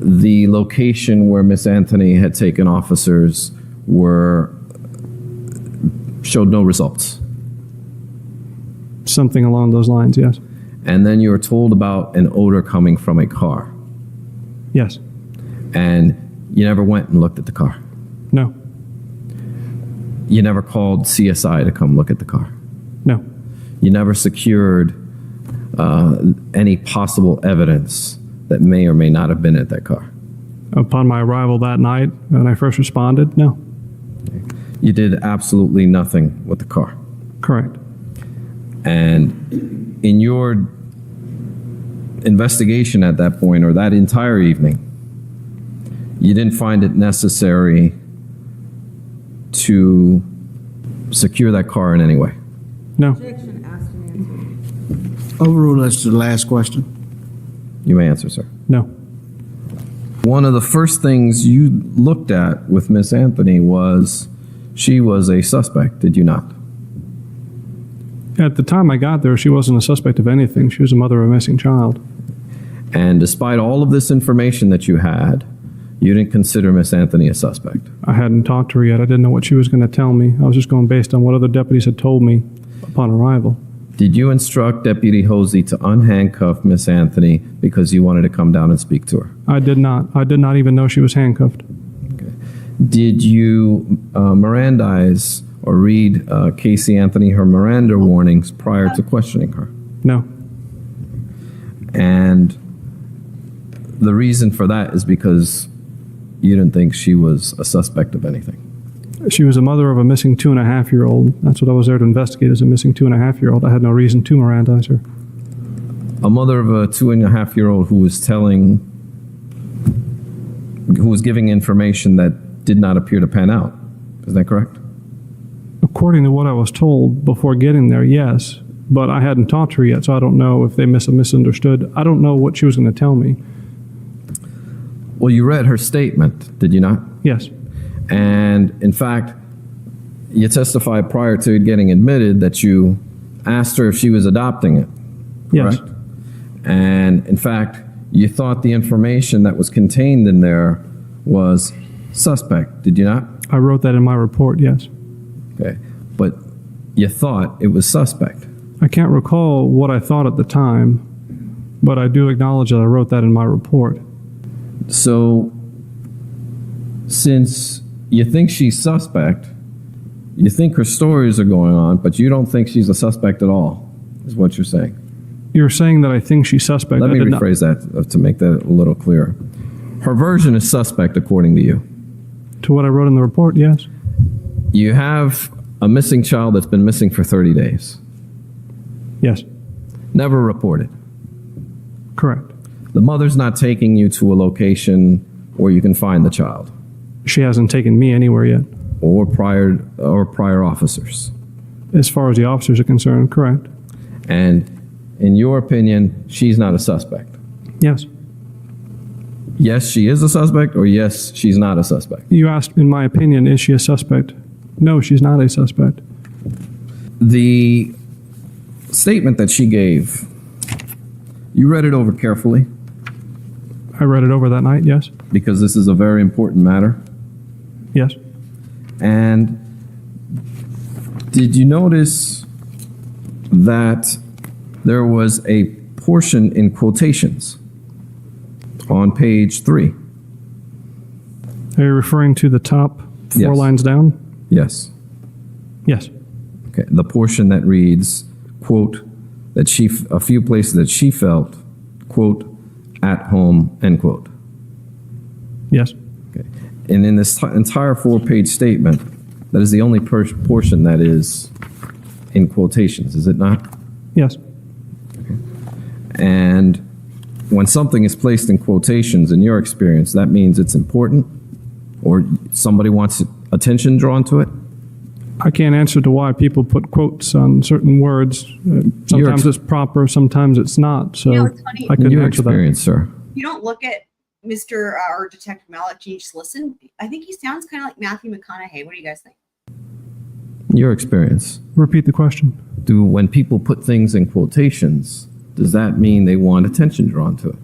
the location where Miss Anthony had taken officers showed no results? Something along those lines, yes. And then you were told about an odor coming from a car? Yes. And you never went and looked at the car? No. You never called CSI to come look at the car? No. You never secured any possible evidence that may or may not have been at that car? Upon my arrival that night, when I first responded, no. You did absolutely nothing with the car? Correct. And in your investigation at that point, or that entire evening, you didn't find it necessary to secure that car in any way? No. Overrule as to the last question. You may answer, sir. No. One of the first things you looked at with Miss Anthony was she was a suspect, did you not? At the time I got there, she wasn't a suspect of anything. She was a mother of a missing child. And despite all of this information that you had, you didn't consider Miss Anthony a suspect? I hadn't talked to her yet. I didn't know what she was going to tell me. I was just going based on what other deputies had told me upon arrival. Did you instruct Deputy Hosey to unhandcuff Miss Anthony because you wanted to come down and speak to her? I did not. I did not even know she was handcuffed. Okay. Did you Mirandize or read Casey Anthony her Miranda warnings prior to questioning her? No. And the reason for that is because you didn't think she was a suspect of anything? She was a mother of a missing 2.5-year-old. That's what I was there to investigate, as a missing 2.5-year-old. I had no reason to Mirandize her. A mother of a 2.5-year-old who was giving information that did not appear to pan out. Is that correct? According to what I was told before getting there, yes. But I hadn't talked to her yet, so I don't know if they misunderstood. I don't know what she was going to tell me. Well, you read her statement, did you not? Yes. And in fact, you testified prior to it getting admitted that you asked her if she was adopting it. Yes. Correct? And in fact, you thought the information that was contained in there was suspect, did you not? I wrote that in my report, yes. Okay. But you thought it was suspect. I can't recall what I thought at the time, but I do acknowledge that I wrote that in my report. So, since you think she's suspect, you think her stories are going on, but you don't think she's a suspect at all, is what you're saying. You're saying that I think she's suspect. Let me rephrase that to make that a little clearer. Her version is suspect according to you. To what I wrote in the report, yes. You have a missing child that's been missing for 30 days. Yes. Never reported. Correct. The mother's not taking you to a location where you can find the child. She hasn't taken me anywhere yet. Or prior officers. As far as the officers are concerned, correct. And in your opinion, she's not a suspect. Yes. Yes, she is a suspect, or yes, she's not a suspect? You asked, in my opinion, is she a suspect? No, she's not a suspect. The statement that she gave, you read it over carefully? I read it over that night, yes. Because this is a very important matter? Yes. And did you notice that there was a portion in quotations on page 3? Are you referring to the top 4 lines down? Yes. Yes. Okay. The portion that reads, quote, that a few places that she felt, quote, at home, end quote. Yes. Okay. And in this entire 4-page statement, that is the only portion that is in quotations, is it not? Yes. Okay. And when something is placed in quotations, in your experience, that means it's important, or somebody wants attention drawn to it? I can't answer to why people put quotes on certain words. Sometimes it's proper, sometimes it's not. So it's funny. I couldn't your answer experience, that. sir. You don't look at Mr. Or Detective Melich and you just listen. I think he sounds kind of like Matthew McConaughey. What do you guys think? Your experience. Repeat the question. When people put things in quotations, does that mean they want attention drawn to it?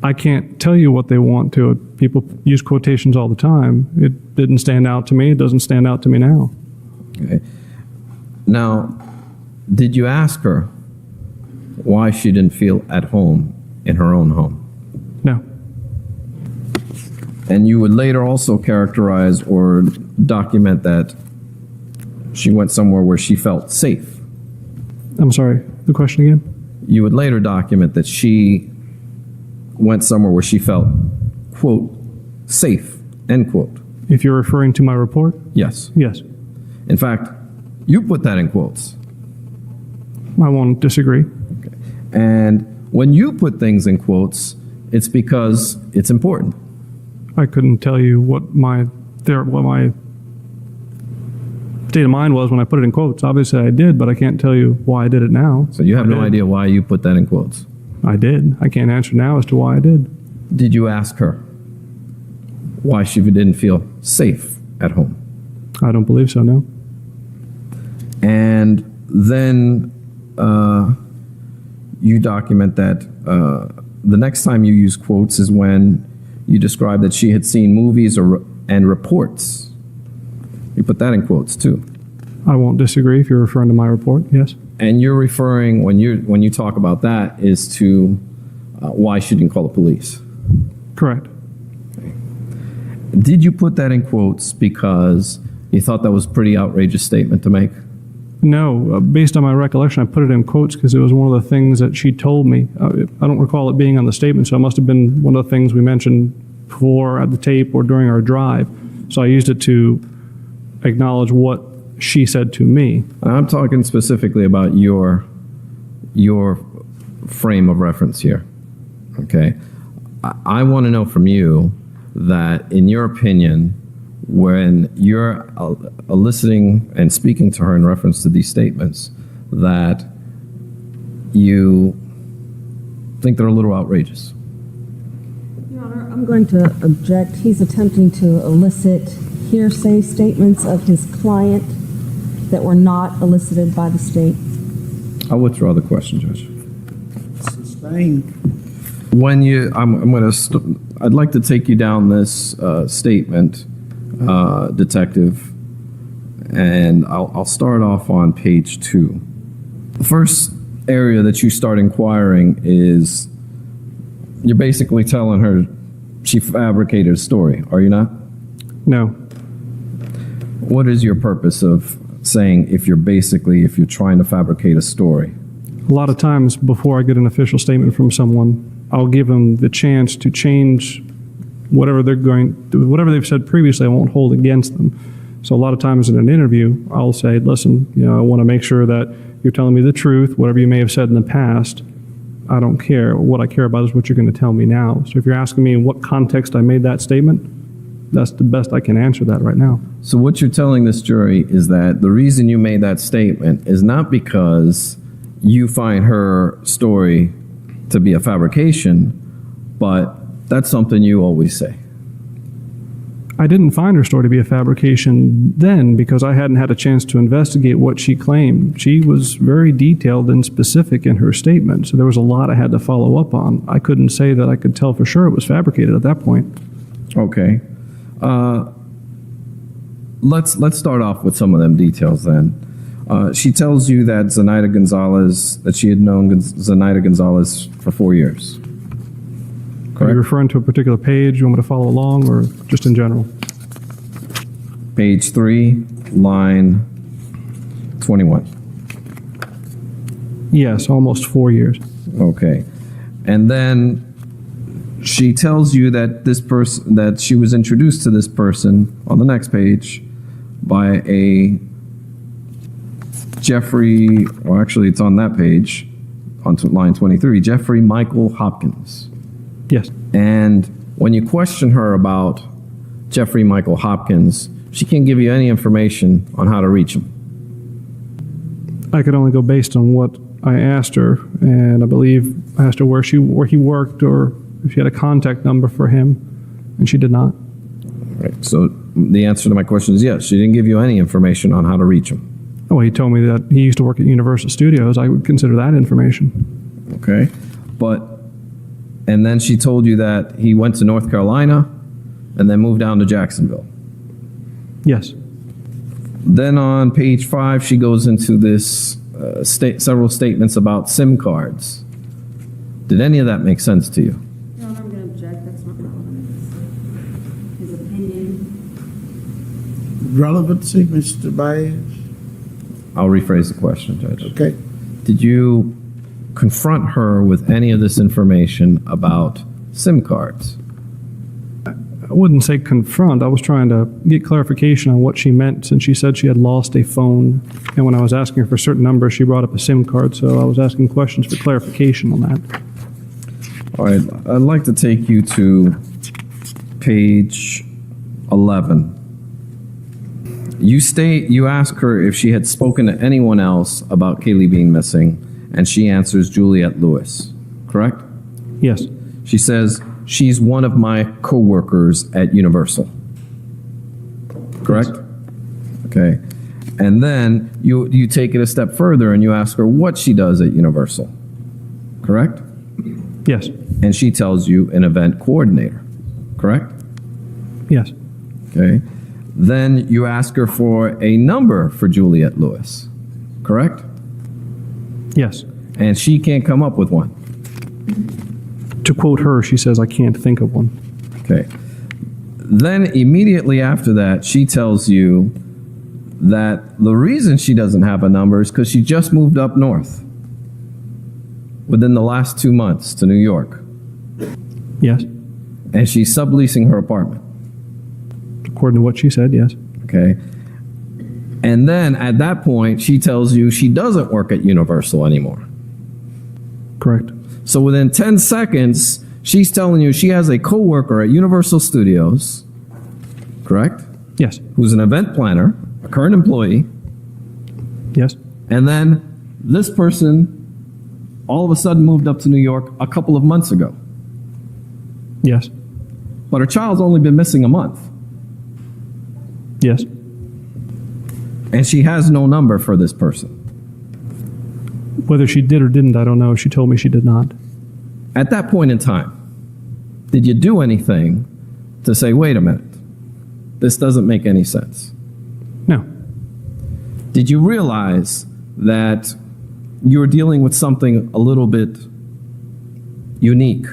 I can't tell you what they want to. People use quotations all the time. It didn't stand out to me. It doesn't stand out to me now. Okay. Now, did you ask her why she didn't feel at home in her own home? No. And you would later also characterize or document that she went somewhere where she felt safe. I'm sorry, the question again? You would later document that she went somewhere where she felt, quote, safe, end quote. If you're referring to my report? Yes. Yes. In fact, you put that in quotes. I won't disagree. Okay. And when you put things in quotes, it's because it's important. I couldn't tell you what my state of mind was when I put it in quotes. Obviously I did, but I can't tell you why I did it now. So you have no idea why you put that in quotes? I did. I can't answer now as to why I did. Did you ask her why she didn't feel safe at home? I don't believe so, no. And then you document that the next time you use quotes is when you describe that she had seen movies and reports. You put that in quotes too. I won't disagree if you're referring to my report, yes. And you're referring, when you talk about that, is to why she didn't call the police. Correct. Okay. Did you put that in quotes because you thought that was a pretty outrageous statement to make? No, based on my recollection, I put it in quotes because it was one of the things that she told me. I don't recall it being on the statement, so it must have been one of the things we mentioned before at the tape or during our drive. So I used it to acknowledge what she said to me. I'm talking specifically about your frame of reference here. Okay, I want to know from you that, in your opinion, when you're eliciting and speaking to her in reference to these statements, that you think they're a little outrageous. Your Honor, I'm going to object. He's attempting to elicit hearsay statements of his client that were not elicited by the state. I'll withdraw the question, Judge. Sustained. When I'd like to take you down this statement, Detective, and I'll start off on page 2. The first area that you start inquiring is you're basically telling her she fabricated a story, are you not? No. What is your purpose of saying if you're trying to fabricate a story? A lot of times before I get an official statement from someone, I'll give them the chance to change whatever they've said previously. I won't hold against them. So a lot of times in an interview, I'll say, listen, I want to make sure that you're telling me the truth. Whatever you may have said in the past, I don't care. What I care about is what you're going to tell me now. So if you're asking me in what context I made that statement, that's the best I can answer that right now. So what you're telling this jury is that the reason you made that statement is not because you find her story to be a fabrication, but That's something you always say. I didn't find her story to be a fabrication then because I hadn't had a chance to investigate what she claimed. She was very detailed and specific in her statement, so there was a lot I had to follow up on. I couldn't say that I could tell for sure it was fabricated at that point. Okay. Let's start off with some of them details then. She tells you that she had known Zenaida Gonzalez for 4 years. Are you referring to a particular page? You want me to follow along or just in general? Page 3, line 21. Yes, almost 4 years. Okay. And then she tells you that that she was introduced to this person on the next page by a Jeffrey, or actually it's on that page, on line 23, Jeffrey Michael Hopkins. Yes. And when you question her about Jeffrey Michael Hopkins, she can't give you any information on how to reach him. I could only go based on what I asked her, and I believe I asked her where he worked or if she had a contact number for him, and she did not. Right. So the answer to my question is yes. She didn't give you any information on how to reach him. Oh, he told me that he used to work at Universal Studios. I would consider that information. Okay. And then she told you that he went to North Carolina and then moved down to Jacksonville. Yes. Then on page 5, she goes into this several statements about SIM cards. Did any of that make sense to you? No, I'm going to object. That's not relevant. His opinion. Relevancy, Mr. Baez? I'll rephrase the question, Judge. Okay. Did you confront her with any of this information about SIM cards? I wouldn't say confront. I was trying to get clarification on what she meant since she said she had lost a phone. And when I was asking her for certain numbers, she brought up a SIM card. So I was asking questions for clarification on that. All right. I'd like to take you to page 11. You ask her if she had spoken to anyone else about Caylee being missing, and she answers Juliette Lewis, correct? Yes. She says, she's one of my co-workers at Universal, correct? Yes. Okay. And then you take it a step further and you ask her what she does at Universal, correct? Yes. And she tells you an event coordinator, correct? Yes. Okay. Then you ask her for a number for Juliette Lewis, correct? Yes. And she can't come up with one. To quote her, she says, I can't think of one. Okay. Then immediately after that, she tells you that the reason she doesn't have a number is because she just moved up north within the last 2 months to New York. Yes. And she's subleasing her apartment. According to what she said, yes. Okay. And then at that point, she tells you she doesn't work at Universal anymore. Correct. So within 10 seconds, she's telling you she has a coworker at Universal Studios, correct? Yes. Who's an event planner, a current employee. Yes. And then this person all of a sudden moved up to New York a couple of months ago. Yes. But her child's only been missing a month. Yes. And she has no number for this person. Whether she did or didn't, I don't know. She told me she did not. At that point in time, did you do anything to say, wait a minute, this doesn't make any sense? No. Did you realize that you were dealing with something a little bit unique?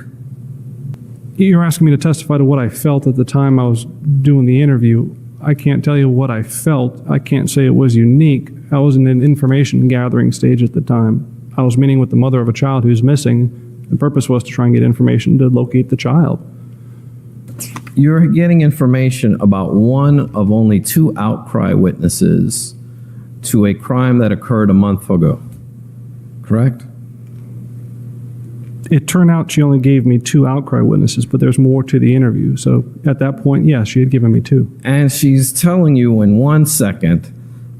You're asking me to testify to what I felt at the time I was doing the interview. I can't tell you what I felt. I can't say it was unique. I was in an information gathering stage at the time. I was meeting with the mother of a child who's missing. The purpose was to try and get information to locate the child. You're getting information about one of only 2 outcry witnesses to a crime that occurred a month ago, correct? It turned out she only gave me 2 outcry witnesses, but there's more to the interview. So at that point, yes, she had given me 2. And she's telling you in 1 second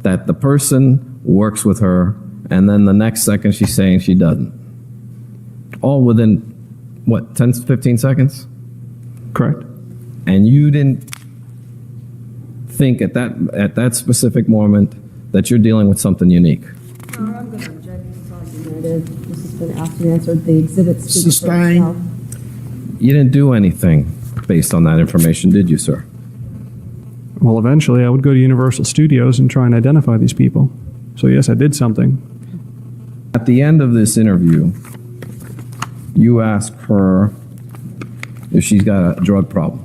that the person works with her, and then the next second she's saying she doesn't. All within, what, 10, 15 seconds? Correct. And you didn't think at that specific moment that you're dealing with something unique. I'm going to object. This is argumentative. This has been asked and answered. The exhibits speak for Sustained. itself. You didn't do anything based on that information, did you, sir? Well, eventually I would go to Universal Studios and try and identify these people. So yes, I did something. At the end of this interview, you ask her if she's got a drug problem.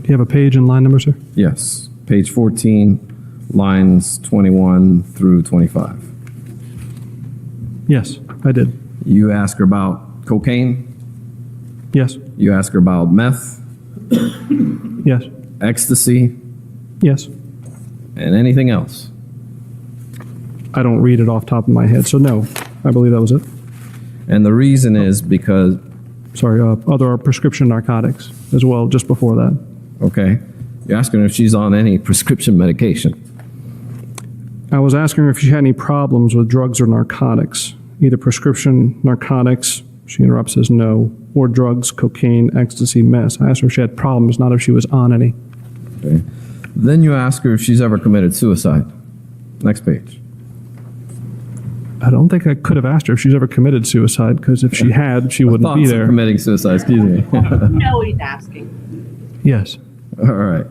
Do you have a page and line number, sir? Yes. Page 14, lines 21 through 25. Yes, I did. You ask her about cocaine. Yes. You ask her about meth. Yes. Ecstasy. Yes. And anything else. I don't read it off the top of my head, so no, I believe that was it. And the reason is because... Sorry, other prescription narcotics as well, just before that. Okay. You're asking her if she's on any prescription medication. I was asking her if she had any problems with drugs or narcotics, either prescription narcotics, she interrupts, says no, or drugs, cocaine, ecstasy, meth. I asked her if she had problems, not if she was on any. Okay. Then you ask her if she's ever committed suicide. Next page. I don't think I could have asked her if she's ever committed suicide, because if she had, she wouldn't be Thoughts of there. committing suicide, excuse me. No, he's asking. Yes. All right.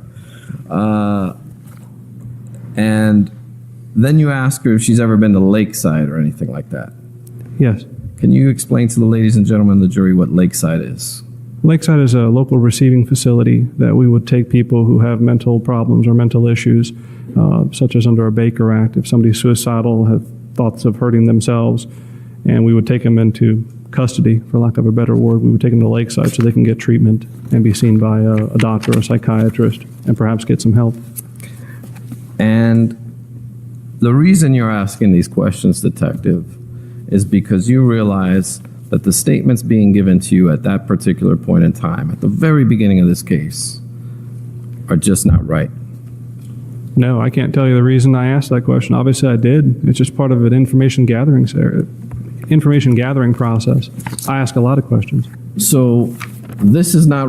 And then you ask her if she's ever been to Lakeside or anything like that. Yes. Can you explain to the ladies and gentlemen of the jury what Lakeside is? Lakeside is a local receiving facility that we would take people who have mental problems or mental issues, such as under a Baker Act. If somebody's suicidal, have thoughts of hurting themselves, and we would take them into custody, for lack of a better word. We would take them to Lakeside so they can get treatment and be seen by a doctor or a psychiatrist and perhaps get some help. And the reason you're asking these questions, Detective, is because you realize that the statements being given to you at that particular point in time, at the very beginning of this case, are just not right. No, I can't tell you the reason I asked that question. Obviously, I did. It's just part of an information gathering process. I ask a lot of questions. So this is not.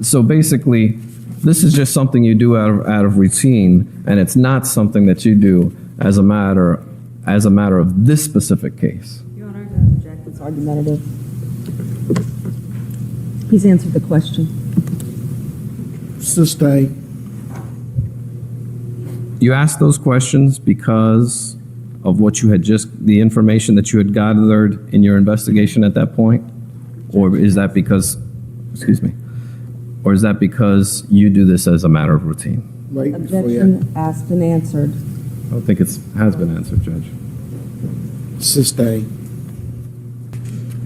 So basically, this is just something you do out of routine, and it's not something that you do as a matter of this specific case. Your Honor, I'm going to object. It's argumentative. He's answered the question. Sustain. You asked those questions because of what you had the information that you had gathered in your investigation at that point? Or is that because, or is that because you do this as a matter of routine? Objection asked and answered. I don't think it has been answered, Judge. Sustain.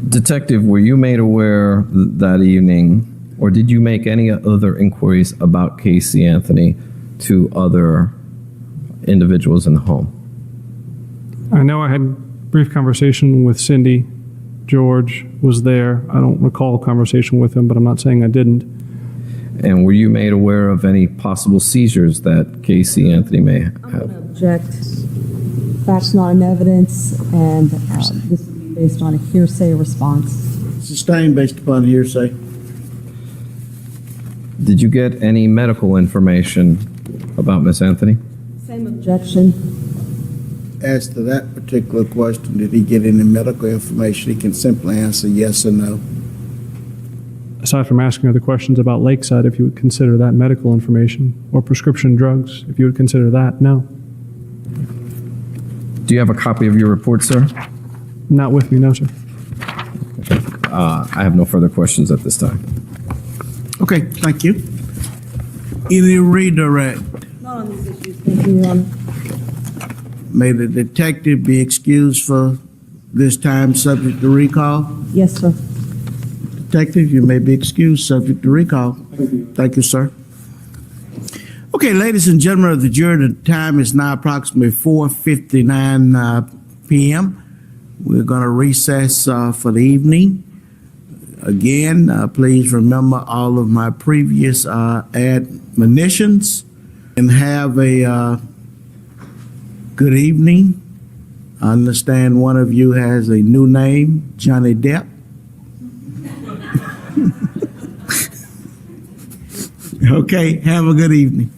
Detective, were you made aware that evening, or did you make any other inquiries about Casey Anthony to other individuals in the home? I know I had a brief conversation with Cindy. George was there. I don't recall a conversation with him, but I'm not saying I didn't. And were you made aware of any possible seizures that Casey Anthony may have? I'm going to object. Facts not in evidence, and this is based on a hearsay response. Sustained based upon hearsay. Did you get any medical information about Miss Anthony? Same objection. As to that particular question, did he get any medical information? He can simply answer yes or no. Aside from asking her the questions about Lakeside, if you would consider that medical information, or prescription drugs, if you would consider that, no. Do you have a copy of your report, sir? Not with me, no, sir. I have no further questions at this time. Okay, thank you. Any redirect? Not on these issues. Thank you, Your Honor. May the detective be excused for this time, subject to recall? Yes, sir. Detective, you may be excused, subject to recall. Thank you, sir. Okay, ladies and gentlemen of the jury, the time is now approximately 4:59 p.m. We're going to recess for the evening. Again, please remember all of my previous admonitions, and have a good evening. I understand one of you has a new name, Johnny Depp. Okay, have a good evening.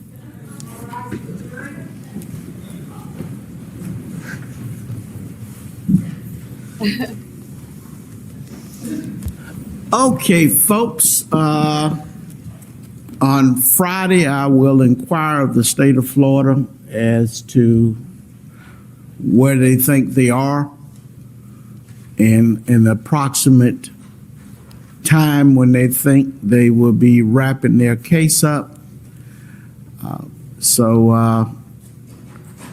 Okay, folks, on Friday, I will inquire of the state of Florida as to where they think they are and an approximate time when they think they will be wrapping their case up. So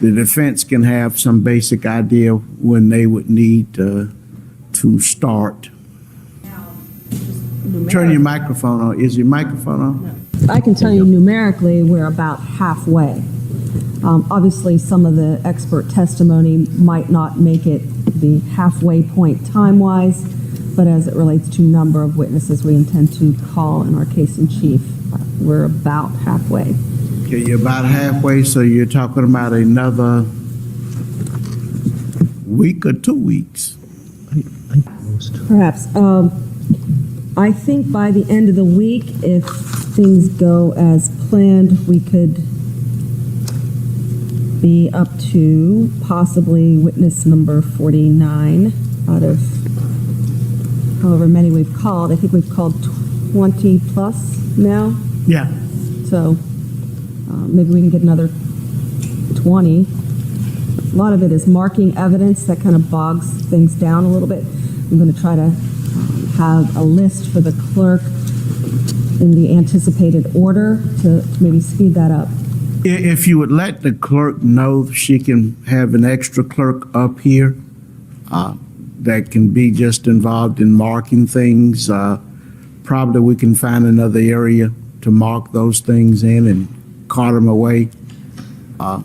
the defense can have some basic idea when they would need to start. Turn your microphone on. Is your microphone on? I can tell you numerically we're about halfway. Obviously, some of the expert testimony might not make it the halfway point time-wise, but as it relates to number of witnesses we intend to call in our case in chief, we're about halfway. Okay, you're about halfway, so you're talking about another week or 2 weeks? Perhaps. I think by the end of the week, if things go as planned, we could be up to possibly witness number 49 out of however many we've called. I think we've called 20 plus now. Yeah. So maybe we can get another 20. A lot of it is marking evidence that kind of bogs things down a little bit. I'm going to try to have a list for the clerk in the anticipated order to maybe speed that up. If you would let the clerk know, she can have an extra clerk up here that can be just involved in marking things. Probably we can find another area to mark those things in and cart them away. I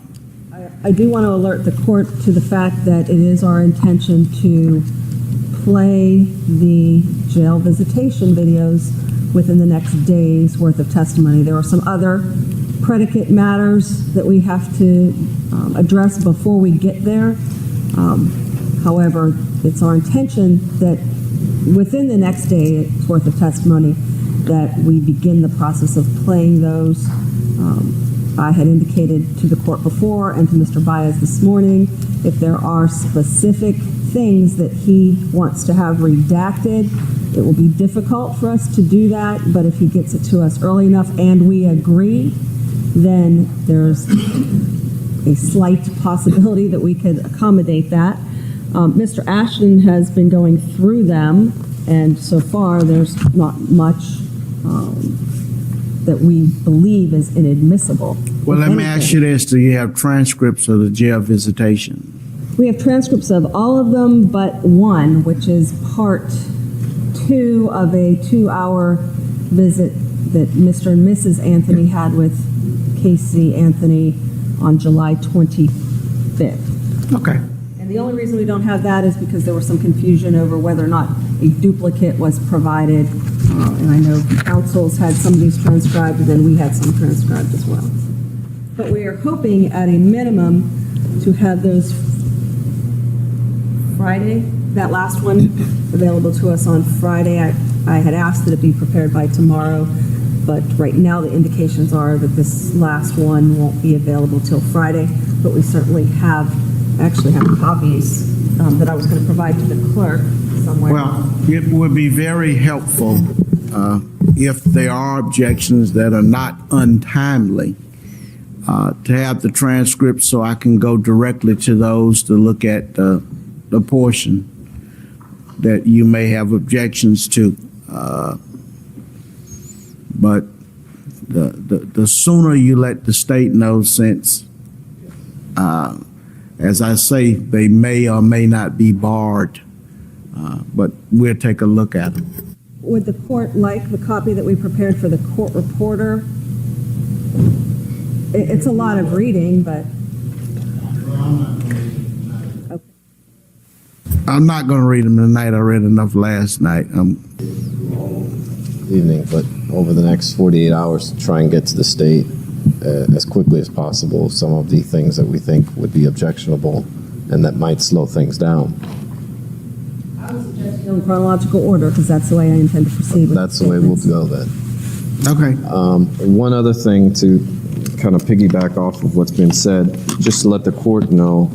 do want to alert the court to the fact that it is our intention to play the jail visitation videos within the next day's worth of testimony. There are some other predicate matters that we have to address before we get there. However, it's our intention that within the next day's worth of testimony that we begin the process of playing those. I had indicated to the court before and to Mr. Baez this morning, if there are specific things that he wants to have redacted, it will be difficult for us to do that, but if he gets it to us early enough and we agree, then there's a slight possibility that we could accommodate that. Mr. Ashton has been going through them, and so far there's not much that we believe is inadmissible. Well, let me ask you this. Do you have transcripts of the jail visitation? We have transcripts of all of them but one, which is part 2 of a 2-hour visit that Mr. and Mrs. Anthony had with Casey Anthony on July 25th. Okay. And the only reason we don't have that is because there was some confusion over whether or not a duplicate was provided. And I know councils had some of these transcribed, and then we had some transcribed as well. But we are hoping at a minimum to have those Friday, that last one, available to us on Friday. I had asked that it be prepared by tomorrow, but right now the indications are that this last one won't be available till Friday, but we certainly actually have copies that I was going to provide to the clerk somewhere. Well, it would be very helpful if there are objections that are not untimely to have the transcript so I can go directly to those to look at the portion that you may have objections to. But the sooner you let the state know, since, as I say, they may or may not be barred, but we'll take a look at them. Would the court like the copy that we prepared for the court reporter? It's a lot of reading, but... I'm not going to read them tonight. I read enough last night. Evening, but over the next 48 hours to try and get to the state as quickly as possible some of the things that we think would be objectionable and that might slow things down. I would suggest in chronological order because that's the way I intend to proceed. That's the way we'll go then. Okay. One other thing to kind of piggyback off of what's been said, just to let the court know,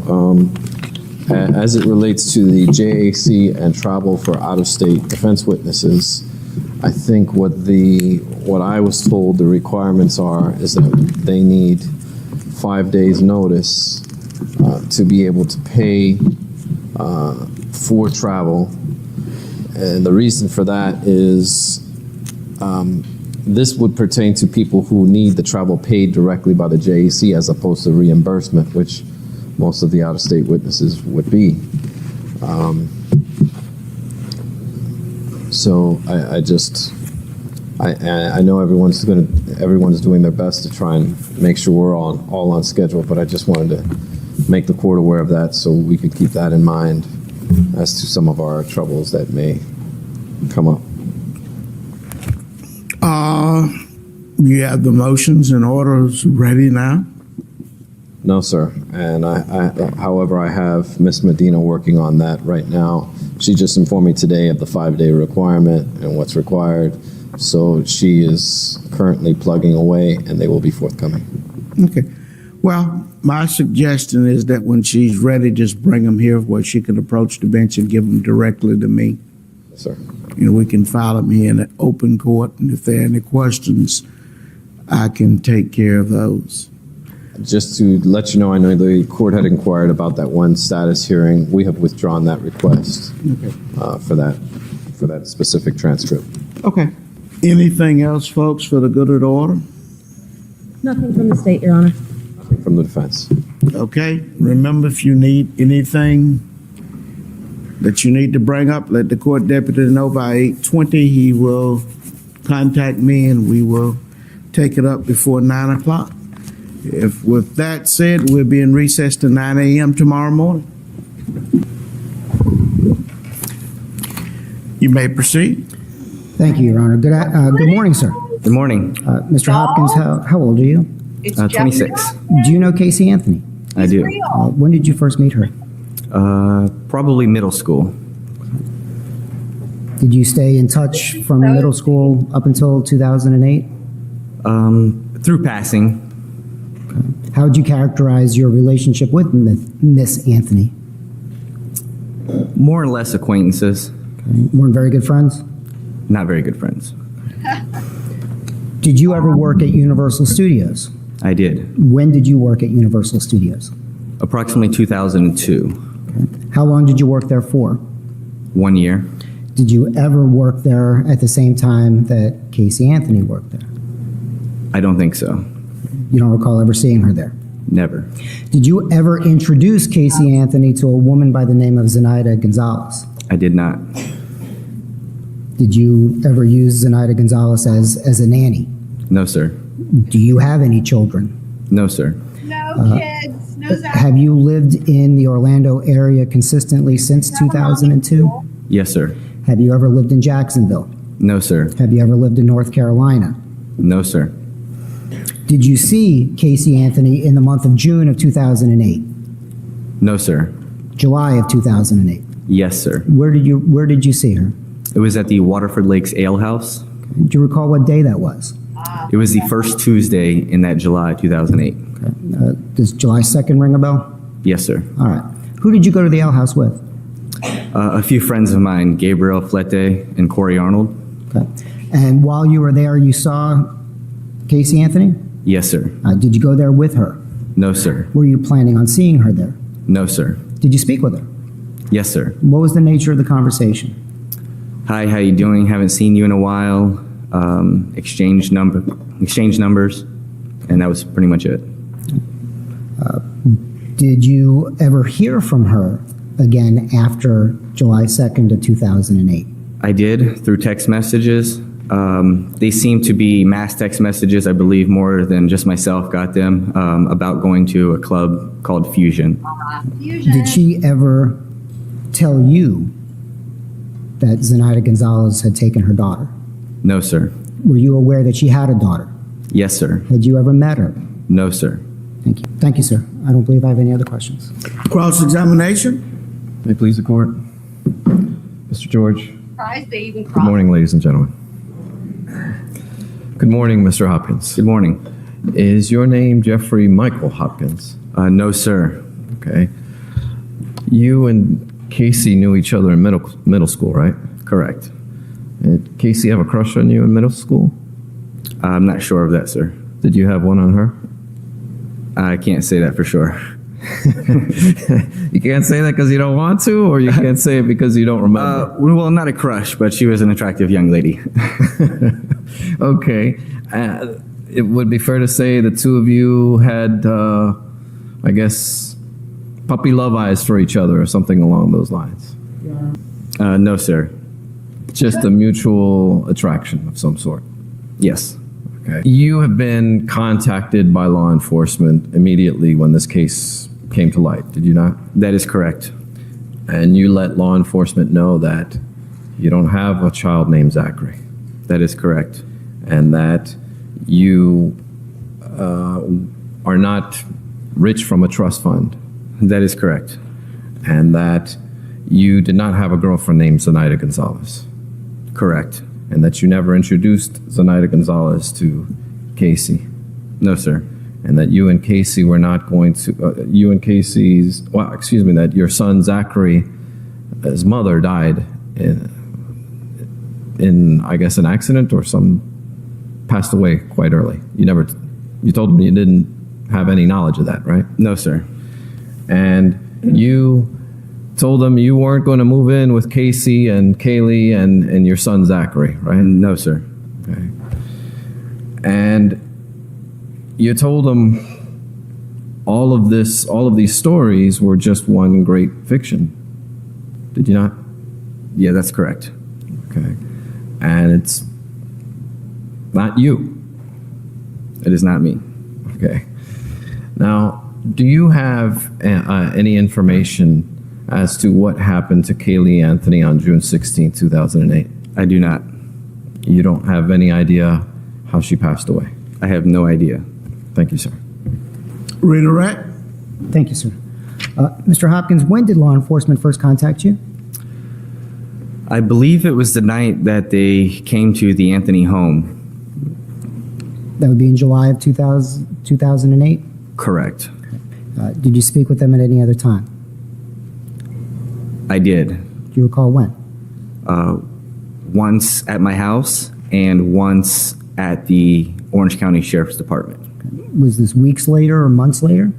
as it relates to the JAC and travel for out-of-state defense witnesses, I think what I was told the requirements are is that they need 5 days notice to be able to pay for travel. And the reason for that is this would pertain to people who need the travel paid directly by the JAC as opposed to reimbursement, which most of the out-of-state witnesses would be. So I know everyone's doing their best to try and make sure we're all on schedule, but I just wanted to make the court aware of that so we could keep that in mind as to some of our troubles that may come up. You have the motions and orders ready now? No, sir. And however, I have Miss Medina working on that right now. She just informed me today of the 5-day requirement and what's required. So she is currently plugging away and they will be forthcoming. Okay. Well, my suggestion is that when she's ready, just bring them here where she can approach the bench and give them directly to me. Yes, sir. We can file them here in an open court, and if there are any questions, I can take care of those. Just to let you know, I know the court had inquired about that one status hearing. We have withdrawn that request for that specific transcript. Okay. Anything else, folks, for the good of the order? Nothing from the state, Your Honor. Nothing from the defense. Okay. Remember, if you need anything that you need to bring up, let the court deputy know by 8:20. He will contact me and we will take it up before 9 o'clock. If with that said, we'll be in recess to 9 a.m. tomorrow morning. You may proceed. Thank you, Your Honor. Good morning, sir. Good morning. Mr. Hopkins, how old are you? 26. Do you know Casey Anthony? I do. When did you first meet her? Probably middle school. Did you stay in touch from middle school up until 2008? Through passing. Okay. How would you characterize your relationship with Miss Anthony? More or less acquaintances. Okay. Weren't very good friends? Not very good friends. Did you ever work at Universal Studios? I did. When did you work at Universal Studios? Approximately 2002. Okay. How long did you work there for? 1 year. Did you ever work there at the same time that Casey Anthony worked there? I don't think so. You don't recall ever seeing her there? Never. Did you ever introduce Casey Anthony to a woman by the name of Zenaida Gonzalez? I did not. Did you ever use Zenaida Gonzalez as a nanny? No, sir. Do you have any children? No, sir. No kids. No Zach. Have you lived in the Orlando area consistently since 2002? Yes, sir. Have you ever lived in Jacksonville? No, sir. Have you ever lived in North Carolina? No, sir. Did you see Casey Anthony in the month of June of 2008? No, sir. July of 2008? Yes, sir. Where did you see her? It was at the Waterford Lakes Ale House. Do you recall what day that was? It was the first Tuesday in that July 2008. Okay. Does July 2nd ring a bell? Yes, sir. All right. Who did you go to the ale house with? A few friends of mine, Gabriel Fletcher and Corey Arnold. Okay. And while you were there, you saw Casey Anthony? Yes, sir. Did you go there with her? No, sir. Were you planning on seeing her there? No, sir. Did you speak with her? Yes, sir. What was the nature of the conversation? Hi, how you doing? Haven't seen you in a while. Exchange numbers, and that was pretty much it. Did you ever hear from her again after July 2nd of 2008? I did, through text messages. They seem to be mass text messages, I believe more than just myself got them, about going to a club called Fusion. Did she ever tell you that Zenaida Gonzalez had taken her daughter? No, sir. Were you aware that she had a daughter? Yes, sir. Had you ever met her? No, sir. Thank you. Thank you, sir. I don't believe I have any other questions. Cross-examination? May it please the court? Mr. George. Surprised they even Good morning, ladies and gentlemen. Good morning, Mr. Hopkins. Good morning. Is your name Jeffrey Michael Hopkins? No, sir. Okay. You and Casey knew each other in middle school, right? Correct. Did Casey have a crush on you in middle school? I'm not sure of that, sir. Did you have one on her? I can't say that for sure. You can't say that because you don't want to, or you can't say it because you don't remember? Well, not a crush, but she was an attractive young lady. Okay. It would be fair to say the two of you had, I guess, puppy love eyes for each other or something along those lines. No, sir. Just a mutual attraction of some sort. Yes. Okay. You have been contacted by law enforcement immediately when this case came to light, did you not? That is correct. And you let law enforcement know that you don't have a child named Zachary. That is correct. And that you are not rich from a trust fund. That is correct. And that you did not have a girlfriend named Zenaida Gonzalez. Correct. And that you never introduced Zenaida Gonzalez to Casey. No, sir. And that you and Casey were not going to, that your son Zachary, his mother died in I guess, an accident or passed away quite early. You told him you didn't have any knowledge of that, right? No, sir. And you told them you weren't going to move in with Casey and Caylee and your son Zachary, right? No, sir. Okay. And you told them all of these stories were just one great fiction. Did you not? Yeah, that's correct. Okay. And it's not you. It is not me. Okay. Now, do you have any information as to what happened to Caylee Anthony on June 16, 2008? I do not. You don't have any idea how she passed away? I have no idea. Thank you, sir. Redirect. Thank you, sir. Mr. Hopkins, when did law enforcement first contact you? I believe it was the night that they came to the Anthony home. That would be in July of 2008? Correct. Did you speak with them at any other time? I did. Do you recall when? Once at my house and once at the Orange County Sheriff's Department. Was this weeks later or months later?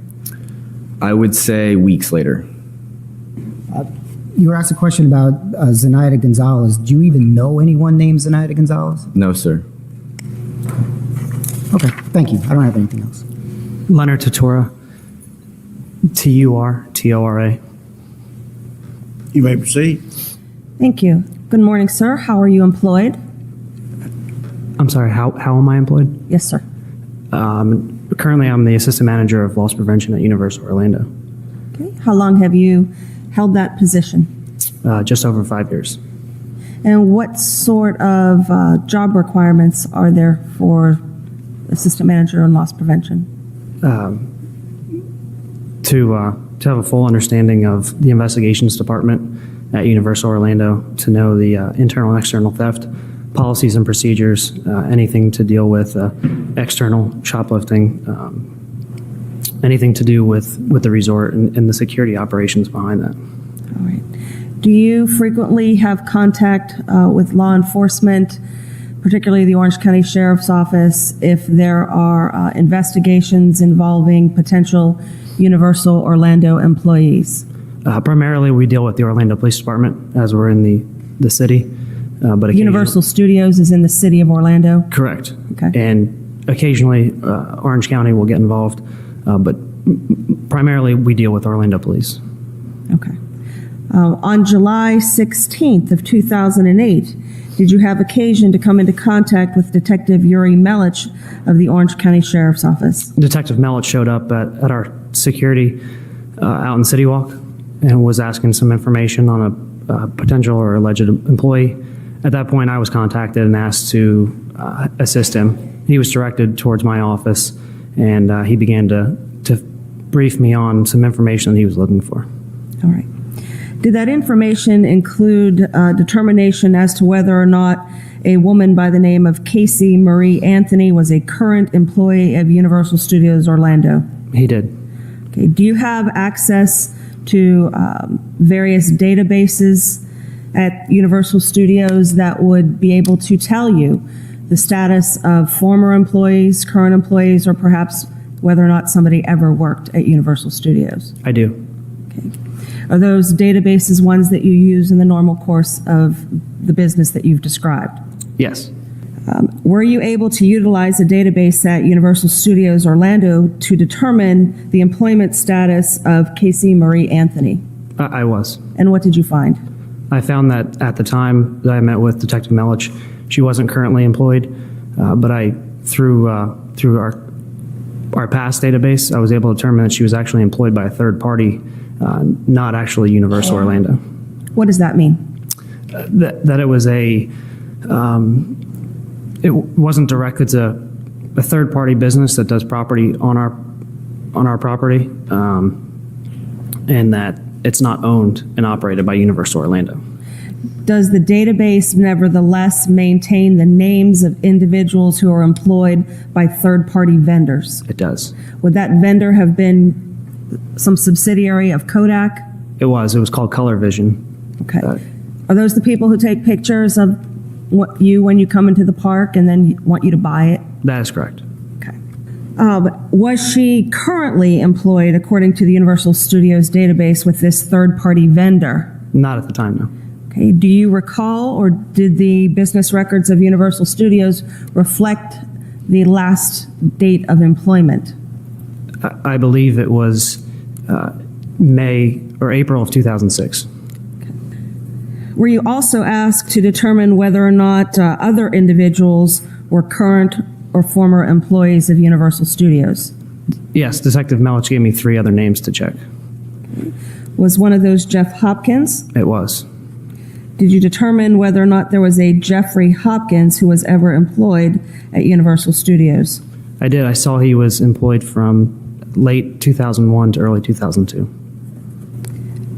I would say weeks later. You were asked a question about Zenaida Gonzalez. Do you even know anyone named Zenaida Gonzalez? No, sir. Okay, thank you. I don't have anything else. Leonard Turtora, Turtora. You may proceed. Thank you. Good morning, sir. How are you employed? I'm sorry, how am I employed? Yes, sir. Currently, I'm the assistant manager of loss prevention at Universal Orlando. Okay. How long have you held that position? Just over 5 years. And what sort of job requirements are there for assistant manager in loss prevention? To have a full understanding of the investigations department at Universal Orlando, to know the internal and external theft policies and procedures, anything to deal with external shoplifting, anything to do with the resort and the security operations behind that. All right. Do you frequently have contact with law enforcement, particularly the Orange County Sheriff's Office, if there are investigations involving potential Universal Orlando employees? Primarily, we deal with the Orlando Police Department as we're in the city. But Universal Studios is in the city of Orlando? Correct. Okay. And occasionally, Orange County will get involved, but primarily we deal with Orlando Police. Okay. On July 16th of 2008, did you have occasion to come into contact with Detective Yuri Melich of the Orange County Sheriff's Office? Detective Melich showed up at our security out in City Walk and was asking some information on a potential or alleged employee. At that point, I was contacted and asked to assist him. He was directed towards my office, and he began to brief me on some information that he was looking for. All right. Did that information include determination as to whether or not a woman by the name of Casey Marie Anthony was a current employee of Universal Studios Orlando? He did. Okay. Do you have access to various databases at Universal Studios that would be able to tell you the status of former employees, current employees, or perhaps whether or not somebody ever worked at Universal Studios? I do. Are those databases ones that you use in the normal course of the business that you've described? Yes. Were you able to utilize a database at Universal Studios Orlando to determine the employment status of Casey Marie Anthony? I was. And what did you find? I found that at the time that I met with Detective Melich, she wasn't currently employed, but through our past database, I was able to determine that she was actually employed by a third party, not actually Universal Orlando. What does that mean? That it was it wasn't directed to a third party business that does property on our property, and that it's not owned and operated by Universal Orlando. Does the database nevertheless maintain the names of individuals who are employed by third-party vendors? It does. Would that vendor have been some subsidiary of Kodak? It was. It was called Color Vision. Okay. Are those the people who take pictures of when you come into the park and then want you to buy it? That is correct. Okay. Was she currently employed, according to the Universal Studios database, with this third-party vendor? Not at the time, no. Okay. Do you recall, or did the business records of Universal Studios reflect the last date of employment? I believe it was May or April of 2006. Were you also asked to determine whether or not other individuals were current or former employees of Universal Studios? Yes, Detective Melich gave me 3 other names to check. Was one of those Jeff Hopkins? It was. Did you determine whether or not there was a Jeffrey Hopkins who was ever employed at Universal Studios? I did. I saw he was employed from late 2001 to early 2002.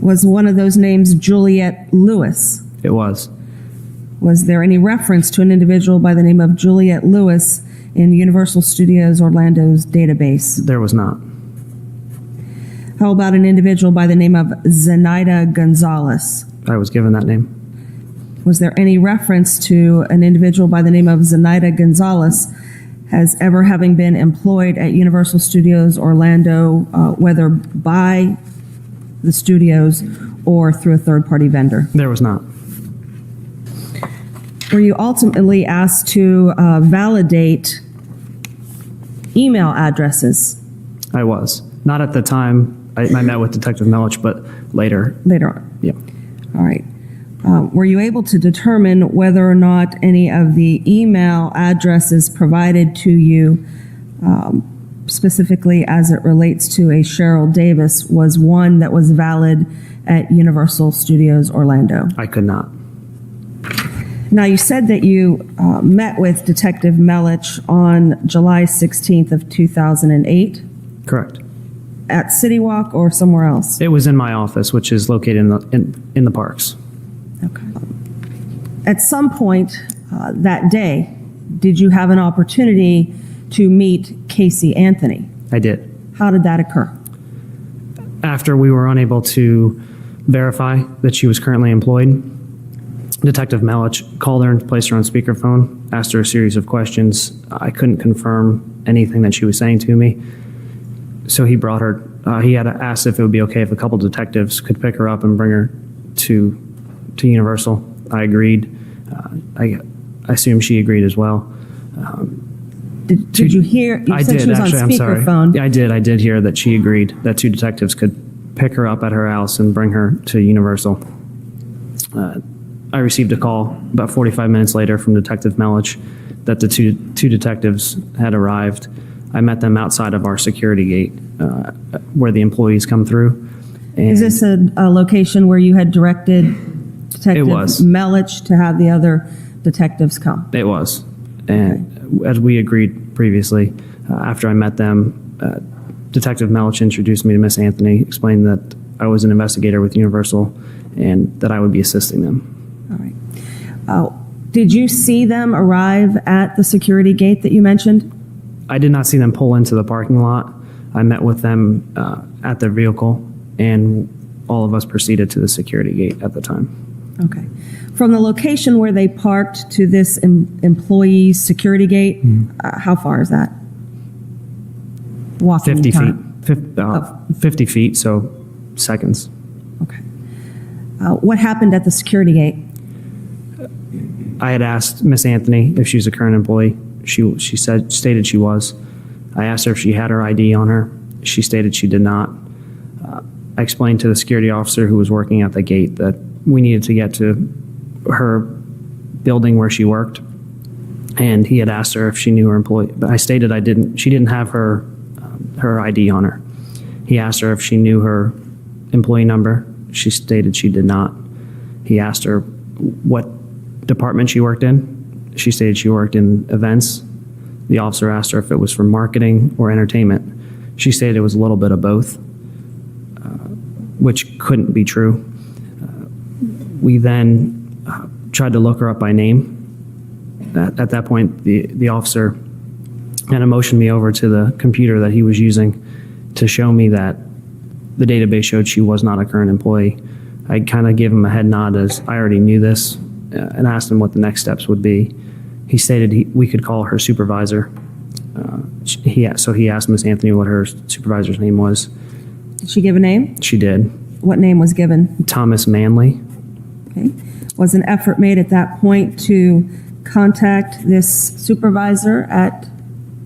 Was one of those names Juliette Lewis? It was. Was there any reference to an individual by the name of Juliette Lewis in Universal Studios Orlando's database? There was not. How about an individual by the name of Zenaida Gonzalez? I was given that name. Was there any reference to an individual by the name of Zenaida Gonzalez as ever having been employed at Universal Studios Orlando, whether by the studios or through a third-party vendor? There was not. Were you ultimately asked to validate email addresses? I was. Not at the time I met with Detective Melich, but later. Later on. Yeah. All right. Were you able to determine whether or not any of the email addresses provided to you, specifically as it relates to a Cheryl Davis, was one that was valid at Universal Studios Orlando? I could not. Now, you said that you met with Detective Melich on July 16th of 2008. Correct. At City Walk or somewhere else? It was in my office, which is located in the parks. Okay. At some point that day, did you have an opportunity to meet Casey Anthony? I did. How did that occur? After we were unable to verify that she was currently employed, Detective Melich called her and placed her on speakerphone, asked her a series of questions. I couldn't confirm anything that she was saying to me. So he brought her, he had asked if it would be okay if a couple detectives could pick her up and bring her to Universal. I agreed. I assume she agreed as well. Did you hear? You said she was on speakerphone. Yeah, I did hear that she agreed that 2 detectives could pick her up at her house and bring her to Universal. I received a call about 45 minutes later from Detective Melich that the two detectives had arrived. I met them outside of our security gate where the employees come through. And is this a location where you had directed Detective Melich to have the other detectives come? It was. And as we agreed previously, after I met them, Detective Melich introduced me to Miss Anthony, explained that I was an investigator with Universal and that I would be assisting them. All right. Did you see them arrive at the security gate that you mentioned? I did not see them pull into the parking lot. I met with them at their vehicle, and all of us proceeded to the security gate at the time. Okay. From the location where they parked to this employee's security gate, how far is that? Walking 50 time? feet. 50 feet, so seconds. Okay. What happened at the security gate? I had asked Miss Anthony if she's a current employee. She stated she was. I asked her if she had her ID on her. She stated she did not. I explained to the security officer who was working at the gate that we needed to get to her building where she worked, and he had asked her if she knew her employee. But I stated I didn't. She didn't have her ID on her. He asked her if she knew her employee number. She stated she did not. He asked her what department she worked in. She stated she worked in events. The officer asked her if it was for marketing or entertainment. She stated it was a little bit of both, which couldn't be true. We then tried to look her up by name. At that point, the officer kind of motioned me over to the computer that he was using to show me that the database showed she was not a current employee. I kind of gave him a head nod as I already knew this, and asked him what the next steps would be. He stated we could call her supervisor. So he asked Miss Anthony what her supervisor's name was. Did she give a name? She did. What name was given? Thomas Manley. Okay. Was an effort made at that point to contact this supervisor at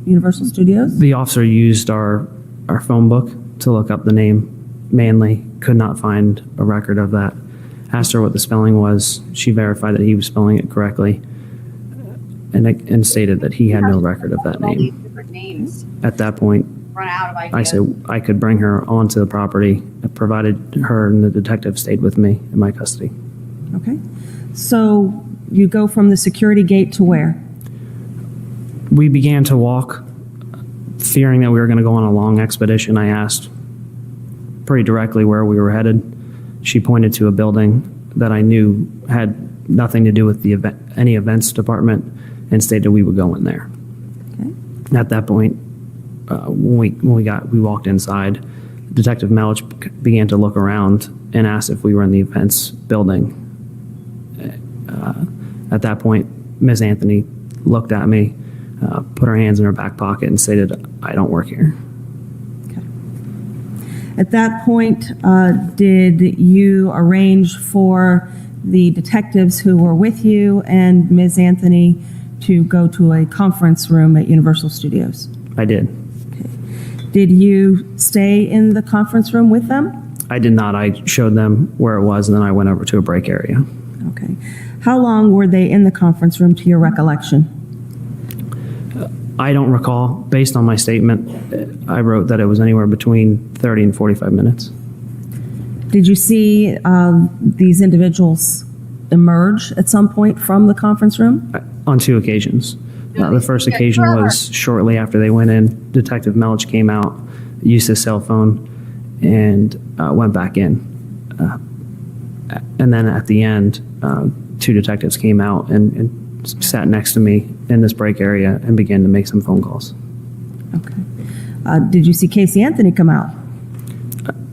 Universal Studios? The officer used our phone book to look up the name Manley. Could not find a record of that. Asked her what the spelling was. She verified that he was spelling it correctly, and stated that he had no record of that name. Different names. At that point, Run out of ideas. I said I could bring her onto the property, provided her and the detective stayed with me in my custody. Okay. So you go from the security gate to where? We began to walk, fearing that we were going to go on a long expedition. I asked pretty directly where we were headed. She pointed to a building that I knew had nothing to do with any events department, and stated we would go in there. Okay. At that point, when we walked inside, Detective Melich began to look around and asked if we were in the events building. At that point, Ms. Anthony looked at me, put her hands in her back pocket, and stated, "I don't work here." Okay. At that point, did you arrange for the detectives who were with you and Ms. Anthony to go to a conference room at Universal Studios? I did. Okay. Did you stay in the conference room with them? I did not. I showed them where it was, and then I went over to a break area. Okay. How long were they in the conference room to your recollection? I don't recall. Based on my statement, I wrote that it was anywhere between 30 and 45 minutes. Did you see these individuals emerge at some point from the conference room? On 2 occasions. The first occasion was shortly after they went in. Detective Melich came out, used his cell phone, and went back in. And then at the end, 2 detectives came out and sat next to me in this break area and began to make some phone calls. Okay. Did you see Casey Anthony come out?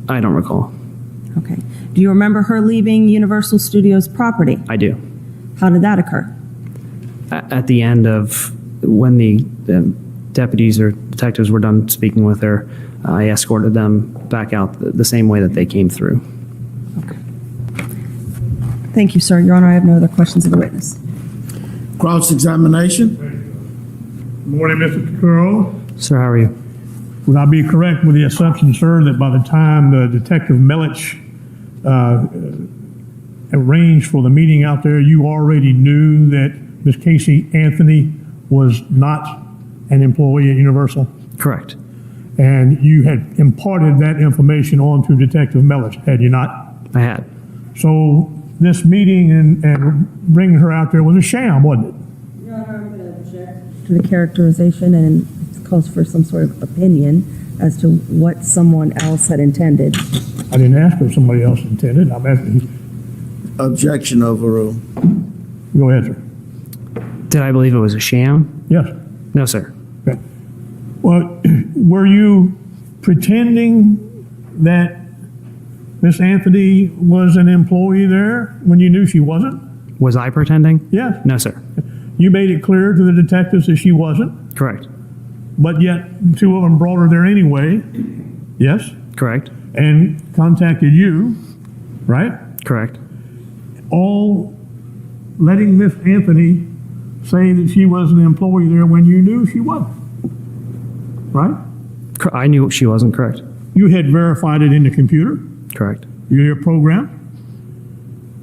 I don't recall. Okay. Do you remember her leaving Universal Studios property? I do. How did that occur? At the end of when the deputies or detectives were done speaking with her, I escorted them back out the same way that they came through. Okay. Thank you, sir. Your Honor, I have no other questions of the witness. Cross-examination. Good morning, Mr. Turtora. Sir, how are you? Would I be correct with the assumption, sir, that by the time the Detective Melich arranged for the meeting out there, you already knew that Ms. Casey Anthony was not an employee at Universal? Correct. And you had imparted that information on to Detective Melich, had you not? I had. So this meeting and bringing her out there was a sham, wasn't it? Your Honor, I'm going to object to the characterization, and it calls for some sort of opinion as to what someone else had intended. I didn't ask if somebody else intended. I'm asking. Objection overruled. Go ahead, sir. Did I believe it was a sham? Yes. No, sir. Okay. Well, were you pretending that Miss Anthony was an employee there when you knew she wasn't? Was I pretending? Yes. No, sir. You made it clear to the detectives that she wasn't, Correct. but yet two of them brought her there anyway. Yes? Correct. And contacted you, right? Correct. All letting Miss Anthony say that she was an employee there when you knew she wasn't. Right? I knew she wasn't. Correct. You had verified it in the computer, Correct. your program,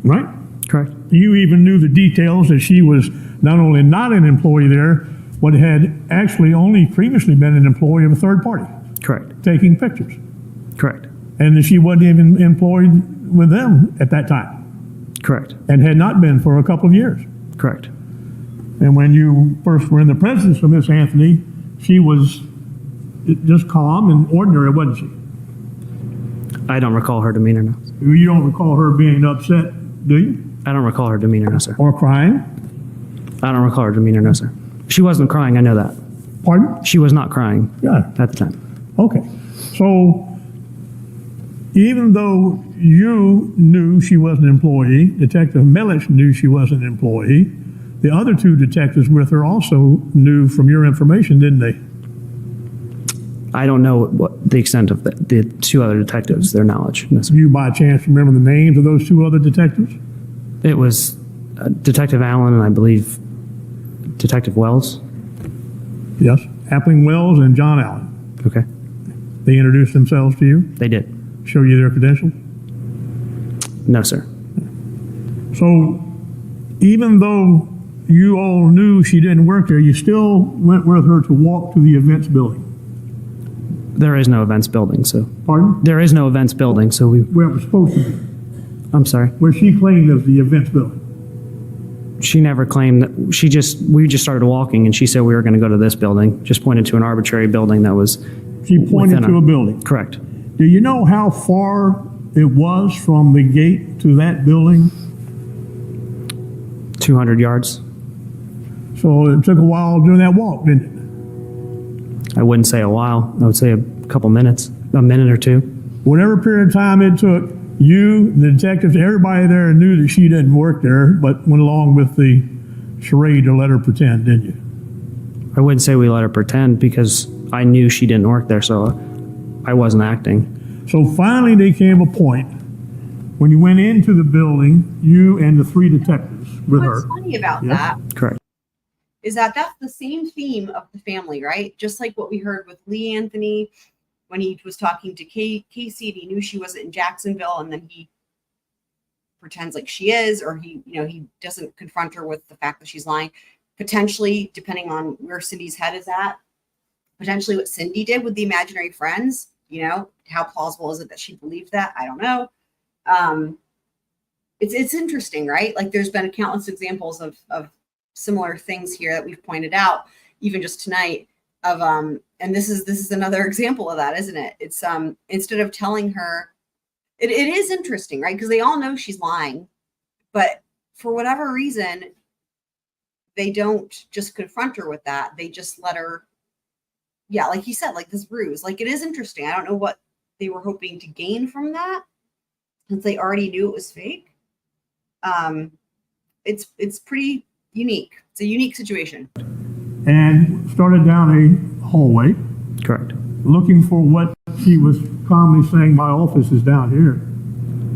right? Correct. You even knew the details that she was not only not an employee there, but had actually only previously been an employee of a third party. Correct. Taking pictures. Correct. And that she wasn't even employed with them at that time. Correct. And had not been for a couple of years. Correct. And when you first were in the presence of Miss Anthony, she was just calm and ordinary, wasn't she? I don't recall her demeanor, no. You don't recall her being upset, do you? I don't recall her demeanor, no, sir. Or crying? I don't recall her demeanor, no, sir. She wasn't crying, I know that. Pardon? She was not crying. Yeah. At the time. Okay. So, even though you knew she was an employee, Detective Melich knew she was an employee, the other two detectives with her also knew from your information, didn't they? I don't know what the extent of the two other detectives, their knowledge. No, sir. You by chance remember the names of those two other detectives? It was Detective Allen and I believe Detective Wells. Yes. Appling Wells and John Allen. Okay. They introduced themselves to you? They did. Show you their credentials? No, sir. So, even though you all knew she didn't work there, you still went with her to walk to the events building? There is no events building, so. Pardon? There is no events building, so we. Where it was supposed to be? I'm sorry. Where she claimed was the events building? She never claimed that. We just started walking and she said we were going to go to this building, just pointed to an arbitrary building that was. She pointed to a building? Correct. Do you know how far it was from the gate to that building? 200 yards. So it took a while doing that walk, didn't it? I wouldn't say a while. I would say a couple minutes, a minute or two. Whatever period of time it took, you, the detectives, everybody there knew that she didn't work there, but went along with the charade to let her pretend, didn't you? I wouldn't say we let her pretend because I knew she didn't work there, so I wasn't acting. So finally there came a point when you went into the building, you and the three detectives with her. What's funny about Yeah. that Correct. is that that's the same theme of the family, right? Just like what we heard with Lee Anthony when he was talking to Casey and he knew she wasn't in Jacksonville and then he pretends like she is, or he doesn't confront her with the fact that she's lying. Potentially, depending on where Cindy's head is at, potentially what Cindy did with the imaginary friends, how plausible is it that she believed that? I don't know. It's interesting, right? Like there's been countless examples of similar things here that we've pointed out, even just tonight of, and this is another example of that, isn't it? It's, instead of telling her, it is interesting, right? Because they all know she's lying, but for whatever reason, they don't just confront her with that. They just let her, yeah, like you said, like this ruse. Like it is interesting. I don't know what they were hoping to gain from that, since they already knew it was fake. It's pretty unique. It's a unique situation. And started down a hallway. Correct. Looking for what she was calmly saying, my office is down here.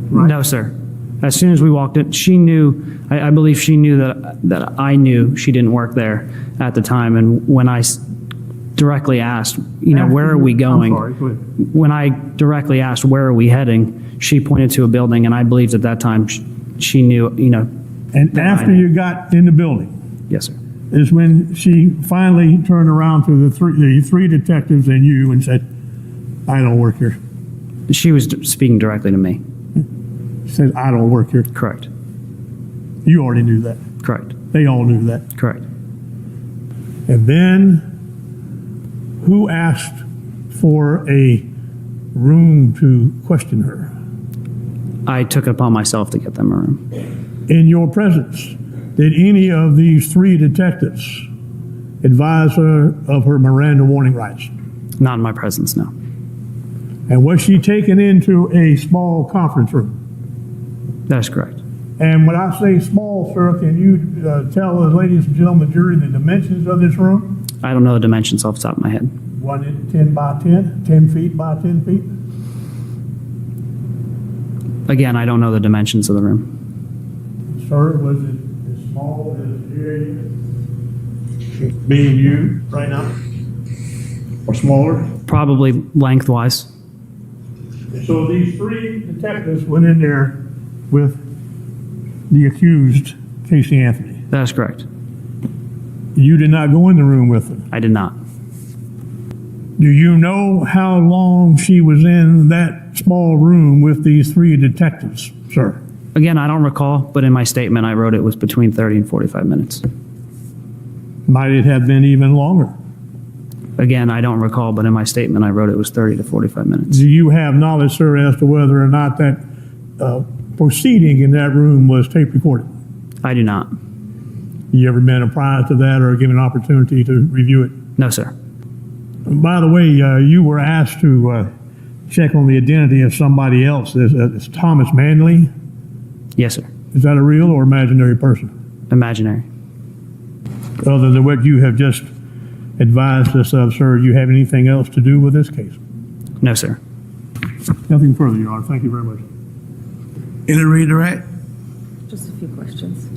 Right? No, sir. As soon as we walked in, she knew, I believe she knew that I knew she didn't work there at the time. And when I directly asked, where are we going? I'm sorry, go ahead. When I directly asked, where are we heading? She pointed to a building, and I believed at that time she knew, And after you got in the building? Yes, sir. Is when she finally turned around to the three detectives and you and said, I don't work here. She was speaking directly to me. She said, I don't work here. Correct. You already knew that. Correct. They all knew that. Correct. And then who asked for a room to question her? I took it upon myself to get them a room. In your presence, Did any of these three detectives advise her of her Miranda warning rights? Not in my presence, no. And was she taken into a small conference room? That is correct. And when I say small, sir, can you tell the ladies and gentlemen of the jury the dimensions of this room? I don't know the dimensions off the top of my head. 10 by 10, 10 feet by 10 feet? Again, I don't know the dimensions of the room. Sir, was it as small as the area being used right now? Or smaller? Probably lengthwise. So these three detectives went in there with the accused, Casey Anthony. That is correct. You did not go in the room with them? I did not. Do you know how long she was in that small room with these three detectives, sir? Again, I don't recall, but in my statement I wrote it was between 30 and 45 minutes. Might it have been even longer? Again, I don't recall, but in my statement I wrote it was 30 to 45 minutes. Do you have knowledge, sir, as to whether or not that proceeding in that room was tape recorded? I do not. You ever been apprised of that or given an opportunity to review it? No, sir. By the way, you were asked to check on the identity of somebody else. Is Thomas Manley? Yes, sir. Is that a real or imaginary person? Imaginary. Other than what you have just advised us of, sir, do you have anything else to do with this case? No, sir. Nothing further, Your Honor. Thank you very much. Any redirect? Just a few questions.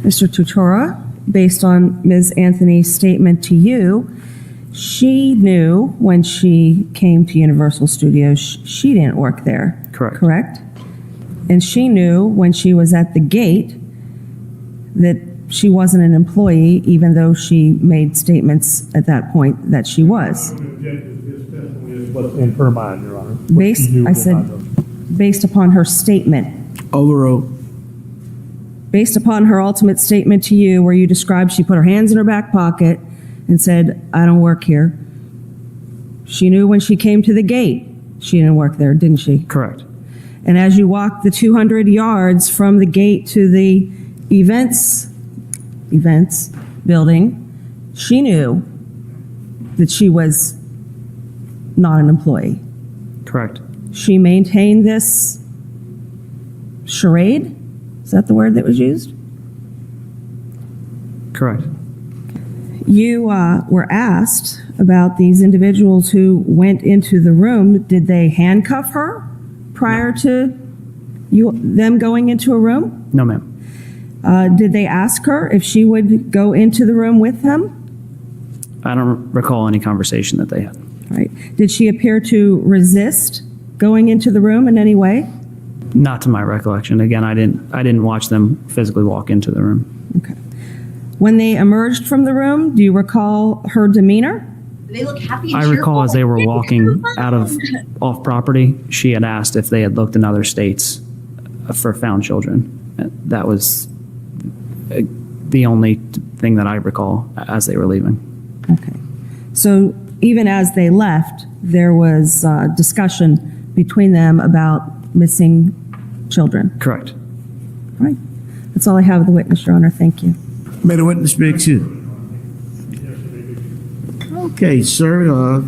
Mr. Turtora, based on Ms. Anthony's statement to you, she knew when she came to Universal Studios she didn't work there. Correct. Correct? And she knew when she was at the gate that she wasn't an employee, even though she made statements at that point that she was. What's in her mind, Your Honor? Based upon her statement. Overruled. Based upon her ultimate statement to you, where you described she put her hands in her back pocket and said, I don't work here. She knew when she came to the gate she didn't work there, didn't she? Correct. And as you walked the 200 yards from the gate to the events building, she knew that she was not an employee. Correct. She maintained this charade? Is that the word that was used? Correct. You were asked about these individuals who went into the room. Did they handcuff her prior to them going into a room? No, ma'am. Did they ask her if she would go into the room with them? I don't recall any conversation that they had. Right. Did she appear to resist going into the room in any way? Not to my recollection. Again, I didn't watch them physically walk into the room. Okay. When they emerged from the room, do you recall her demeanor? They look happy and I cheerful. recall as they were walking out of off property, she had asked if they had looked in other states for found children. That was the only thing that I recall as they were leaving. Okay. So even as they left, there was discussion between them about missing children. Correct. All right. That's all I have of the witness, Your Honor. Thank you. May the witness be excused. Okay, sir,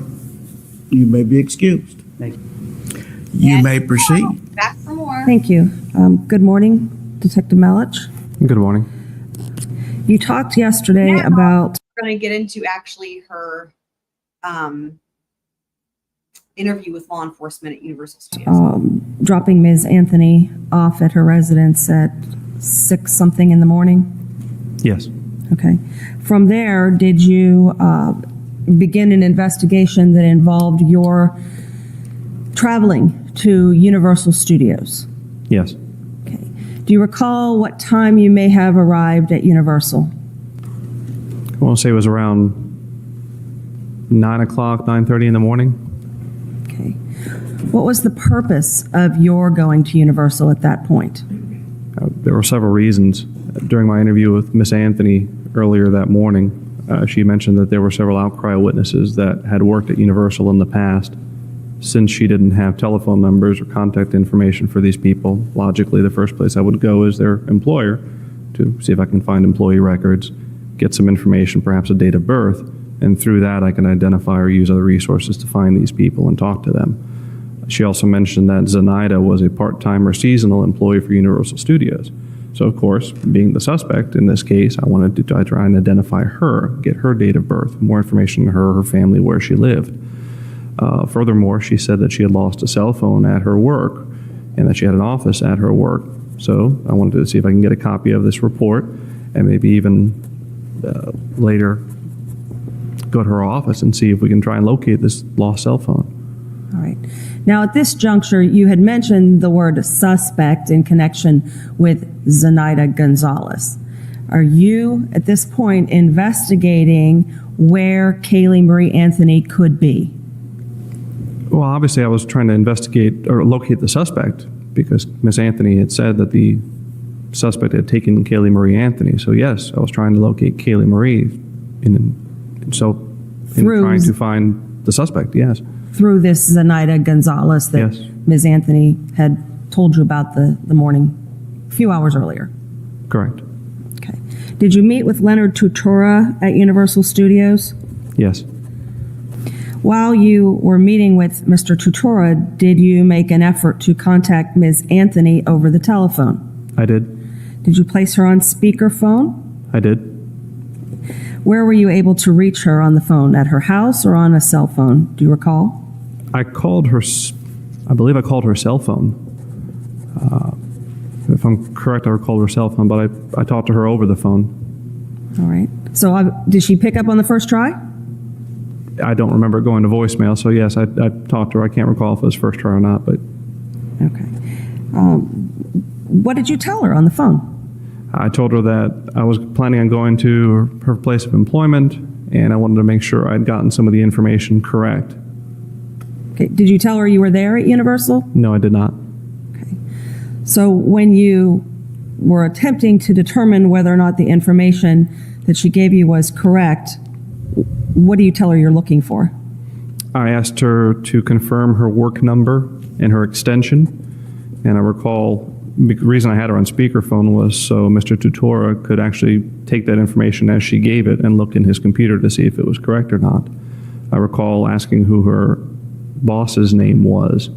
you may be excused. Thank you. You may proceed. Back for more. Thank you. Good morning, Detective Melich. Good morning. You talked yesterday about... We're going to get into actually her interview with law enforcement at Universal Studios. dropping Ms. Anthony off at her residence at 6-something in the morning. Yes. Okay. From there, did you begin an investigation that involved your traveling to Universal Studios? Yes. Okay. Do you recall what time you may have arrived at Universal? I want to say it was around 9 o'clock, 9:30 in the morning. Okay. What was the purpose of your going to Universal at that point? There were several reasons. During my interview with Miss Anthony earlier that morning, she mentioned that there were several outcry witnesses that had worked at Universal in the past. Since she didn't have telephone numbers or contact information for these people, logically the first place I would go is their employer to see if I can find employee records, get some information, perhaps a date of birth, and through that I can identify or use other resources to find these people and talk to them. She also mentioned that Zenaida was a part-time or seasonal employee for Universal Studios. So, of course, being the suspect in this case, I wanted to try and identify her, get her date of birth, more information on her, her family, where she lived. Furthermore, she said that she had lost a cell phone at her work and that she had an office at her work. So I wanted to see if I can get a copy of this report and maybe even later go to her office and see if we can try and locate this lost cell phone. All right. Now, at this juncture, you had mentioned the word suspect in connection with Zenaida Gonzalez. Are you, at this point, investigating where Caylee Marie Anthony could be? Well, obviously, I was trying to investigate or locate the suspect because Miss Anthony had said that the suspect had taken Caylee Marie Anthony. So, yes, I was trying to locate Caylee Marie in trying to find the suspect, yes. Through this Zenaida Gonzalez that Yes. Ms. Anthony had told you about the morning, a few hours earlier. Correct. Okay. Did you meet with Leonard Turtora at Universal Studios? Yes. While you were meeting with Mr. Turtora, did you make an effort to contact Ms. Anthony over the telephone? I did. Did you place her on speakerphone? I did. Where were you able to reach her on the phone? At her house or on a cell phone? Do you recall? I called her, I believe I called her cell phone. If I'm correct, I called her cell phone, but I talked to her over the phone. All right. So did she pick up on the first try? I don't remember going to voicemail, so yes, I talked to her. I can't recall if it was first try or not, but. Okay. What did you tell her on the phone? I told her that I was planning on going to her place of employment, and I wanted to make sure I'd gotten some of the information correct. Okay. Did you tell her you were there at Universal? No, I did not. Okay. So when you were attempting to determine whether or not the information that she gave you was correct, what do you tell her you're looking for? I asked her to confirm her work number and her extension, and I recall the reason I had her on speakerphone was so Mr. Turtora could actually take that information as she gave it and look in his computer to see if it was correct or not. I recall asking who her boss's name was,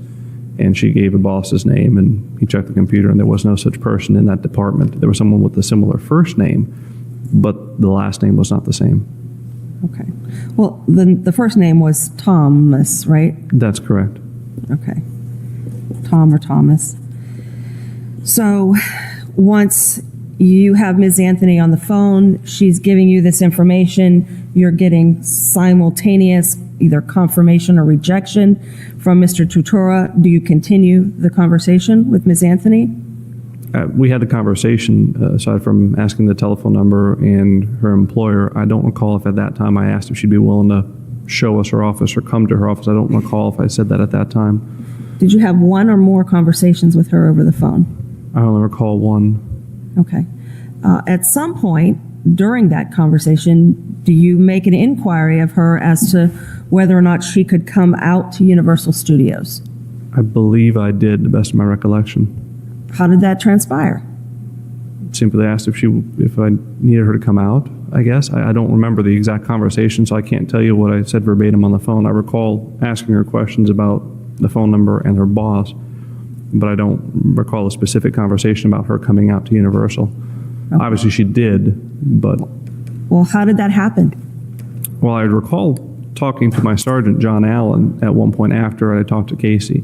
and she gave a boss's name, and he checked the computer, and there was no such person in that department. There was someone with a similar first name, but the last name was not the same. Okay. Well, the first name was Thomas, right? That's correct. Okay. Tom or Thomas. So once you have Ms. Anthony on the phone, she's giving you this information, you're getting simultaneous either confirmation or rejection from Mr. Turtora. Do you continue the conversation with Ms. Anthony? We had the conversation, aside from asking the telephone number and her employer. I don't recall if at that time I asked if she'd be willing to show us her office or come to her office. I don't recall if I said that at that time. Did you have one or more conversations with her over the phone? I only recall one. Okay. At some point during that conversation, do you make an inquiry of her as to whether or not she could come out to Universal Studios? I believe I did, to the best of my recollection. How did that transpire? Simply asked if I needed her to come out, I guess. I don't remember the exact conversation, so I can't tell you what I said verbatim on the phone. I recall asking her questions about the phone number and her boss, but I don't recall a specific conversation about her coming out to Universal. Okay. Obviously she did, but... Well, how did that happen? Well, I recall talking to my sergeant, John Allen, at one point after I talked to Casey.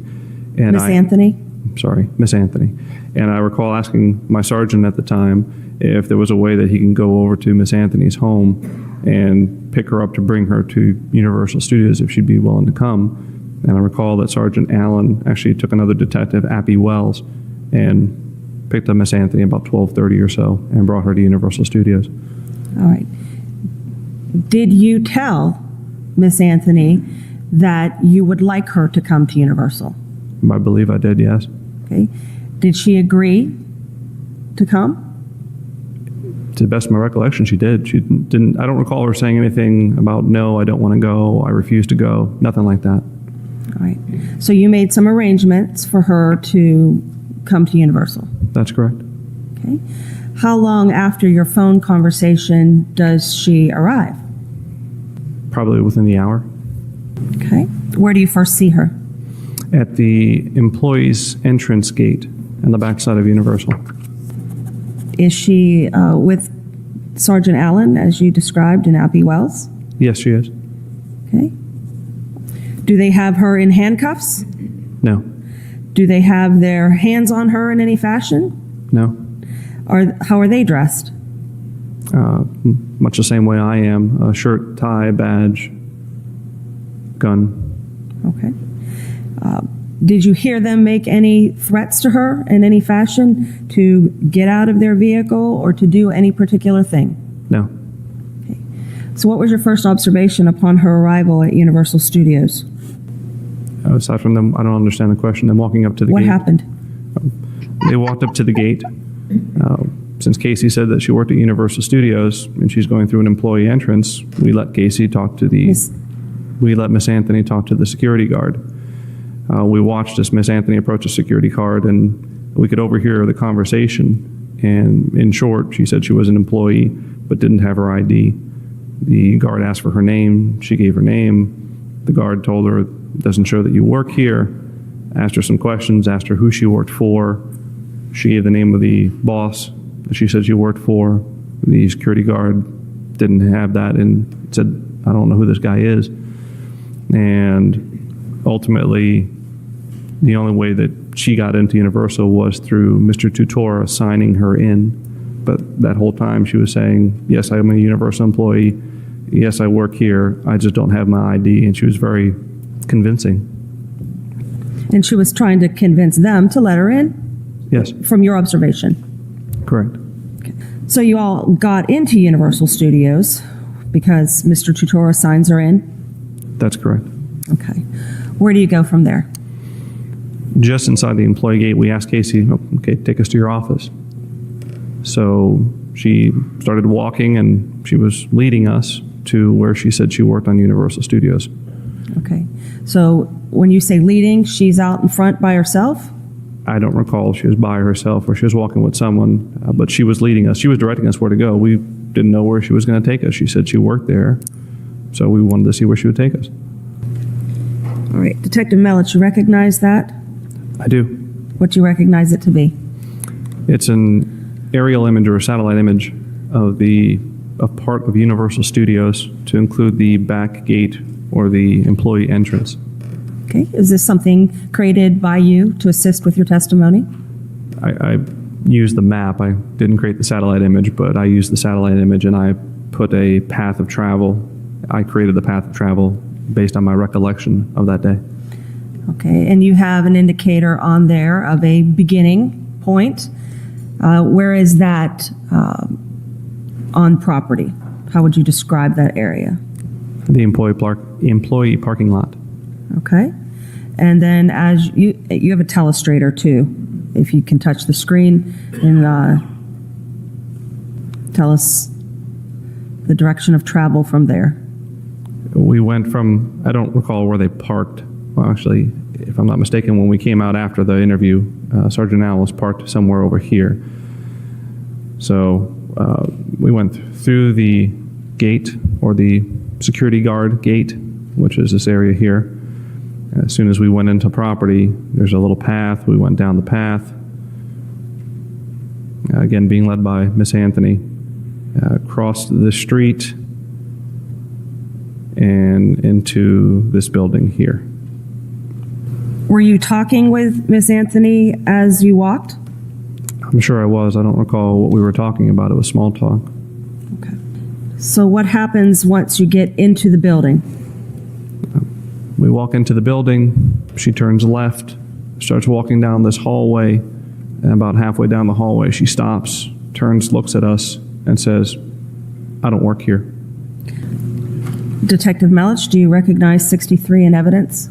Miss Anthony? Sorry, Miss Anthony. And I recall asking my sergeant at the time if there was a way that he can go over to Miss Anthony's home and pick her up to bring her to Universal Studios if she'd be willing to come. And I recall that Sergeant Allen actually took another detective, Appy Wells, and picked up Miss Anthony about 12:30 or so and brought her to Universal Studios. All right. Did you tell Miss Anthony that you would like her to come to Universal? I believe I did, yes. Okay. Did she agree to come? To the best of my recollection, she did. She didn't. I don't recall her saying anything about, no, I don't want to go, I refuse to go, nothing like that. All right. So you made some arrangements for her to come to Universal? That's correct. Okay. How long after your phone conversation does she arrive? Probably within the hour. Okay. Where do you first see her? At the employee's entrance gate on the backside of Universal. Is she with Sergeant Allen, as you described in Abbey Wells? Yes, she is. Okay. Do they have her in handcuffs? No. Do they have their hands on her in any fashion? No. How are they dressed? Much the same way I am. A shirt, tie, badge, gun. Okay. Did you hear them make any threats to her in any fashion to get out of their vehicle or to do any particular thing? No. Okay. So what was your first observation upon her arrival at Universal Studios? Aside from them, I don't understand the question. Them walking up to the What gate. happened? They walked up to the gate. Since Casey said that she worked at Universal Studios and she's going through an employee entrance, we let Casey talk to we let Miss Anthony talk to the security guard. We watched as Miss Anthony approached a security guard, and we could overhear the conversation. And in short, she said she was an employee but didn't have her ID. The guard asked for her name. She gave her name. The guard told her, "It doesn't show that you work here." Asked her some questions, asked her who she worked for. She gave the name of the boss that she said she worked for. The security guard didn't have that and said, "I don't know who this guy is." And ultimately, the only way that she got into Universal was through Mr. Turtora signing her in. But that whole time she was saying, "Yes, I'm a Universal employee. Yes, I work here. I just don't have my ID." And she was very convincing. And she was trying to convince them to let her in? Yes. From your observation? Correct. So you all got into Universal Studios because Mr. Turtora signs her in? That's correct. Okay. Where do you go from there? Just inside the employee gate, we asked Casey, "Okay, take us to your office." So she started walking and she was leading us to where she said she worked on Universal Studios. Okay. So when you say leading, she's out in front by herself? I don't recall if she was by herself or she was walking with someone, but she was leading us. She was directing us where to go. We didn't know where she was going to take us. She said she worked there, so we wanted to see where she would take us. All right. Detective Melich, you recognize that? I do. What do you recognize it to be? It's an aerial image or a satellite image of a part of Universal Studios to include the back gate or the employee entrance. Okay. Is this something created by you to assist with your testimony? I used the map. I didn't create the satellite image, but I used the satellite image and I put a path of travel. I created the path of travel based on my recollection of that day. Okay. And you have an indicator on there of a beginning point. Where is that on property? How would you describe that area? The employee parking lot. Okay. And then as you have a telestrator too, if you can touch the screen and tell us the direction of travel from there. We went from, I don't recall where they parked. Well, actually, if I'm not mistaken, when we came out after the interview, Sergeant Allen was parked somewhere over here. So we went through the gate or the security guard gate, which is this area here. As soon as we went into property, there's a little path. We went down the path. Again, being led by Miss Anthony. Crossed the street and into this building here. Were you talking with Miss Anthony as you walked? I'm sure I was. I don't recall what we were talking about. It was small talk. Okay. So what happens once you get into the building? We walk into the building. She turns left, starts walking down this hallway, and about halfway down the hallway, she stops, turns, looks at us, and says, "I don't work here." Detective Melich, do you recognize 63 in evidence?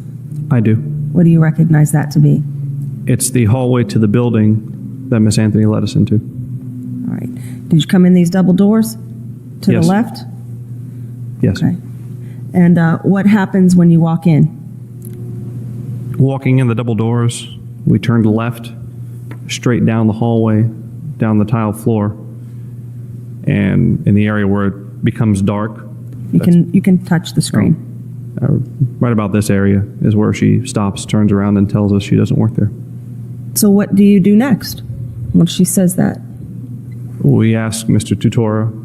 I do. What do you recognize that to be? It's the hallway to the building that Miss Anthony led us into. All right. Did you come in these double doors to Yes. the left? Yes. Okay. And what happens when you walk in? Walking in the double doors, we turned left, straight down the hallway, down the tile floor. and in the area where it becomes dark. You can touch the screen. Right about this area is where she stops, turns around, and tells us she doesn't work there. So what do you do next once she says that? We ask Mr. Turtora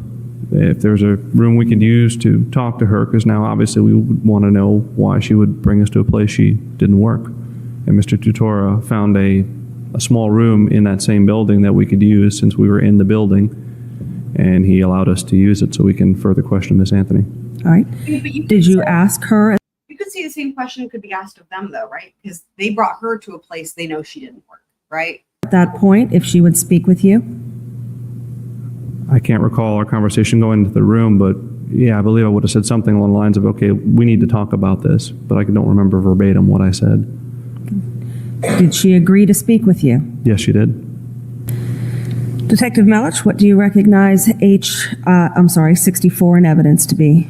if there's a room we can use to talk to her, because now obviously we would want to know why she would bring us to a place she didn't work. And Mr. Turtora found a small room in that same building that we could use since we were in the building, and he allowed us to use it so we can further question Miss Anthony. All right. Did you ask her? You could see the same question could be asked of them, though, right? Because they brought her to a place they know she didn't work, right? At that point, if she would speak with you? I can't recall our conversation going into the room, but yeah, I believe I would have said something along the lines of, okay, we need to talk about this, but I don't remember verbatim what I said. Did she agree to speak with you? Yes, she did. Detective Melich, what do you recognize 64 in evidence to be?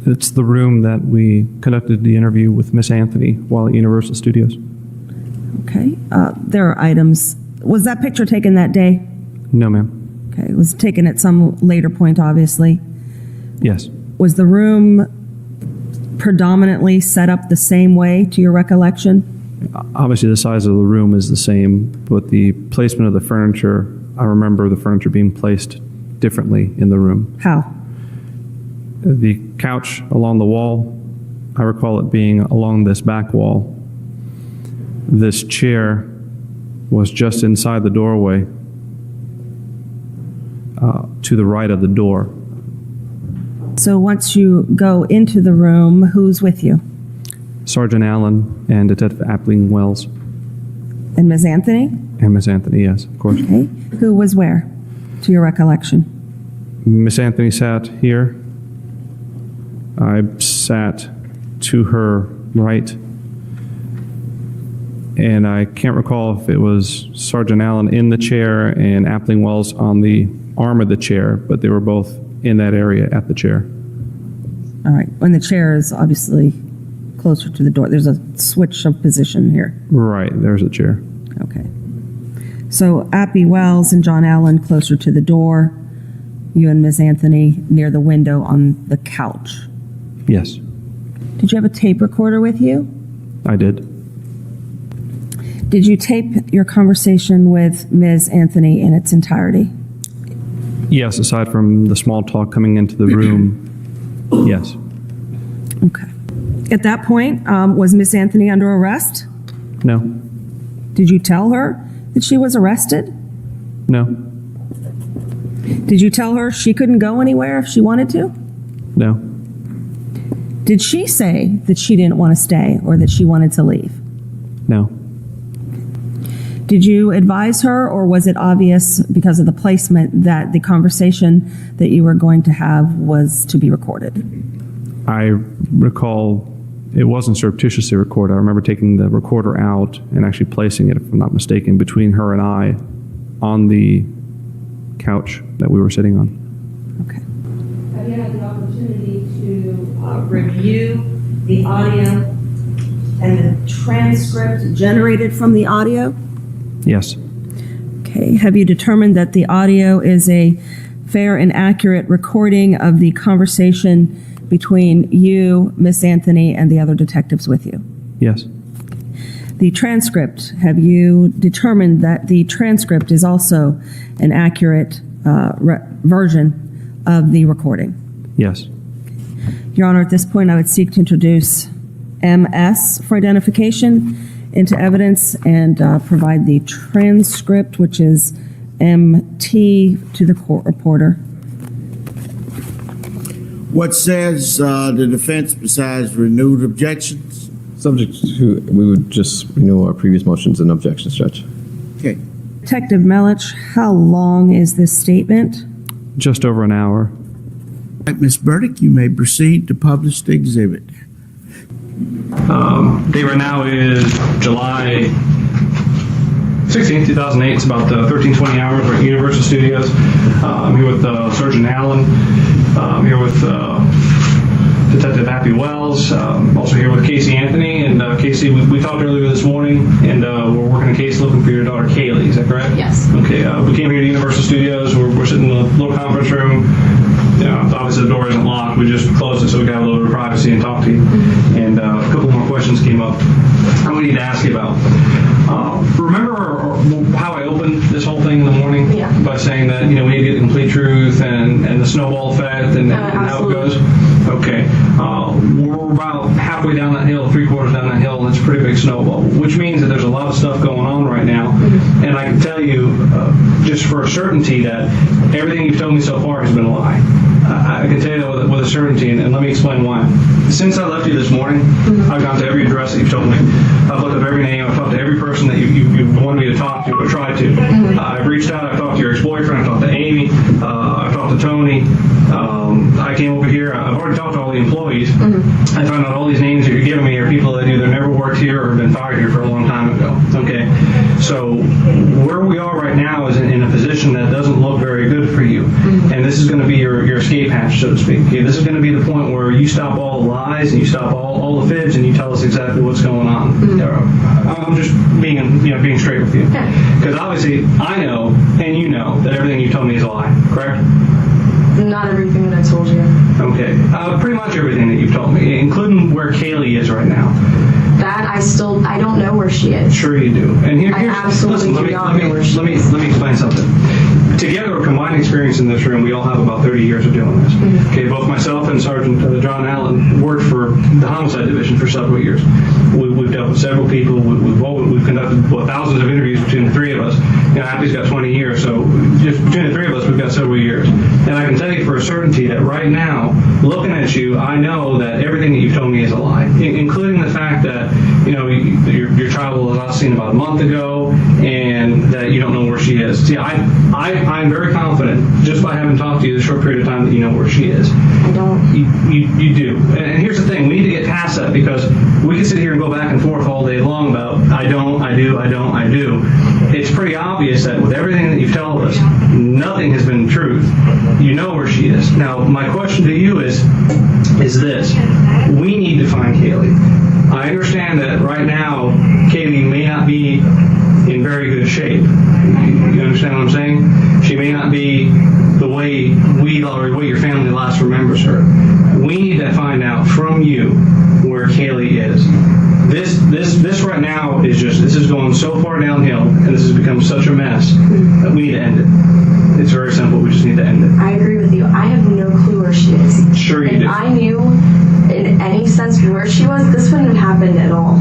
It's the room that we conducted the interview with Miss Anthony while at Universal Studios. Okay. There are items. Was that picture taken that day? No, ma'am. Okay. It was taken at some later point, obviously. Yes. Was the room predominantly set up the same way to your recollection? Obviously, the size of the room is the same, but the placement of the furniture, I remember the furniture being placed differently in the room. How? The couch along the wall, I recall it being along this back wall. This chair was just inside the doorway to the right of the door. So once you go into the room, who's with you? Sergeant Allen and Detective Appling Wells. And Ms. Anthony? And Miss Anthony, yes, of course. Okay. Who was where, to your recollection? Miss Anthony sat here. I sat to her right. And I can't recall if it was Sergeant Allen in the chair and Appling Wells on the arm of the chair, but they were both in that area at the chair. All right. And the chair is obviously closer to the door. There's a switch of position here. Right, there's a chair. Okay. So Appy Wells and John Allen closer to the door. You and Ms. Anthony near the window on the couch. Yes, Did you have a tape recorder with you? I did. Did you tape your conversation with Ms. Anthony in its entirety? Yes, aside from the small talk coming into the room, yes. Okay. At that point, was Ms. Anthony under arrest? No. Did you tell her that she was arrested? No. Did you tell her she couldn't go anywhere if she wanted to? No. Did she say that she didn't want to stay or that she wanted to leave? No. Did you advise her, or was it obvious because of the placement that the conversation that you were going to have was to be recorded? I recall it wasn't surreptitiously recorded. I remember taking the recorder out and actually placing it, if I'm not mistaken, between her and I on the couch that we were sitting on. Okay. Have you had the opportunity to review the audio and the transcript generated from the audio? Yes. Okay. Have you determined that the audio is a fair and accurate recording of the conversation between you, Miss Anthony, and the other detectives with you? Yes. The transcript, have you determined that the transcript is also an accurate version of the recording? Yes. Your Honor, at this point, I would seek to introduce MS for identification into evidence and provide the transcript, which is MT, to the court reporter. What says the defense besides renewed objections? Subject to, we would just renew our previous motions and objections, Judge. Okay. Detective Melich, how long is this statement? Just over an hour. All right, Ms. Burdick, you may proceed to publish the exhibit. Date right now is July 16, 2008. It's about 13:20 hours. We're at Universal Studios. I'm here with Sergeant Allen. I'm here with Detective Happy Wells. Also here with Casey Anthony. And Casey, we talked earlier this morning, and we're working a case looking for your daughter Caylee. Is that correct? Yes. Okay. We came here to Universal Studios. We're sitting in a little conference room. Obviously the door isn't locked. We just closed it so we got a little bit of privacy and talk to you. And a couple more questions came up I need to ask you about. Remember how I opened this whole thing in the morning by saying that we need to get the complete truth and the snowball effect and how it goes? Okay. We're about halfway down that hill, 3/4 down that hill, and it's a pretty big snowball, which means that there's a lot of stuff going on right now. And I can tell you just for a certainty that everything you've told me so far has been a lie. I can tell you that with a certainty, and let me explain why. Since I left you this morning, I've gone to every address that you've told me. I've looked up every name. I've talked to every person that you wanted me to talk to or tried to. I've reached out. I've talked to your ex-boyfriend. I've talked to Amy. I've talked to Tony. I came over here. I've already talked to all the employees. I found out all these names that you're giving me are people that either never worked here or have been fired here for a long time ago. Okay, so where we are right now is in a position that doesn't look very good for you, and this is going to be your escape hatch, so to speak. Okay, this is going to be the point where you stop all the lies and you stop all the fibs and you tell us exactly what's going on. I'm just being straight with you, because obviously I know and you know that everything you told me is a lie. Correct? Not everything that I told you. Okay, pretty much everything that you've told me, including where Caylee is right now. That I don't know where she is. Sure you do. And here's absolutely listen, do not know where she is. Let me explain something. Together, combined experience in this room, we all have about 30 years of doing this. Okay, both myself and Sergeant John Allen worked for the homicide division for several years. We've dealt with several people. We've conducted thousands of interviews between the three of us. Happy's got 20 years, so just between the three of us, we've got several years. And I can tell you for a certainty that right now, looking at you, I know that everything that you've told me is a lie, including the fact that your child was last seen about a month ago, and that you don't know where she is. See, I'm very confident, just by having talked to you this short period of time, that you know where she is. I don't. You do. And here's the thing, we need to get past that, because we can sit here and go back and forth all day long about I don't, I do, I don't, I do. It's pretty obvious that with everything that you've told us, nothing has been truth. You know where she is. Now, my question to you is this. We need to find Caylee. I understand that right now, Caylee may not be in very good shape. You understand what I'm saying? She may not be the way we or the way your family last remembers her. We need to find out from you where Caylee is. This right now is this is going so far downhill, and this has become such a mess that we need to end it. It's very simple. We just need to end it. I agree with you. I have no clue where she is. Sure you do. If I knew in any sense where she was, this wouldn't have happened at all.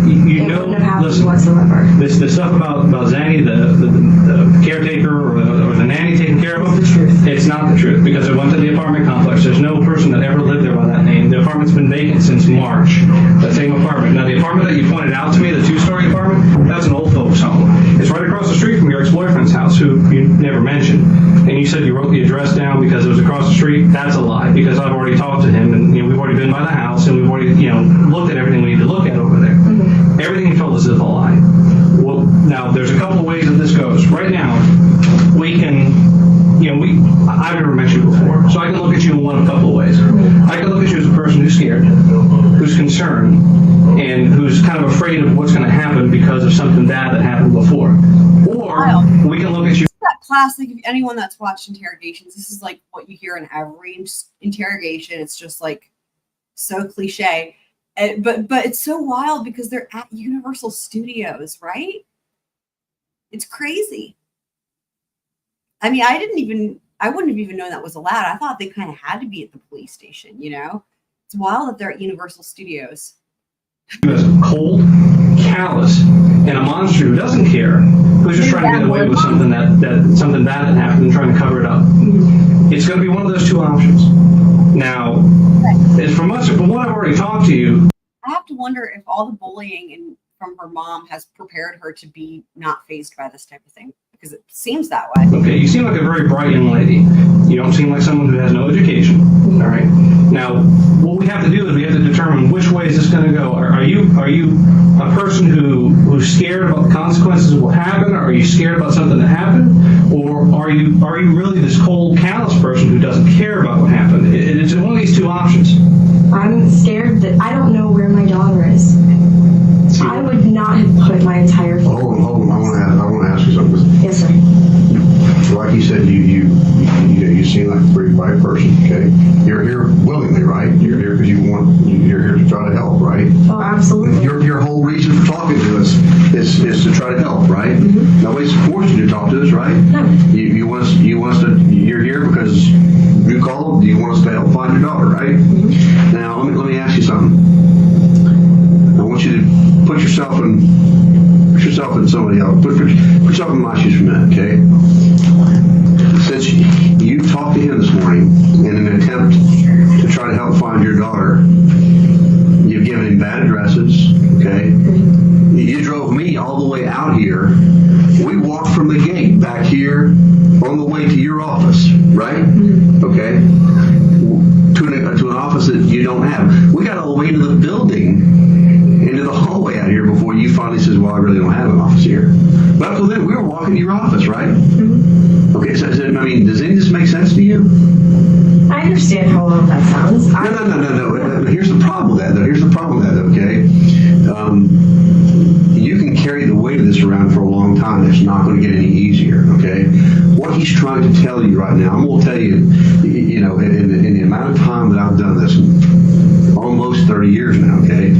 It wouldn't have happened whatsoever. This stuff about Zanny, the caretaker or the nanny taking care of him, it's the truth. It's not the truth, because I went to the apartment complex. There's no person that ever lived there by that name. The apartment's been vacant since March. That same apartment. Now, the apartment that you pointed out to me, the 2-story apartment, that's an old folks home. It's right across the street from your ex-boyfriend's house, who you never mentioned. And you said you wrote the address down because it was across the street. That's a lie, because I've already talked to him, and we've already been by the house, and we've already looked at everything we need to look at over there. Everything you told us is a lie. Well, now there's a couple of ways that this goes. Right now, we can, I've never met you before, so I can look at you in one of a couple of ways. I can look at you as a person who's scared, who's concerned, and who's kind of afraid of what's going to happen because of something bad that happened before. Or we can look at you. That classic, if anyone that's watched interrogations, this is like what you hear in every interrogation. It's just like so cliche. But it's so wild because they're at Universal Studios, right? It's crazy. I mean, I wouldn't have even known that was allowed. I thought they kind of had to be at the police station, It's wild that they're at Universal Studios. As cold, callous, and a monster who doesn't care, who's just trying to get away with something that something bad had happened and trying to cover it up. It's going to be one of those two options. Now, from what I've already talked to you, I have to wonder if all the bullying from her mom has prepared her to be not fazed by this type of thing, because it seems that way. Okay, you seem like a very bright young lady. You don't seem like someone who has no education. All right. Now, what we have to do is we have to determine which way is this going to go. Are you a person who's scared about the consequences of what happened? Or are you scared about something that happened? Or are you really this cold, callous person who doesn't care about what happened? It's one of these these two options? I'm scared that I don't know where my daughter is. I would not have put my entire family. Hold on. I want to ask you something. Yes, sir. Like you said, you seem like a pretty bright person. Okay, you're here willingly, right? You're here because you're here to try to help, right? Oh, absolutely. Your whole reason for talking to us is to try to help, right? Mm-hmm. Nobody's forced you to talk to us, right? No. You want us to. You're here because you called. You want us to help find your daughter, right? Mm-hmm. Now let me ask you something. I want you to put yourself in somebody else. Put yourself in my shoes for a minute, okay? Since you talked to him this morning in an attempt to try to help find your daughter, you've given him bad addresses, okay? You drove me all the way out here. We walked from the gate back here on the way to your office, right? Okay? To an office that you don't have. We got all the way into the building, into the hallway out here before you finally says, well, I really don't have an office here. But up till then, we were walking to your office, right? Mm-hmm. Okay, so I mean, does any of this make sense to you? I understand how well that sounds. No. Here's the problem with that, though. Okay? You can carry the weight of this around for a long time. It's not going to get any easier, okay? What he's trying to tell you right now, I'm going to tell you, in the amount of time that I've done this, almost 30 years now, okay?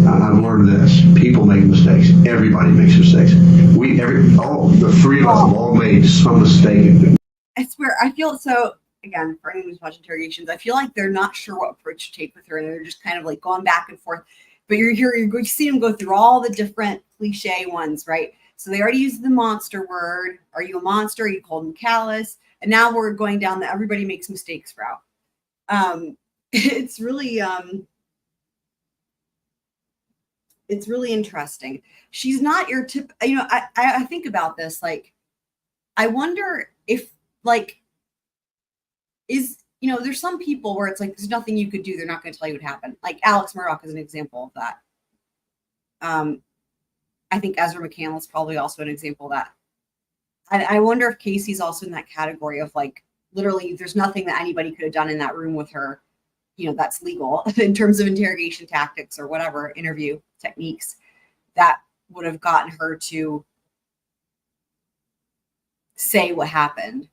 I've learned this. People make mistakes. Everybody makes mistakes. The three of us have all made some mistake. I swear, I feel so, again, for anyone who's watching Interrogations, I feel like they're not sure what approach to take with her, and they're just kind of like going back and forth. But you're going to see them go through all the different cliche ones, right? So they already used the monster word. Are you a monster? Are you called him Callous? And now we're going down the everybody makes mistakes route. It's really interesting. She's not your tip. I think about this, like, I wonder if, like, there's some people where it's like, there's nothing you could do. They're not going to tell you what happened. Like Alex Murdoch is an example of that. I think Ezra McCandless is probably also an example of that. I wonder if Casey's also in that category of, like, literally there's nothing that anybody could have done in that room with her, that's legal in terms of interrogation tactics or whatever, interview techniques that would have gotten her to say what happened,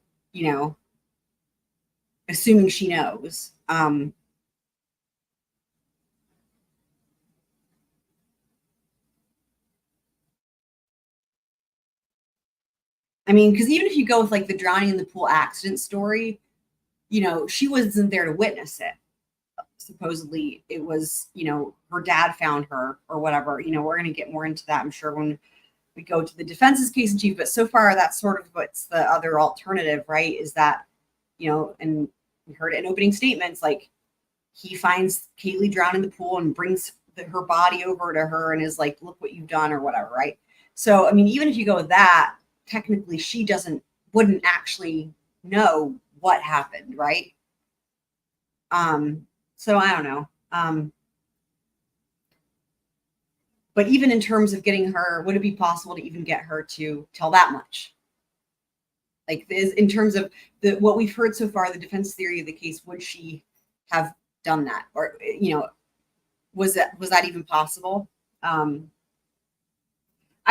assuming she knows. I mean, because even if you go with, like, the drowning in the pool accident story, she wasn't there to witness it. Supposedly it was, her dad found her or whatever. We're going to get more into that, I'm sure, when we go to the defense's case in chief. But so far, that's sort of what's the other alternative, right? Is that, and we heard it in opening statements, like, he finds Caylee drowned in the pool and brings her body over to her and is like, look what you've done or whatever, right? So, I mean, even if you go with that, technically she wouldn't actually know what happened, right? So I don't know. But even in terms of getting her, would it be possible to even get her to tell that much? Like, in terms of what we've heard so far, the defense theory of the case, would she have done that? Or, was that even possible? I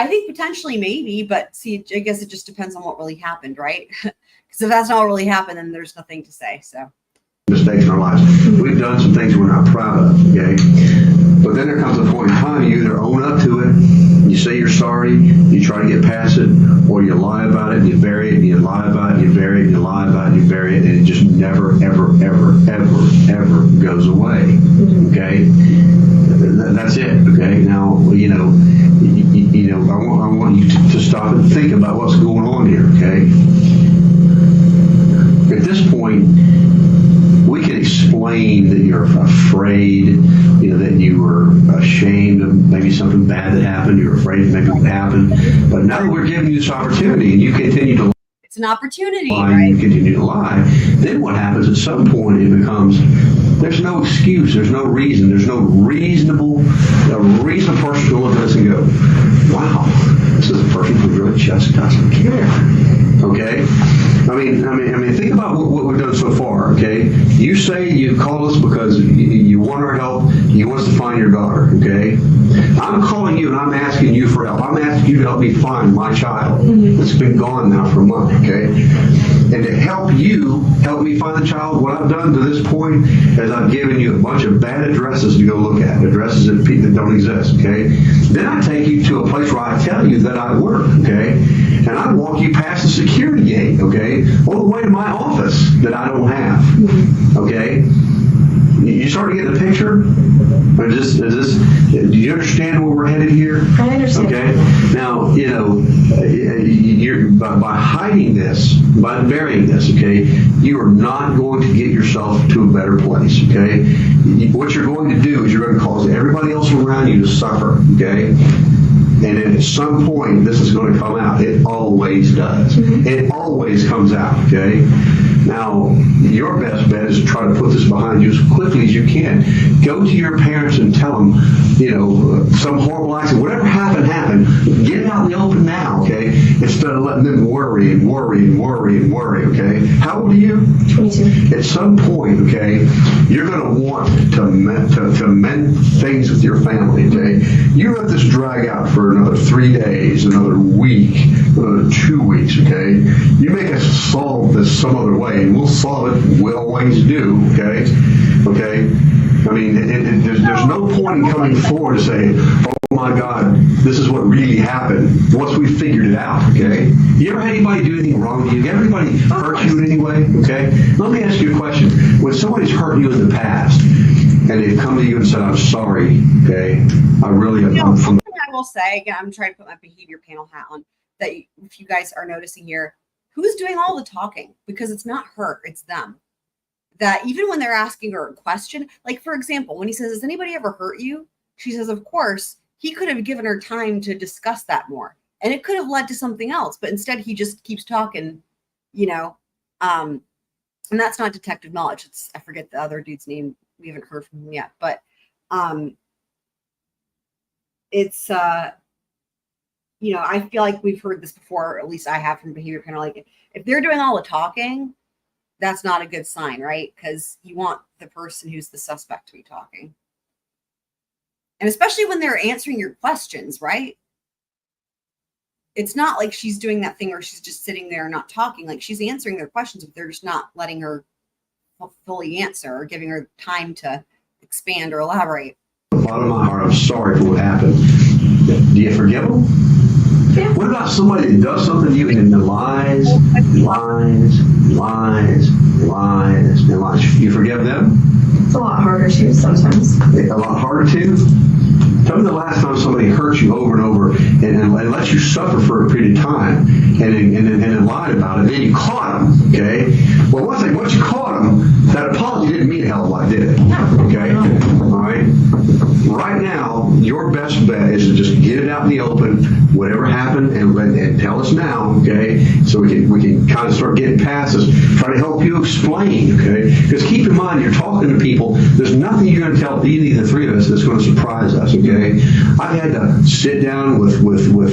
think potentially maybe, but see, I guess it just depends on what really happened, right? Because if that's not what really happened, then there's nothing to say, so. Mistakes in our lives. We've done some things we're not proud of, okay? But then there comes a point in time, you either own up to it, you say you're sorry, you try to get past it, or you lie about it and you bury it, and you lie about it, and you bury it, and you lie about it, and you bury it, and it just never, ever, ever, ever, ever goes away, okay? That's it, okay? Now, I want you to stop and think about what's going on here, okay? At this point, we can explain that you're afraid, that you were ashamed of maybe something bad that happened, you're afraid maybe it would happen, but now we're giving you this opportunity and you continue to lie. It's an opportunity, right? You continue to lie. Then what happens at some point, it becomes, there's no excuse, there's no reason, there's no reasonable person to look at us and go, wow, this is a person who really just doesn't care. Okay? I mean, think about what we've done so far, okay? You say you called us because you want our help. You want us to find your daughter, okay? I'm calling you and I'm asking you for help. I'm asking you to help me find my child. It's been gone now for a month, okay? And to help you help me find the child, what I've done to this point is I've given you a bunch of bad addresses to go look at, addresses that don't exist, okay? Then I take you to a place where I tell you that I work, okay? And I walk you past the security gate, okay? All the way to my office that I don't have, okay? You start to get the picture? Or do you understand where we're headed here? I understand. Okay? Now, you know, you're, by hiding this, by burying this, okay, you are not going to get yourself to a better place, okay? What you're going to do is you're going to cause everybody else around you to suffer, okay? And then at some point, this is going to come out. It always does. It always comes out, okay? Now, your best bet is to try to put this behind you as quickly as you can. Go to your parents and tell them, you know, some horrible accident, whatever happened. Get it out in the open now, okay? Instead of letting them worry, okay? How old are you? 22. At some point, okay, you're going to want to mend things with your family, okay? You let this drag out for another 3 days, another week, another 2 weeks, okay? You make us solve this some other way, and we'll solve it. We always do, okay? Okay? I mean, there's no point in coming forward to say, oh my God, this is what really happened once we figured it out, okay? You ever had anybody do anything wrong to you? Everybody hurt you in any way, okay? Let me ask you a question. When somebody's hurt you in the past, and they've come to you and said, I'm sorry, okay? I really am. Something I will say, again, I'm trying to put my behavior panel hat on, that if you guys are noticing here, who's doing all the talking? Because it's not her, it's them. That even when they're asking her a question, like for example, when he says, has anybody ever hurt you? She says, of course. He could have given her time to discuss that more. And it could have led to something else, but instead he just keeps talking, you know. And that's not detective knowledge. It's, I forget the other dude's name. We haven't heard from him yet, but it's you know, I feel like we've heard this before, or at least I have from behavior panel. Like if they're doing all the talking, that's not a good sign, right? Because you want the person who's the suspect to be talking. And especially when they're answering your questions, right? It's not like she's doing that thing where she's just sitting there and not talking. Like she's answering their questions, but they're just not letting her fully answer or giving her time to expand or elaborate. At the bottom of my heart, I'm sorry for what happened. Do you forgive them? Yeah. What about somebody that does something to you and then lies? You forgive them? It's a lot harder too sometimes. A lot harder too? Tell me the last time somebody hurt you over and over and let you suffer for a period of time and then lied about it. And then you caught them, okay? Well, once you caught them, that apology didn't mean a hell of a lot, did it? Okay? All right? Right now, your best bet is to just get it out in the open, whatever happened, and tell us now, okay? So we can kind of start getting past this, try to help you explain, okay? Because keep in mind, you're talking to people, there's nothing you're going to tell either of the three of us that's going to surprise us, okay? I've had to sit down with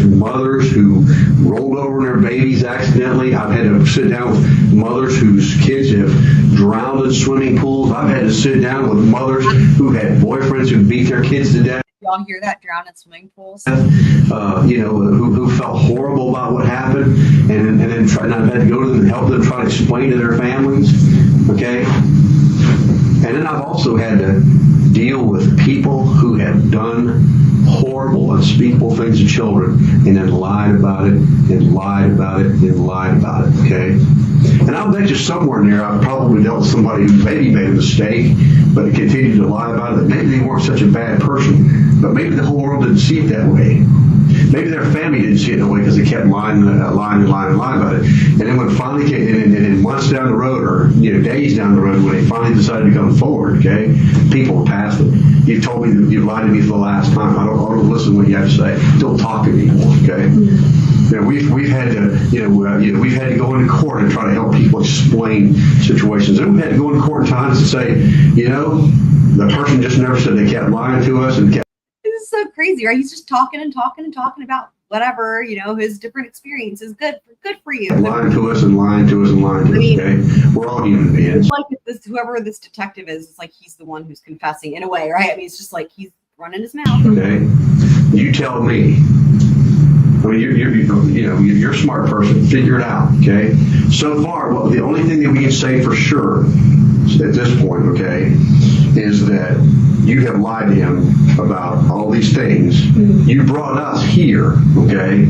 mothers who rolled over their babies accidentally. I've had to sit down with mothers whose kids have drowned in swimming pools. I've had to sit down with mothers who had boyfriends who beat their kids to death. Y'all hear that? Drown in swimming pools? You know, who felt horrible about what happened, and then I've had to go to them and help them try to explain to their families, okay? And then I've also had to deal with people who have done horrible, unspeakable things to children and then lied about it, and lied about it, and lied about it, okay? And I'll bet you somewhere in there I've probably dealt with somebody who maybe made a mistake, but continued to lie about it. Maybe they weren't such a bad person, but maybe the whole world didn't see it that way. Maybe their family didn't see it that way because they kept lying about it. And then when finally came, and months down the road, or days down the road, when they finally decided to come forward, okay, people were past it. You told me that you lied to me for the last time. I don't listen to what you have to say. Don't talk to me anymore, okay? We've had to we've had to go into court and try to help people explain situations. And we've had to go into court at times and say, the person just never said. They kept lying to us and kept. This is so crazy, right? He's just talking and talking and talking about whatever, his different experience is good for you. Lying to us and lying to us and lying to us, okay? We're all human beings. It's like whoever this detective is, it's like he's the one who's confessing in a way, right? I mean, it's just like he's running his mouth. Okay? You tell me. I mean, you're a smart person. Figure it out, okay? So far, the only thing that we can say for sure at this point, okay, is that you have lied to him about all these things. You brought us here, okay?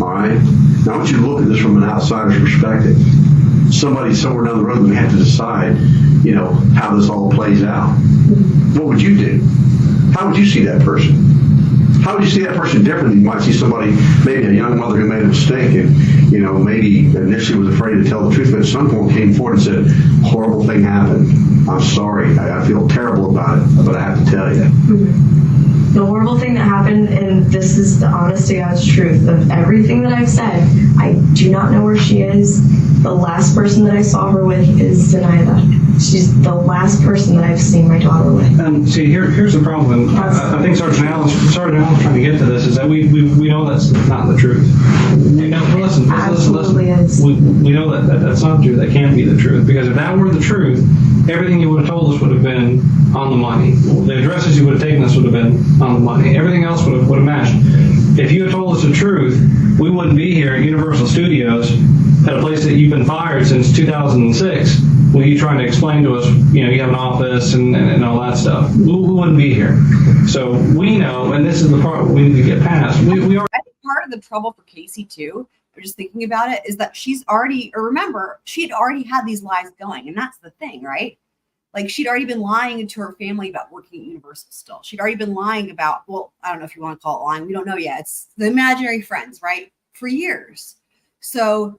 All right? Now I want you to look at this from an outsider's perspective. Somebody somewhere down the road would have to decide, how this all plays out. What would you do? How would you see that person? How would you see that person differently? You might see somebody, maybe a young mother who made a mistake and, maybe initially was afraid to tell the truth, but at some point came forward and said, horrible thing happened. I'm sorry. I feel terrible about it, but I have to tell you. The horrible thing that happened, and this is the honest to God's truth of everything that I've said, I do not know where she is. The last person that I saw her with is Zanny. She's the last person that I've seen my daughter with. See, here's the problem. I think Sergeant Allen's trying to get to this, is that we know that's not the truth. We know, listen. Is. We know that that's not true. That can't be the truth, because if that were the truth, everything you would have told us would have been on the money. The addresses you would have taken us would have been on the money. Everything else would have matched. If you had told us the truth, we wouldn't be here at Universal Studios at a place that you've been fired since 2006. Well, you trying to explain to us, you have an office and all that stuff. We wouldn't be here. So we know, and this is the part we need to get past. We are. I think part of the trouble for Casey too, I'm just thinking about it, is that she'd already had these lies going, and that's the thing, right? Like, she'd already been lying to her family about working at Universal still. She'd already been lying about, well, I don't know if you want to call it lying. We don't know yet. It's the imaginary friends, right? For years. So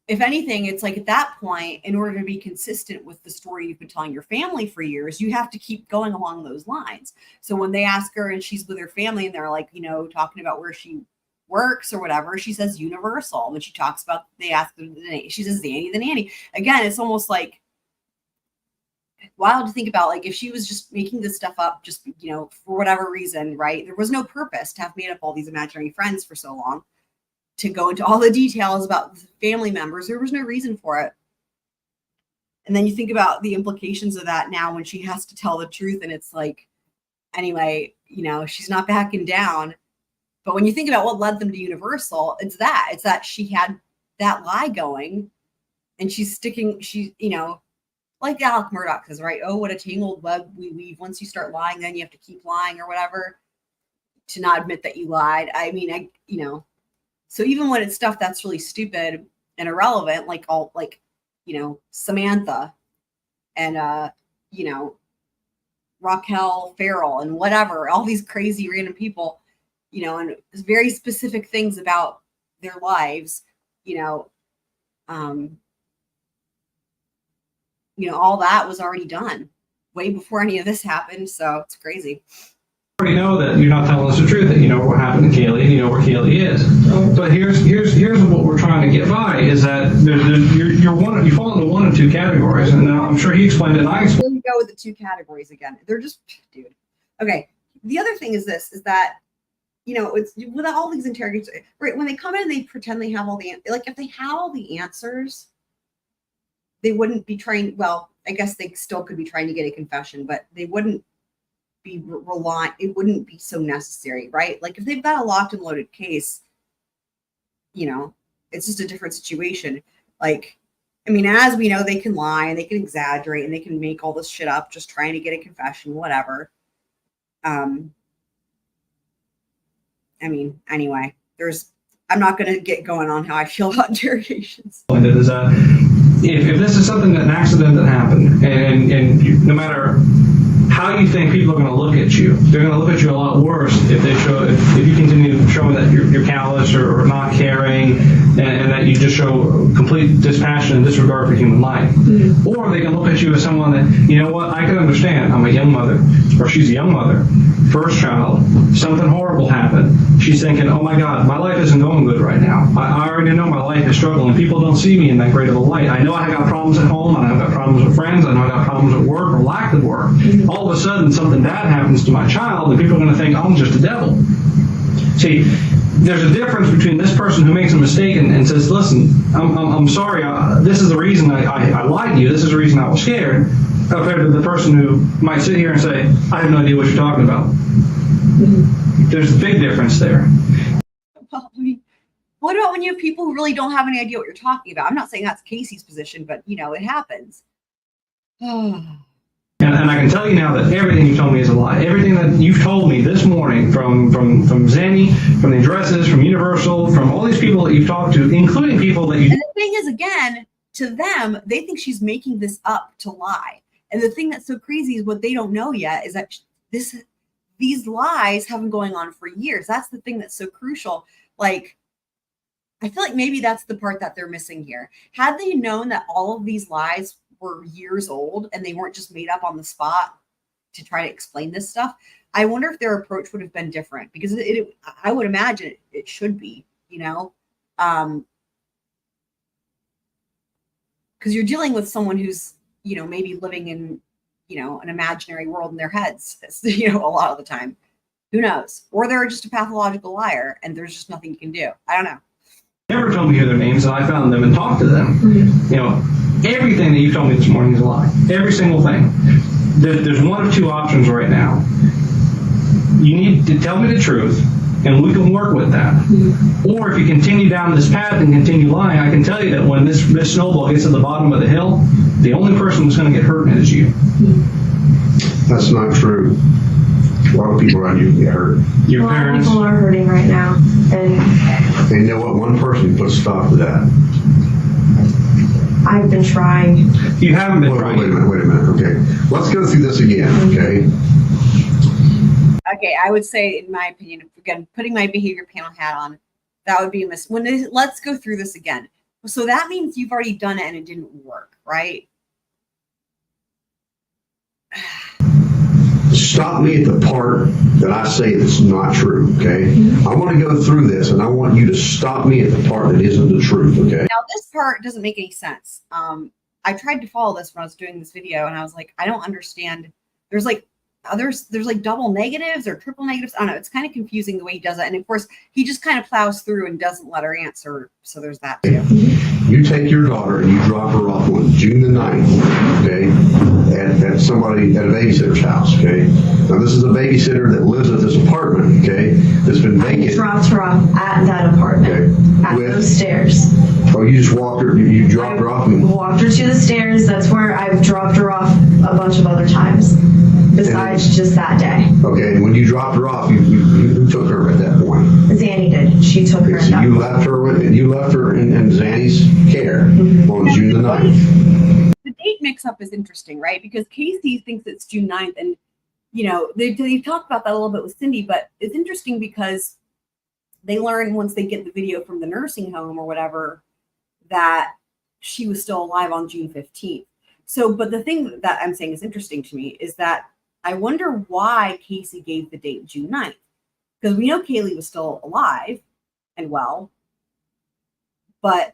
if anything, it's like at that point, in order to be consistent with the story you've been telling your family for years, you have to keep going along those lines. So when they ask her and she's with her family and they're like, talking about where she works or whatever, she says Universal. When she talks about, they ask her, she says Zanny the Nanny. Again, it's almost like wild to think about, like, if she was just making this stuff up, just, for whatever reason, right? There was no purpose to have made up all these imaginary friends for so long, to go into all the details about the family members. There was no reason for it. And then you think about the implications of that now when she has to tell the truth, and it's like, anyway, she's not backing down. But when you think about what led them to Universal, it's that she had that lie going, and she's like Alec Murdoch says, right? Oh, what a tangled web we weave. Once you start lying, then you have to keep lying or whatever to not admit that you lied. I mean, so even when it's stuff that's really stupid and irrelevant, like Samantha and, Raquel Farrell and whatever, all these crazy random people, and very specific things about their lives, all that was already done way before any of this happened. So it's crazy. Already know that you're not telling us the truth, that you know what happened to Caylee and you know where Caylee is. But here's what we're trying to get by, is that you fall into one of two categories, and I'm sure he explained it and I explained it. Here we go with the two categories again. They're just, dude. Okay. The other thing is this, is that, it's with all these interrogations, right? When they come in and they pretend they have all the, like, if they had all the answers, they wouldn't be trying, well, I guess they still could be trying to get a confession, but they wouldn't be reliant, it wouldn't be so necessary, right? Like, if they've got a locked and loaded case, it's just a different situation. Like, I mean, as we know, they can lie and they can exaggerate and they can make all this shit up just trying to get a confession, whatever. I mean, anyway, I'm not going to get going on how I feel about interrogations. If this is something, an accident that happened, and no matter how you think people are going to look at you, they're going to look at you a lot worse if you continue showing that you're callous or not caring, and that you just show complete dispassion and disregard for human life. Mm-hmm. Or they can look at you as someone that, you know what, I can understand. I'm a young mother, or she's a young mother, first child, something horrible happened. She's thinking, oh my God, my life isn't going good right now. I already know my life is struggling. People don't see me in that great of a light. I know I got problems at home, and I've got problems with friends, I know I got problems at work or lack of work. Mm-hmm. All all of a sudden something bad happens to my child, then people are going to think I'm just a devil. See, there's a difference between this person who makes a mistake and says, listen, I'm sorry, this is the reason I lied to you, this is the reason I was scared, compared to the person who might sit here and say, I have no idea what you're talking about. There's a big difference there. Well, I mean, what about when you have people who really don't have any idea what you're talking about? I'm not saying that's Casey's position, but, you know, it happens. And I can tell you now that everything you told me is a lie. Everything that you've told me this morning from Zanny, from the addresses, from Universal, from all these people that you've talked to, including people that you... And the thing is, again, to them, they think she's making this up to lie. And the thing that's so crazy is what they don't know yet is that these lies have been going on for years. That's the thing that's so crucial. Like, I feel like maybe that's the part that they're missing here. Had they known that all of these lies were years old and they weren't just made up on the spot to try to explain this stuff, I wonder if their approach would have been different, because I would imagine it should be, you know, because you're dealing with someone who's, you know, maybe living in, you know, an imaginary world in their heads, you know, a lot of the time. Who knows? Or they're just a pathological liar and there's just nothing you can do. I don't know. Never told me their names, and I found them and talked to them. You know, everything that you told me this morning is a lie. Every single thing. There's one of two options right now. You need to tell me the truth, and we can work with that. Or if you continue down this path and continue lying, I can tell you that when this snowball gets to the bottom of the hill, the only person who's going to get hurt is you. That's not true. A lot of people around you get hurt. Your parents. People are hurting right now, and you know what? One person put a stop to that. I've been trying. You haven't been trying. Wait a minute. Okay, let's go through this again. Okay. Okay, I would say, in my opinion, again, putting my behavior panel hat on, that would be a miss. Let's go through this again. So that means you've already done it and it didn't work, right? Stop me at the part that I say that's not true, okay? I want to go through this, and I want you to stop me at the part that isn't the truth, okay? Now, this part doesn't make any sense. I tried to follow this when I was doing this video, and I was like, I don't understand. There's like double negatives or triple negatives. I don't know. It's kind of confusing the way he does it. And of course, he just kind of plows through and doesn't let her answer. So there's that too. You take your daughter and you drop her off on June the 9th, okay, at somebody, at a babysitter's house, okay? Now, this is a babysitter that lives at this apartment, okay, that's been vacant. I dropped her off at that apartment, okay. at those stairs. Oh, you just walked her, you dropped her off? Walked her to the stairs. That's where I've dropped her off a bunch of other times, besides just that day. Okay, and when you dropped her off, who took her at that point? Zanny did. She took her. So you left her in Zanny's care on June the 9th. The date mix-up is interesting, right? Because Casey thinks it's June 9th, and, you know, they talked about that a little bit with Cindy, but it's interesting because they learn once they get the video from the nursing home or whatever that she was still alive on June 15th. So, but the thing that I'm saying is interesting to me is that I wonder why Casey gave the date June 9th. Because we know Caylee was still alive and well, but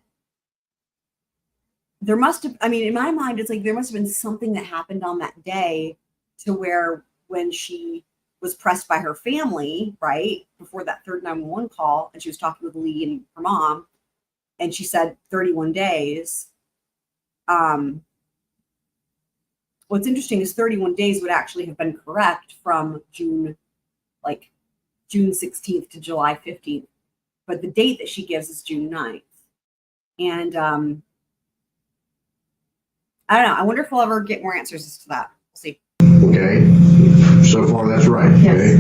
there must have, I mean, in my mind, it's like there must have been something that happened on that day to where when she was pressed by her family, right, before that third 911 call, and she was talking with Lee and her mom, and she said 31 days. What's interesting is 31 days would actually have been correct from June 16th to July 15th. But the date that she gives is June 9th. And I don't know. I wonder if we'll ever get more answers as to that. We'll see. Okay. So far, that's right. Yes. Okay.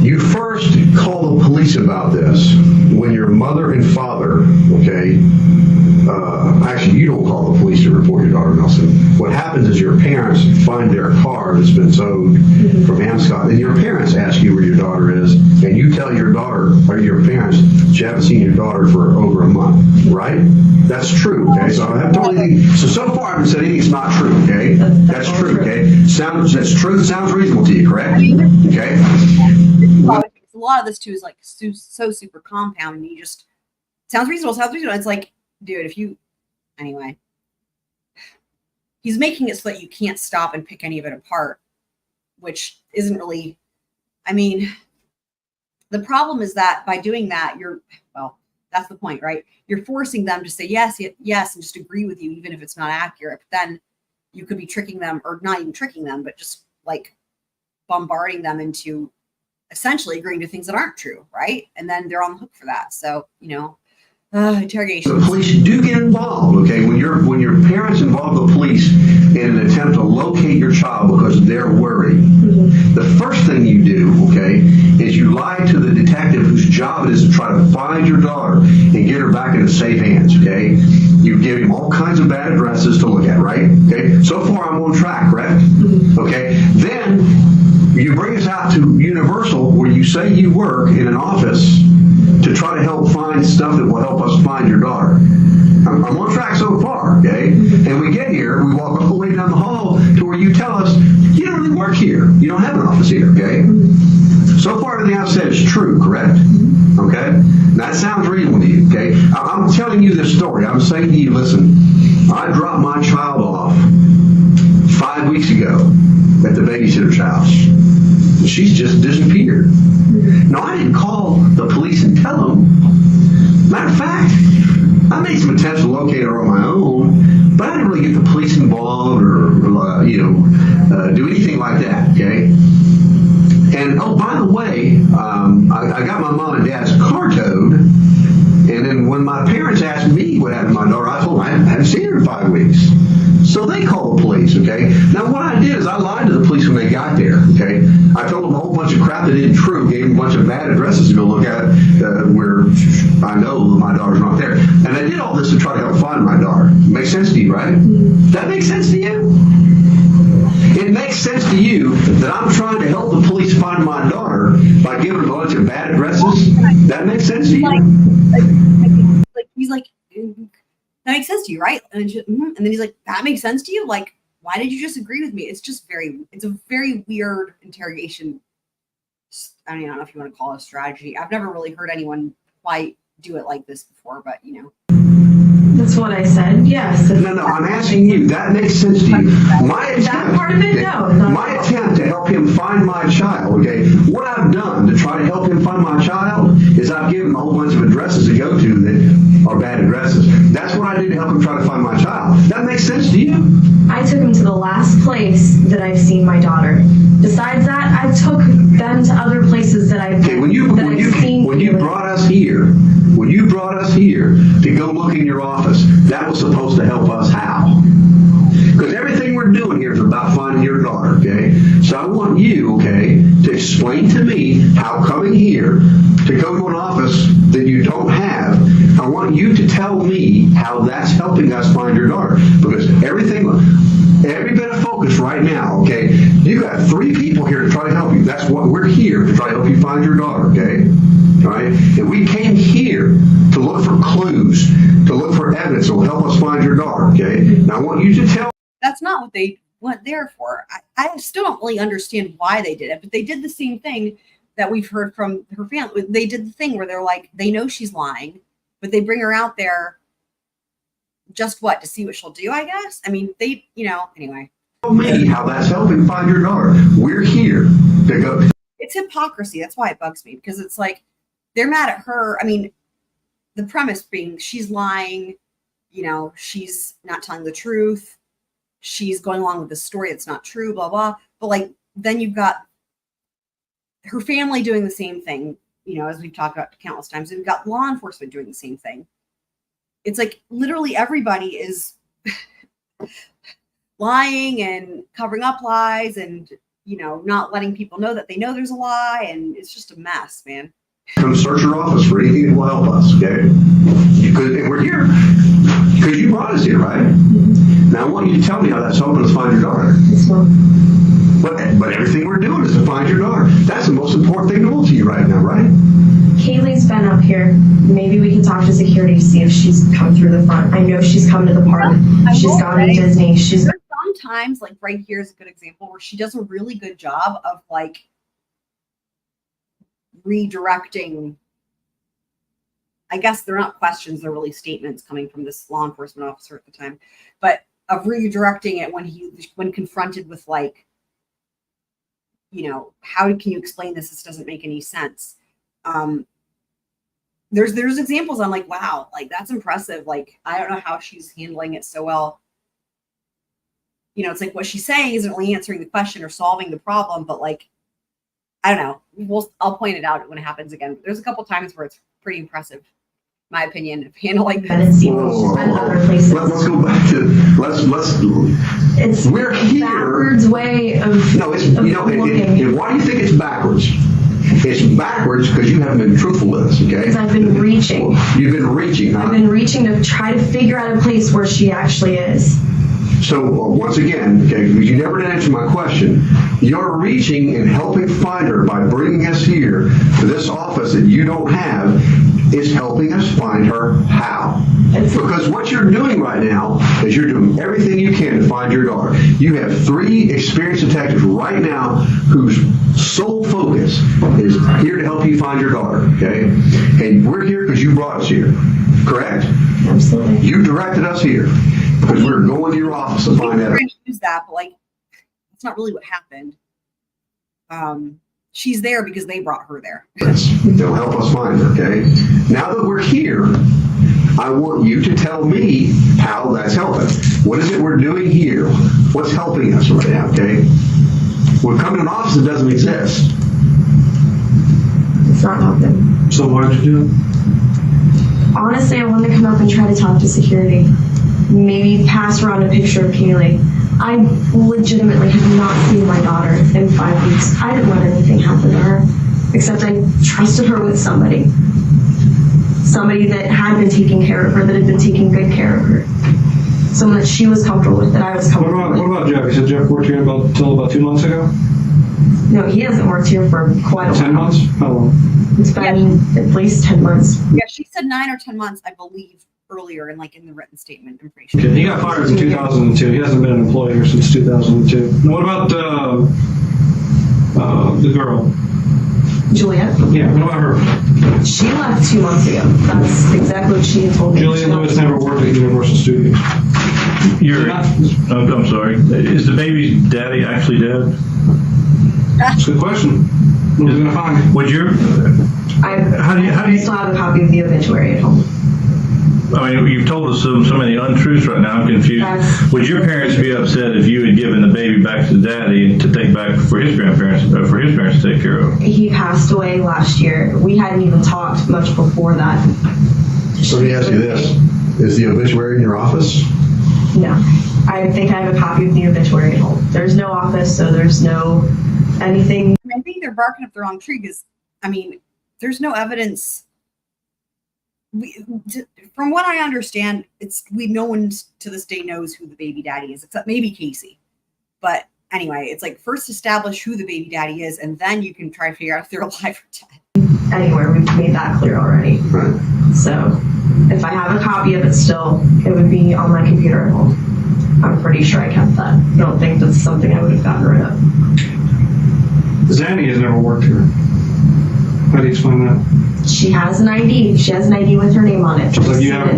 You first call the police about this when your mother and father, okay, actually, you don't call the police to report your daughter, Nelson. What happens is your parents find their car that's been towed from Amscott, and your parents ask you where your daughter is, and you tell your daughter or your parents that you haven't seen your daughter for over a month, right? That's true, okay? So I haven't told anything. So far, I haven't said anything that's not true, okay? That's true, okay? That's true. That sounds reasonable to you, correct? Okay? A lot of this, too, is like so super compound, and you just, sounds reasonable. It's like, dude, if you, anyway. he's making it so that you can't stop and pick any of it apart, which isn't really, I mean, the problem is that by doing that, that's the point, right? You're forcing them to say yes, yes, and just agree with you, even if it's not accurate. But then you could be tricking them, or not even tricking them, but just like bombarding them into essentially agreeing to things that aren't true, right? And then they're on the hook for that. So, interrogation. The police do get involved, okay? When your parents involve the police in an attempt to locate your child because they're worried, the first thing you do, okay, is you lie to the detective whose job it is to try to find your daughter and get her back into safe hands, okay? You give him all kinds of bad addresses to look at, right? Okay, so far I'm on track, correct? Okay, then you bring us out to Universal where you say you work in an office to try to help find stuff that will help us find your daughter. I'm on track so far, okay? And we get here, we walk all the way down the hall to where you tell us, you don't really work here. You don't have an office here, okay? So far everything I've said is true, correct? Okay? Now, that sounds reasonable to you, okay? I'm telling you this story. I'm saying to you, listen, I dropped my child off 5 weeks ago at the babysitter's house. She's just disappeared. Now, I didn't call the police and tell them. Matter of fact, I made some attempts to locate her on my own, but I didn't really get the police involved or do anything like that, okay? And, oh, by the way, I got my mom and dad's car towed, and then when my parents asked me what happened to my daughter, I told them I hadn't seen her in 5 weeks. So they called the police, okay? Now, what I did is I lied to the police when they got there, okay? I told them a whole bunch of crap that isn't true, gave them a bunch of bad addresses to go look at where I know my daughter's not there. And they did all this to try to help find my daughter. Makes sense to you, right? That makes sense to you? It makes sense to you that I'm trying to help the police find my daughter by giving them a bunch of bad addresses? That makes sense to you? Like he's like, that makes sense to you, right? And then he's like, that makes sense to you? Like, why did you just agree with me? It's a very weird interrogation. I mean, I don't know if you want to call it a strategy. I've never really heard anyone quite do it like this before, but That's what I said. Yes. No, I'm asking you. That makes sense to you. That part of it, no. My attempt to help him find my child, okay, what I've done to try to help him find my child is I've given him a whole bunch of addresses to go to that are bad addresses. That's what I did to help him try to find my child. That makes sense to you? I took him to the last place that I've seen my daughter. Besides that, I took them to other places that I've when you brought us here to go look in your office, that was supposed to help us how? Because everything we're doing here is about finding your daughter, okay? So I want you, okay, to explain to me how coming here to go to an office that you don't have, I want you to tell me how that's helping us find your daughter. Because every bit of focus right now, okay, you got 3 people here to try to help you. That's what we're here to try to help you find your daughter, okay? All right? And we came here to look for clues, to look for evidence that will help us find your daughter, okay? Now I want you to tell. that's not what they went there for. I still don't really understand why they did it, but they did the same thing that we've heard from her family. They did the thing where they're like, they know she's lying, but they bring her out there just to see what she'll do, I guess. I mean, anyway. Tell me how that's helping find your daughter. We're here to go. It's hypocrisy. That's why it bugs me, because it's like they're mad at her. I mean, the premise being she's lying, she's not telling the truth. She's going along with this story that's not true, blah, blah. But then you've got her family doing the same thing, as we've talked about countless times. And we've got law enforcement doing the same thing. It's like literally everybody is lying and covering up lies and, not letting people know that they know there's a lie. And it's just a mess, man. Come search your office for anything that will help us, okay? And we're here because you brought us here, right? Now I want you to tell me how that's helping us find your daughter. But everything we're doing is to find your daughter. That's the most important thing to you right now, right? Kaylee's been up here. Maybe we can talk to security to see if she's come through the front. I know she's come to the park. She's gone to Disney. Sometimes, right here is a good example where she does a really good job of redirecting. I guess they're not questions, they're really statements coming from this law enforcement officer at the time, but of redirecting it when confronted with like, how can you explain this? This doesn't make any sense. There's examples I'm like, wow, like that's impressive. Like, I don't know how she's handling it so well. It's like what she's saying isn't really answering the question or solving the problem, but like, I don't know. I'll point it out when it happens again. There's a couple times where it's pretty impressive, my opinion, of handling this. Let's go back to we're here. Backwards way of no, it's looking. and why do you think it's backwards? It's backwards because you haven't been truthful with us, okay? Because I've been reaching. You've been reaching, huh? I've been reaching to try to figure out a place where she actually is. So once again, okay, because you never did answer my question, you're reaching and helping find her by bringing us here to this office that you don't have is helping us find her. How? Because what you're doing right now is you're doing everything you can to find your daughter. You have 3 experienced detectives right now whose sole focus is here to help you find your daughter, okay? And we're here because you brought us here, correct? Absolutely. You directed us here because we're going to your office to find out. Use that, but like, that's not really what happened. She's there because they brought her there. They'll help us find her, okay? Now that we're here, I want you to tell me how that's helping. What is it we're doing here? What's helping us right now, okay? We're coming to an office that doesn't exist. It's not helping. So why did you do it? Honestly, I wanted to come up and try to talk to security. Maybe pass around a picture of Caylee. I legitimately have not seen my daughter in 5 weeks. I didn't let anything happen to her, except I trusted her with somebody. Somebody that had been taking care of her, that had been taking good care of her. Someone that she was comfortable with, that I was comfortable with. What about Jeff? You said Jeff worked here until about 2 months ago? No, he hasn't worked here for quite a while. 10 months? How long? It's been at least 10 months. Yeah, she said 9 or 10 months, I believe, earlier in the written statement information. Okay, he got fired in 2002. He hasn't been an employee here since 2002. And what about the girl? Juliette? Yeah, what about her? She left 2 months ago. That's exactly what she had told me. Juliette Lewis never worked at Universal Studios. I'm sorry. Is the baby's daddy actually dead? That's a good question. What are we gonna find? Would your I still have a copy of the obituary at home. I mean, you've told us so many untruths right now. I'm confused. Would your parents be upset if you had given the baby back to daddy to take back for his grandparents, for his parents to take care of? He passed away last year. We hadn't even talked much before that. So let me ask you this. Is the obituary in your office? No. I think I have a copy of the obituary at home. There's no office, so there's no anything. I think they're barking up the wrong tree because, there's no evidence. From what I understand, no one to this day knows who the baby daddy is, except maybe Casey. But anyway, it's like first establish who the baby daddy is, and then you can try to figure out if they're alive or dead. Anywhere, we've made that clear already. Right. So if I have a copy of it still, it would be on my computer at home. I'm pretty sure I kept that. I don't think that's something I would have gotten rid of. Zanny has never worked here. How do you explain that? She has an ID. She has an ID with her name on it. Just like you have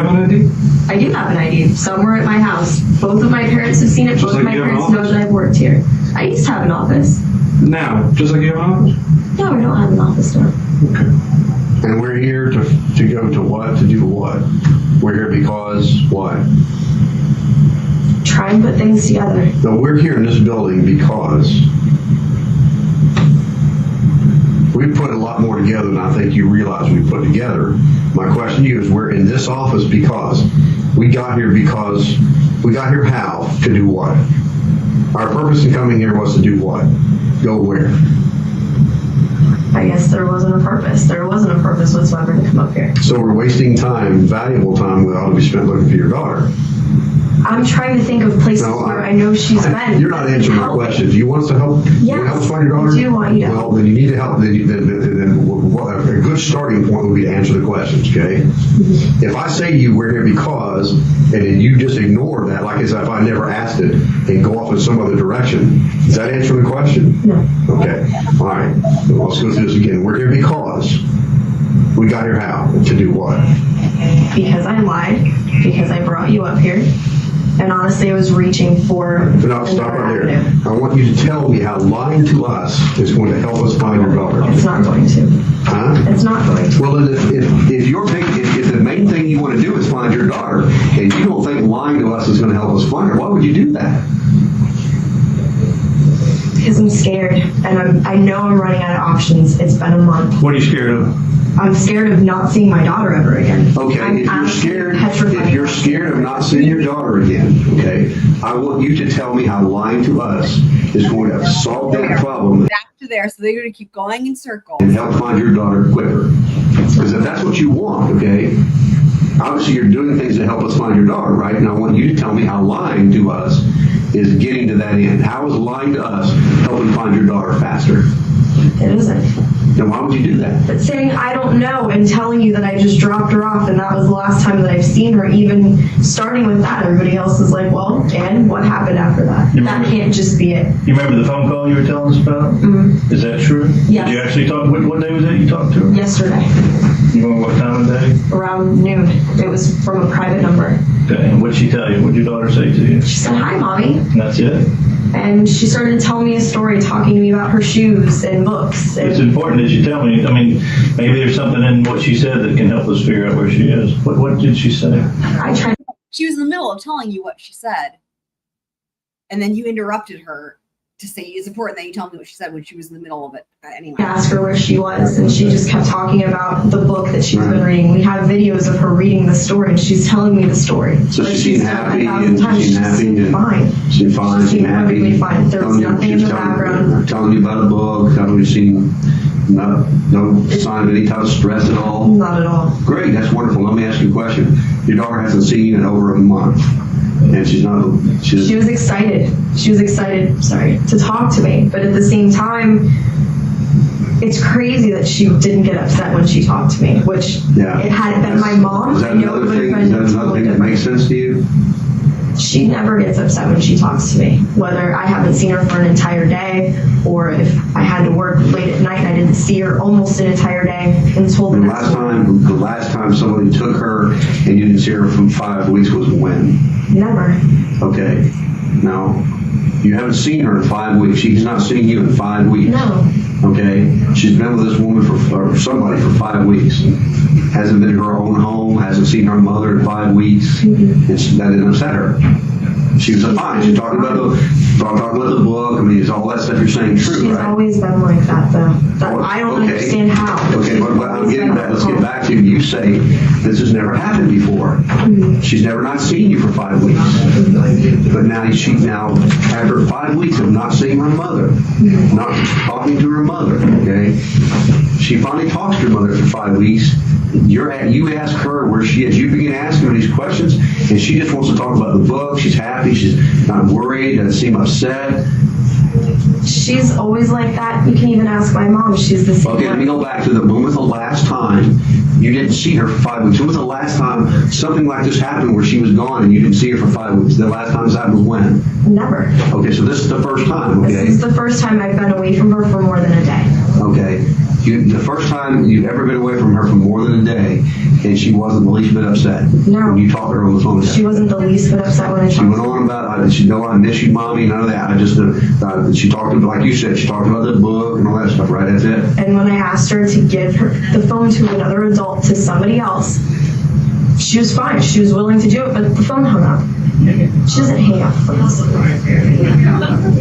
an ID? I do have an ID somewhere at my house. Both of my parents have seen it. Both of my parents know that I've worked here. I used to have an office. Now, just like you have an office? No, I don't have an office now. Okay. And we're here to go to what? To do what? We're here because what? Try and put things together. No, we're here in this building because we put a lot more together than I think you realize we put together. My question to you is, we're in this office because we got here how? To do what? Our purpose in coming here was to do what? Go where? I guess there wasn't a purpose. There wasn't a purpose whatsoever to come up here. So we're wasting time, valuable time, that ought to be spent looking for your daughter. I'm trying to think of places where I know she's been. You're not answering my question. Do you want us to help? Yes, you want to help us find your daughter? I do want you to help. Well, then you need to help. Then a good starting point would be to answer the questions, okay? Mm-hmm. If I say to you, we're here because, and then you just ignore that, like as if I never asked it, and go off in some other direction, does that answer the question? No. Okay. All right. Well, let's go through this again. We're here because. We got here how? To do what? Because I lied. Because I brought you up here. And honestly, I was reaching for No, stop right there. I want you to tell me how lying to us is going to help us find your daughter. It's not going to. Huh? It's not going to. Well, then if the main thing you want to do is find your daughter, and you don't think lying to us is going to help us find her, why would you do that? Because I'm scared, and I know I'm running out of options. It's been a month. What are you scared of? I'm scared of not seeing my daughter ever again. Okay, if you're scared of not seeing your daughter again, okay, I want you to tell me how lying to us is going to solve that problem Back to there, so they're going to keep going in circles. and help find your daughter quicker. Because if that's what you want, okay, obviously you're doing things to help us find your daughter, right? And I want you to tell me how lying to us is getting to that end. How is lying to us helping find your daughter faster? It isn't. Then why would you do that? But saying I don't know and telling you that I just dropped her off and that was the last time that I've seen her, even starting with that, everybody else is like, well, and what happened after that? That can't just be it. You remember the phone call you were telling us about? Mm-hmm. Is that true? Yes. Did you actually talk? What day was that you talked to her? Yesterday. You remember what time of day? Around noon. It was from a private number. Okay, and what'd she tell you? What'd your daughter say to you? She said, hi, Mommy. And that's it? And she started telling me a story, talking to me about her shoes and books. And It's important that you tell me. I mean, maybe there's something in what she said that can help us figure out where she is. What did she say? She was in the middle of telling you what she said, and then you interrupted her to say it's important that you tell me what she said when she was in the middle of it. Anyway, I asked her where she was, and she just kept talking about the book that she's been reading. We have videos of her reading the story, and she's telling me the story. So But she she's seemed said happy, 1,000 and times she seemed happy, seemed and fine. she seemed fine, She she seemed happy. perfectly fine. There was nothing in the background. Telling you about a book, telling you seen no sign of any type of stress at all. Not at all. Great, that's wonderful. Let me ask you a question. Your daughter hasn't seen you in over a month, and She was excited. She was excited, to talk to me. But at the same time, it's crazy that she didn't get upset when she talked to me, which it had been my mom. Is that I know it another would thing? have Is been that another thing that makes sense to you? She never gets upset when she talks to me, whether I haven't seen her for an entire day or if I had to work late at night and I didn't see her almost an entire day until the next morning. The last time somebody took her and you didn't see her for 5 weeks was when? Never. Okay. Now, you haven't seen her in 5 weeks. She's not seen you in 5 weeks. No. Okay? She's been with this woman or somebody for 5 weeks. Hasn't been to her own home, hasn't seen her mother in 5 weeks. That didn't upset her. She was fine. She's talking about the book. I mean, is all that stuff you're saying true, She's right? always been like that, though. I don't understand how. Okay, but I'm getting that. Let's get back to you say this has never happened before. She's never not seen you for 5 weeks. But now after 5 weeks of not seeing her mother, not talking to her mother, okay? She finally talks to her mother for 5 weeks. You ask her where she is. You begin asking her these questions, and she just wants to talk about the book. She's happy. She's not worried. Doesn't seem upset. She's always like that. You can even ask my mom. She's the same. Okay, let me go back to when was the last time you didn't see her for 5 weeks? When was the last time something like this happened where she was gone and you didn't see her for 5 weeks? The last time this happened was when? Never. Okay, so this is the first time, okay? This is the first time I've been away from her for more than a day. Okay. The first time you've ever been away from her for more than a day, and she wasn't the least bit upset. No. When you talked to her on the phone. She wasn't the least bit upset when I talked She went on about, she know I miss you, Mommy, none of that. She talked about, like you said, she talked about the book and all that stuff, right? That's it? And when I asked her to give the phone to another adult, to somebody else, she was fine. She was willing to do it, but the phone hung up. She doesn't hang up phones.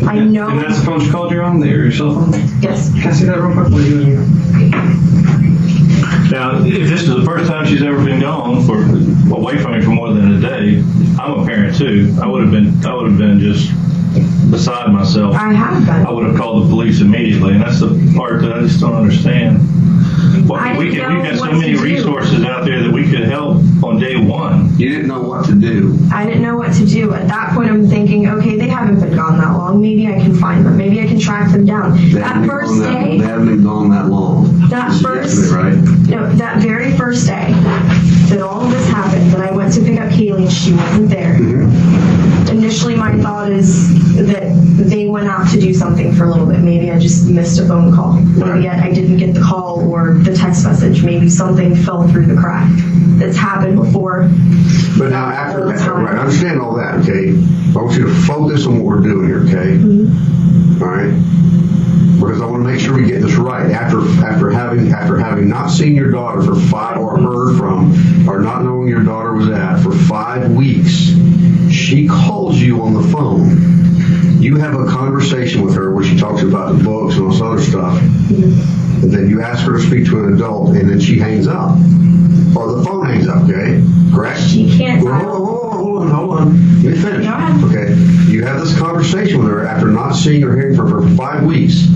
I know. And that's the phone she called you on, your cell phone? Yes. Can I see that real quick? What are you doing? Now, if this is the first time she's ever been gone away from you for more than a day, I'm a parent too. I would have been just beside myself. I have been. I would have called the police immediately, and that's the part that I just don't understand. We've got so many resources out there that we could help on day one. You didn't know what to do. I didn't know what to do. At that point, I'm thinking, okay, they haven't been gone that long. Maybe I can find them. Maybe I can track them down. That first day. They haven't been gone that long. That first. Right? No, that very first day that all of this happened, that I went to pick up Caylee and she wasn't there. Initially, my thought is that they went out to do something for a little bit. Maybe I just missed a phone call. Maybe I didn't get the call or the text message. Maybe something fell through the crack. That's happened before. But now after, right, I understand all that, okay? I want you to focus on what we're doing here, okay? All right? Because I want to make sure we get this right. After having not seen your daughter for 5, or heard from, or not knowing your daughter was at for 5 weeks, she calls you on the phone. You have a conversation with her where she talks about the books and all this other stuff. And then you ask her to speak to an adult, and then she hangs up. Or the phone hangs up, okay? Correct? She can't. Well, hold on. Let me finish. Okay. You have this conversation with her after not seeing or hearing from her for 5 weeks.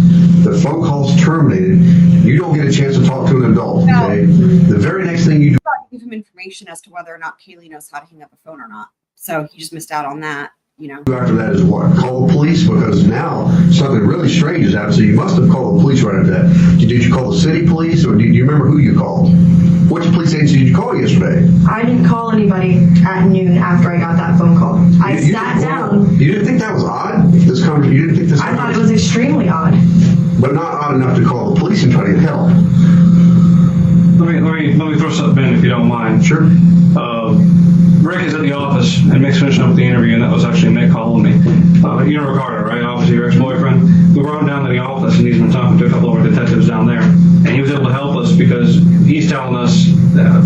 The phone call's terminated. You don't get a chance to talk to an adult, okay? The very next thing you do. Give him information as to whether or not Caylee knows how to hang up a phone or not. So he just missed out on that, you know. After that is what? Call the police, because now something really strange has happened. So you must have called the police right after that. Did you call the city police, or do you remember who you called? Which police agency did you call yesterday? I didn't call anybody at noon after I got that phone call. I sat down. You didn't think that was odd? This conversation, you didn't think this? I thought it was extremely odd. But not odd enough to call the police and try to get help. Let me throw something in if you don't mind. Sure. Rick is at the office, and Mick's finishing up the interview, and that was actually Mick calling me. You know Ricardo, right? Obviously your ex-boyfriend. We brought him down to the office, and he's been talking to a couple of our detectives down there. And he was able to help us because he's telling us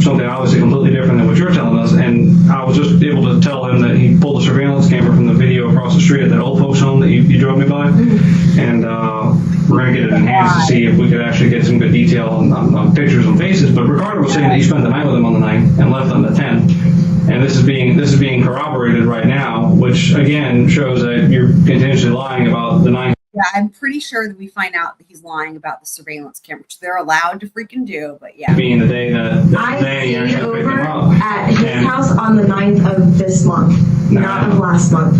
something obviously completely different than what you're telling us. And I was just able to tell him that he pulled a surveillance camera from the video across the street at that old folks home that you drove me by. And we're going to get it enhanced to see if we could actually get some good detail on pictures and faces. But Ricardo was saying that he spent the night with him on the night and left on the 10th. And this is being corroborated right now, which again shows that you're continuously lying about the 9. Yeah, I'm pretty sure that we find out that he's lying about the surveillance camera, which they're allowed to freaking do, but yeah. Being the day that I they stayed actually picked over him up. at his house on the 9th of this month, not of last month.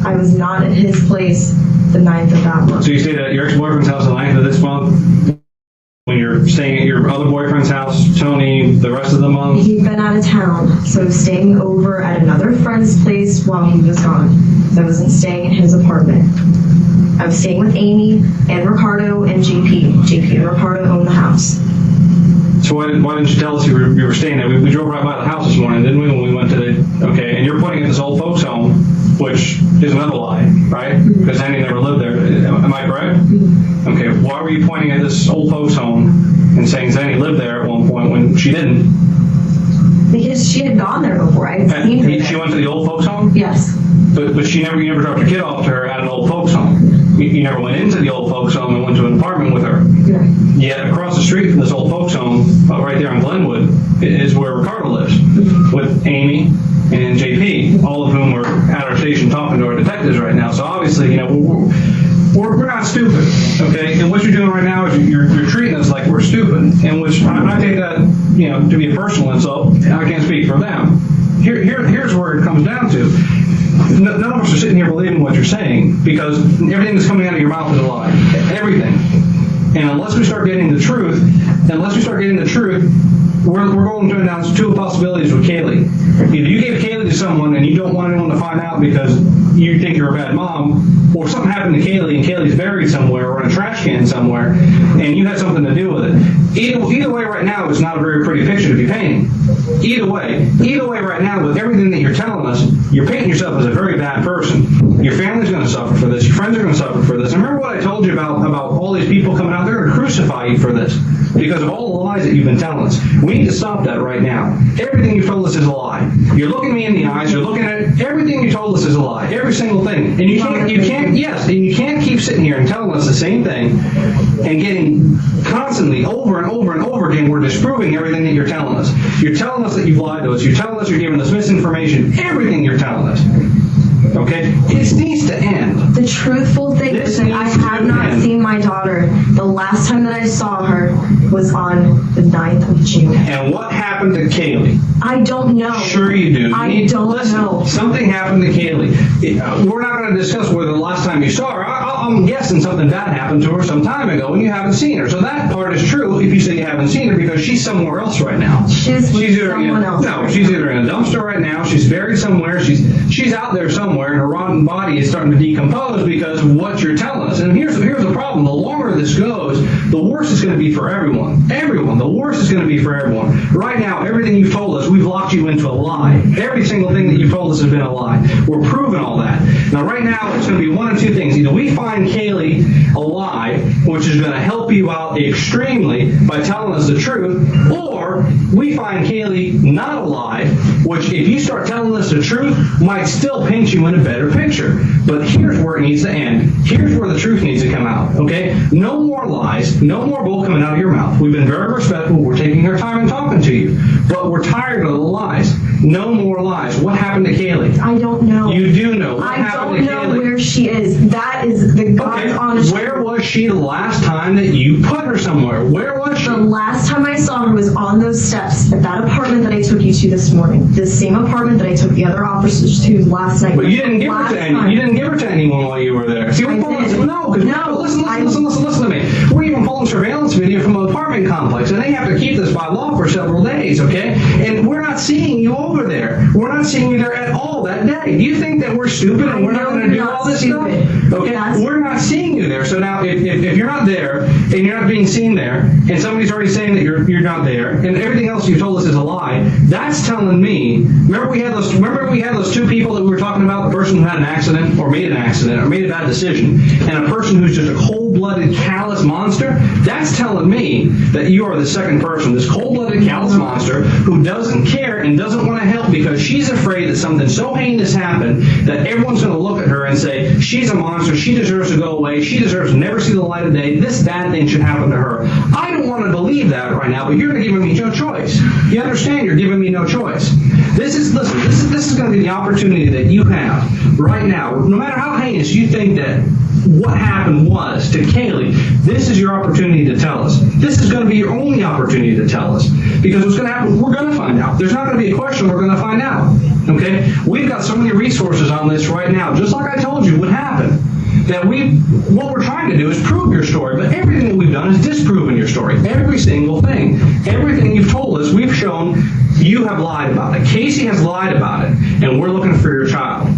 I was not at his place the 9th of that month. So you stayed at your ex-boyfriend's house the 9th of this month? When you're staying at your other boyfriend's house, Tony, the rest of the month? He'd been out of town, so staying over at another friend's place while he was gone. So I wasn't staying in his apartment. I was staying with Amy and Ricardo and JP. JP and Ricardo own the house. So why didn't you tell us you were staying there? We drove right by the house this morning, didn't we, when we went to the... Okay, and you're putting at this old folks home, which is another lie, right? Because Annie never lived there. Am I correct? Okay, why were you pointing at this old folks home and saying Zanny lived there at one point when she didn't? Because she had gone there before. I had seen her there. She went to the old folks home? Yes. But you never dropped your kid off to her at an old folks home. You never went into the old folks home and went to an apartment with her. Yeah. Yet across the street from this old folks home, right there in Glenwood, is where Ricardo lives, with Amy and JP, all of whom are at our station talking to our detectives right now. So obviously, you know, we're not stupid, okay? And what you're doing right now is you're treating us like we're stupid, in which I take that, you know, to be a personal insult. I can't speak for them. Here's where it comes down to. None of us are sitting here believing what you're saying, because everything that's coming out of your mouth is a lie. Everything. And unless we start getting the truth, we're going down two possibilities with Caylee. Either you gave Caylee to someone and you don't want anyone to find out because you think you're a bad mom, or something happened to Caylee and Kaylee's buried somewhere or in a trash can somewhere, and you had something to do with it. Either way right now, it's not a very pretty picture to be painting. Either way right now, with everything that you're telling us, you're painting yourself as a very bad person. Your family's going to suffer for this. Your friends are going to suffer for this. And remember what I told you about all these people coming out? They're going to crucify you for this because of all the lies that you've been telling us. We need to stop that right now. Everything you've told us is a lie. You're looking me in the eyes. You're looking at everything you told us is a lie. Every single thing. And you can't keep sitting here and telling us the same thing and getting constantly over and over and over again. We're disproving everything that you're telling us. You're telling us that you've lied to us. You're telling us you're giving us misinformation. Everything you're telling us. Okay? This needs to end. The truthful thing is that I have not seen my daughter. The last time that I saw her was on the 9th of June. And what happened to Caylee? I don't know. Sure you do. I don't know. Something happened to Caylee. We're not going to discuss whether the last time you saw her. I'm guessing something bad happened to her some time ago and you haven't seen her. So that part is true if you say you haven't seen her because she's somewhere else right now. She's either someone else. No, she's either in a dumpster right now, she's buried somewhere, she's out there somewhere, and her rotten body is starting to decompose because of what you're telling us. And here's the problem. The longer this goes, the worse it's going to be for everyone. Everyone. The worse it's going to be for everyone. Right now, everything you've told us, we've locked you into a lie. Every single thing that you've told us has been a lie. We're proving all that. Now, right now, it's going to be one of two things. Either we find Caylee a lie, which is going to help you out extremely by telling us the truth, or we find Caylee not a lie, which if you start telling us the truth, might still paint you in a better picture. But here's where it needs to end. Here's where the truth needs to come out, okay? No more lies, no more bull coming out of your mouth. We've been very respectful. We're taking our time and talking to you. But we're tired of the lies. No more lies. What happened to Caylee? I don't know. You do know. What I happened don't to know Caylee? where she is. That is the God's honest. Where was she the last time that you put her somewhere? Where was she? The last time I saw her was on those steps at that apartment that I took you to this morning. The same apartment that I took the other officers to last night. But you didn't give her to anyone. You didn't give her to anyone while you were there. See, we're pulling, listen to me. We're even pulling surveillance video from an apartment complex, and they have to keep this by law for several days, okay? And we're not seeing you over there. We're not seeing you there at all that day. Do you think that we're stupid and we're not going to do all this stuff? Okay, we're not seeing you there. So now, if you're not there and you're not being seen there, and somebody's already saying that you're not there, and everything else you told us is a lie, that's telling me. Remember we had those two people that we were talking about, the person who had an accident or made a bad decision, and a person who's just a cold-blooded, callous monster. That's telling me that you are the second person, this cold-blooded, callous monster who doesn't care and doesn't want to help because she's afraid that something so heinous happened that everyone's going to look at her and say, she's a monster, she deserves to go away, she deserves to never see the light of day, this bad thing should happen to her. I don't want to believe that right now, but you're giving me no choice. You understand? You're giving me no choice. This is going to be the opportunity that you have right now. No matter how heinous you think that what happened was to Caylee, this is your opportunity to tell us. This is going to be your only opportunity to tell us. Because what's going to happen, we're going to find out. There's not going to be a question, we're going to find out. Okay? We've got so many resources on this right now, just like I told you would happen. That what we're trying to do is prove your story, but everything that we've done is disproving your story. Every single thing. Everything you've told us, we've shown you have lied about it. Casey has lied about it, and we're looking for your child.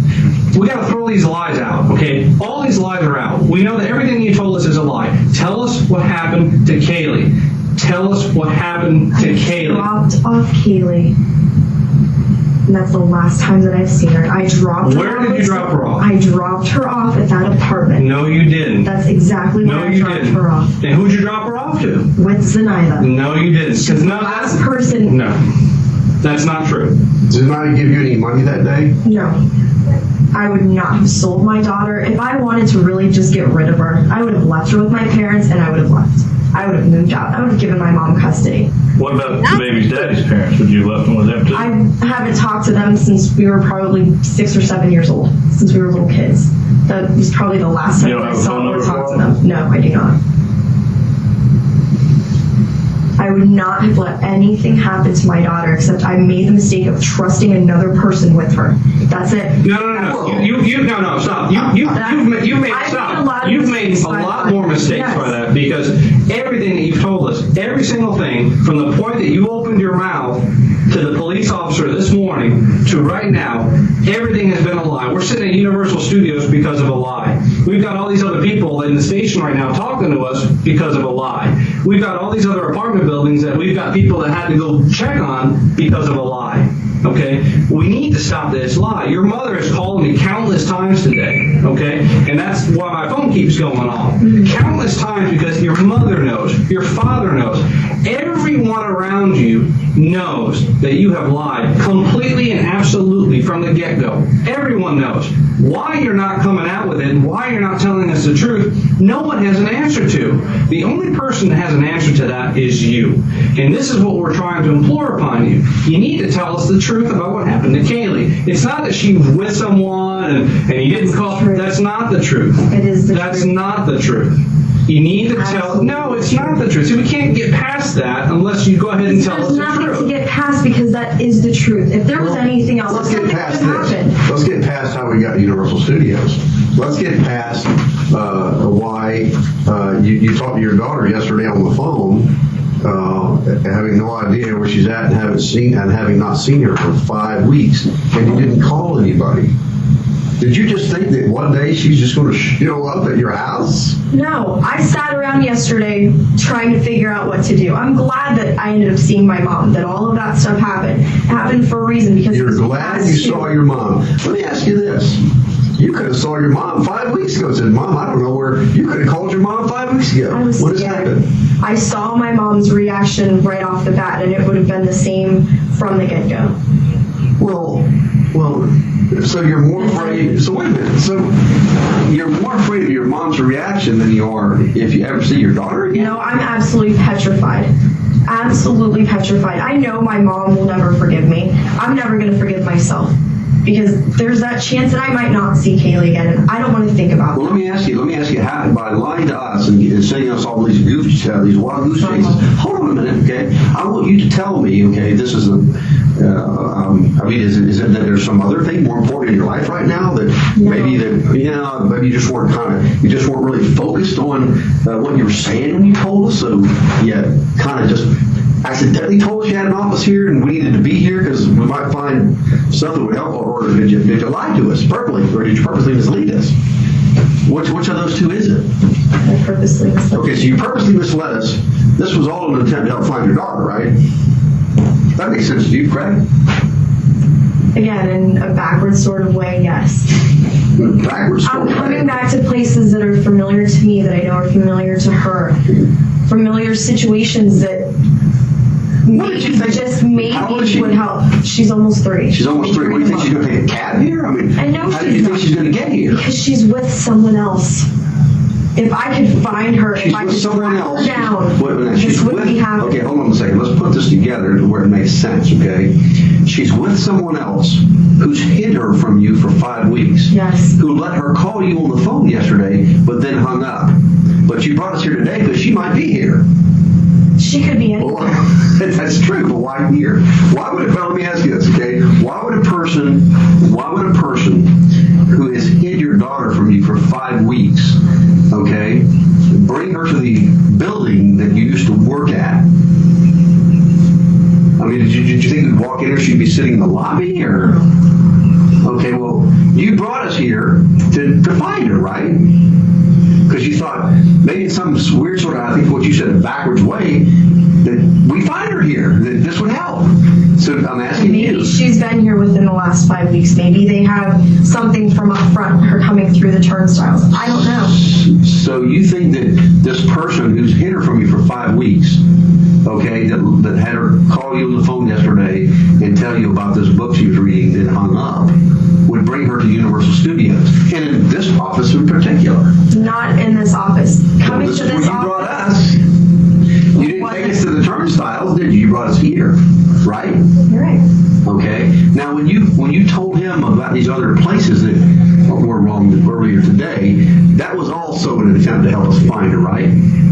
We got to throw these lies out, okay? All these lies are out. We know that everything you told us is a lie. Tell us what happened to Caylee. Tell us what happened to Caylee. I dropped off Caylee. And that's the last time that I've seen her. I dropped her off. Where did you drop her off? I dropped her off at that apartment. No, you didn't. That's exactly where I dropped her off. And who'd you drop her off to? With Zanny. No, you didn't. She's the last person. No, that's not true. Did Zanny give you any money that day? No. I would not have sold my daughter. If I wanted to really just get rid of her, I would have left her with my parents and I would have left. I would have moved out. I would have given my mom custody. What about the baby's daddy's parents? Would you have left them with them too? I haven't talked to them since we were probably 6 or 7 years old, since we were little kids. That was probably the last time I saw or talked to them. No, I do not. I would not have let anything happen to my daughter except I made the mistake of trusting another person with her. That's it. No. Stop. You've made a lot more mistakes by that because everything that you've told us, every single thing, from the point that you opened your mouth to the police officer this morning to right now, everything has been a lie. We're sitting at Universal Studios because of a lie. We've got all these other people in the station right now talking to us because of a lie. We've got all these other apartment buildings that we've got people that had to go check on because of a lie. Okay? We need to stop this lie. Your mother has called me countless times today. Okay? And that's why my phone keeps going off. Countless times because your mother knows. Your father knows. Everyone around you knows that you have lied completely and absolutely from the get-go. Everyone knows. Why you're not coming out with it, why you're not telling us the truth, no one has an answer to. The only person that has an answer to that is you. And this is what we're trying to implore upon you. You need to tell us the truth about what happened to Caylee. It's not that she was with someone and you didn't call. That's not the truth. It is the truth. That's not the truth. You need to tell. No, it's not the truth. See, we can't get past that unless you go ahead and tell us There's the nothing truth. to get past because that is the truth. If there was anything else, Let's get something past could have happened. this. Let's get past how we got to Universal Studios. Let's get past why you talked to your daughter yesterday on the phone, having no idea where she's at and having not seen her for 5 weeks, and you didn't call anybody. Did you just think that one day she's just going to show up at your house? No, I sat around yesterday trying to figure out what to do. I'm glad that I ended up seeing my mom, that all of that stuff happened. It happened for a reason because You're glad you saw your mom. Let me ask you this. You could have saw your mom 5 weeks ago and said, Mom, I don't know where. You could have called your mom 5 weeks ago. What has happened? I saw my mom's reaction right off the bat, and it would have been the same from the get-go. Well, so you're more afraid. So wait a minute. So you're more afraid of your mom's reaction than you are if you ever see your daughter again? No, I'm absolutely petrified. Absolutely petrified. I know my mom will never forgive me. I'm never going to forgive myself. Because there's that chance that I might not see Caylee again, and I don't want to think about Well, that. let me ask you, how, by lying to us and sending us all these these wild goose chases, hold on a minute, okay? I want you to tell me, okay, this is is it that there's some other thing more important in your life right now that maybe you just weren't really focused on what you were saying when you told us, so you kind of just accidentally told us you had an office here and we needed to be here because we might find something that would help, or did you lie to us purposely, or did you purposely mislead us? Which of those two is it? I purposely misled. Okay, so you purposely misled us. This was all an attempt to help find your daughter, right? That makes sense to you, correct? Again, in a backwards sort of way, yes. Backwards sort I'm of coming way. back to places that are familiar to me, that I know are familiar to her. Familiar situations that maybe would help. She's almost 3. She's almost 3. What do you think she's going to take a cab here? I mean, I know how do you think she's going to get here? Because she's with someone else. If I could find her, She's if I with could someone track else. her down, Wait a minute, this she's wouldn't be with. happening. Okay, hold on a second. Let's put this together to where it makes sense. Okay, she's with someone else who's hid her from you for 5 weeks. Yes. Who let her call you on the phone yesterday, but then hung up. But you brought us here today because she might be here. She could be anywhere. That's true, but why here? Why would let me ask you this, okay? Why would a person who has hid your daughter from you for 5 weeks, okay, bring her to the building that you used to work at? I mean, did you think you'd walk in here, she'd be sitting in the lobby, or? Okay, well, you brought us here to find her, right? Because you thought maybe in some weird sort of, I think what you said, a backwards way, that we find her here, that this would help. So I'm asking Maybe you. she's been here within the last 5 weeks. Maybe they have something from up front, her coming through the turnstiles. I don't know. So you think that this person who's hid her from you for 5 weeks, okay, that had her call you on the phone yesterday and tell you about this book she was reading and hung up, would bring her to Universal Studios, and in this office in particular? Not in this office. Coming to this you office. brought us. You didn't take us to the turnstiles, did you? You brought us here, right? You're right. Okay. Now, when you told him about these other places that were wrong earlier today, that was also an attempt to help us find her, right?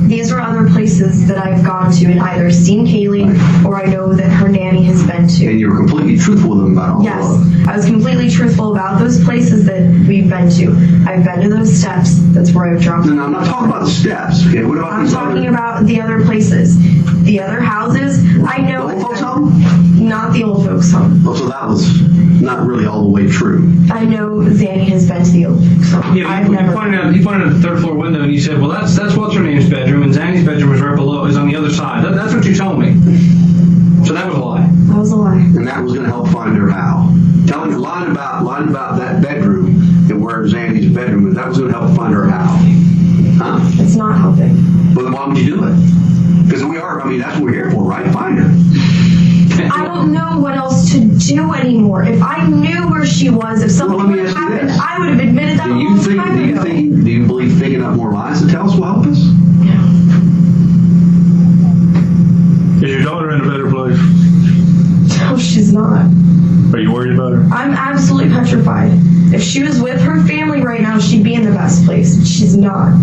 These are other places that I've gone to and either seen Caylee or I know that her nanny has been to. And you were completely truthful with them about all Yes, of them. I was completely truthful about those places that we've been to. I've been to those steps. That's where I've dropped. No, I'm not talking about the steps. Okay, what about I'm these talking other? about the other places, the other houses. I know. The old folks home? Not the old folks home. Oh, so that was not really all the way true. I know Zanny has been to the old folks home. Yeah, you pointed out the third floor window and you said, well, that's what's her name's bedroom, and Zanny's bedroom is right below, is on the other side. That's what you told me. So that was a lie. That was a lie. And that was going to help find her how? Lying about that bedroom and where Zanny's bedroom is, that was going to help find her how? Huh? It's not helping. Well, then why would you do it? Because that's what we're here for, right? Find her. I don't know what else to do anymore. If I knew where she was, if something would have happened, I would have admitted that a long time ago. Do you believe thinking up more lies to tell us will help us? Is your daughter in a better place? No, she's not. Are you worried about her? I'm absolutely petrified. If she was with her family right now, she'd be in the best place. She's not.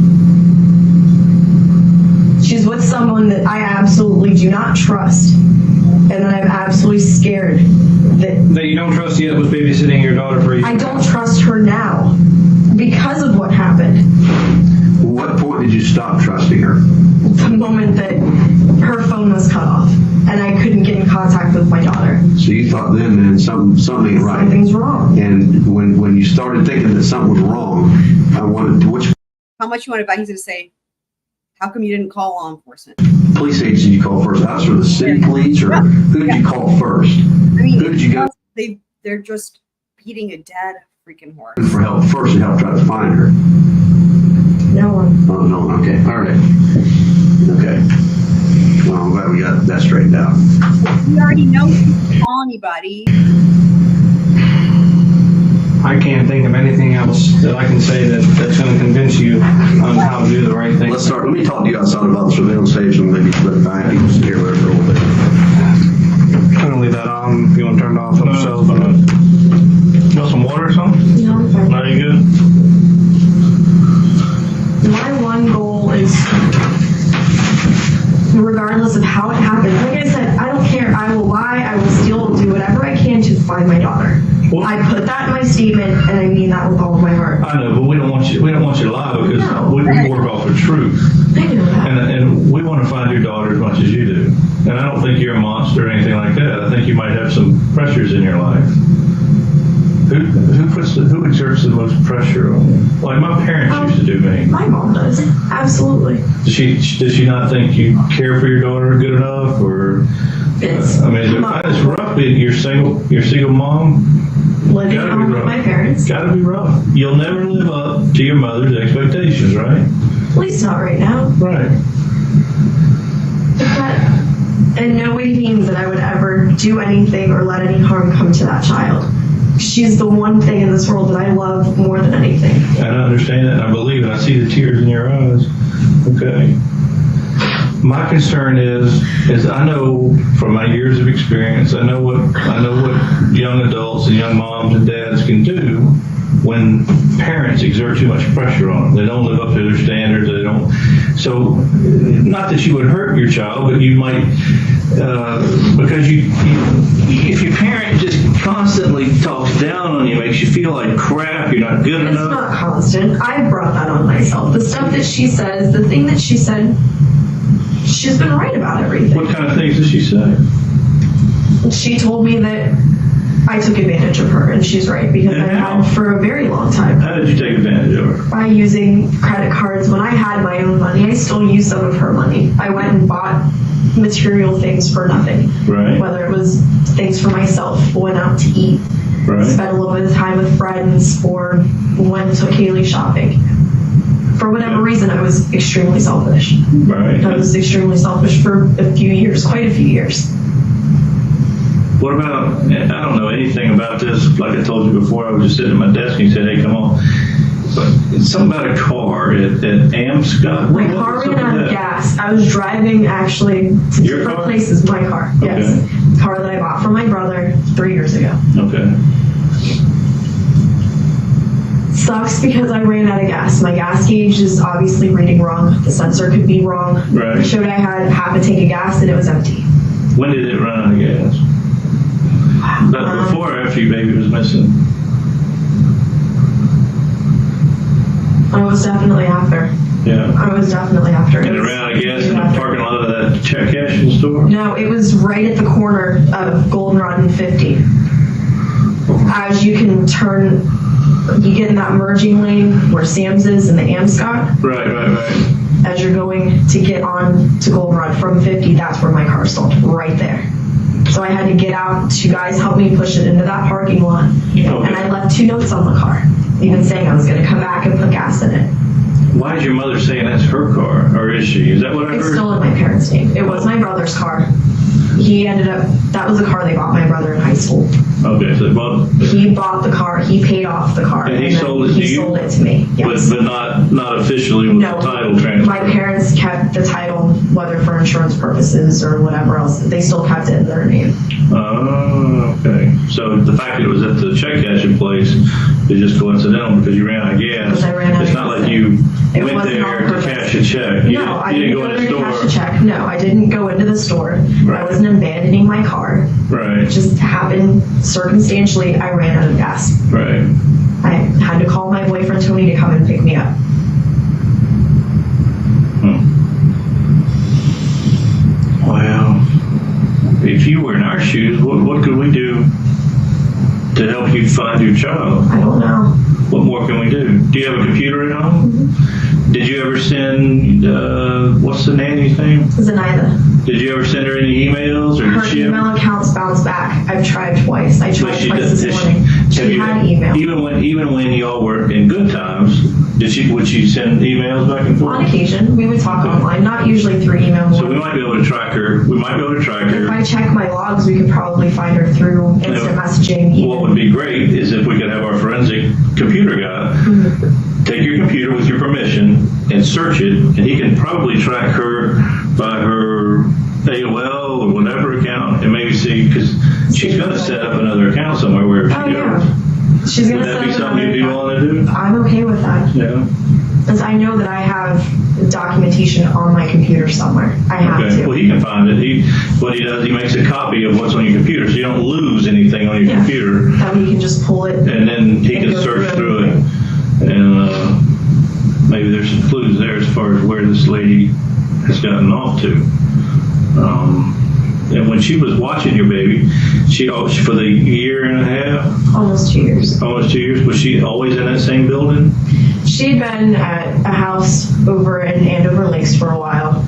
she's with someone that I absolutely do not trust, and that I'm absolutely scared That you don't trust yet was babysitting your daughter for you. I don't trust her now because of what happened. What point did you stop trusting her? The moment that her phone was cut off and I couldn't get in contact with my daughter. So you thought then something ain't right. Something's wrong. And when you started thinking that something was wrong, I wanted to, which How much you want to bet he's going to say, how come you didn't call law enforcement? police agency did you call first? Us or the city police, or who did you call first? I mean, who did you go they're just beating a dead freaking horse. for help first to help try to find her? No one. Oh, no one. Okay. All right. Okay. Well, I'm glad we got that straightened out. You already know if you can call anybody. I can't think of anything else that I can say that's going to convince you on how to do the right thing. Let's start. Let me talk to you outside about the surveillance tapes and maybe let the people sit here for a little bit. I'm going to leave that on if you want to turn it off themselves. You want some water or something? No, I'm fine. No, you good? My one goal is, regardless of how it happened, like I said, I don't care. I will lie, I will steal, do whatever I can to find my daughter. I put that in my statement, and I mean that with all of my heart. I know, but we don't want you to lie because we work off of truth. I know that. And we want to find your daughter as much as you do. And I don't think you're a monster or anything like that. I think you might have some pressures in your life. Who exerts the most pressure on you? Like my parents used to do me. My mom does. Absolutely. Does she not think you care for your daughter good enough, or? It's rough. You're single mom. Living at home with my parents. Gotta be rough. You'll never live up to your mother's expectations, right? At least not right now. Right. But that in no way means that I would ever do anything or let any harm come to that child. She's the one thing in this world that I love more than anything. And I understand that, and I believe it. I see the tears in your eyes. Okay. My concern is I know from my years of experience, I know what young adults and young moms and dads can do when parents exert too much pressure on them. They don't live up to their standards. They don't. So, not that you would hurt your child, but you might, because if your parent just constantly talks down on you, makes you feel like crap, you're not good enough. It's not constant. I brought that on myself. The stuff that she says, the thing that she said, she's been right about everything. What kind of things did she say? She told me that I took advantage of her, and she's right, because I had for a very long time. How did you take advantage of her? By using credit cards. When I had my own money, I still used some of her money. I went and bought material things for nothing. Right. Whether it was things for myself, went out to eat, right. Spent a little bit of time with friends, or went and took Caylee shopping. For whatever reason, I was extremely selfish. Right. I was extremely selfish for a few years, quite a few years. What about, I don't know anything about this. Like I told you before, I was just sitting at my desk and he said, hey, come on. But it's something about a car at Amscott. My car ran out of gas. I was driving actually to different places. My car, yes. Okay. Car that I bought for my brother 3 years ago. Okay. Sucks because I ran out of gas. My gas gauge is obviously reading wrong. The sensor could be wrong. Right. It showed I had half a tank of gas and it was empty. When did it run out of gas? But before or after your baby was missing? I was definitely after. Yeah. I was definitely after. And it ran out of gas in the parking lot of that check cashing store? No, it was right at the corner of Goldenrod and 50. As you can turn, you get in that merging lane where Sam's is and the Amscott. Right. As you're going to get on to Goldenrod from 50, that's where my car stalled, right there. So I had to get out. Two guys helped me push it into that parking lot. Okay. And I left 2 notes on the car, even saying I was going to come back and put gas in it. Why is your mother saying that's her car, or is she? Is that what I heard? It's still in my parents' name. It was my brother's car. He ended up, that was the car they bought my brother in high school. Okay, so they bought. He bought the car, he paid off the car. And he then sold it to he you? sold it to me, yes. But not officially with No. the title transfer. My parents kept the title, whether for insurance purposes or whatever else. They still kept it in their name. Oh, okay. So the fact that it was at the check cashing place is just coincidental because you ran out of gas. Because I ran out of It's not gas. like you It went wasn't there on to purpose. cash a check. No, I didn't go in there the to store. cash a check. No, I didn't go into the store. Right. I wasn't abandoning my car. Right. It just happened circumstantially. I ran out of gas. Right. I had to call my boyfriend Tony to come and pick me up. Well, if you were in our shoes, what could we do to help you find your child? I don't know. What more can we do? Do you have a computer at home? Mm-hmm. Did you ever send, what's the nanny's name? Zenaida. Did you ever send her any emails? Or Her did she email accounts bounced back. I've tried twice. I tried she twice did- this morning. She had email. Even when y'all were in good times, would she send emails back and forth? On occasion, we would talk online, not usually through email. So we might be able to track her. If I check my logs, we could probably find her through instant messaging. What would be great is if we could have our forensic computer guy take your computer with your permission and search it, and he can probably track her by her AOL or whatever account and maybe see, because she's going to set up another account somewhere where she goes. She's Would gonna that set be up something another you'd be willing to do? I'm okay with that. Yeah. Because I know that I have documentation on my computer somewhere. I have Okay. to. Well, he can find it. What he does, he makes a copy of what's on your computer, so you don't lose anything on your computer. That way you can just pull it. And then he and can go search through through it, and maybe there's some clues there as far as where this lady has gotten off to. And when she was watching your baby, she for the year and a half, Almost 2 years. almost 2 years, was she always in that same building? She'd been at a house over in Andover Lakes for a while.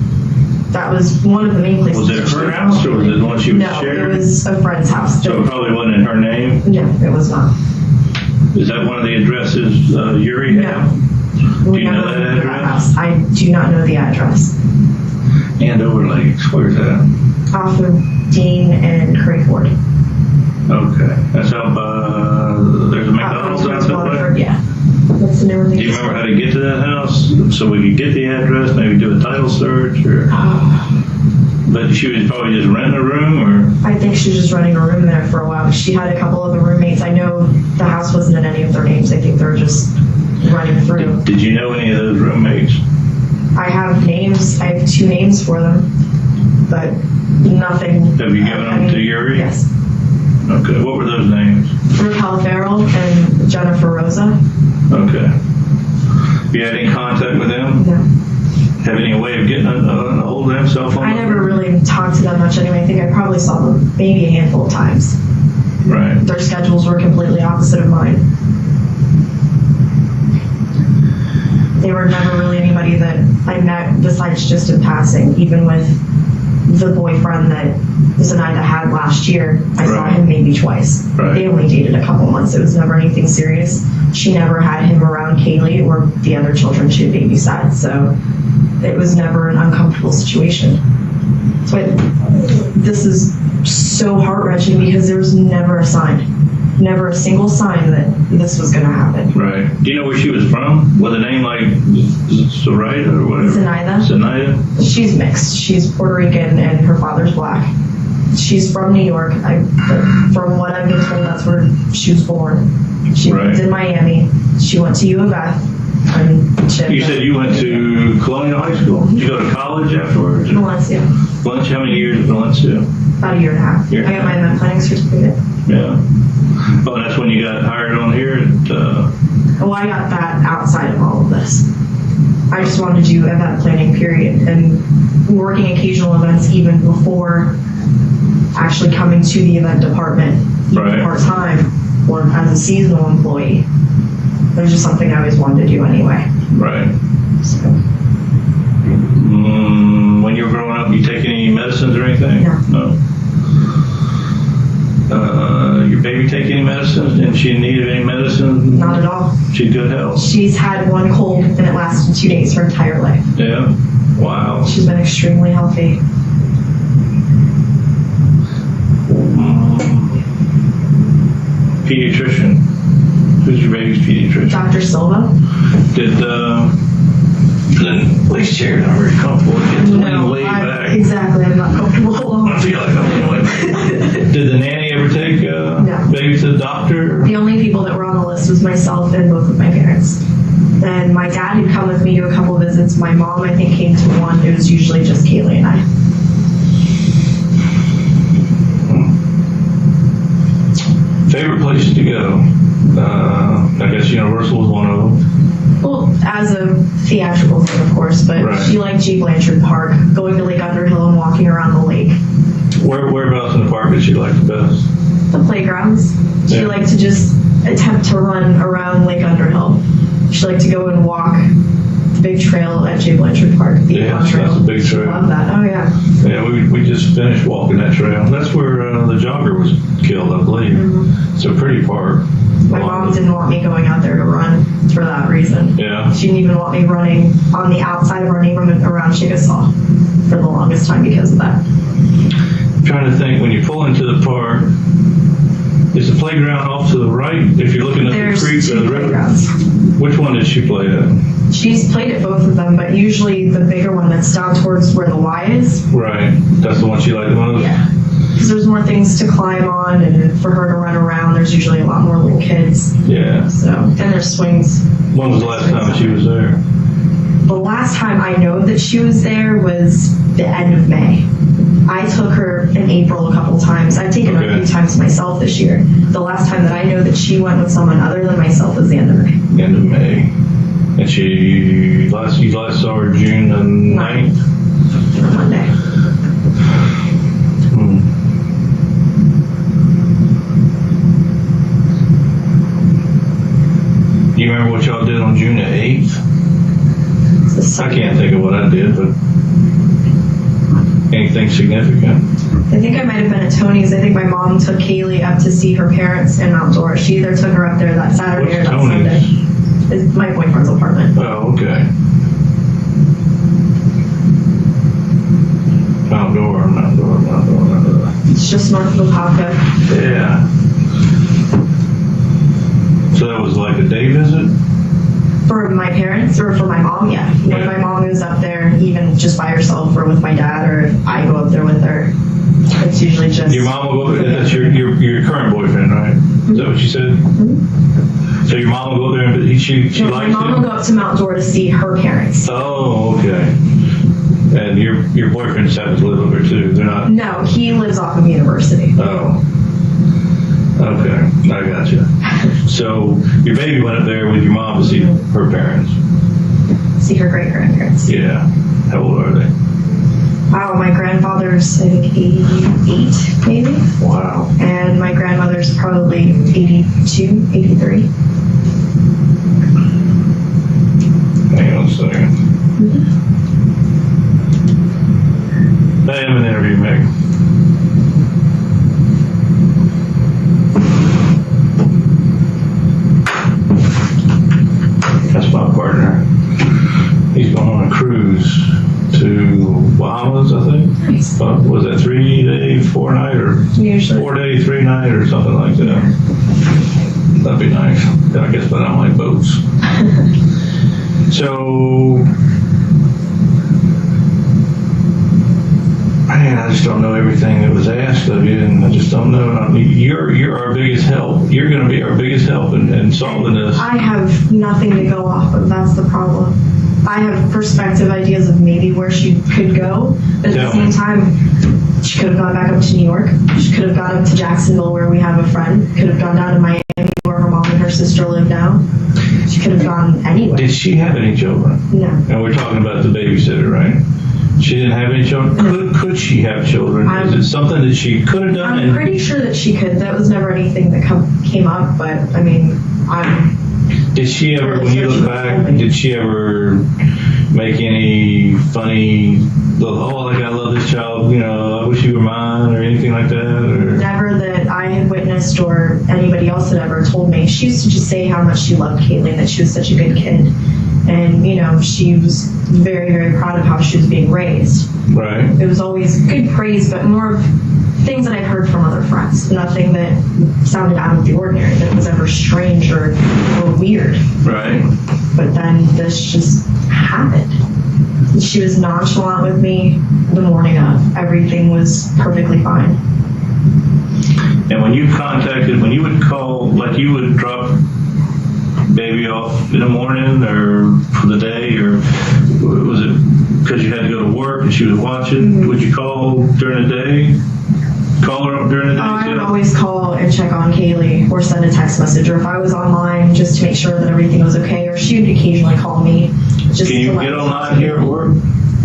That was one of the main places. Was it her house or was it the one she was No, sharing? it was a friend's house. So it probably wasn't in her name. No, it was not. Is that one of the addresses Yuri had? No. Do you know that That address? house. I do not know the address. Andover Lakes, where's that? Off of Dean and Crayford. Okay, that's out by, there's a McDonald's out that way? Yeah. That's the newer Do you remember how to get to that house? So we could get the address, maybe do a title search, or? But she was probably just renting a room, or? I think she was just running a room there for a while. She had a couple of the roommates. I know the house wasn't in any of their names. I think they were just running through. Did you know any of those roommates? I have names. I have 2 names for them, but nothing. Have you given them to Yuri? Yes. Okay, what were those names? Raquel Farrell and Jennifer Rosa. Okay. Have you had any contact with them? No. Have any way of getting a hold of them, cell phone? I never really talked to them much anyway. I think I probably saw them maybe a handful of times. Right. Their schedules were completely opposite of mine. They were never really anybody that I met besides just in passing, even with the boyfriend that Zenaida had last year. I saw him maybe twice. Right. They only dated a couple months. It was never anything serious. She never had him around Caylee or the other children she had babysat, so it was never an uncomfortable situation. So this is so heart-wrenching because there was never a sign. Never a single sign that this was going to happen. Right. Do you know where she was from? With a name like Zoraida or whatever? Zenaida. Zenaida? She's mixed. She's Puerto Rican and her father's black. She's from New York. From what I've been told, that's where she was born. She lived in Miami. She went to U of F. You said you went to Colonial High School. Did you go to college afterwards? Valencia. Valencia? How many years in Valencia? About a year and a half. I got my event planning certificate. Yeah. Oh, that's when you got hired on here? Well, I got that outside of all of this. I just wanted to do event planning, period. And working occasional events even before actually coming to the event department, even part-time or as a seasonal employee. It was just something I always wanted to do anyway. Right. So. When you were growing up, you take any medicines or anything? No. Your baby take any medicines? Didn't she need any medicine? Not at all. She's good health? She's had one cold and it lasted 2 days her entire life. Yeah. Wow. She's been extremely healthy. pediatrician? Who's your baby's pediatrician? Dr. Silva. Did the police chair not very comfortable? Get the lean way back. Exactly. I'm not comfortable. I feel like I'm leaning way back. Did the nanny ever take baby to the doctor? The only people that were on the list was myself and both of my parents. Then my dad had come with me to a couple of visits. My mom, I think, came to one. It was usually just Caylee and I. Favorite places to go? I guess Universal was one of them. Well, as a theatrical thing, of course, but Right. she liked G. Blanchard Park, going to Lake Underhill and walking around the lake. Whereabouts in the park did she like the best? The playgrounds. She Yeah. liked to just attempt to run around Lake Underhill. She liked to go and walk the big trail at J. Blanchard Park. The Yes, trail. that's a big trail. Love that. Oh, yeah. Yeah, we just finished walking that trail. That's where the jogger was killed, I believe. It's a pretty park. My mom didn't want me going out there to run for that reason. Yeah. She didn't even want me running on the outside of our neighborhood around Chickasaw for the longest time because of that. I'm trying to think, when you pull into the park, is the playground off to the right? If you're looking at There's the creek or two the river? playgrounds. Which one did she play at? She's played at both of them, but usually the bigger one that's down towards where the Y is. Right. That's the one she liked the most? Yeah. Because there's more things to climb on, and for her to run around, there's usually a lot more little kids. Yeah. So, and there's swings. When was the last time she was there? The last time I know that she was there was the end of May. I took her in April a couple times. I've taken her a few times myself this year. The last time that I know that she went with someone other than myself was the end of May. End of May. And you last saw her June the 9th? Monday. Do you remember what y'all did on June the 8th? I can't think of what I did, but anything significant? I think I might have been at Tony's. I think my mom took Caylee up to see her parents in Mount Dora. She either took her up there that Saturday or that Sunday. It's my boyfriend's apartment. Oh, okay. Mount Dora. It's just north of Apopka. Yeah. So that was like a day visit? For my parents or for my mom, yeah. When my mom goes up there, even just by herself or with my dad, or if I go up there with her, it's usually just... Your mom will go, that's your current boyfriend, right? Is that what you said? So your mom will go there and she No, likes my mom will go up to Mount Dora to see her parents. Oh, okay. And your boyfriend just happens to live over too. They're not... No, he lives off of University. Oh. Okay, I gotcha. So your baby went up there with your mom to see her parents? See her great-grandparents. Yeah. How old are they? Wow, my grandfather's, I think, 88, maybe. Wow. And my grandmother's probably 82, 83. Hang on a second. I have an interview, Meg. That's my partner. He's going on a cruise to Bahamas, I think. Nice. Was that 3 day, 4 night, or usually 4 day, 3 night, or something like that? That'd be nice. I guess, but I don't like boats. So, man, I just don't know everything that was asked of you, and I just don't know. I mean, you're our biggest help. You're going to be our biggest help in solving this. I have nothing to go off of. That's the problem. I have perspective ideas of maybe where she could go, but at the same time, she could have gone back up to New York. She could have gone up to Jacksonville, where we have a friend. Could have gone down to Miami, where her mom and her sister live now. She could have gone anywhere. Did she have any children? No. And we're talking about the babysitter, right? She didn't have any children. Could she have children? Is it something that she could have done? I'm pretty sure that she could. That was never anything that came up, but I mean, Did she ever, when you look back, did she ever make any funny, oh, like, I love this child, you know, I wish you were mine, or anything like that? Or? Never that I had witnessed or anybody else had ever told me. She used to just say how much she loved Caylee and that she was such a good kid. And, you know, she was very, very proud of how she was being raised. Right. It was always good praise, but more of things that I've heard from other friends. Nothing that sounded out of the ordinary, that was ever strange or weird. Right. But then this just happened. She was nonchalant with me the morning of. Everything was perfectly fine. And when you would call, like you would drop baby off in the morning or for the day, or was it because you had to go to work and she was watching? Would you call during the day? Call her up during the day? I would always call and check on Caylee or send a text message, or if I was online, just to make sure that everything was okay, or she would occasionally call me. Just Can you get online here at work?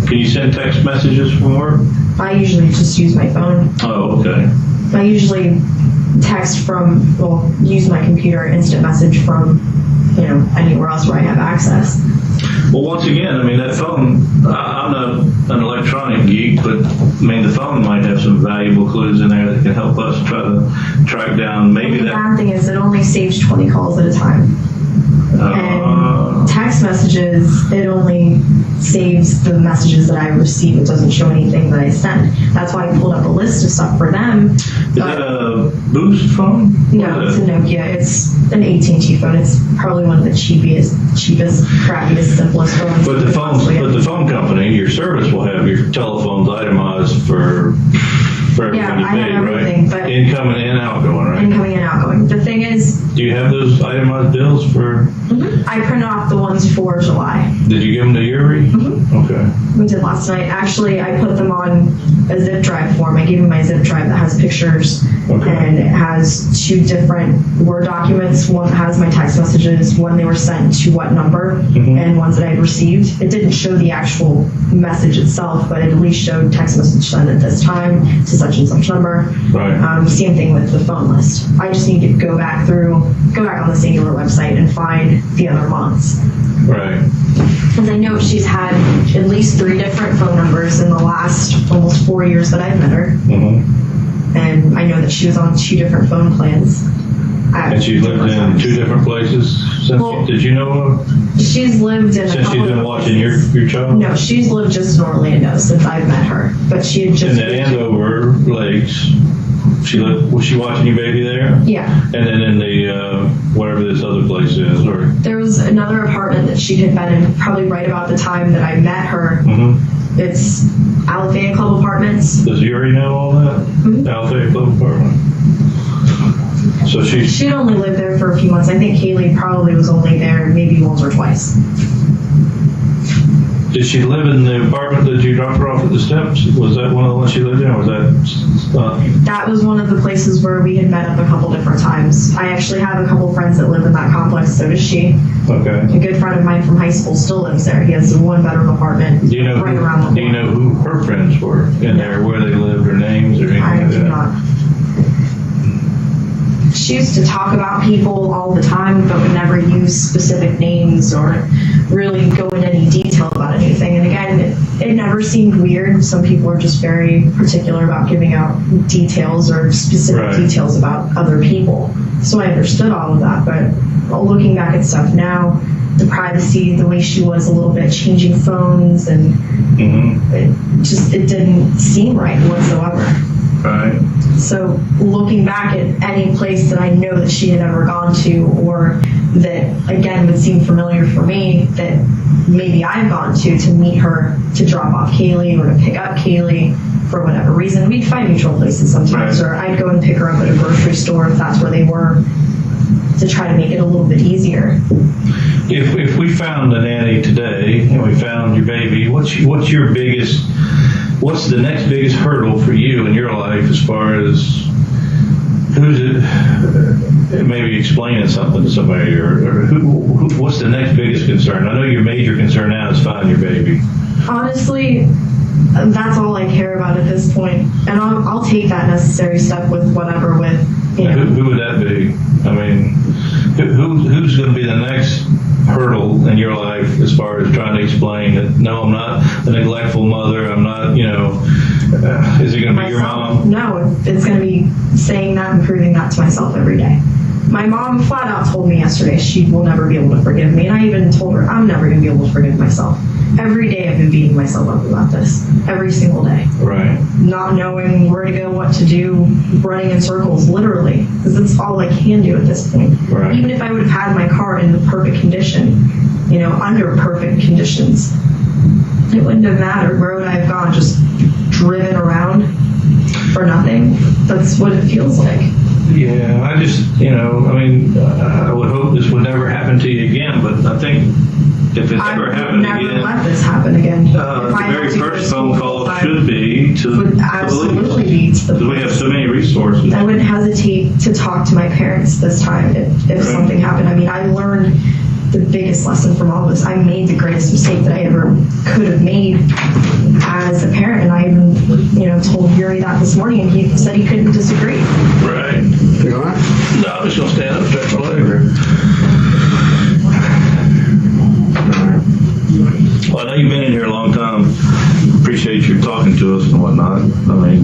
Can you send text messages from work? I usually just use my phone. Oh, okay. I usually use my computer instant message from, anywhere else where I have access. Well, once again, I mean, that phone, I'm not an electronic geek, but I mean, the phone might have some valuable clues in there that can help us try to track down maybe The that. bad thing is it only saves 20 calls at a time. And text messages, it only saves the messages that I receive. It doesn't show anything that I send. That's why I pulled up a list of stuff for them. Is that a Boost phone? No, it's a Nokia. It's an AT&T phone. It's probably one of the cheapest, crappiest, simplest phones. But the phone company, your service will have your telephones itemized for everything you pay, right? But incoming and outgoing, right? Incoming and outgoing. The thing is, do you have those itemized bills for? I printed off the ones for July. Did you give them to Yuri? Okay. We did last night. Actually, I put them on a zip drive form. I gave him my zip drive that has pictures, and it has 2 different Word documents. One has my text messages, when they were sent to what number, and ones that I had received. It didn't show the actual message itself, but it at least showed text message sent at this time to such and such number. Right. Same thing with the phone list. I just need to go back on the Singular website and find the other months. Right. Because I know she's had at least 3 different phone numbers in the last almost 4 years that I've met her. And I know that she was on 2 different phone plans. And she's lived in 2 different places since, did you know of? She's lived in since she's been watching your child? No, she's lived just in Orlando since I've met her. But she had just in the Andover Lakes. Was she watching your baby there? Yeah. And then in the whatever this other place is, or there was another apartment that she had been in probably right about the time that I met her. It's Althea Club Apartments. Does Yuri know all that? Althea Club Apartment. So she'd only lived there for a few months. I think Caylee probably was only there maybe once or twice. Did she live in the apartment that you dropped her off at the steps? Was that one of the ones she lived in, or was that? That was one of the places where we had met up a couple different times. I actually have a couple friends that live in that complex, so does she. Okay. A good friend of mine from high school still lives there. He has a 1-bedroom apartment right around the corner. Do you know who her friends were in there, where they lived, or names, or anything like that? I do not. She used to talk about people all the time, but would never use specific names or really go into any detail about anything. And again, it never seemed weird. Some people are just very particular about giving out details or specific details about other people. So I understood all of that, but looking back at stuff now, the privacy, the way she was a little bit changing phones, and it didn't seem right whatsoever. Right. So looking back at any place that I know that she had ever gone to, or that again would seem familiar for me, that maybe I've gone to meet her, to drop off Caylee or to pick up Caylee for whatever reason. We'd find mutual places sometimes, or I'd go and pick her up at a grocery store if that's where they were, to try to make it a little bit easier. If we found a nanny today and we found your baby, what's the next biggest hurdle for you in your life as far as maybe explaining something to somebody, or what's the next biggest concern? I know your major concern now is finding your baby. Honestly, that's all I care about at this point, and I'll take that necessary step with whatever. Who would that be? I mean, who's going to be the next hurdle in your life as far as trying to explain that, no, I'm not a neglectful mother, I'm not, is it going to be your mom? No, it's going to be saying that and proving that to myself every day. My mom flat out told me yesterday she will never be able to forgive me, and I even told her I'm never going to be able to forgive myself. Every day I've been beating myself up about this. Every single day. Right. Not knowing where to go, what to do, running in circles, literally. Because that's all I can do at this point. Right. Even if I would have had my car in the perfect condition, under perfect conditions, it wouldn't have mattered. Where would I have gone? Just driven around for nothing? That's what it feels like. Yeah, I just, I would hope this would never happen to you again, but I think if it's ever happened never again, let this happen again. the very first phone call should be to would absolutely be to the because we have so many resources. I wouldn't hesitate to talk to my parents this time if something happened. I mean, I learned the biggest lesson from all this. I made the greatest mistake that I ever could have made as a parent, and I even, told Yuri that this morning, and he said he couldn't disagree. Right. You all right? No, I'm just gonna stand up, stretch my leg. Well, I know you've been in here a long time. Appreciate you talking to us and whatnot.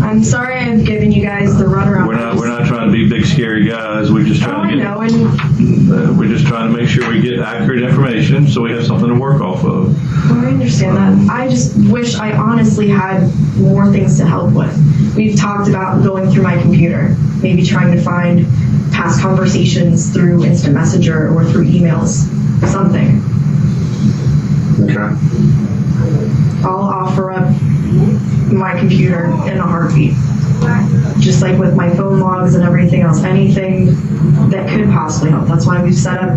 I'm sorry I've given you guys the runaround. We're not trying to be big scary guys. We're just trying we're just trying to make sure we get accurate information so we have something to work off of. Well, I understand that. I just wish I honestly had more things to help with. We've talked about going through my computer, maybe trying to find past conversations through instant messenger or through emails, something. Okay. I'll offer up my computer in a heartbeat. Just like with my phone logs and everything else, anything that could possibly help. That's why we've set up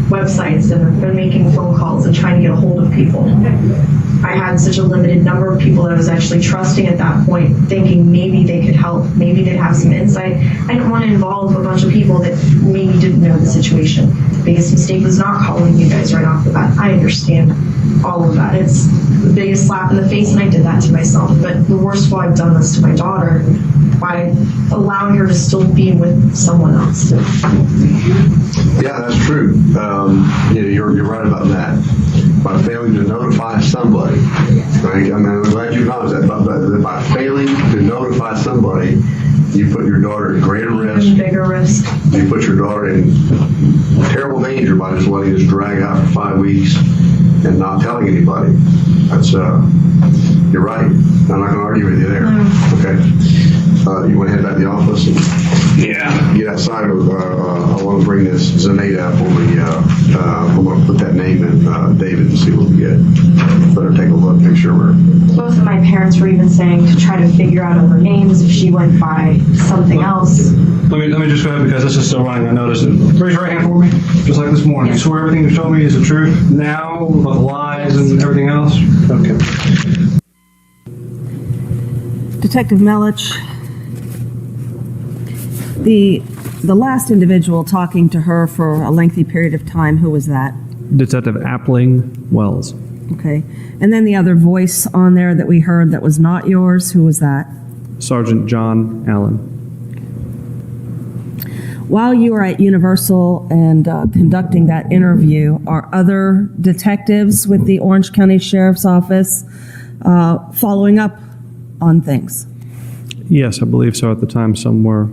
websites and have been making phone calls and trying to get a hold of people. I had such a limited number of people that I was actually trusting at that point, thinking maybe they could help, maybe they'd have some insight. I didn't want to involve a bunch of people that maybe didn't know the situation. The biggest mistake was not calling you guys right off the bat. I understand all of that. It's the biggest slap in the face, and I did that to myself. But the worst of all, I've done this to my daughter by allowing her to still be with someone else. Yeah, that's true. You're right about that. By failing to notify somebody, right? I mean, I'm glad you acknowledged that. But by failing to notify somebody, you put your daughter at greater risk. Bigger risk. You put your daughter in terrible danger by just letting this drag out for 5 weeks and not telling anybody. That's you're right. I'm not going to argue with you there. Okay. You want to head back to the office? Yeah. Get outside. I want to bring this Zanny up on the. I'm going to put that name in David and see what we get. Better take a look, make sure we're. Both of my parents were even saying to try to figure out other names if she went by something else. Let me just go ahead because this is still running. I noticed it. Raise your right hand for me, just like this morning. You swear everything you told me is the truth now, about the lies and everything else? Okay. Detective Melich, the last individual talking to her for a lengthy period of time, who was that? Detective Appling Wells. Okay. And then the other voice on there that we heard that was not yours, who was that? Sergeant John Allen. While you were at Universal and conducting that interview, are other detectives with the Orange County Sheriff's Office following up on things? Yes, I believe so at the time, some were.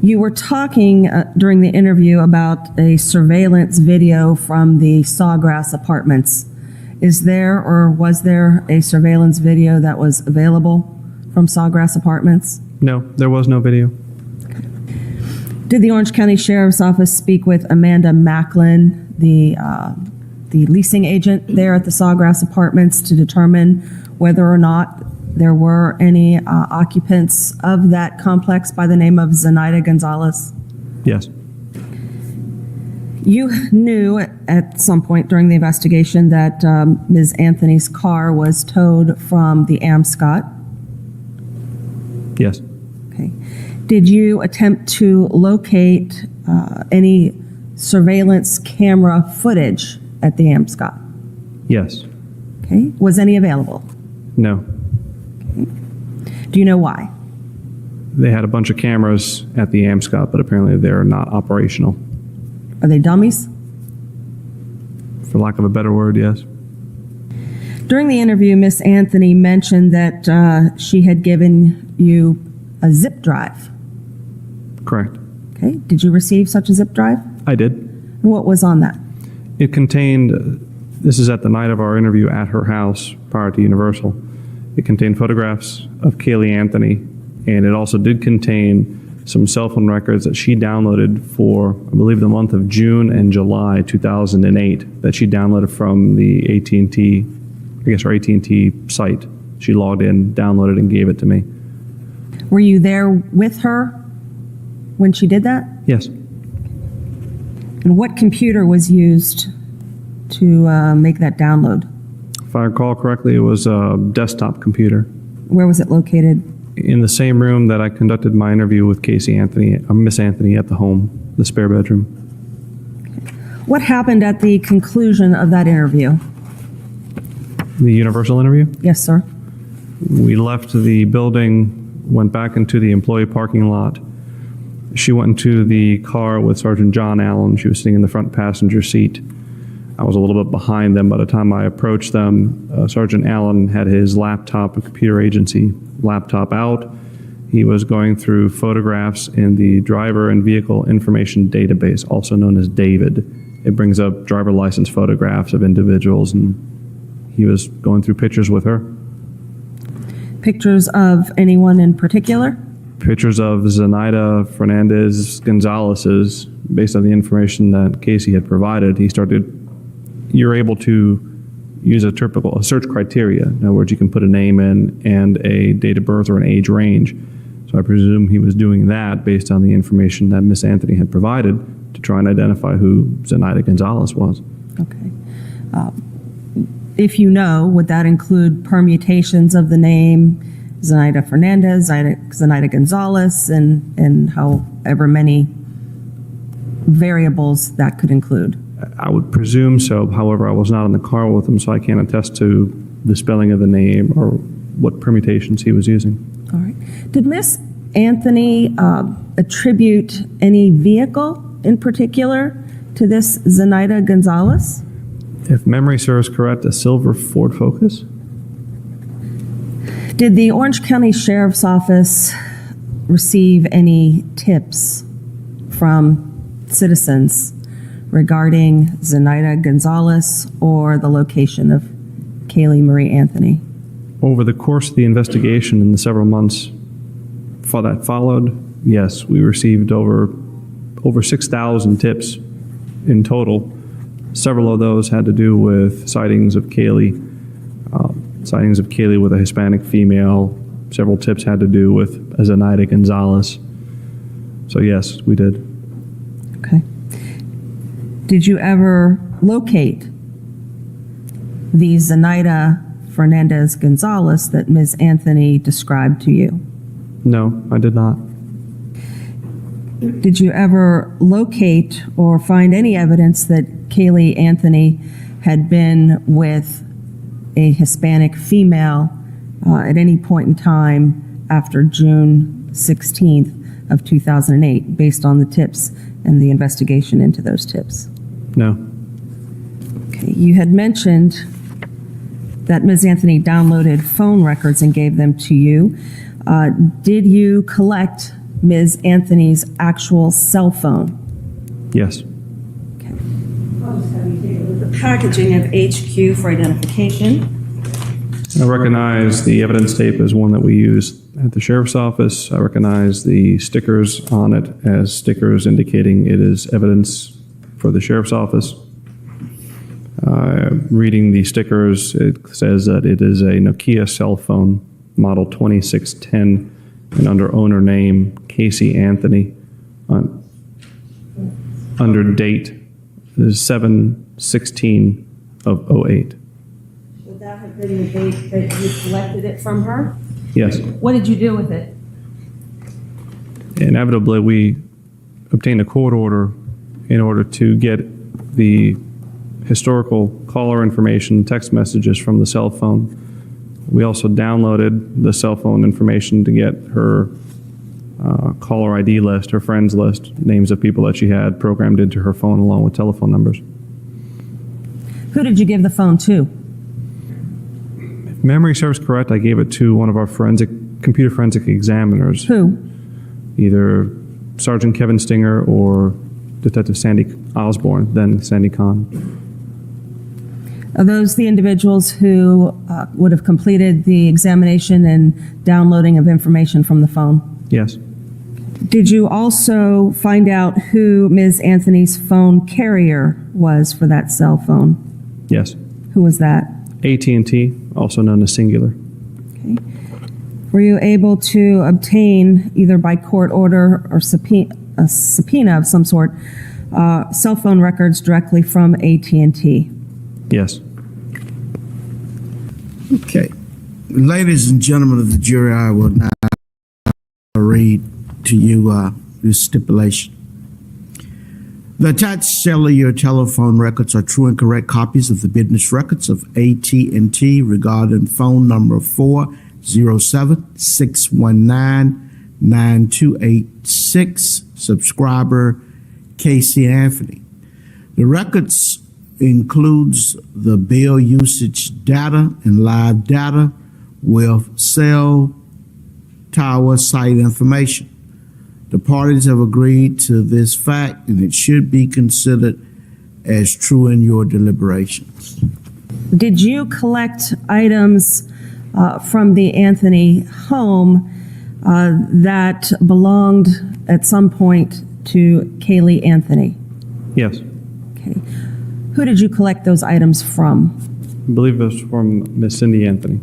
You were talking during the interview about a surveillance video from the SAWGRASS apartments. Is there or was there a surveillance video that was available from SAWGRASS apartments? No, there was no video. Did the Orange County Sheriff's Office speak with Amanda Macklin, the leasing agent there at the SAWGRASS apartments, to determine whether or not there were any occupants of that complex by the name of Zenaida Gonzalez? Yes. You knew at some point during the investigation that Ms. Anthony's car was towed from the Amscot. Yes. Okay. Did you attempt to locate any surveillance camera footage at the Amscot? Yes. Okay. Was any available? No. Do you know why? They had a bunch of cameras at the Amscot, but apparently they're not operational. Are they dummies? For lack of a better word, yes. During the interview, Miss Anthony mentioned that she had given you a zip drive. Correct. Okay. Did you receive such a zip drive? I did. And what was on that? It contained This is at the night of our interview at her house prior to Universal. It contained photographs of Caylee Anthony, and it also did contain some cell phone records that she downloaded for, I believe, the month of June and July 2008, that she downloaded from the AT&T, I guess our AT&T site. She logged in, downloaded, and gave it to me. Were you there with her when she did that? Yes. And what computer was used to make that download? If I recall correctly, it was a desktop computer. Where was it located? In the same room that I conducted my interview with Miss Anthony at the home, the spare bedroom. What happened at the conclusion of that interview? The Universal interview? Yes, sir. We left the building, went back into the employee parking lot. She went into the car with Sergeant John Allen. She was sitting in the front passenger seat. I was a little bit behind them. By the time I approached them, Sergeant Allen had his laptop, a computer agency laptop out. He was going through photographs in the driver and vehicle information database, also known as DAVID. It brings up driver license photographs of individuals, and he was going through pictures with her. Pictures of anyone in particular? Pictures of Zenaida Fernandez Gonzalez's, based on the information that Casey had provided. You're able to use a search criteria. In other words, you can put a name in and a date of birth or an age range. So I presume he was doing that based on the information that Miss Anthony had provided to try and identify who Zenaida Gonzalez was. Okay. If you know, would that include permutations of the name Zenaida Fernandez, Zenaida Gonzalez, and however many variables that could include? I would presume so. However, I was not in the car with him, so I can't attest to the spelling of the name or what permutations he was using. All right. Did Miss Anthony attribute any vehicle in particular to this Zenaida Gonzalez? If memory serves correct, a silver Ford Focus. Did the Orange County Sheriff's Office receive any tips from citizens regarding Zenaida Gonzalez or the location of Caylee Marie Anthony? Over the course of the investigation in the several months that followed, yes, we received over 6,000 tips in total. Several of those had to do with sightings of Caylee with a Hispanic female. Several tips had to do with Zenaida Gonzalez. So yes, we did. Okay. Did you ever locate the Zenaida Fernandez Gonzalez that Ms. Anthony described to you? No, I did not. Did you ever locate or find any evidence that Caylee Anthony had been with a Hispanic female at any point in time after June 16th of 2008, based on the tips and the investigation into those tips? No. Okay. You had mentioned that Ms. Anthony downloaded phone records and gave them to you. Did you collect Ms. Anthony's actual cell phone? Yes. The packaging of HQ for identification. I recognize the evidence tape as one that we use at the sheriff's office. I recognize the stickers on it as stickers indicating it is evidence for the sheriff's office. Reading the stickers, it says that it is a Nokia cell phone, model 2610, and under owner name, Casey Anthony. Under date is 7/16 of 08. Would that have been the date that you collected it from her? Yes. What did you do with it? Inevitably, we obtained a court order in order to get the historical caller information, text messages from the cell phone. We also downloaded the cell phone information to get her caller ID list, her friends list, names of people that she had programmed into her phone along with telephone numbers. Who did you give the phone to? If memory serves correct, I gave it to one of our computer forensic examiners. Who? Either Sergeant Kevin Stinger or Detective Sandy Osborne, then Sandy Kahn. Are those the individuals who would have completed the examination and downloading of information from the phone? Yes. Did you also find out who Ms. Anthony's phone carrier was for that cell phone? Yes. Who was that? AT&T, also known as Singular. Were you able to obtain, either by court order or a subpoena of some sort, cell phone records directly from AT&T? Yes. Okay. Ladies and gentlemen of the jury, I will now read to you this stipulation. The attached cellular telephone records are true and correct copies of the business records of AT&T regarding phone number 407-619-9286, subscriber Casey Anthony. The records includes the bill usage data and live data with cell tower site information. The parties have agreed to this fact, and it should be considered as true in your deliberations. Did you collect items from the Anthony home that belonged at some point to Caylee Anthony? Yes. Okay. Who did you collect those items from? I believe it was from Miss Cindy Anthony.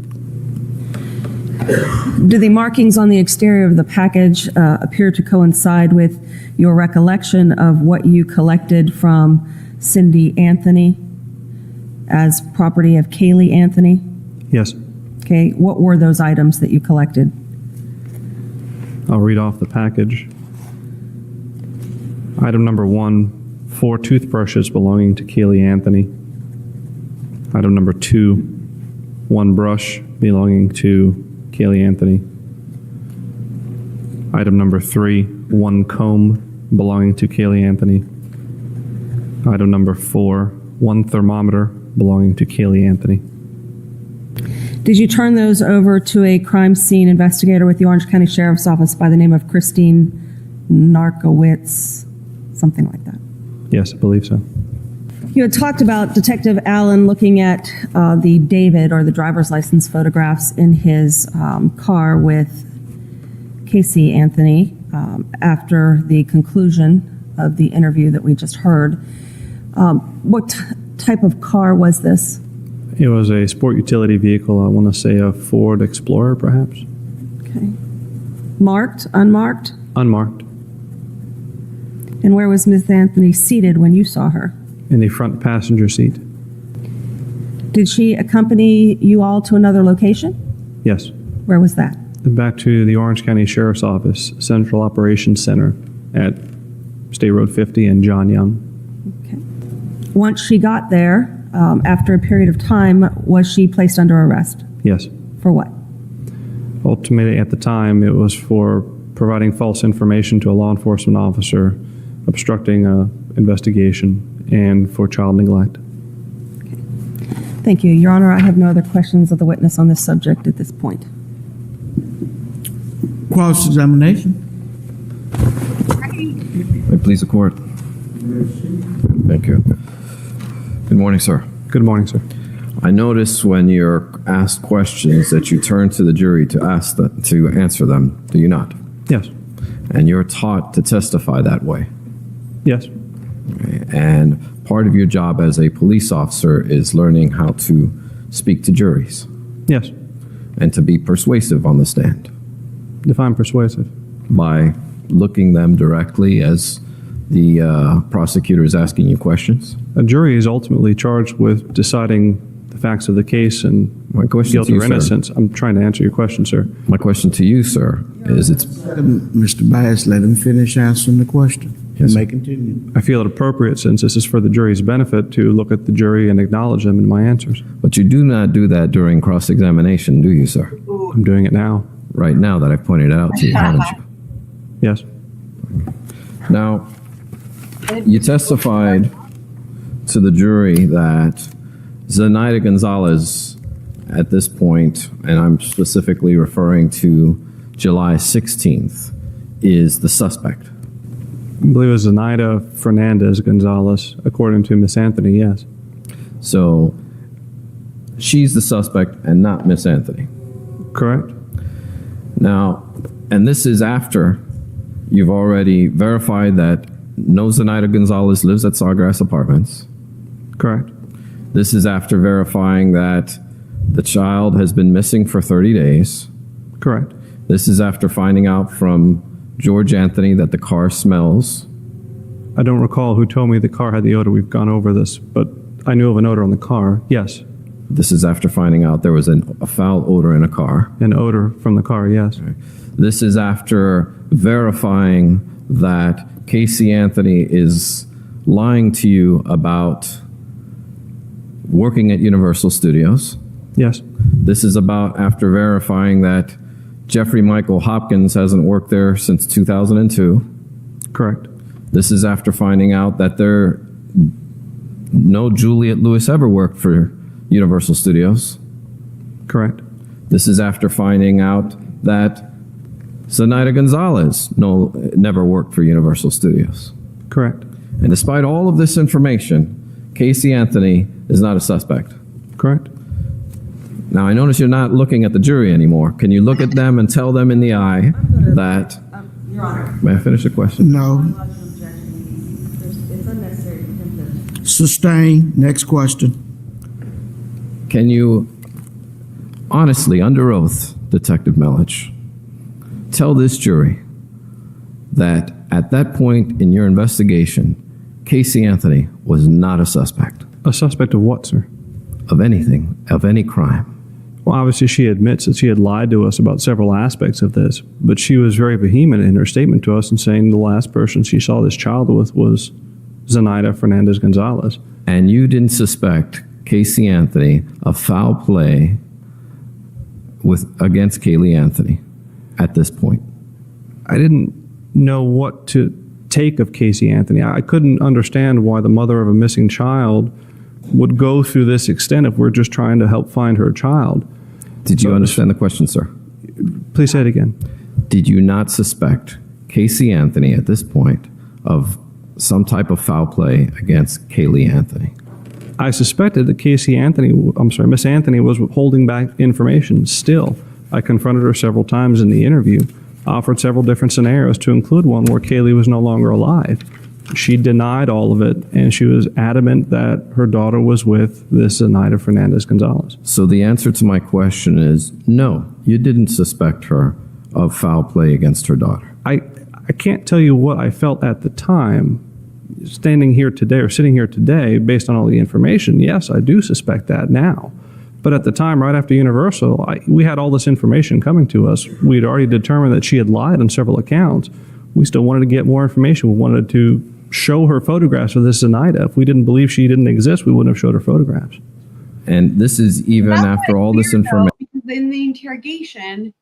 Do the markings on the exterior of the package appear to coincide with your recollection of what you collected from Cindy Anthony as property of Caylee Anthony? Yes. Okay, what were those items that you collected? I'll read off the package. Item number 1, 4 toothbrushes belonging to Caylee Anthony. Item number 2, 1 brush belonging to Caylee Anthony. Item number 3, 1 comb belonging to Caylee Anthony. Item number 4, 1 thermometer belonging to Caylee Anthony. Did you turn those over to a crime scene investigator with the Orange County Sheriff's Office by the name of Christine Narkowitz? Something like that. Yes, I believe so. You had talked about Detective Allen looking at the David, or the driver's license photographs, in his car with Casey Anthony after the conclusion of the interview that we just heard. What type of car was this? It was a sport utility vehicle. I want to say a Ford Explorer, perhaps. Okay. Marked, unmarked? Unmarked. And where was Ms. Anthony seated when you saw her? In the front passenger seat. Did she accompany you all to another location? Yes. Where was that? Back to the Orange County Sheriff's Office, Central Operations Center at State Road 50 and John Young. Okay. Once she got there, after a period of time, was she placed under arrest? Yes. For what? Ultimately, at the time, it was for providing false information to a law enforcement officer, obstructing an investigation, and for child neglect. Thank you. Your Honor, I have no other questions of the witness on this subject at this point. Cross-examination. May it please the court. Thank you. Good morning, sir. Good morning, sir. I notice when you're asked questions that you turn to the jury to answer them. Do you not? Yes. And you're taught to testify that way. Yes. Okay. And part of your job as a police officer is learning how to speak to juries. Yes. And to be persuasive on the stand. Define persuasive. By looking them directly as the prosecutor is asking you questions. A jury is ultimately charged with deciding the facts of the case and guilt or innocence. I'm trying to answer your question, sir. My question to you, sir, is Mr. Bass, let him finish answering the question. Yes. You may continue. I feel it appropriate, since this is for the jury's benefit, to look at the jury and acknowledge them in my answers. But you do not do that during cross-examination, do you, sir? I'm doing it now. Right now that I've pointed it out to you, haven't you? Yes. Now, you testified to the jury that Zenaida Gonzalez, at this point, and I'm specifically referring to July 16th, is the suspect. I believe it was Zenaida Fernandez Gonzalez, according to Miss Anthony, yes. So, she's the suspect and not Miss Anthony. Correct. Now, and this is after you've already verified that no Zenaida Gonzalez lives at Sawgrass Apartments. Correct. This is after verifying that the child has been missing for 30 days. Correct. This is after finding out from George Anthony that the car smells. I don't recall who told me the car had the odor. We've gone over this, but I knew of an odor on the car. Yes. This is after finding out there was a foul odor in a car. An odor from the car, yes. This is after verifying that Casey Anthony is lying to you about working at Universal Studios. Yes. This is about after verifying that Jeffrey Michael Hopkins hasn't worked there since 2002. Correct. This is after finding out that no Juliette Lewis ever worked for Universal Studios. Correct. This is after finding out that Zenaida Gonzalez never worked for Universal Studios. Correct. And despite all of this information, Casey Anthony is not a suspect. Correct. Now, I notice you're not looking at the jury anymore. Can you look at them and tell them in the eye that... Your Honor. May I finish the question? No. It's unnecessary for him to. Sustain. Next question. Can you honestly, under oath, Detective Melich, tell this jury that at that point in your investigation, Casey Anthony was not a suspect? A suspect of what, sir? Of anything, of any crime. Well, obviously she admits that she had lied to us about several aspects of this, but she was very vehement in her statement to us in saying the last person she saw this child with was Zenaida Fernandez Gonzalez. And you didn't suspect Casey Anthony of foul play against Caylee Anthony at this point? I didn't know what to take of Casey Anthony. I couldn't understand why the mother of a missing child would go through this extent if we're just trying to help find her child. Did you understand the question, sir? Please say it again. Did you not suspect Casey Anthony at this point of some type of foul play against Caylee Anthony? I suspected that Miss Anthony was holding back information still. I confronted her several times in the interview, offered several different scenarios to include one where Caylee was no longer alive. She denied all of it, and she was adamant that her daughter was with this Zenaida Fernandez Gonzalez. So the answer to my question is no, you didn't suspect her of foul play against her daughter. I can't tell you what I felt at the time. Standing here today or sitting here today, based on all the information, yes, I do suspect that now. But at the time, right after Universal, we had all this information coming to us. We'd already determined that she had lied on several accounts. We still wanted to get more information. We wanted to show her photographs of this Zenaida. If we didn't believe she didn't exist, we wouldn't have showed her photographs. And this is even after all this information. Because in the interrogation,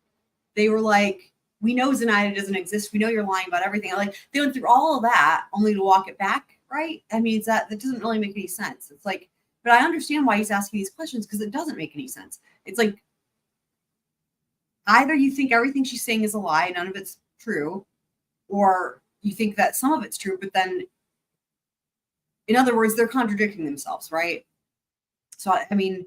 they were like, we know Zenaida doesn't exist. We know you're lying about everything. Like, they went through all of that only to walk it back, right? I mean, that doesn't really make any sense. It's like, but I understand why he's asking these questions because it doesn't make any sense. It's like, either you think everything she's saying is a lie, none of it's true, or you think that some of it's true, but then, in other words, they're contradicting themselves, right? So, I mean,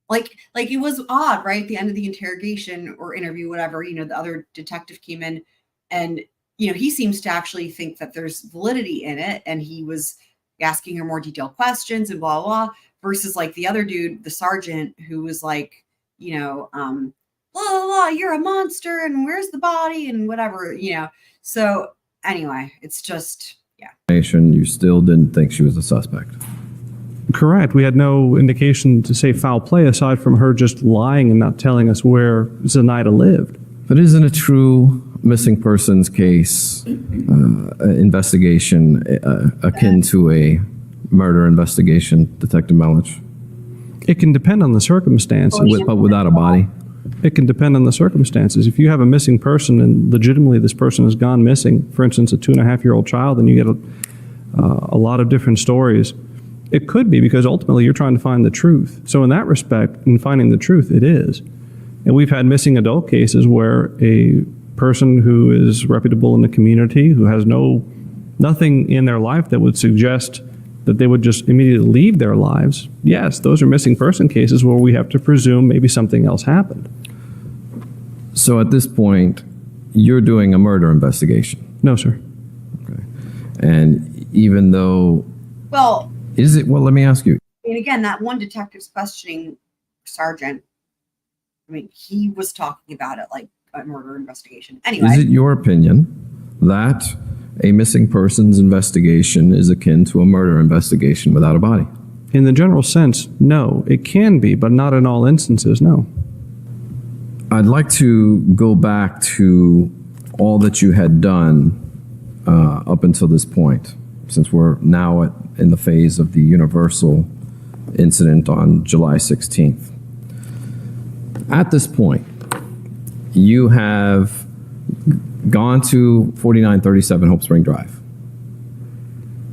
like it was odd, right? At the end of the interrogation or interview, whatever, the other detective came in and, he seems to actually think that there's validity in it. And he was asking her more detailed questions and blah, blah, versus like the other dude, the sergeant, who was like, blah, blah, blah, you're a monster and where's the body and whatever, So anyway, it's just, yeah. You still didn't think she was a suspect? Correct. We had no indication to say foul play aside from her just lying and not telling us where Zenaida lived. But isn't a true missing persons case investigation akin to a murder investigation, Detective Melich? It can depend on the circumstances. But without a body? It can depend on the circumstances. If you have a missing person and legitimately this person has gone missing, for instance, a 2.5-year-old child, and you get a lot of different stories, it could be because ultimately you're trying to find the truth. So in that respect, in finding the truth, it is. And we've had missing adult cases where a person who is reputable in the community, who has nothing in their life that would suggest that they would just immediately leave their lives, yes, those are missing person cases where we have to presume maybe something else happened. So at this point, you're doing a murder investigation? No, sir. Okay. And even though, Well, well, let me ask you. and again, that one detective's questioning Sergeant. I mean, he was talking about it like a murder investigation. Anyway. Is it your opinion that a missing persons investigation is akin to a murder investigation without a body? In the general sense, no. It can be, but not in all instances, no. I'd like to go back to all that you had done up until this point, since we're now in the phase of the Universal incident on July 16th. At this point, you have gone to 4937 Hope Spring Drive.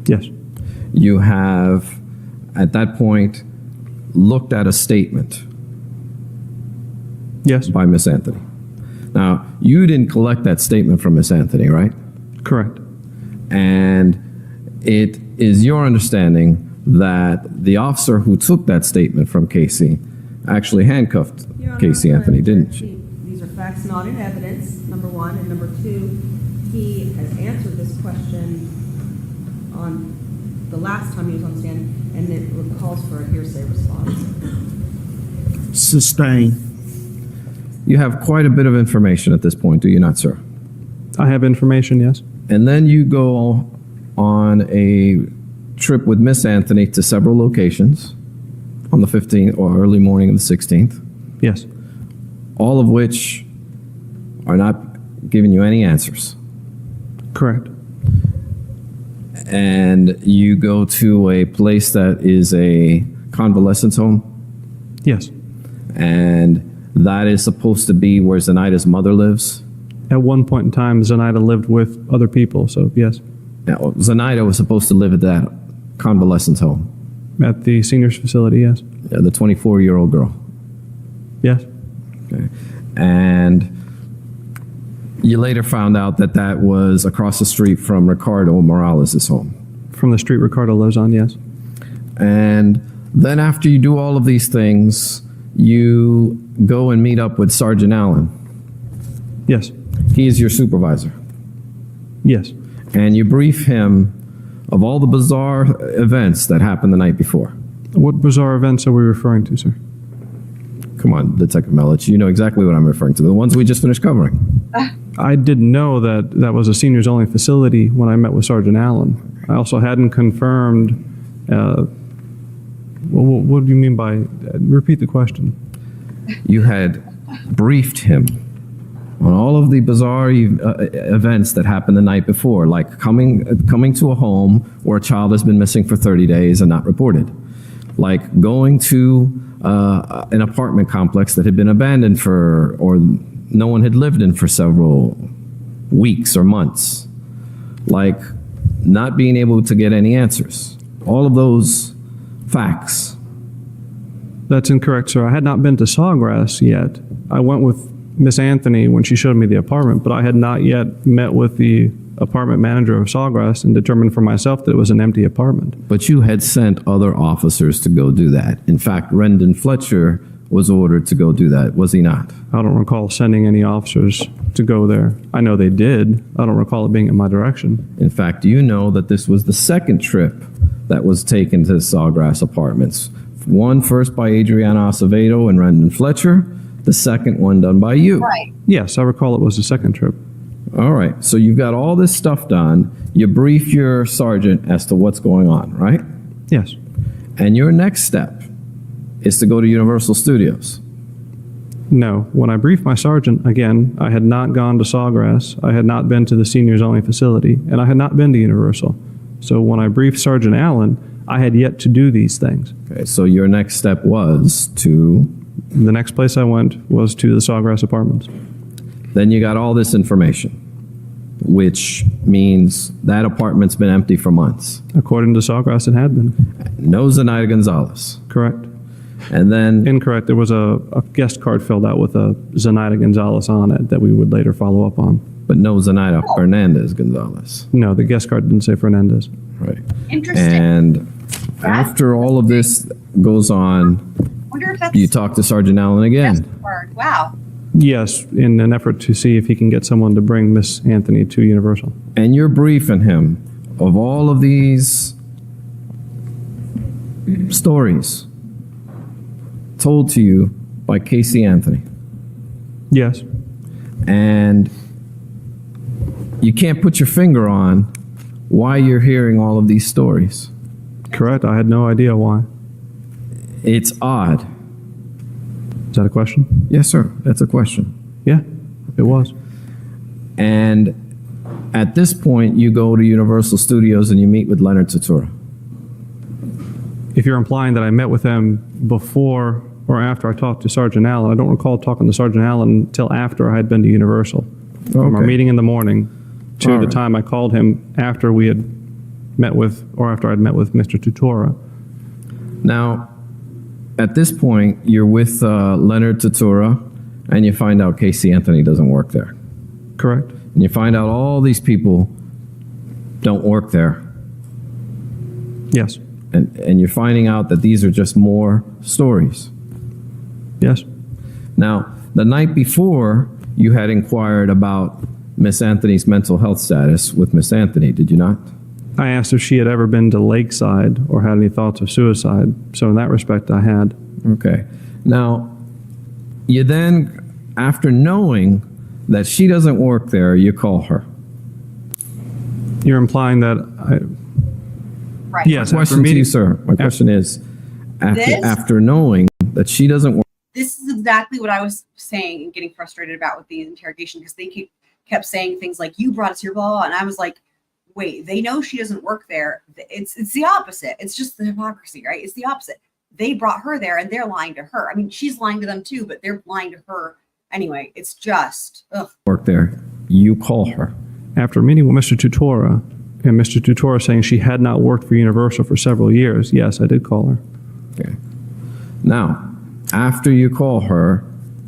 Yes. You have, at that point, looked at a statement. Yes. By Miss Anthony. Now, you didn't collect that statement from Miss Anthony, right? Correct. And it is your understanding that the officer who took that statement from Casey actually handcuffed Casey Anthony, didn't she? These are facts not in evidence, number one. And number two, he has answered this question on the last time he was on stand, and it calls for a hearsay response. Sustain. You have quite a bit of information at this point, do you not, sir? I have information, yes. And then you go on a trip with Miss Anthony to several locations on the 15th or early morning of the 16th. Yes. All of which are not giving you any answers. Correct. And you go to a place that is a convalescence home? Yes. And that is supposed to be where Zenaida's mother lives? At one point in time, Zenaida lived with other people, so yes. Now, Zenaida was supposed to live at that convalescence home? At the seniors facility, yes. Yeah, the 24-year-old girl? Yes. Okay. And you later found out that that was across the street from Ricardo Morales' home? From the street Ricardo lives on, yes. And then after you do all of these things, you go and meet up with Sergeant Allen? Yes. He is your supervisor? Yes. And you brief him of all the bizarre events that happened the night before? What bizarre events are we referring to, sir? Come on, Detective Melich, you know exactly what I'm referring to, the ones we just finished covering. I didn't know that that was a seniors-only facility when I met with Sergeant Allen. I also hadn't confirmed, what do you mean by, repeat the question. You had briefed him on all of the bizarre events that happened the night before, like coming to a home where a child has been missing for 30 days and not reported, like going to an apartment complex that had been abandoned or no one had lived in for several weeks or months, like not being able to get any answers. All of those facts. That's incorrect, sir. I had not been to SAWGRASS yet. I went with Miss Anthony when she showed me the apartment, but I had not yet met with the apartment manager of SAWGRASS and determined for myself that it was an empty apartment. But you had sent other officers to go do that. In fact, Fletcher was ordered to go do that, was he not? I don't recall sending any officers to go there. I know they did. I don't recall it being in my direction. In fact, do you know that this was the second trip that was taken to SAWGRASS apartments? One first by Adrianna Acevedo and Fletcher, the second one done by you. Right. Yes, I recall it was the second trip. All right, so you've got all this stuff done. You brief your sergeant as to what's going on, right? Yes. And your next step is to go to Universal Studios. No. When I briefed my sergeant, again, I had not gone to SAWGRASS, I had not been to the seniors-only facility, and I had not been to Universal. So when I briefed Sergeant Allen, I had yet to do these things. Okay, so your next step was to? The next place I went was to the SAWGRASS apartments. Then you got all this information, which means that apartment's been empty for months. According to SAWGRASS, it had been. No Zenaida Gonzalez. Correct. And then? Incorrect. There was a guest card filled out with a Zenaida Gonzalez on it that we would later follow up on. but no Zenaida Fernandez Gonzalez. No, the guest card didn't say Fernandez. Right. Interesting. And after all of this goes on, Wonder if that's you talk to Sergeant Allen again. word. Wow. Yes, in an effort to see if he can get someone to bring Miss Anthony to Universal. And you're briefing him of all of these stories told to you by Casey Anthony. Yes. And you can't put your finger on why you're hearing all of these stories. Correct. I had no idea why. It's odd. Is that a question? Yes, sir. That's a question. Yeah, it was. And at this point, you go to Universal Studios and you meet with Leonard Turtora. If you're implying that I met with him before or after I talked to Sergeant Allen, I don't recall talking to Sergeant Allen until after I had been to Universal. From our meeting in the morning to the time I called him after we had met with, or after I'd met with Mr. Turtora. Now, at this point, you're with Leonard Turtora, and you find out Casey Anthony doesn't work there. Correct. And you find out all these people don't work there. Yes. And you're finding out that these are just more stories. Yes. Now, the night before, you had inquired about Miss Anthony's mental health status with Miss Anthony, did you not? I asked if she had ever been to Lakeside or had any thoughts of suicide. So in that respect, I had. Okay. Now, you then, after knowing that she doesn't work there, you call her. You're implying that I... Right. Yes. My question to you, sir. My question is, after knowing that she doesn't work... This is exactly what I was saying and getting frustrated about with the interrogation, because they kept saying things like, you brought us here, blah, blah, blah. And I was like, wait, they know she doesn't work there. It's the opposite. It's just the hypocrisy, right? It's the opposite. They brought her there and they're lying to her. I mean, she's lying to them too, but they're lying to her. Anyway, it's just, ugh. Work there. You call her. After meeting with Mr. Turtora, and Mr. Turtora saying she had not worked for Universal for several years, yes, I did call her. Okay. Now, after you call her,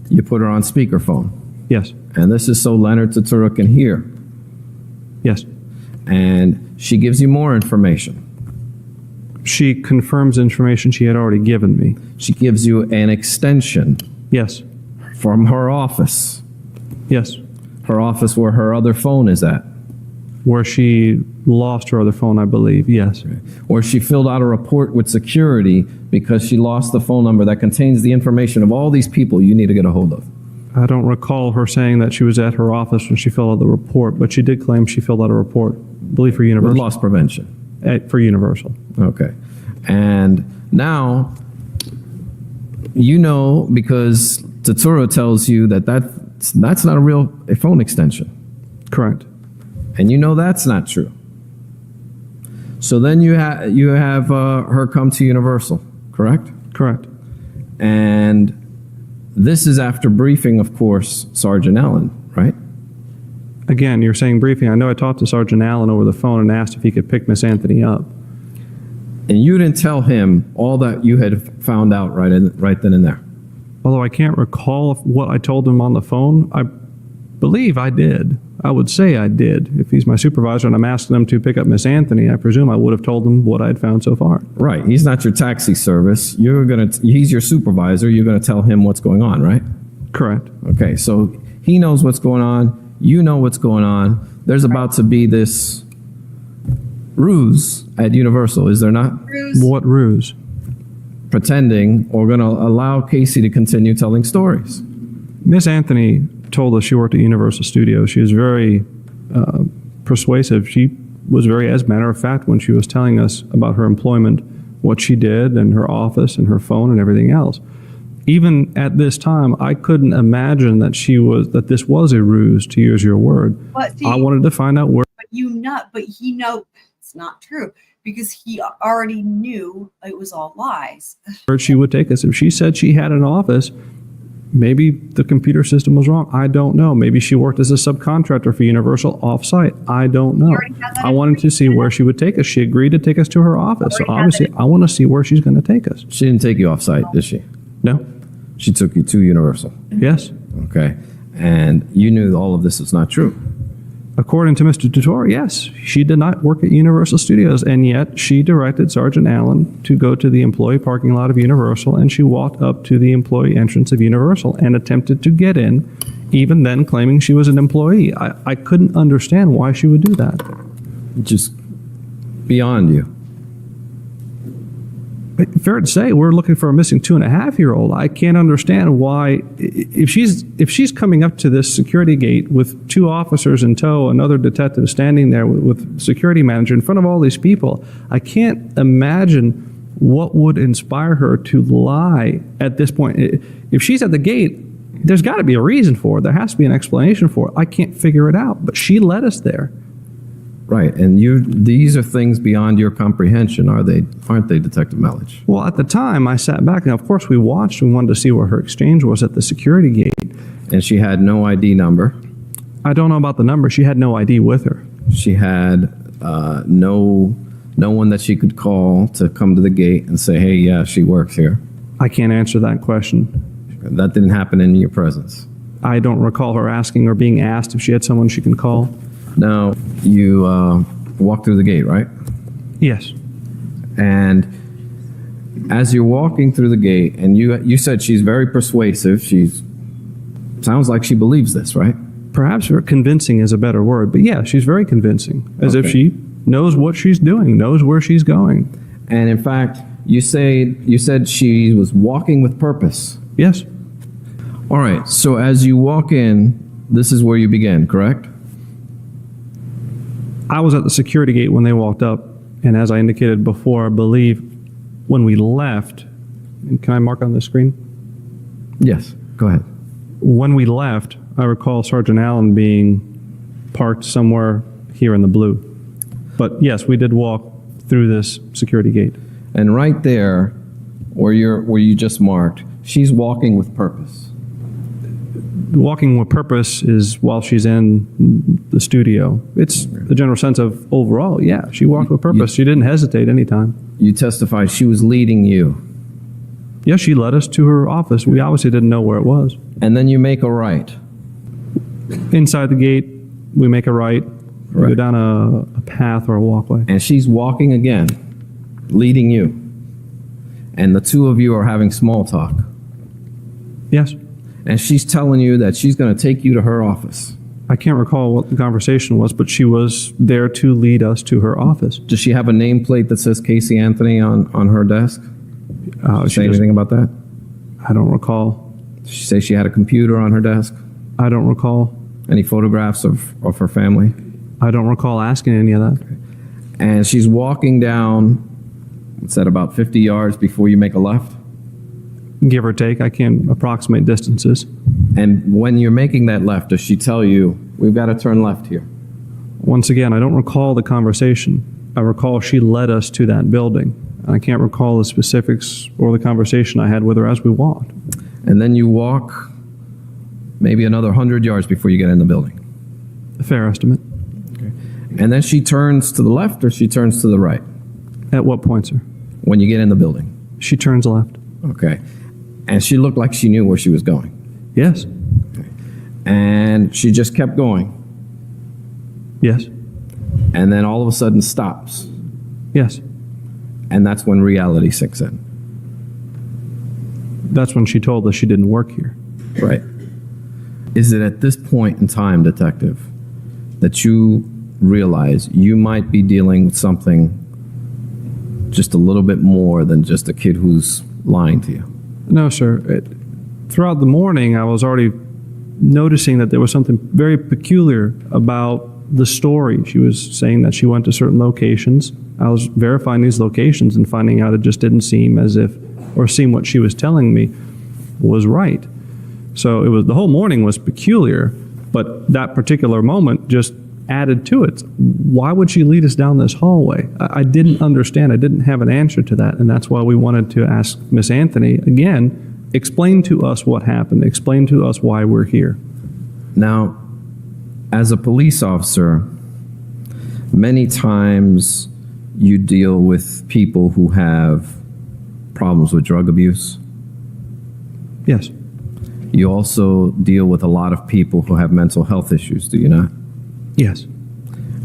you put her on speakerphone. Yes. And this is so Leonard Turtora can hear. Yes. And she gives you more information. She confirms information she had already given me. She gives you an extension. Yes. From her office. Yes. Her office where her other phone is at. Where she lost her other phone, I believe, yes. Where she filled out a report with security because she lost the phone number that contains the information of all these people you need to get a hold of. I don't recall her saying that she was at her office when she filled out the report, but she did claim she filled out a report, I believe for Universal. With loss prevention. For Universal. Okay. And now, you know, because Turtora tells you that that's not a phone extension. Correct. And you know that's not true. So then you have her come to Universal, correct? Correct. And this is after briefing, of course, Sergeant Allen, right? Again, you're saying briefing. I know I talked to Sergeant Allen over the phone and asked if he could pick Miss Anthony up. And you didn't tell him all that you had found out right then and there. Although I can't recall what I told him on the phone, I believe I did. I would say I did. If he's my supervisor and I'm asking him to pick up Miss Anthony, I presume I would have told him what I had found so far. Right. He's not your taxi service. He's your supervisor. You're going to tell him what's going on, right? Correct. Okay. So he knows what's going on. You know what's going on. There's about to be this ruse at Universal, is there not? Ruse. What ruse? Pretending or going to allow Casey to continue telling stories. Miss Anthony told us she worked at Universal Studios. She was very persuasive. She was very, as a matter of fact, when she was telling us about her employment, what she did and her office and her phone and everything else. Even at this time, I couldn't imagine that this was a ruse, to use your word. But I wanted to find out where. But he know it's not true, because he already knew it was all lies. Where she would take us. If she said she had an office, maybe the computer system was wrong. I don't know. Maybe she worked as a subcontractor for Universal off-site. I don't know. I wanted to see where she would take us. She agreed to take us to her office. So obviously, I want to see where she's going to take us. She didn't take you off-site, did she? No. She took you to Universal? Yes. Okay. And you knew all of this is not true? According to Mr. Turtora, yes, she did not work at Universal Studios, and yet she directed Sergeant Allen to go to the employee parking lot of Universal, and she walked up to the employee entrance of Universal and attempted to get in, even then claiming she was an employee. I couldn't understand why she would do that. Just beyond you. Fair to say, we're looking for a missing 2.5-year-old. I can't understand why, if she's coming up to this security gate with 2 officers in tow, another detective standing there with security manager in front of all these people, I can't imagine what would inspire her to lie at this point. If she's at the gate, there's got to be a reason for it. There has to be an explanation for it. I can't figure it out, but she led us there. Right, and these are things beyond your comprehension, aren't they, Detective Melich? Well, at the time, I sat back, and of course we watched. We wanted to see where her exchange was at the security gate. And she had no ID number? I don't know about the number. She had no ID with her. She had no one that she could call to come to the gate and say, hey, yeah, she works here? I can't answer that question. That didn't happen in your presence? I don't recall her asking or being asked if she had someone she can call. Now, you walk through the gate, right? Yes. And as you're walking through the gate, and you said she's very persuasive, sounds like she believes this, right? Perhaps convincing is a better word, but yeah, she's very convincing, as if she knows what she's doing, knows where she's going. And in fact, you said she was walking with purpose. Yes. All right, so as you walk in, this is where you begin, correct? I was at the security gate when they walked up, and as I indicated before, I believe when we left, and can I mark on the screen? Yes, go ahead. When we left, I recall Sergeant Allen being parked somewhere here in the blue. But yes, we did walk through this security gate. And right there, where you just marked, she's walking with purpose. Walking with purpose is while she's in the studio. It's the general sense of overall, yeah, she walked with purpose. She didn't hesitate anytime. You testified she was leading you. Yes, she led us to her office. We obviously didn't know where it was. And then you make a right. Inside the gate, we make a right. We go down a path or a walkway. And she's walking again, leading you. And the two of you are having small talk. Yes. And she's telling you that she's going to take you to her office. I can't recall what the conversation was, but she was there to lead us to her office. Does she have a nameplate that says Casey Anthony on her desk? Did she say anything about that? I don't recall. Did she say she had a computer on her desk? I don't recall. Any photographs of her family? I don't recall asking any of that. And she's walking down, what's that, about 50 yards before you make a left? Give or take. I can't approximate distances. And when you're making that left, does she tell you, we've got to turn left here? Once again, I don't recall the conversation. I recall she led us to that building. I can't recall the specifics or the conversation I had with her as we walked. And then you walk maybe another 100 yards before you get in the building. A fair estimate. Okay. And then she turns to the left or she turns to the right? At what point, sir? When you get in the building. She turns left. Okay. And she looked like she knew where she was going. Yes. Okay. And she just kept going. Yes. And then all of a sudden stops. Yes. And that's when reality sinks in. That's when she told us she didn't work here. Right. Is it at this point in time, detective, that you realize you might be dealing with something just a little bit more than just a kid who's lying to you? No, sir. Throughout the morning, I was already noticing that there was something very peculiar about the story. She was saying that she went to certain locations. I was verifying these locations and finding out it just didn't seem as if, or seem what she was telling me was right. So it was, the whole morning was peculiar, but that particular moment just added to it. Why would she lead us down this hallway? I didn't understand. I didn't have an answer to that, and that's why we wanted to ask Miss Anthony, again, explain to us what happened. Explain to us why we're here. Now, as a police officer, many times you deal with people who have problems with drug abuse. Yes. You also deal with a lot of people who have mental health issues, do you not? Yes.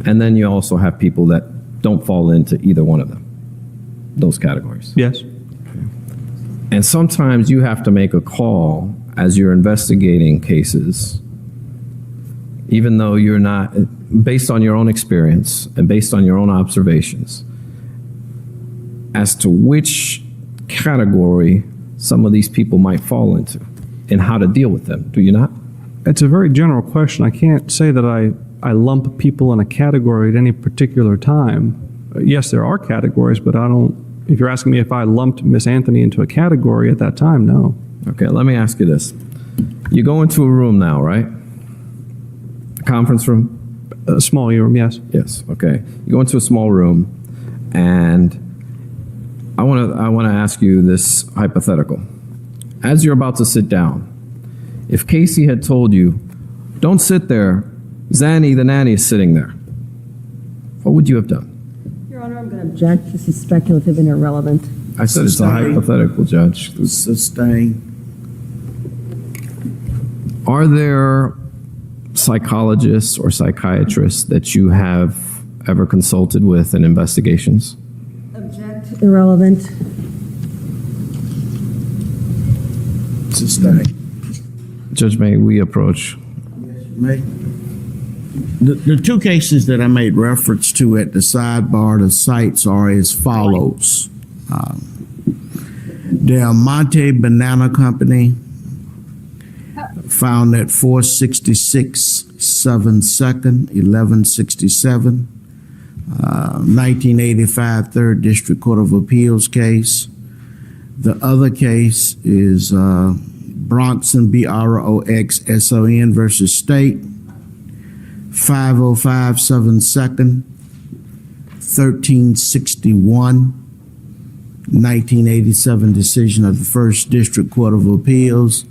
And then you also have people that don't fall into either one of them, those categories. Yes. And sometimes you have to make a call as you're investigating cases, even though you're not, based on your own experience and based on your own observations, as to which category some of these people might fall into and how to deal with them. Do you not? It's a very general question. I can't say that I lump people in a category at any particular time. Yes, there are categories, but I don't, if you're asking me if I lumped Miss Anthony into a category at that time, no. Okay, let me ask you this. You go into a room now, right? Conference room? A small room, yes. Yes, okay. You go into a small room, and I want to ask you this hypothetical. As you're about to sit down, if Casey had told you, don't sit there, Zanny the Nanny is sitting there, what would you have done? Your Honor, I'm going to object. This is speculative and irrelevant. I said it's a hypothetical, Judge. Sustain. Are there psychologists or psychiatrists that you have ever consulted with in investigations? Object. Irrelevant. Sustain. Judge, may we approach? May. The two cases that I made reference to at the sidebar, the sites are as follows. Del Monte Banana Company, found at 466 7th 2nd, 1167, 1985 3rd District Court of Appeals case. The other case is Bronxon, Broxson versus State, 505 7th 2nd, 1361, 1987 decision of the First District Court of Appeals,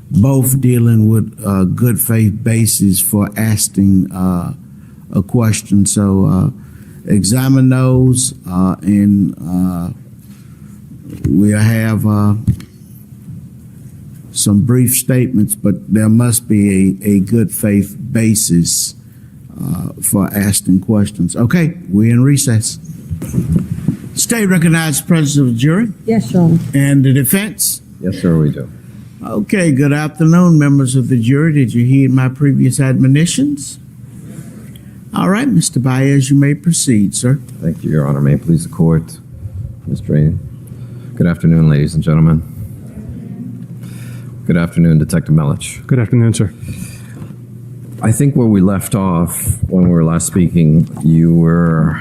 both dealing with good faith basis for asking a question. So examine those and we'll have some brief statements, but there must be a good faith basis for asking questions. Okay, we're in recess. State recognized presence of the jury. Yes, Your Honor. And the defense. Yes, sir, we do. Okay, good afternoon, members of the jury. Did you heed my previous admonitions? All right, Mr. Baez, you may proceed, sir. Thank you, Your Honor. May it please the court. Mr. Rainey. Good afternoon, ladies and gentlemen. Good afternoon, Detective Melich. Good afternoon, sir. I think where we left off when we were last speaking, you were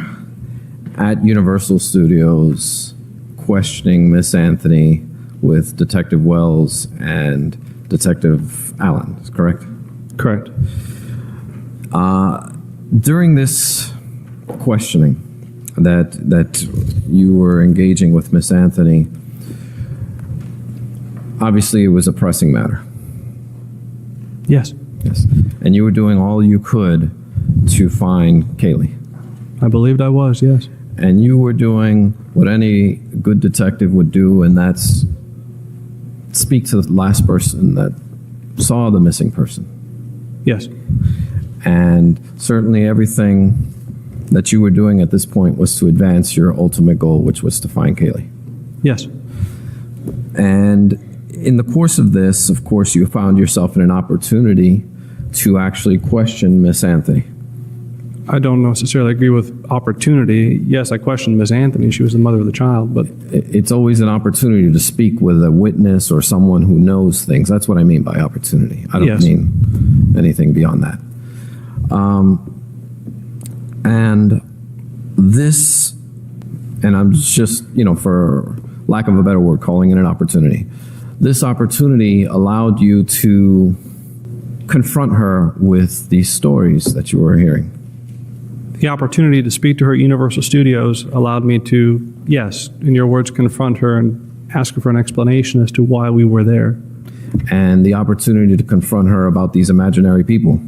at Universal Studios questioning Miss Anthony with Detective Wells and Detective Allen, is correct? Correct. During this questioning that you were engaging with Miss Anthony, obviously it was a pressing matter. Yes. Yes. And you were doing all you could to find Caylee. I believed I was, yes. And you were doing what any good detective would do, and that's speak to the last person that saw the missing person. Yes. And certainly everything that you were doing at this point was to advance your ultimate goal, which was to find Caylee. Yes. And in the course of this, of course, you found yourself in an opportunity to actually question Miss Anthony. I don't necessarily agree with opportunity. Yes, I questioned Miss Anthony. She was the mother of the child, but it's always an opportunity to speak with a witness or someone who knows things. That's what I mean by opportunity. I don't mean anything beyond that. And this, and I'm just, for lack of a better word, calling it an opportunity. This opportunity allowed you to confront her with these stories that you were hearing. The opportunity to speak to her at Universal Studios allowed me to, yes, in your words, confront her and ask her for an explanation as to why we were there. And the opportunity to confront her about these imaginary people.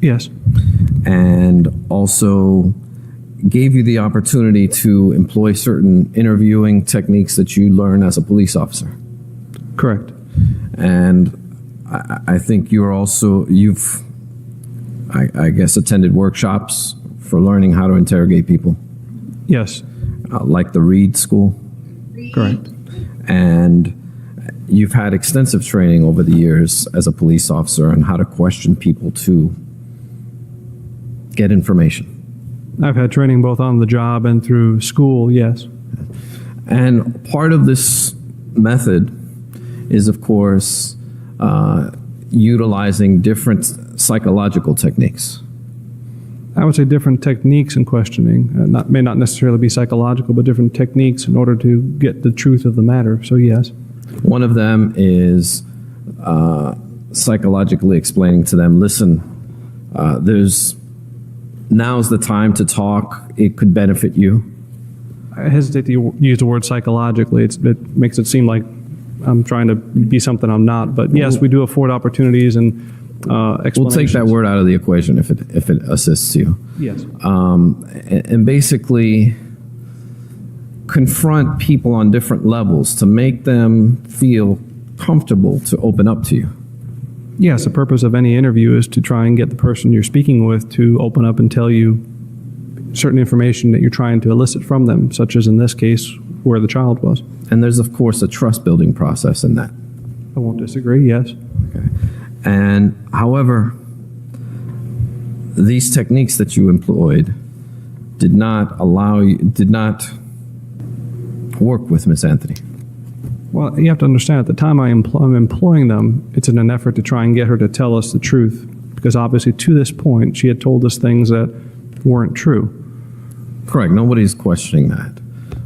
Yes. And also gave you the opportunity to employ certain interviewing techniques that you learn as a police officer. Correct. And I think you've I guess, attended workshops for learning how to interrogate people, Yes, like the Reed School. correct. And you've had extensive training over the years as a police officer on how to question people to get information. I've had training both on the job and through school, yes. And part of this method is, of course, utilizing different psychological techniques. I would say different techniques in questioning, may not necessarily be psychological, but different techniques in order to get the truth of the matter, so yes. One of them is psychologically explaining to them, listen, now's the time to talk, it could benefit you. I hesitate to use the word psychologically. It makes it seem like I'm trying to be something I'm not. But yes, we do afford opportunities and explanations. We'll take that word out of the equation if it assists you. Yes. And basically confront people on different levels to make them feel comfortable to open up to you. Yes, the purpose of any interview is to try and get the person you're speaking with to open up and tell you certain information that you're trying to elicit from them, such as in this case where the child was. And there's, of course, a trust-building process in that. I won't disagree, yes. Okay. And however, these techniques that you employed did not work with Miss Anthony. Well, you have to understand, at the time I'm employing them, it's in an effort to try and get her to tell us the truth, because obviously to this point, she had told us things that weren't true. Correct. Nobody's questioning that.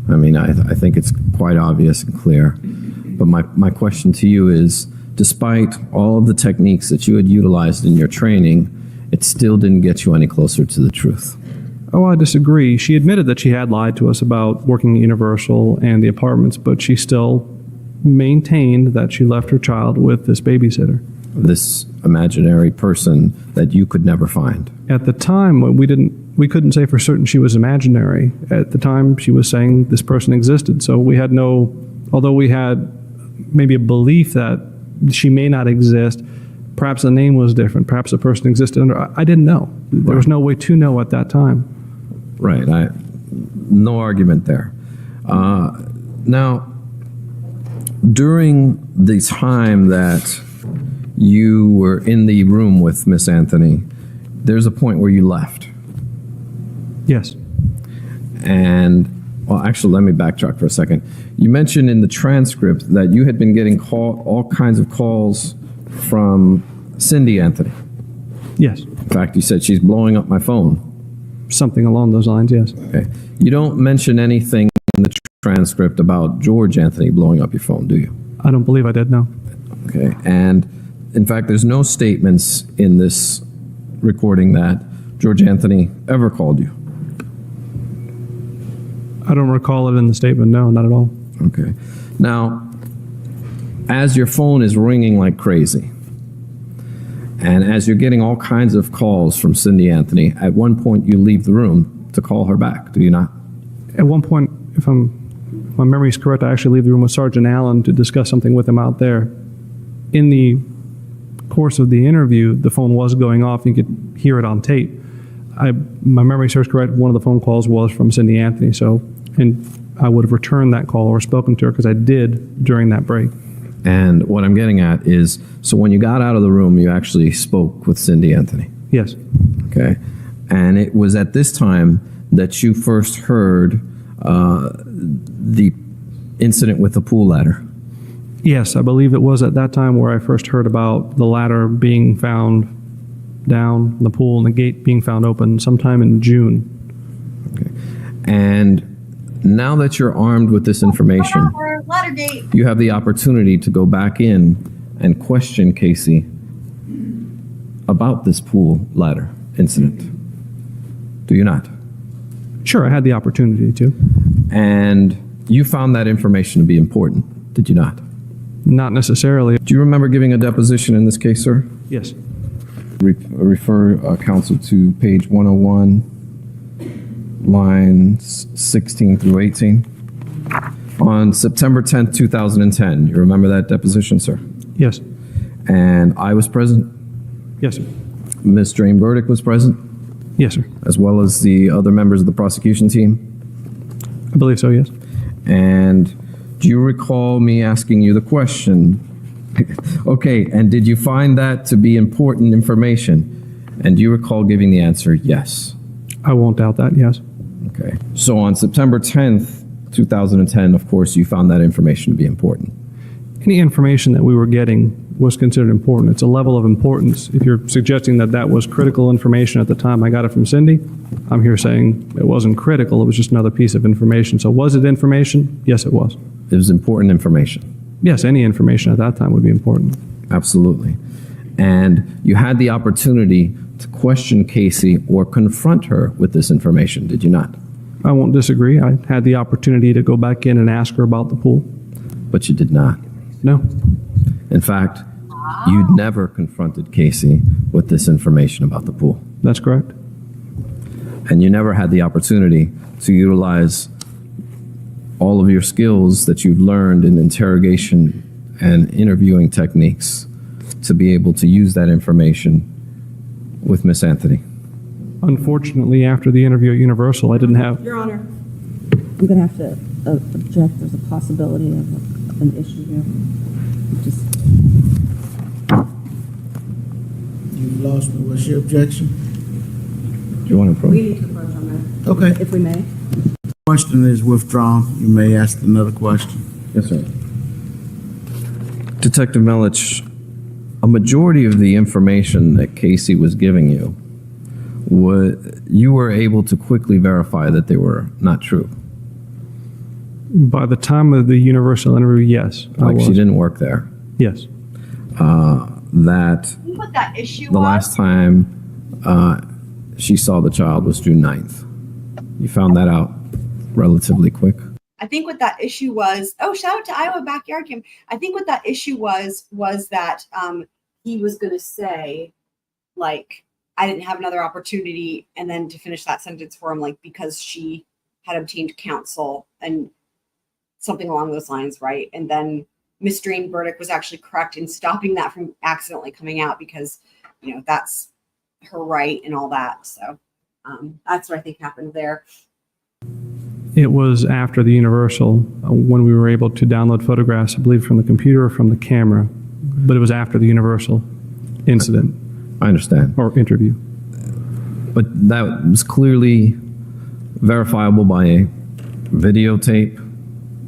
I mean, I think it's quite obvious and clear. But my question to you is, despite all of the techniques that you had utilized in your training, it still didn't get you any closer to the truth. Oh, I disagree. She admitted that she had lied to us about working at Universal and the apartments, but she still maintained that she left her child with this babysitter. This imaginary person that you could never find. At the time, we couldn't say for certain she was imaginary. At the time, she was saying this person existed. So we had although we had maybe a belief that she may not exist, perhaps the name was different, perhaps the person existed I didn't know. There was no way to know at that time. Right. No argument there. Now, during the time that you were in the room with Miss Anthony, there's a point where you left. Yes. And, well, actually, let me backtrack for a second. You mentioned in the transcript that you had been getting all kinds of calls from Cindy Anthony. Yes. In fact, you said she's blowing up my phone. Something along those lines, yes. Okay. You don't mention anything in the transcript about George Anthony blowing up your phone, do you? I don't believe I did, no. Okay. And, in fact, there's no statements in this recording that George Anthony ever called you. I don't recall it in the statement, no, not at all. Okay. Now, as your phone is ringing like crazy, and as you're getting all kinds of calls from Cindy Anthony, at one point you leave the room to call her back, do you not? At one point, if my memory is correct, I actually leave the room with Sergeant Allen to discuss something with him out there. In the course of the interview, the phone was going off. You could hear it on tape. My memory serves correct, one of the phone calls was from Cindy Anthony, and I would have returned that call or spoken to her because I did during that break. And what I'm getting at is, so when you got out of the room, you actually spoke with Cindy Anthony? Yes. Okay. And it was at this time that you first heard the incident with the pool ladder? Yes, I believe it was at that time where I first heard about the ladder being found down in the pool and the gate being found open sometime in June. Okay. And now that you're armed with this information, you have the opportunity to go back in and question Casey about this pool ladder incident. Do you not? Sure, I had the opportunity to. And you found that information to be important, did you not? Not necessarily. Do you remember giving a deposition in this case, sir? Yes. Refer counsel to page 101, lines 16 through 18. On September 10th, 2010, you remember that deposition, sir? Yes. And I was present? Yes, sir. Ms. Drain Burdick was present, Yes, sir. as well as the other members of the prosecution team? I believe so, yes. And do you recall me asking you the question? Okay, and did you find that to be important information? And do you recall giving the answer yes? I won't doubt that, yes. Okay. So on September 10th, 2010, of course, you found that information to be important. Any information that we were getting was considered important. It's a level of importance. If you're suggesting that that was critical information at the time I got it from Cindy, I'm here saying it wasn't critical, it was just another piece of information. So was it information? Yes, it was. It was important information. Yes, any information at that time would be important. Absolutely. And you had the opportunity to question Casey or confront her with this information, did you not? I won't disagree. I had the opportunity to go back in and ask her about the pool. But you did not. No. In fact, you'd never confronted Casey with this information about the pool. That's correct. And you never had the opportunity to utilize all of your skills that you've learned in interrogation and interviewing techniques to be able to use that information with Miss Anthony. Unfortunately, after the interview at Universal, I didn't have... Your Honor. I'm going to have to object. There's a possibility of an issue here. You've lost me. What's your objection? Do you want to approach? We need to approach on that. Okay. If we may. Question is withdrawn. You may ask another question. Yes, sir. Detective Melich, a majority of the information that Casey was giving you, you were able to quickly verify that they were not true. By the time of the Universal interview, yes. I Like was. she didn't work there. Yes. That What that issue the was? last time she saw the child was June 9th. You found that out relatively quick. I think what that issue was, shout out to Iowa Backyard Camp. I think what that issue was that he was going to say, like, I didn't have another opportunity, and then to finish that sentence for him, like, because she had obtained counsel and something along those lines, right? And then Miss Drain Burdick was actually correct in stopping that from accidentally coming out because, you know, that's her right and all that. So that's what I think happened there. It was after the Universal when we were able to download photographs, I believe, from the computer or from the camera. But it was after the Universal incident. I understand. Or interview. But that was clearly verifiable by a videotape?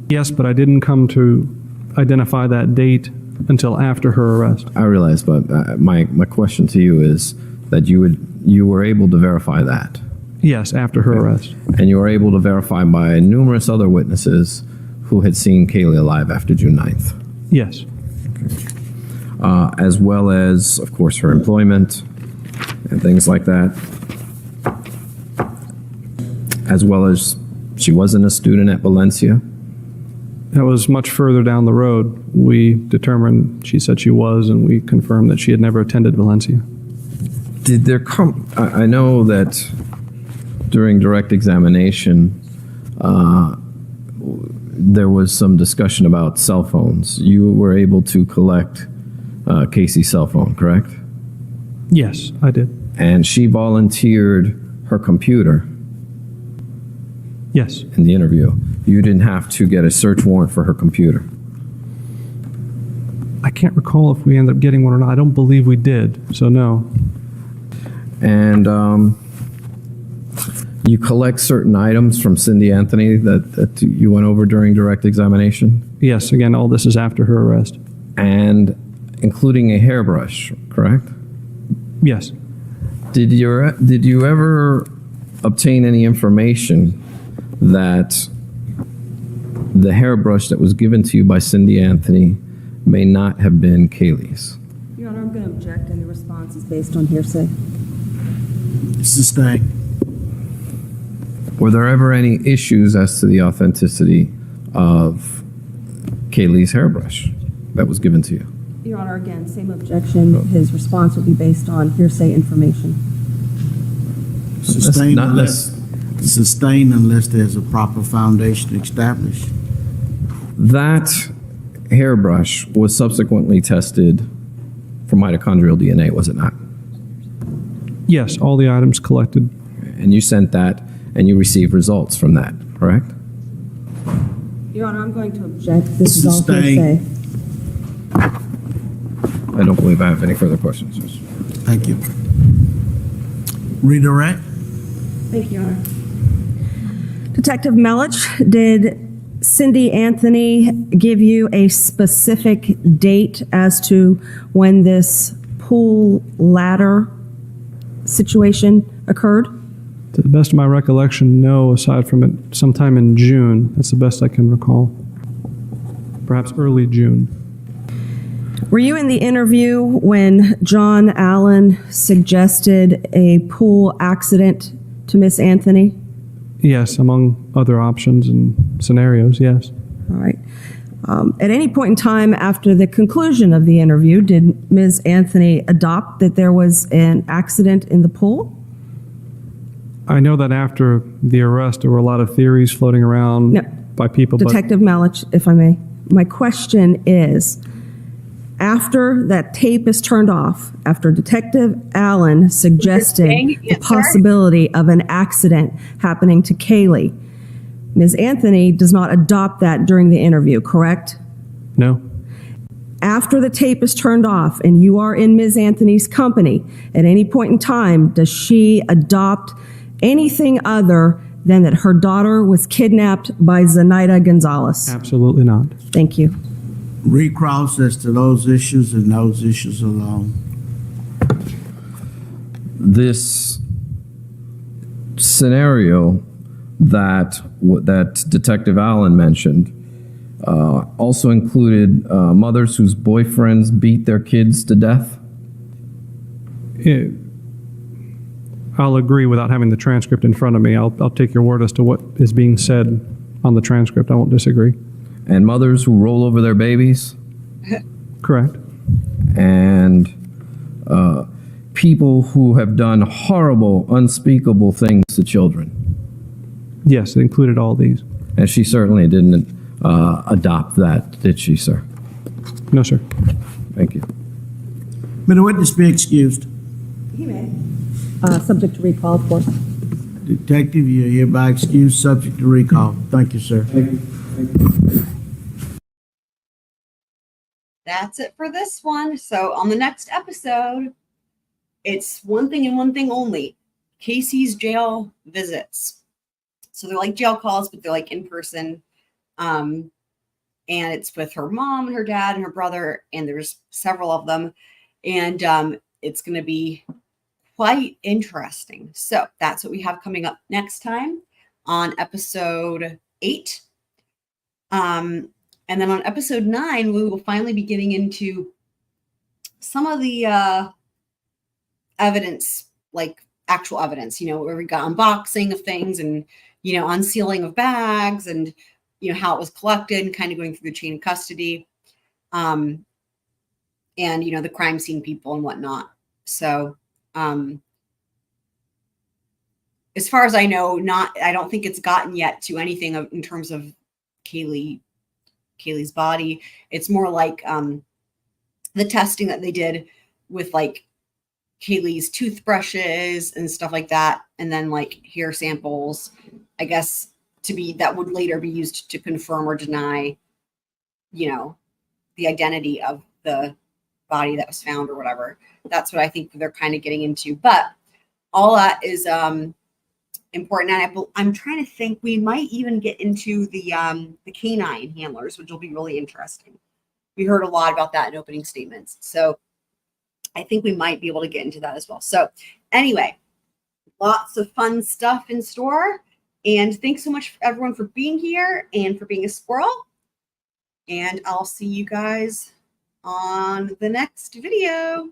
Yes, but I didn't come to identify that date until after her arrest. I realize, but my question to you is that you were able to verify that. Yes, after her arrest. And you were able to verify by numerous other witnesses who had seen Caylee alive after June 9th. Yes. As well as, of course, her employment and things like that. As well as she wasn't a student at Valencia. That was much further down the road. We determined, she said she was, and we confirmed that she had never attended Valencia. Did there come, I know that during direct examination, there was some discussion about cell phones. You were able to collect Casey's cell phone, correct? Yes, I did. And she volunteered her computer. Yes. In the interview. You didn't have to get a search warrant for her computer. I can't recall if we ended up getting one or not. I don't believe we did, so no. And you collect certain items from Cindy Anthony that you went over during direct examination? Yes, again, all this is after her arrest. And including a hairbrush, correct? Yes. Did you ever obtain any information that the hairbrush that was given to you by Cindy Anthony may not have been Caylee's? Your Honor, I'm going to object, and the response is based on hearsay. Sustained. Were there ever any issues as to the authenticity of Caylee's hairbrush that was given to you? Your Honor, again, same objection. His response will be based on hearsay information. Sustained unless there's a proper foundation established. That hairbrush was subsequently tested for mitochondrial DNA, was it not? Yes, all the items collected. And you sent that, and you received results from that, correct? Your Honor, I'm going to object. This is all hearsay. I don't believe I have any further questions. Thank you. Redirect. Thank you, Your Honor. Detective Melich, did Cindy Anthony give you a specific date as to when this pool ladder situation occurred? To the best of my recollection, no, aside from it sometime in June. That's the best I can recall. Perhaps early June. Were you in the interview when John Allen suggested a pool accident to Miss Anthony? Yes, among other options and scenarios, yes. All right. At any point in time after the conclusion of the interview, did Ms. Anthony adopt that there was an accident in the pool? I know that after the arrest, there were a lot of theories floating around by people. Detective Melich, if I may. My question is, after that tape is turned off, after Detective Allen suggested the possibility of an accident happening to Caylee, Ms. Anthony does not adopt that during the interview, correct? No. After the tape is turned off and you are in Ms. Anthony's company, at any point in time, does she adopt anything other than that her daughter was kidnapped by Zenaida Gonzalez? Absolutely not. Thank you. Recross as to those issues and those issues alone. This scenario that Detective Allen mentioned also included mothers whose boyfriends beat their kids to death? I'll agree without having the transcript in front of me. I'll take your word as to what is being said on the transcript. I won't disagree. And mothers who roll over their babies? Correct. And people who have done horrible, unspeakable things to children? Yes, it included all these. And she certainly didn't adopt that, did she, sir? No, sir. Thank you. May the witness be excused. He may. Subject to recall, of course. Detective, you're hereby excused, subject to recall. Thank you, sir. Thank you. That's it for this one. So on the next episode, it's one thing and one thing only. Casey's jail visits. So they're like jail calls, but they're like in person. And it's with her mom and her dad and her brother, and there's several of them. And it's going to be quite interesting. So that's what we have coming up next time on episode 8. And then on episode 9, we will finally be getting into some of the evidence, like actual evidence, where we got unboxing of things and, unsealing of bags and, how it was collected and kind of going through the chain of custody. And, the crime scene people and whatnot. So, as far as I know, I don't think it's gotten yet to anything in terms of Caylee's body. It's more like the testing that they did with like Caylee's toothbrushes and stuff like that, and then like hair samples, I guess, that would later be used to confirm or deny, the identity of the body that was found or whatever. That's what I think they're kind of getting into. But all that is important. And I'm trying to think, we might even get into the canine handlers, which will be really interesting. We heard a lot about that in opening statements. So I think we might be able to get into that as well. So anyway, lots of fun stuff in store. And thanks so much everyone for being here and for being a squirrel. And I'll see you guys on the next video.